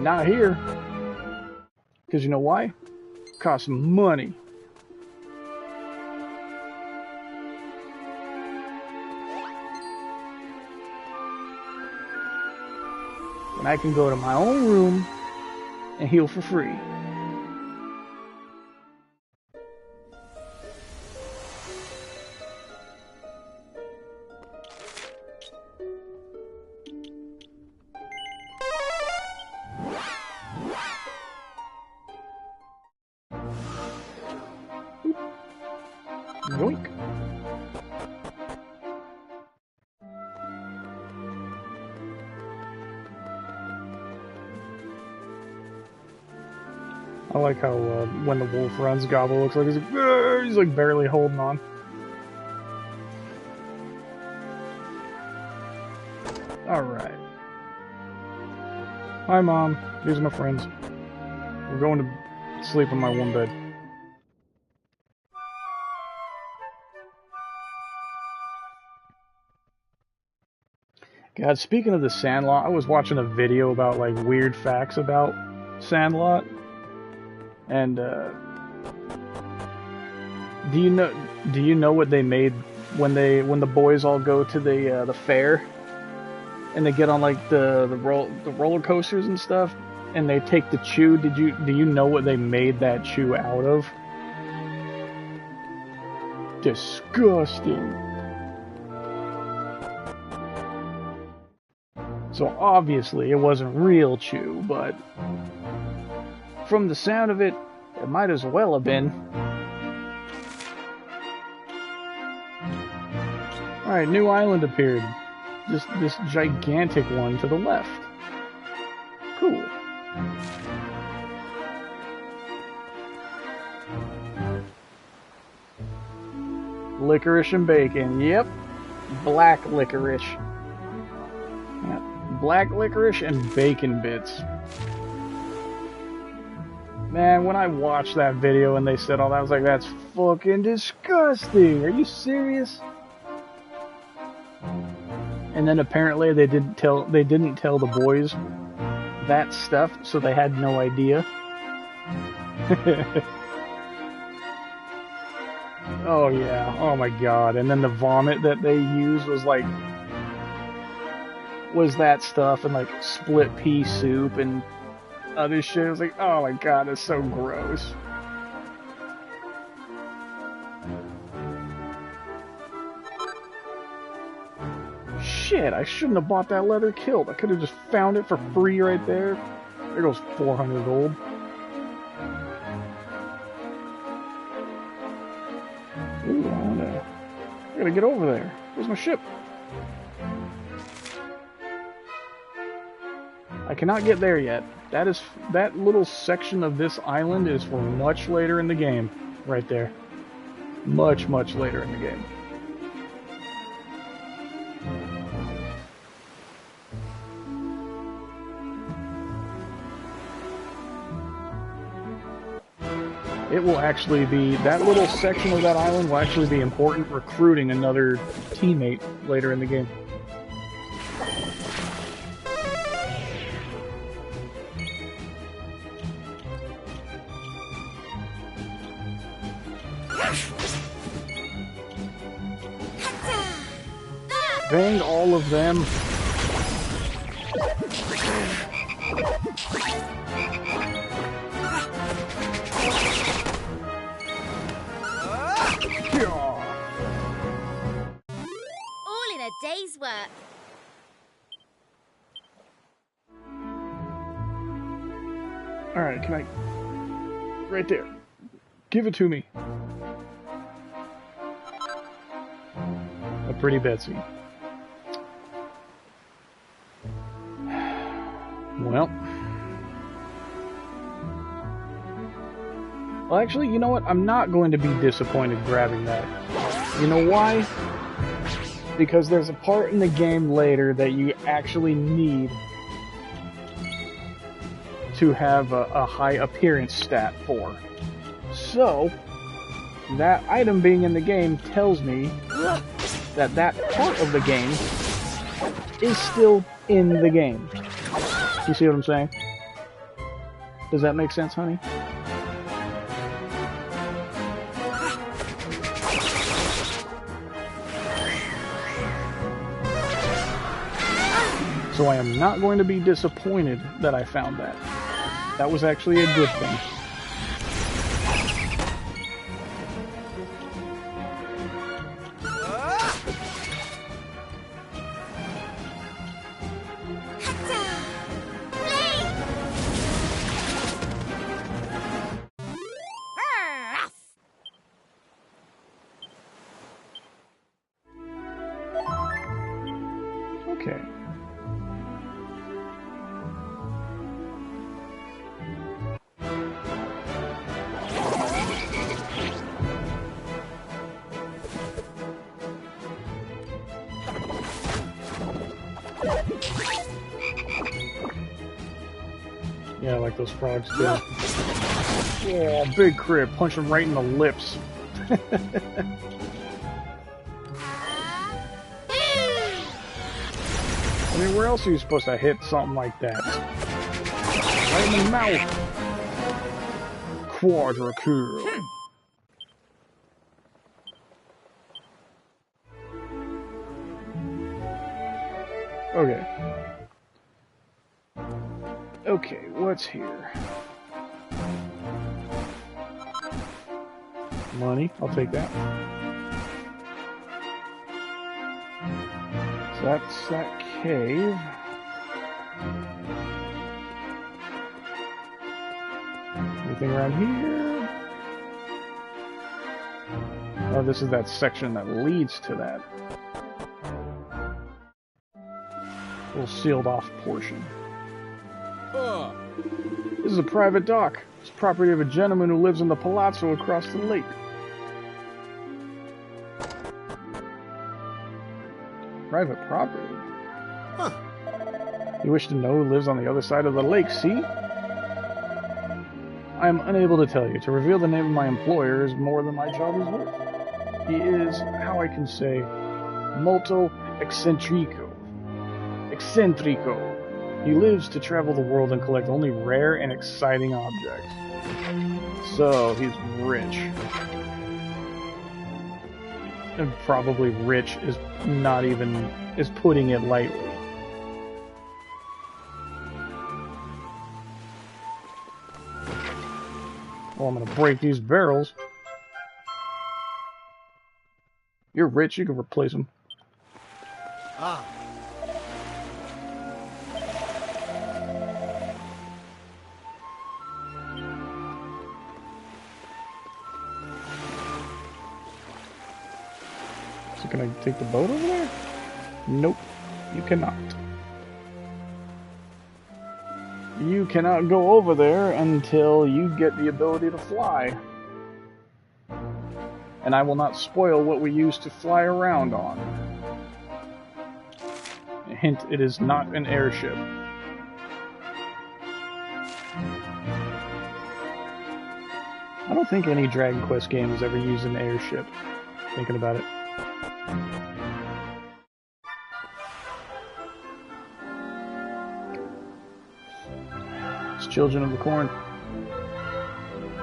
Not here. Because you know why? Costs money. And I can go to my own room and heal for free. Yoink. I like how when the wolf runs, Gobble looks like he's like barely holding on. Alright. Hi Mom, these are my friends. We're going to sleep in my one bed. God, speaking of the Sandlot, I was watching a video about like weird facts about Sandlot, and do you know what they made when the boys all go to the fair, and they get on like the roller coasters and stuff, and they take the chew? Do you know what they made that chew out of? Disgusting. So obviously it wasn't real chew, but from the sound of it, it might as well have been. Alright, new island appeared. Just this gigantic one to the left. Cool. Licorice and bacon. Yep. Black licorice. Yep. Black licorice and bacon bits. Man, when I watched that video and they said all that, I was like, that's fucking disgusting. Are you serious? And then apparently they didn't tell the boys that stuff, so they had no idea. Oh yeah, oh my god. And then the vomit that they used was like... was that stuff and like split pea soup and other shit. It was like, oh my god, it's so gross. Shit, I shouldn't have bought that leather kilt. I could have just found it for free right there. There goes 400 gold. Ooh, I gotta get over there. Where's my ship? I cannot get there yet. That little section of this island is for much later in the game. Right there. Much, much later in the game. It will actually be, that little section of that island will actually be important recruiting another teammate later in the game. Bang all of them. All in a day's work. Alright, can I... right there. Give it to me. A pretty Betsy. Well, actually, you know what? I'm not going to be disappointed grabbing that. You know why? Because there's a part in the game later that you actually need to have a high appearance stat for. So, that item being in the game tells me that that part of the game is still in the game. You see what I'm saying? Does that make sense, honey? So I am not going to be disappointed that I found that. That was actually a good thing. Okay. Yeah, I like those frogs too. Oh, big crit. Punch him right in the lips. I mean, where else are you supposed to hit something like that? Right in the mouth! Quadra kill. Okay. Okay, what's here? Money, I'll take that. So that's that cave. Anything around here? Oh, this is that section that leads to that. Little sealed off portion. This is a private dock. It's property of a gentleman who lives in the palazzo across the lake. Private property? Huh. You wish to know who lives on the other side of the lake, see? I am unable to tell you. To reveal the name of my employer is more than my job is worth. He is, how I can say, molto eccentrico. Eccentrico. He lives to travel the world and collect only rare and exciting objects. So, he's rich. And probably rich is not even, is putting it lightly. Well, I'm gonna break these barrels. You're rich, you can replace them. Ah. So can I take the boat over there? Nope, you cannot. You cannot go over there until you get the ability to fly. And I will not spoil what we use to fly around on. Hint, it is not an airship. I don't think any Dragon Quest game has ever used an airship. Thinking about it. It's Children of the Corn.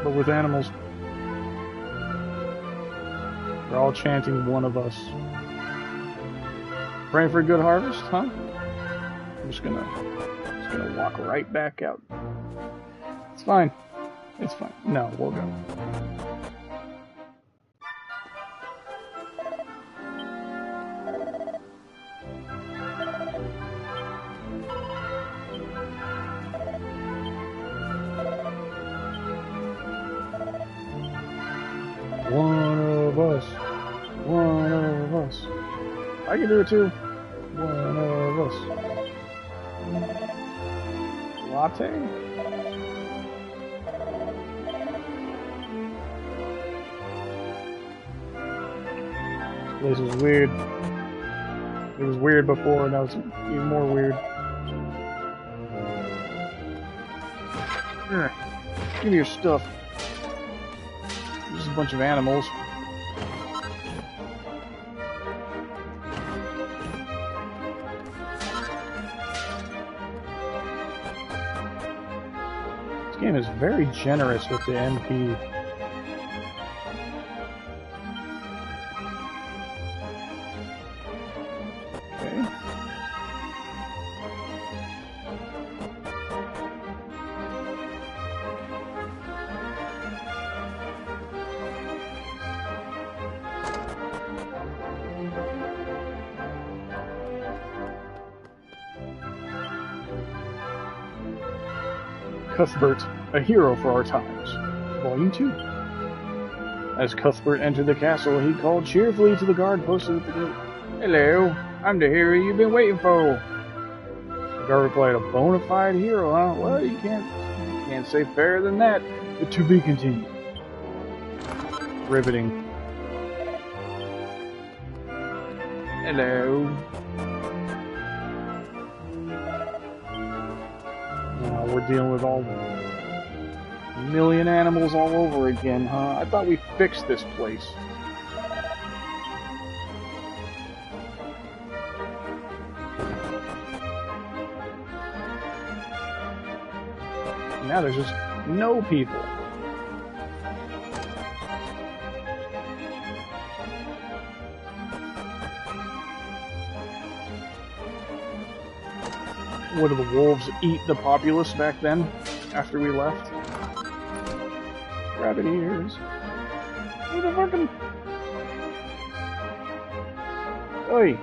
But with animals. They're all chanting one of us. Praying for a good harvest, huh? I'm just gonna walk right back out. It's fine. It's fine. No, we'll go. One of us. One of us. I can do it too. One of us. Latte? This place is weird. It was weird before, now it's even more weird. Here, give me your stuff. Just a bunch of animals. This game is very generous with the MP. Okay. Cuthbert, a hero for our times. Volume 2. As Cuthbert entered the castle, he called cheerfully to the guard posted at the gate. Hello, I'm the hero you've been waiting for. The guard replied, a bona fide hero, huh? Well, you can't say fairer than that, but to be continued. Riveting. Hello. We're dealing with all a million animals all over again, huh? I thought we fixed this place. Now there's just no people. What, do the wolves eat the populace back then, after we left? Rabbit ears. What the fucking... Oi!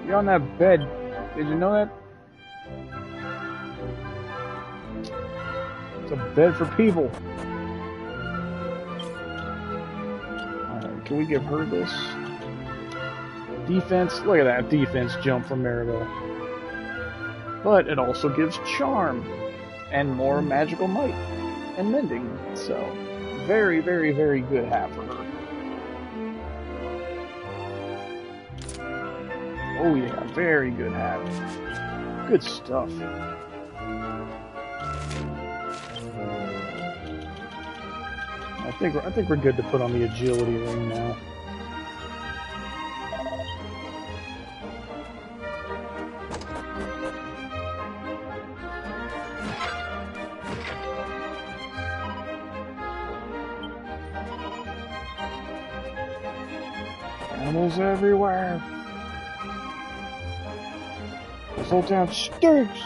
You're on that bed. Did you know that? It's a bed for people. Alright, can we give her this? Defense? Look at that defense jump from Maribel. But it also gives charm and more magical might and mending. So, very, very, very good hat for her. Oh yeah, very good hat. Good stuff. I think we're good to put on the agility ring now. Animals everywhere. This whole town stinks.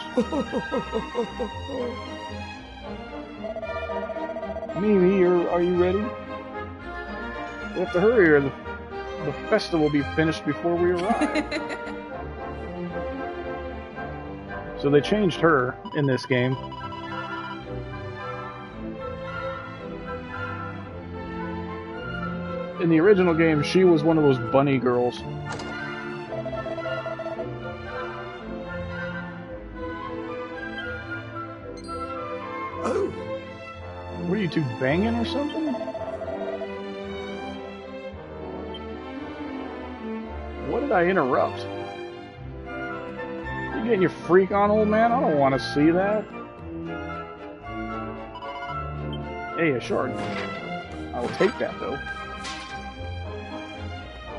Mimi, are you ready? We have to hurry or the festival will be finished before we arrive. So they changed her in this game. In the original game, she was one of those bunny girls. Oh. What are you two banging or something? What did I interrupt? You getting your freak on, old man? I don't want to see that. Hey, a shard. I will take that, though.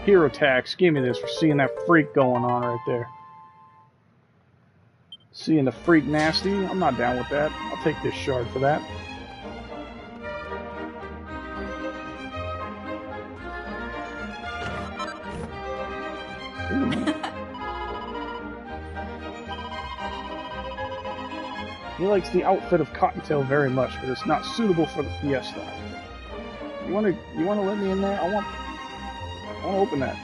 Hero tax. Give me this for seeing that freak going on right there. Seeing the freak nasty? I'm not down with that. I'll take this shard for that. He likes the outfit of Cottontail very much, but it's not suitable for the fiesta. You wanna let me in there? I want to open that.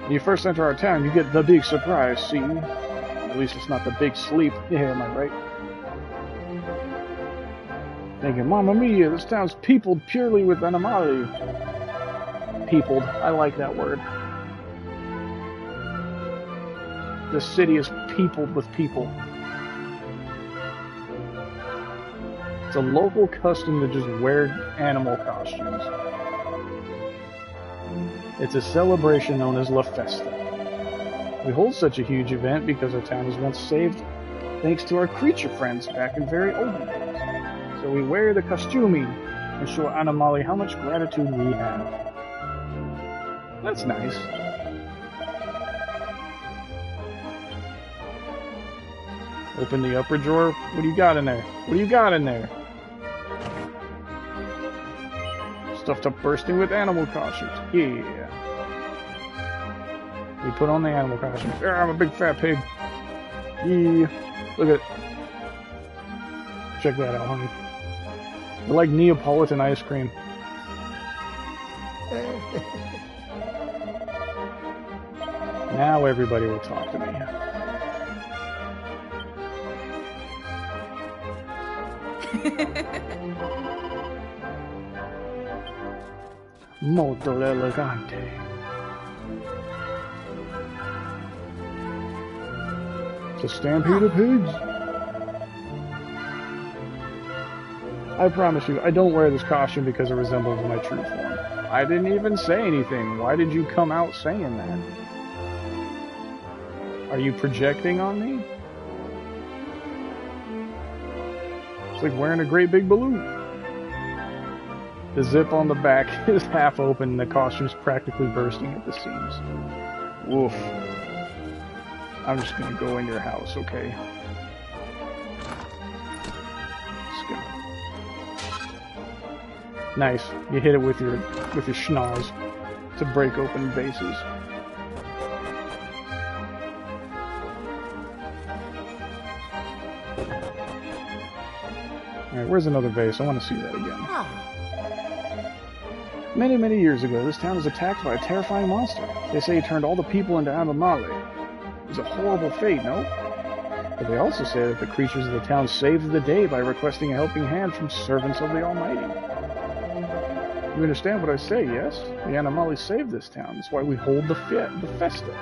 When you first enter our town, you get the big surprise, see? At least it's not the big sleep. Yeah, am I right? Thinking, Mamma Mia, this town's peopled purely with animali. Peopled. I like that word. This city is peopled with people. It's a local custom to just wear animal costumes. It's a celebration known as La Festa. We hold such a huge event because our town was once saved thanks to our creature friends back in very olden days. So we wear the costuming and show animali how much gratitude we have. That's nice. Open the upper drawer. What do you got in there? What do you got in there? Stuffed up bursting with animal costumes. Yeah. We put on the animal costumes. Yeah, I'm a big fat pig. Yeah. Look at it. Check that out, honey. They're like Neapolitan ice cream. Now everybody will talk to me. Molto elegante. It's a stampede of pigs. I promise you, I don't wear this costume because it resembles my true form. I didn't even say anything. Why did you come out saying that? Are you projecting on me? It's like wearing a great big balloon. The zip on the back is half open and the costume's practically bursting at the seams. Woof. I'm just gonna go in your house, okay? Just gonna... Nice. You hit it with your schnoz to break open vases. Alright, where's another vase? I want to see that again. Many, many years ago, this town was attacked by a terrifying monster. They say he turned all the people into animali. It was a horrible fate, no? But they also say that the creatures of the town saved the day by requesting a helping hand from servants of the Almighty. You understand what I say, yes? The animali saved this town. That's why we hold the festa.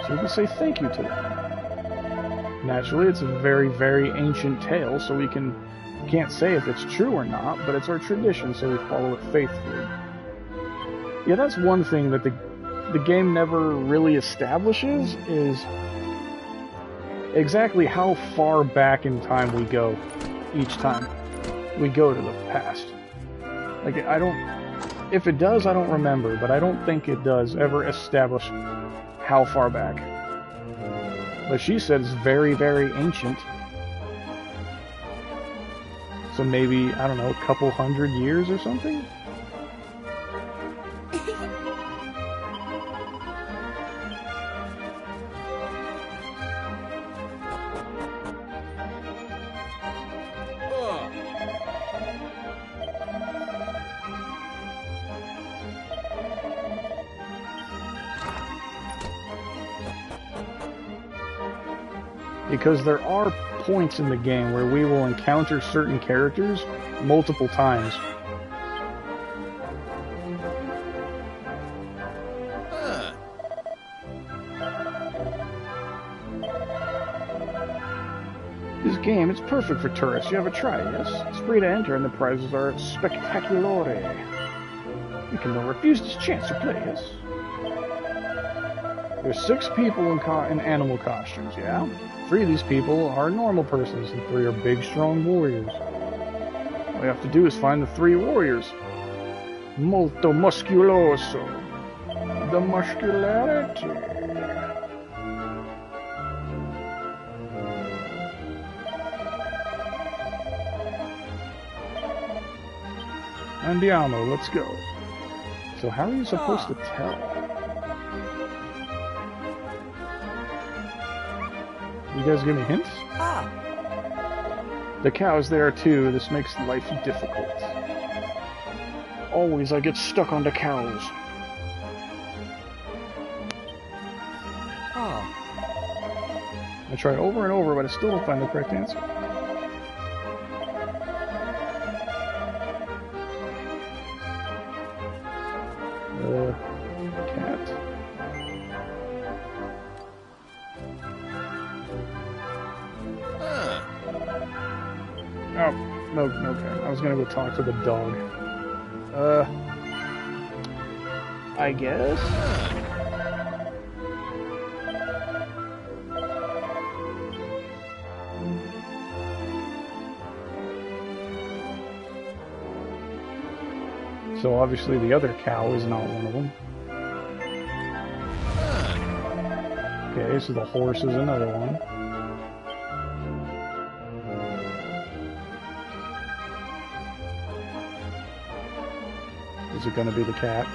So we can say thank you to them. Naturally, it's a very, very ancient tale, so we can't say if it's true or not, but it's our tradition, so we follow it faithfully. Yeah, that's one thing that the game never really establishes, is exactly how far back in time we go each time we go to the past. Like, if it does, I don't remember, but I don't think it does ever establish how far back. But she said it's very, very ancient. So maybe, I don't know, a couple hundred years or something? Because there are points in the game where we will encounter certain characters multiple times. This game, it's perfect for tourists. You have a try, yes? It's free to enter and the prizes are spectacular. You can refuse this chance to play, yes? There's 6 people in animal costumes, yeah? 3 of these people are normal persons and 3 are big, strong warriors. All you have to do is find the 3 warriors. Molto musculoso. The muscularity. Andiamo, let's go. So how are you supposed to tell? You guys give me hints? The cow's there too. This makes life difficult. Always I get stuck on the cows. I try over and over, but I still don't find the correct answer. Cat. Oh, no, okay. I was gonna go talk to the dog. I guess? So obviously the other cow is not one of them. Okay, so the horse is another one. Is it gonna be the cat?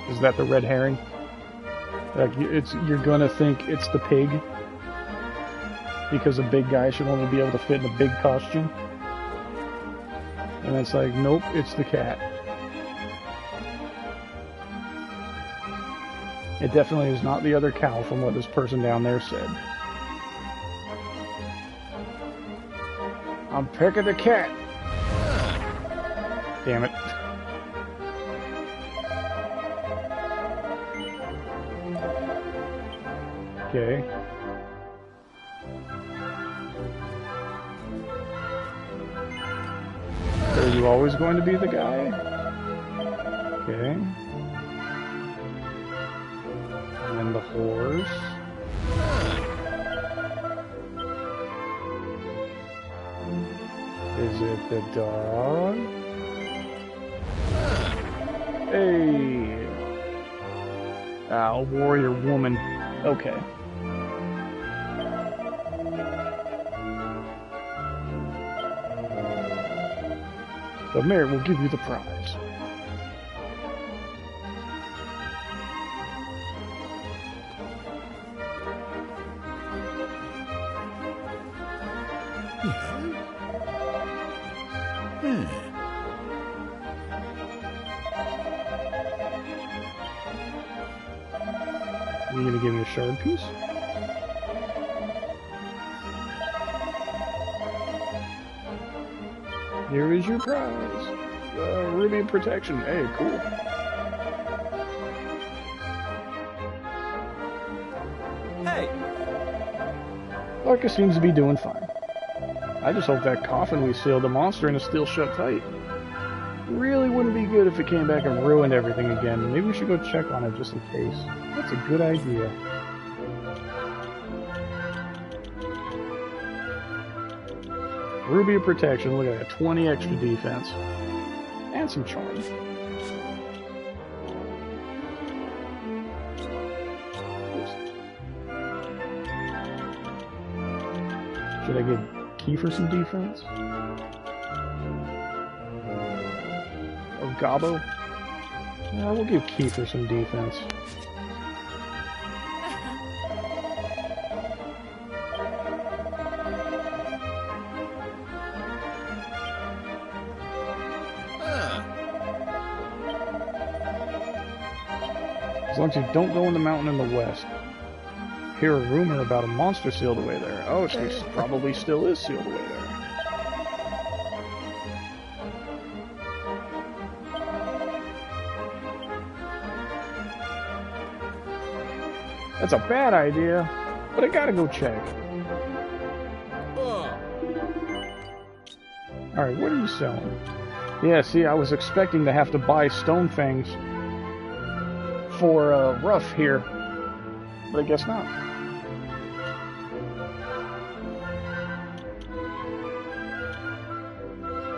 Is that the red herring? Like, you're gonna think it's the pig? Because a big guy should only be able to fit in a big costume? And it's like, nope, it's the cat. It definitely is not the other cow from what this person down there said. I'm picking the cat! Damn it. Okay. Are you always going to be the guy? Okay. And the horse. Is it the dog? Hey! Ah, a warrior woman. Okay. The mayor will give you the prize. Are you gonna give me a shard piece? Here is your prize. Ruby protection. Hey, cool. Hey! Larka seems to be doing fine. I just hope that coffin we sealed the monster in is still shut tight. Really wouldn't be good if it came back and ruined everything again. Maybe we should go check on it just in case. That's a good idea. Ruby of protection, look at that, 20 extra defense. And some charm. Should I give Kiefer some defense? Or Gabo? Yeah, we'll give Kiefer some defense. As long as you don't go in the mountain in the west. hear a rumor about a monster sealed away there. Oh, she probably still is sealed away there. That's a bad idea, but I gotta go check. Alright, what are you selling? Yeah, see, I was expecting to have to buy stone fangs for Ruff here, but I guess not.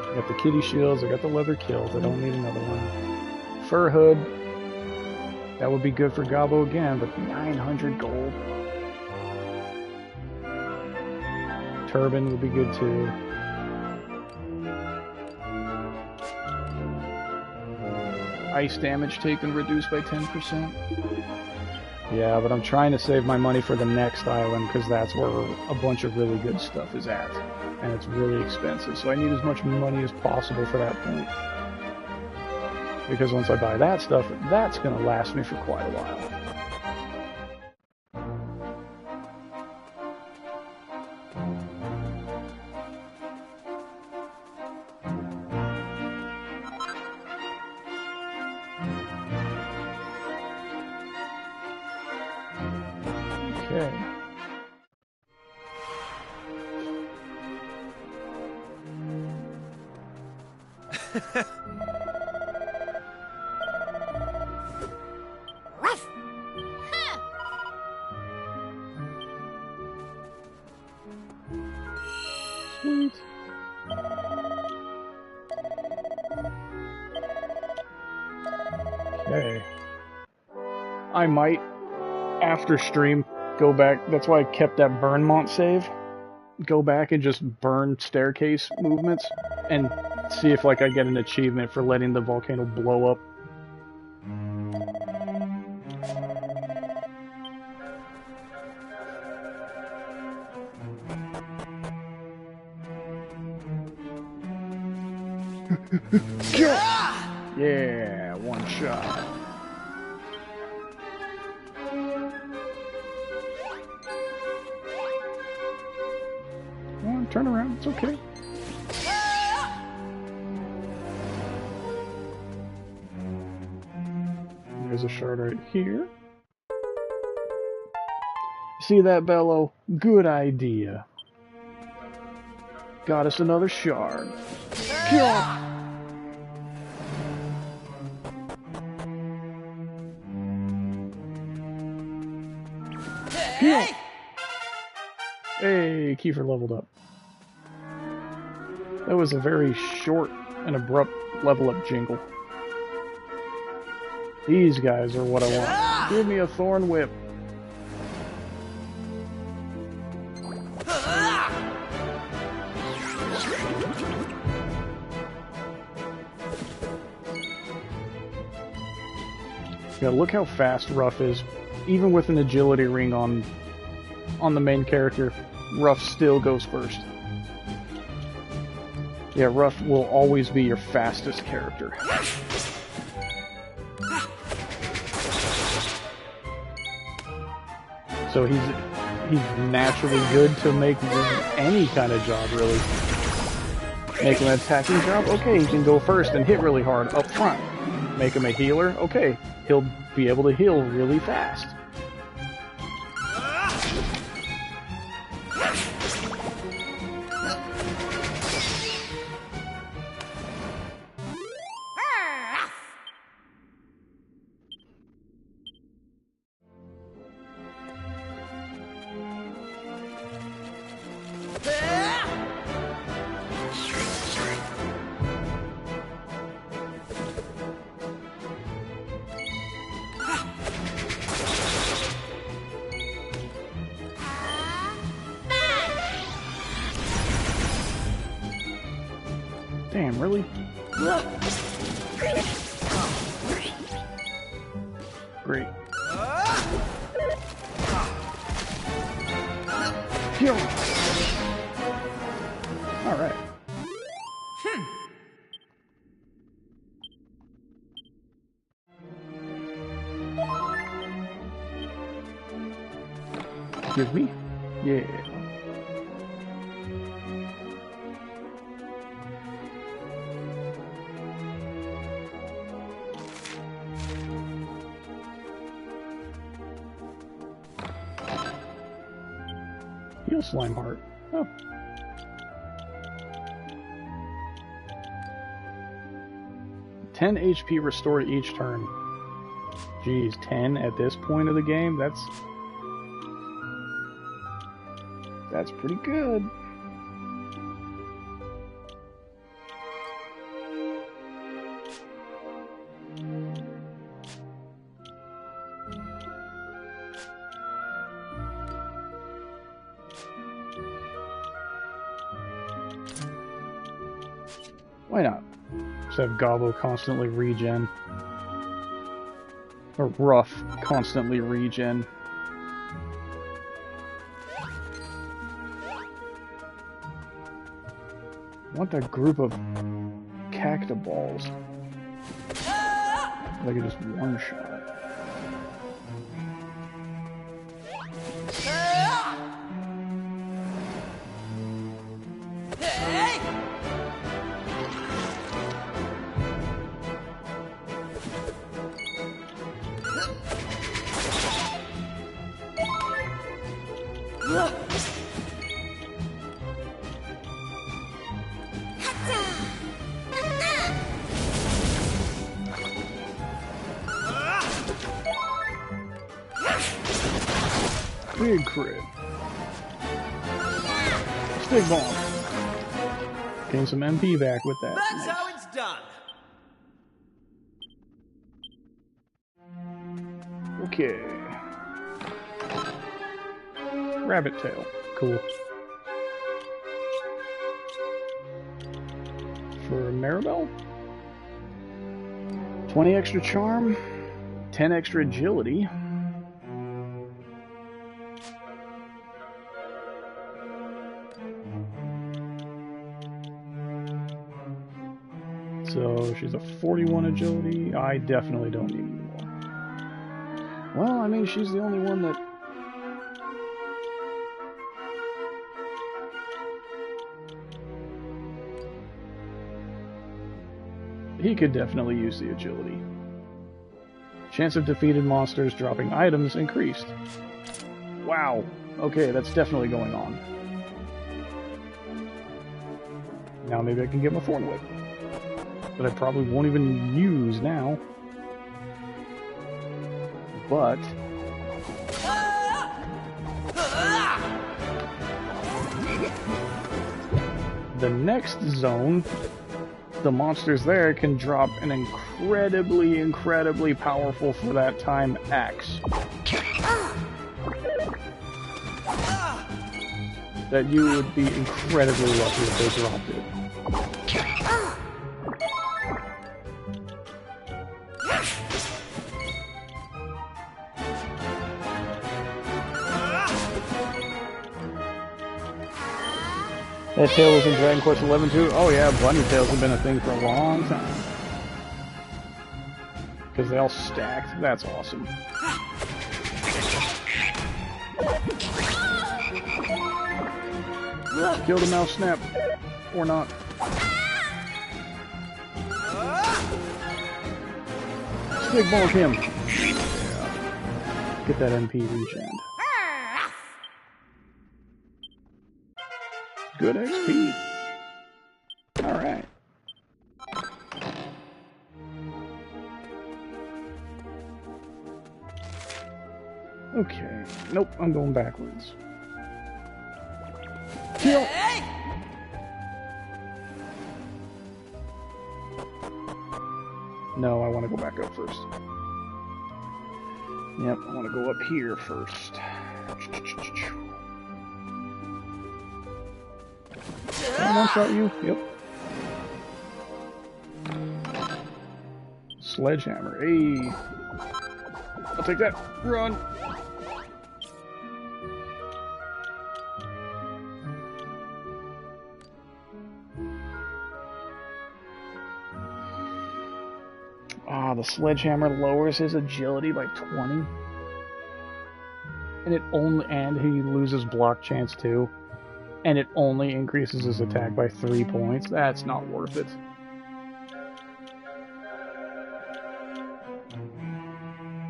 I got the kitty shields, I got the leather kilts, I don't need another one. Fur hood. That would be good for Gobbo again, but 900 gold. Turban would be good too. Ice damage taken reduced by 10%. Yeah, but I'm trying to save my money for the next island because that's where a bunch of really good stuff is at. And it's really expensive, so I need as much money as possible for that point. Because once I buy that stuff, that's going to last me for quite a while. Okay. Sweet. Okay. I might, after stream, go back. That's why I kept that Burnmont save. Go back and just burn staircase movements and see if like I get an achievement for letting the volcano blow up. Yeah, one shot. Come on, turn around, it's okay. There's a shard right here. See that, Bello? Good idea. Got us another shard. Hey, Kiefer leveled up. That was a very short and abrupt level up jingle. These guys are what I want. Give me a thorn whip. Yeah, look how fast Ruff is. Even with an agility ring on the main character, Ruff still goes first. Yeah, Ruff will always be your fastest character. So he's naturally good to make any kind of job, really. Make him an attacking job? Okay, he can go first and hit really hard up front. Make him a healer? Okay, he'll be able to heal really fast. Damn, really? Great. Kill! Alright. Give me? Yeah. Heal Slime Heart. Oh. $10 HP restored each turn. Jeez, 10 at this point of the game? That's pretty good. Why not? Just have Gobbo constantly regen. Or Ruff constantly regen. I want that group of cacti-balls. I could just one-shot. Big crit. Stick bomb. Gain some MP back with that. That's Nice. how it's done. Okay. Rabbit tail. Cool. For Maribel? 20 extra charm, 10 extra agility. So she's a 41 agility. I definitely don't need any more. Well, I mean, she's the only one that... He could definitely use the agility. Chance of defeated monsters dropping items increased. Wow. Okay, that's definitely going on. Now maybe I can get my Thorn Whip. That I probably won't even use now. But... the next zone, the monsters there can drop an incredibly powerful for that time axe. That you would be incredibly lucky if they dropped it. That tail was in Dragon Quest XI too? Oh yeah, bunny tails have been a thing for a long time. Because they all stacked. That's awesome. Kill the mouse snap. Or not. Stick bonk him. Yeah. Get that MP regen. Good XP. Alright. Okay. Nope, I'm going backwards. Kill! No, I want to go back up first. Yep, I want to go up here first. Can I one-shot you? Yep. Sledgehammer. Hey. I'll take that. Run. Ah, the sledgehammer lowers his agility by 20. And he loses block chance too. And it only increases his attack by 3 points. That's not worth it.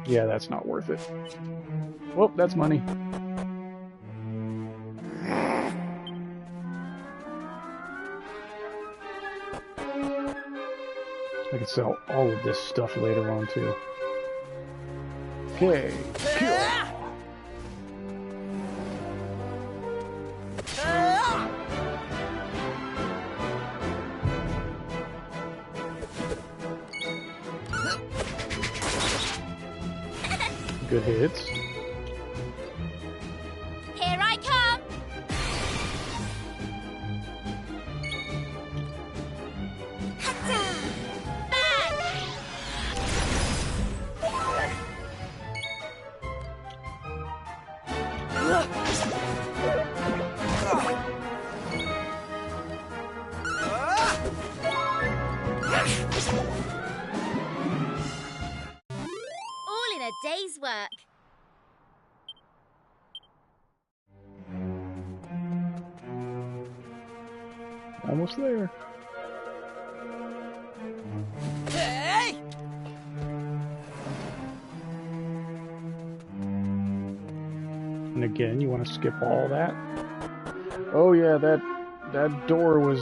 Yeah, that's not worth it. Well, that's money. I can sell all of this stuff later on too. Okay, kill. Good hits. Here I come! All in a day's work. Almost there. Hey! And again, you want to skip all that. Oh yeah, that door was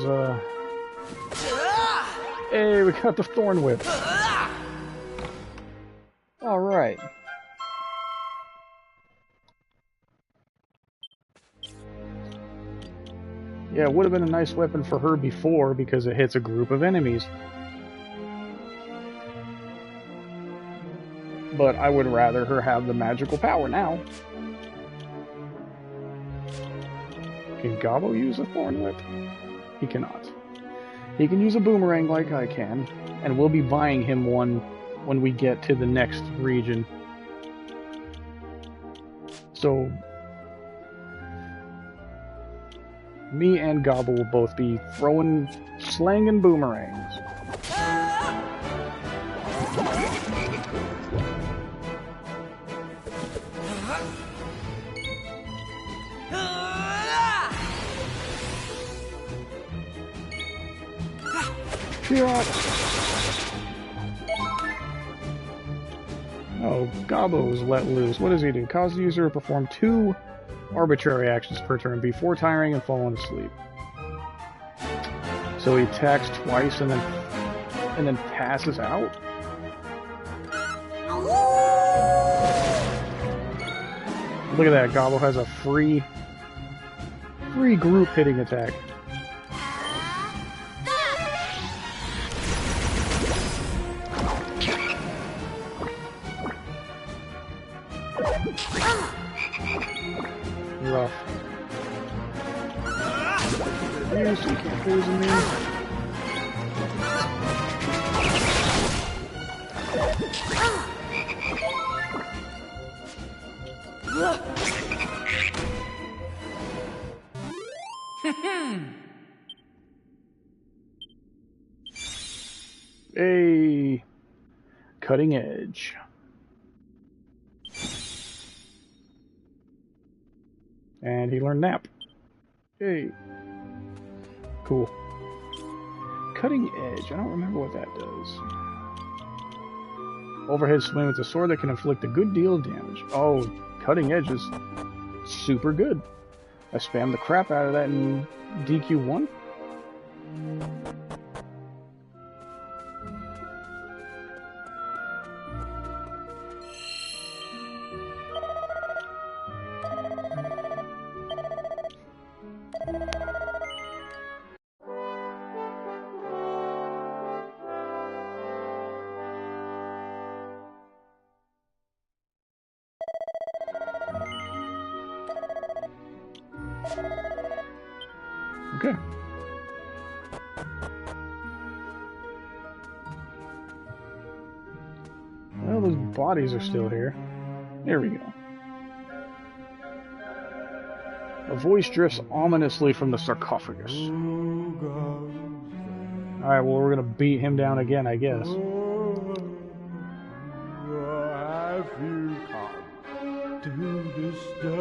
Hey, we got the Thorn Whip. All right. Yeah, it would have been a nice weapon for her before because it hits a group of enemies. But I would rather her have the magical power now. Can Gobbo use a Thorn Whip? He cannot. He can use a boomerang like I can, and we'll be buying him one when we get to the next region. So me and Gobble will both be slanging boomerangs. Oh, Gobbo's let loose. What does he do? Cause the user to perform 2 arbitrary actions per turn before tiring and falling asleep. So he attacks twice and then passes out? Look at that, Gobbo has a free group hitting attack. Rough. Yes, you can't poison me. Hey, cutting edge. And he learned nap. Hey. Cool. Cutting edge. I don't remember what that does. Overhead swing with a sword that can inflict a good deal of damage. Oh, cutting edge is super good. I spammed the crap out of that in DQ1. Okay. Well, those bodies are still here. There we go. A voice drifts ominously from the sarcophagus. Alright, well, we're gonna beat him down again, I guess. Have you come to disturb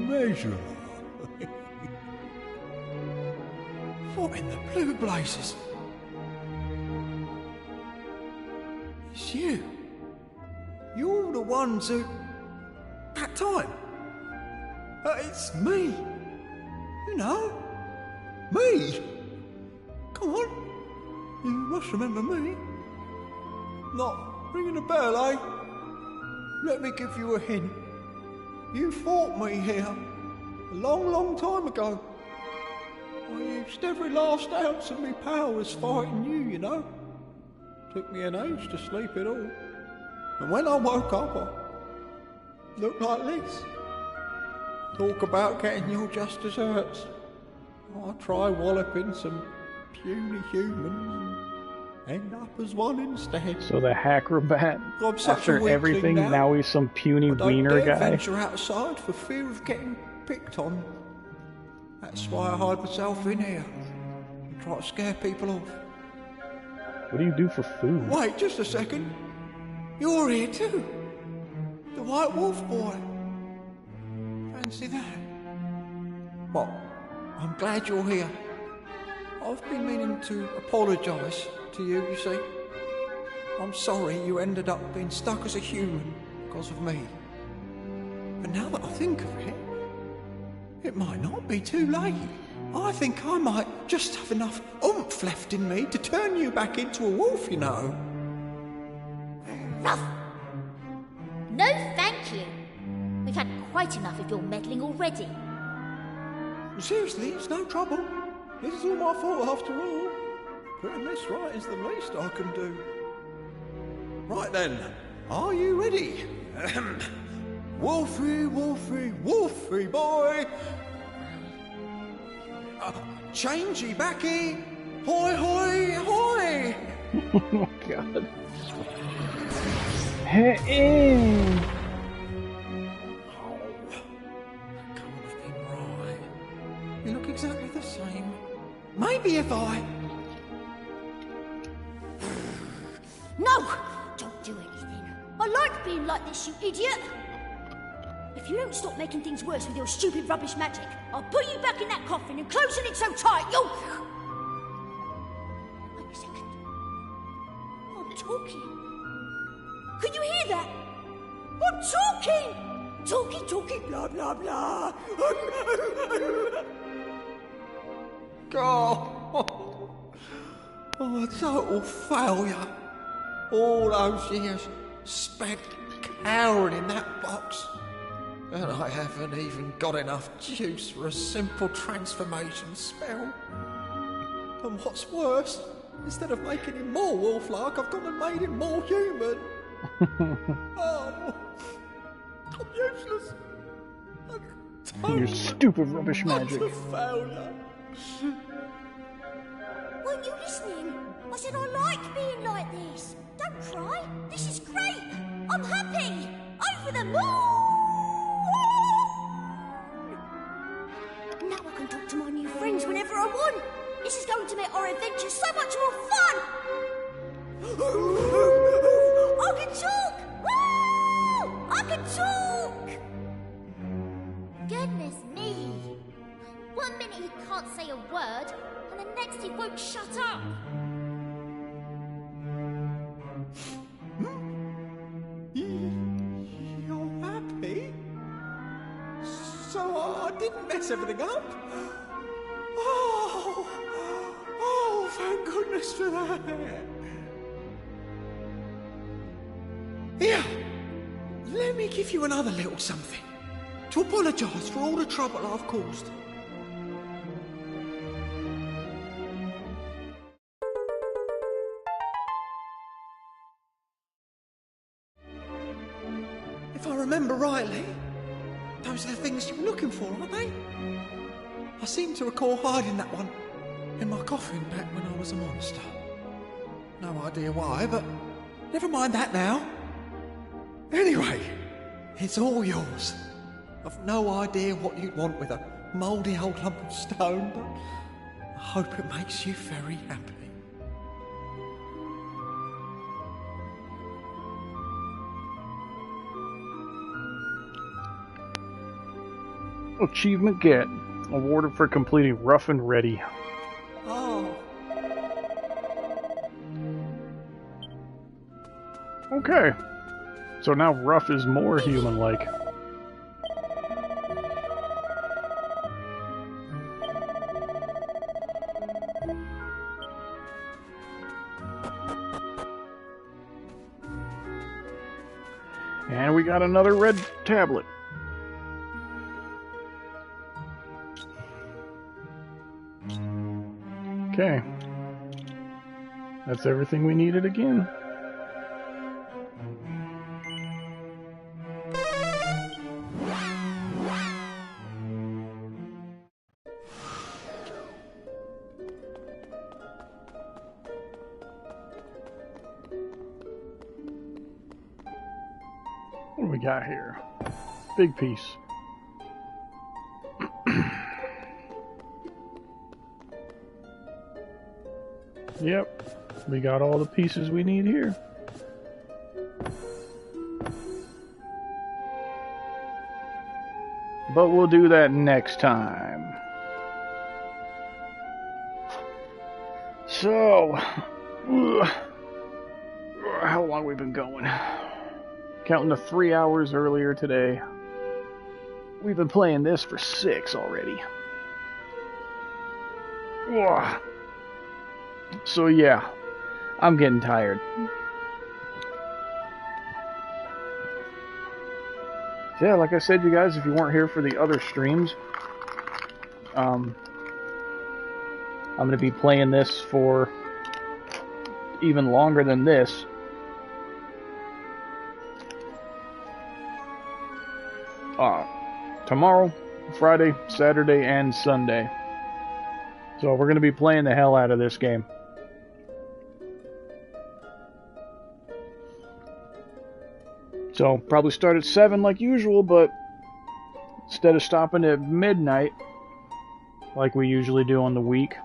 measure. What in the blue blazes? It's you. You're the ones who... That time. It's me. You know. Me. Come on. You must remember me. Not ringing a bell, eh? Let me give you a hint. You fought me here a long, long time ago. I used every last ounce of me powers fighting you, you know. Took me an age to sleep it all. And when I woke up, I looked like this. Talk about getting your just desserts. I try walloping some puny humans and end up as one instead. So the Hackrobat, I'm such a after weakling everything, now he's some puny I don't wiener dare guy. venture outside for fear of getting picked on. That's why I hide myself in here and try to scare people off. What do you do for food? Wait, just a second. You're here too. The White Wolf boy. Fancy that. Well, I'm glad you're here. I've been meaning to apologise to you, you see. I'm sorry you ended up being stuck as a human because of me. But now that I think of it, it might not be too late. I think I might just have enough oomph left in me to turn you back into a wolf, you know. Ruff! No, thank you. We've had quite enough of your meddling already. Seriously, it's no trouble. This is all my fault after all. Putting this right is the least I can do. Right then, are you ready? Wolfie, Wolfie, Wolfie boy! Changey backy! Hoi, hoi, hoi! Oh my god. Hey! You look exactly the same. Maybe if I... No! Don't do anything. I like being like this, you idiot! If you don't stop making things worse with your stupid rubbish magic, I'll put you back in that coffin and closing it so tight you'll... Wait a second. I'm talking. Can you hear that? I'm talking! Talky, talky, blah, blah, blah. Oh, a total failure. All those years spent cowering in that box. And I haven't even got enough juice for a simple transformation spell. And what's worse, instead of making him more wolf-like, I've gone and made him more human. Oh, I'm useless. Your stupid rubbish magic. That's a failure. Weren't you listening? I said I like being like this. Don't cry. This is great. I'm happy. Over the moon. Now I can talk to my new friends whenever I want. This is going to make our adventure so much more fun. I can talk. Woo! I can talk. Goodness me. 1 minute he can't say a word, and the next he won't shut up. You're happy? So I didn't mess everything up? Oh, thank goodness for that. Here, let me give you another little something to apologise for all the trouble I've caused. If I remember rightly, those are the things you were looking for, aren't they? I seem to recall hiding that one in my coffin back when I was a monster. No idea why, but never mind that now. Anyway, it's all yours. I've no idea what you'd want with a mouldy old lump of stone, but I hope it makes you very happy. Achievement get. Awarded for completing Rough and Ready. Oh. Okay. So now Rough is more human-like. And we got another red tablet. Okay. That's everything we needed again. What do we got here? Big piece. Yep, we got all the pieces we need here. But we'll do that next time. So, how long we've been going? Counting the 3 hours earlier today. We've been playing this for 6 already. Ugh. So yeah, I'm getting tired. So yeah, like I said, you guys, if you weren't here for the other streams, I'm going to be playing this for even longer than this. Tomorrow, Friday, Saturday, and Sunday. So we're going to be playing the hell out of this game. So probably start at 7 like usual, but instead of stopping at midnight, like we usually do on the week,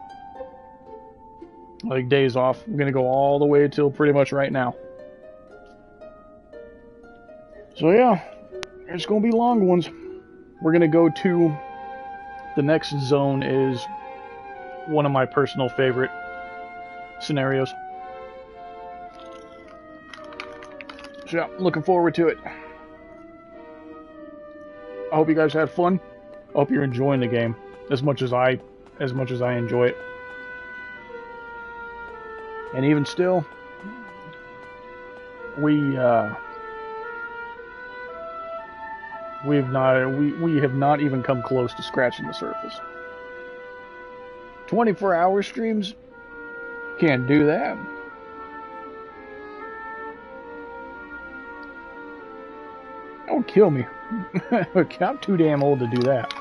like days off, I'm going to go all the way till pretty much right now. So yeah, it's going to be long ones. We're going to go to, the next zone is one of my personal favorite scenarios. So yeah, looking forward to it. I hope you guys had fun. I hope you're enjoying the game as much as I enjoy it. And even still, we have not even come close to scratching the surface. 24-hour streams? Can't do that. Don't kill me. I'm too damn old to do that.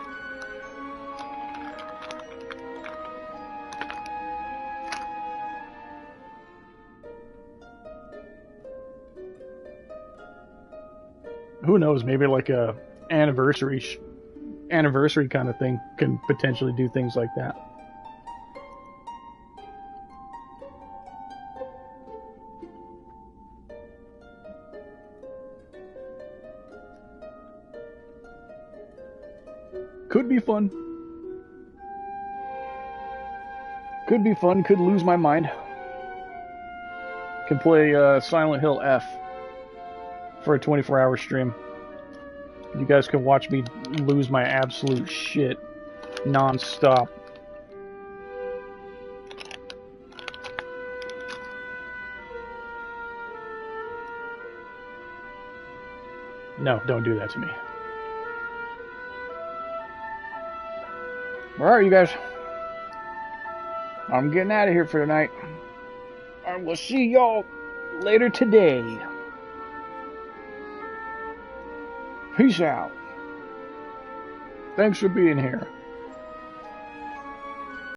Who knows, maybe like a anniversary kind of thing can potentially do things like that. Could be fun. Could be fun. Could lose my mind. Can play Silent Hill F for a 24-hour stream. You guys can watch me lose my absolute shit non-stop. No, don't do that to me. Where are you guys? I'm getting out of here for tonight. I will see y'all later today. Peace out. Thanks for being here.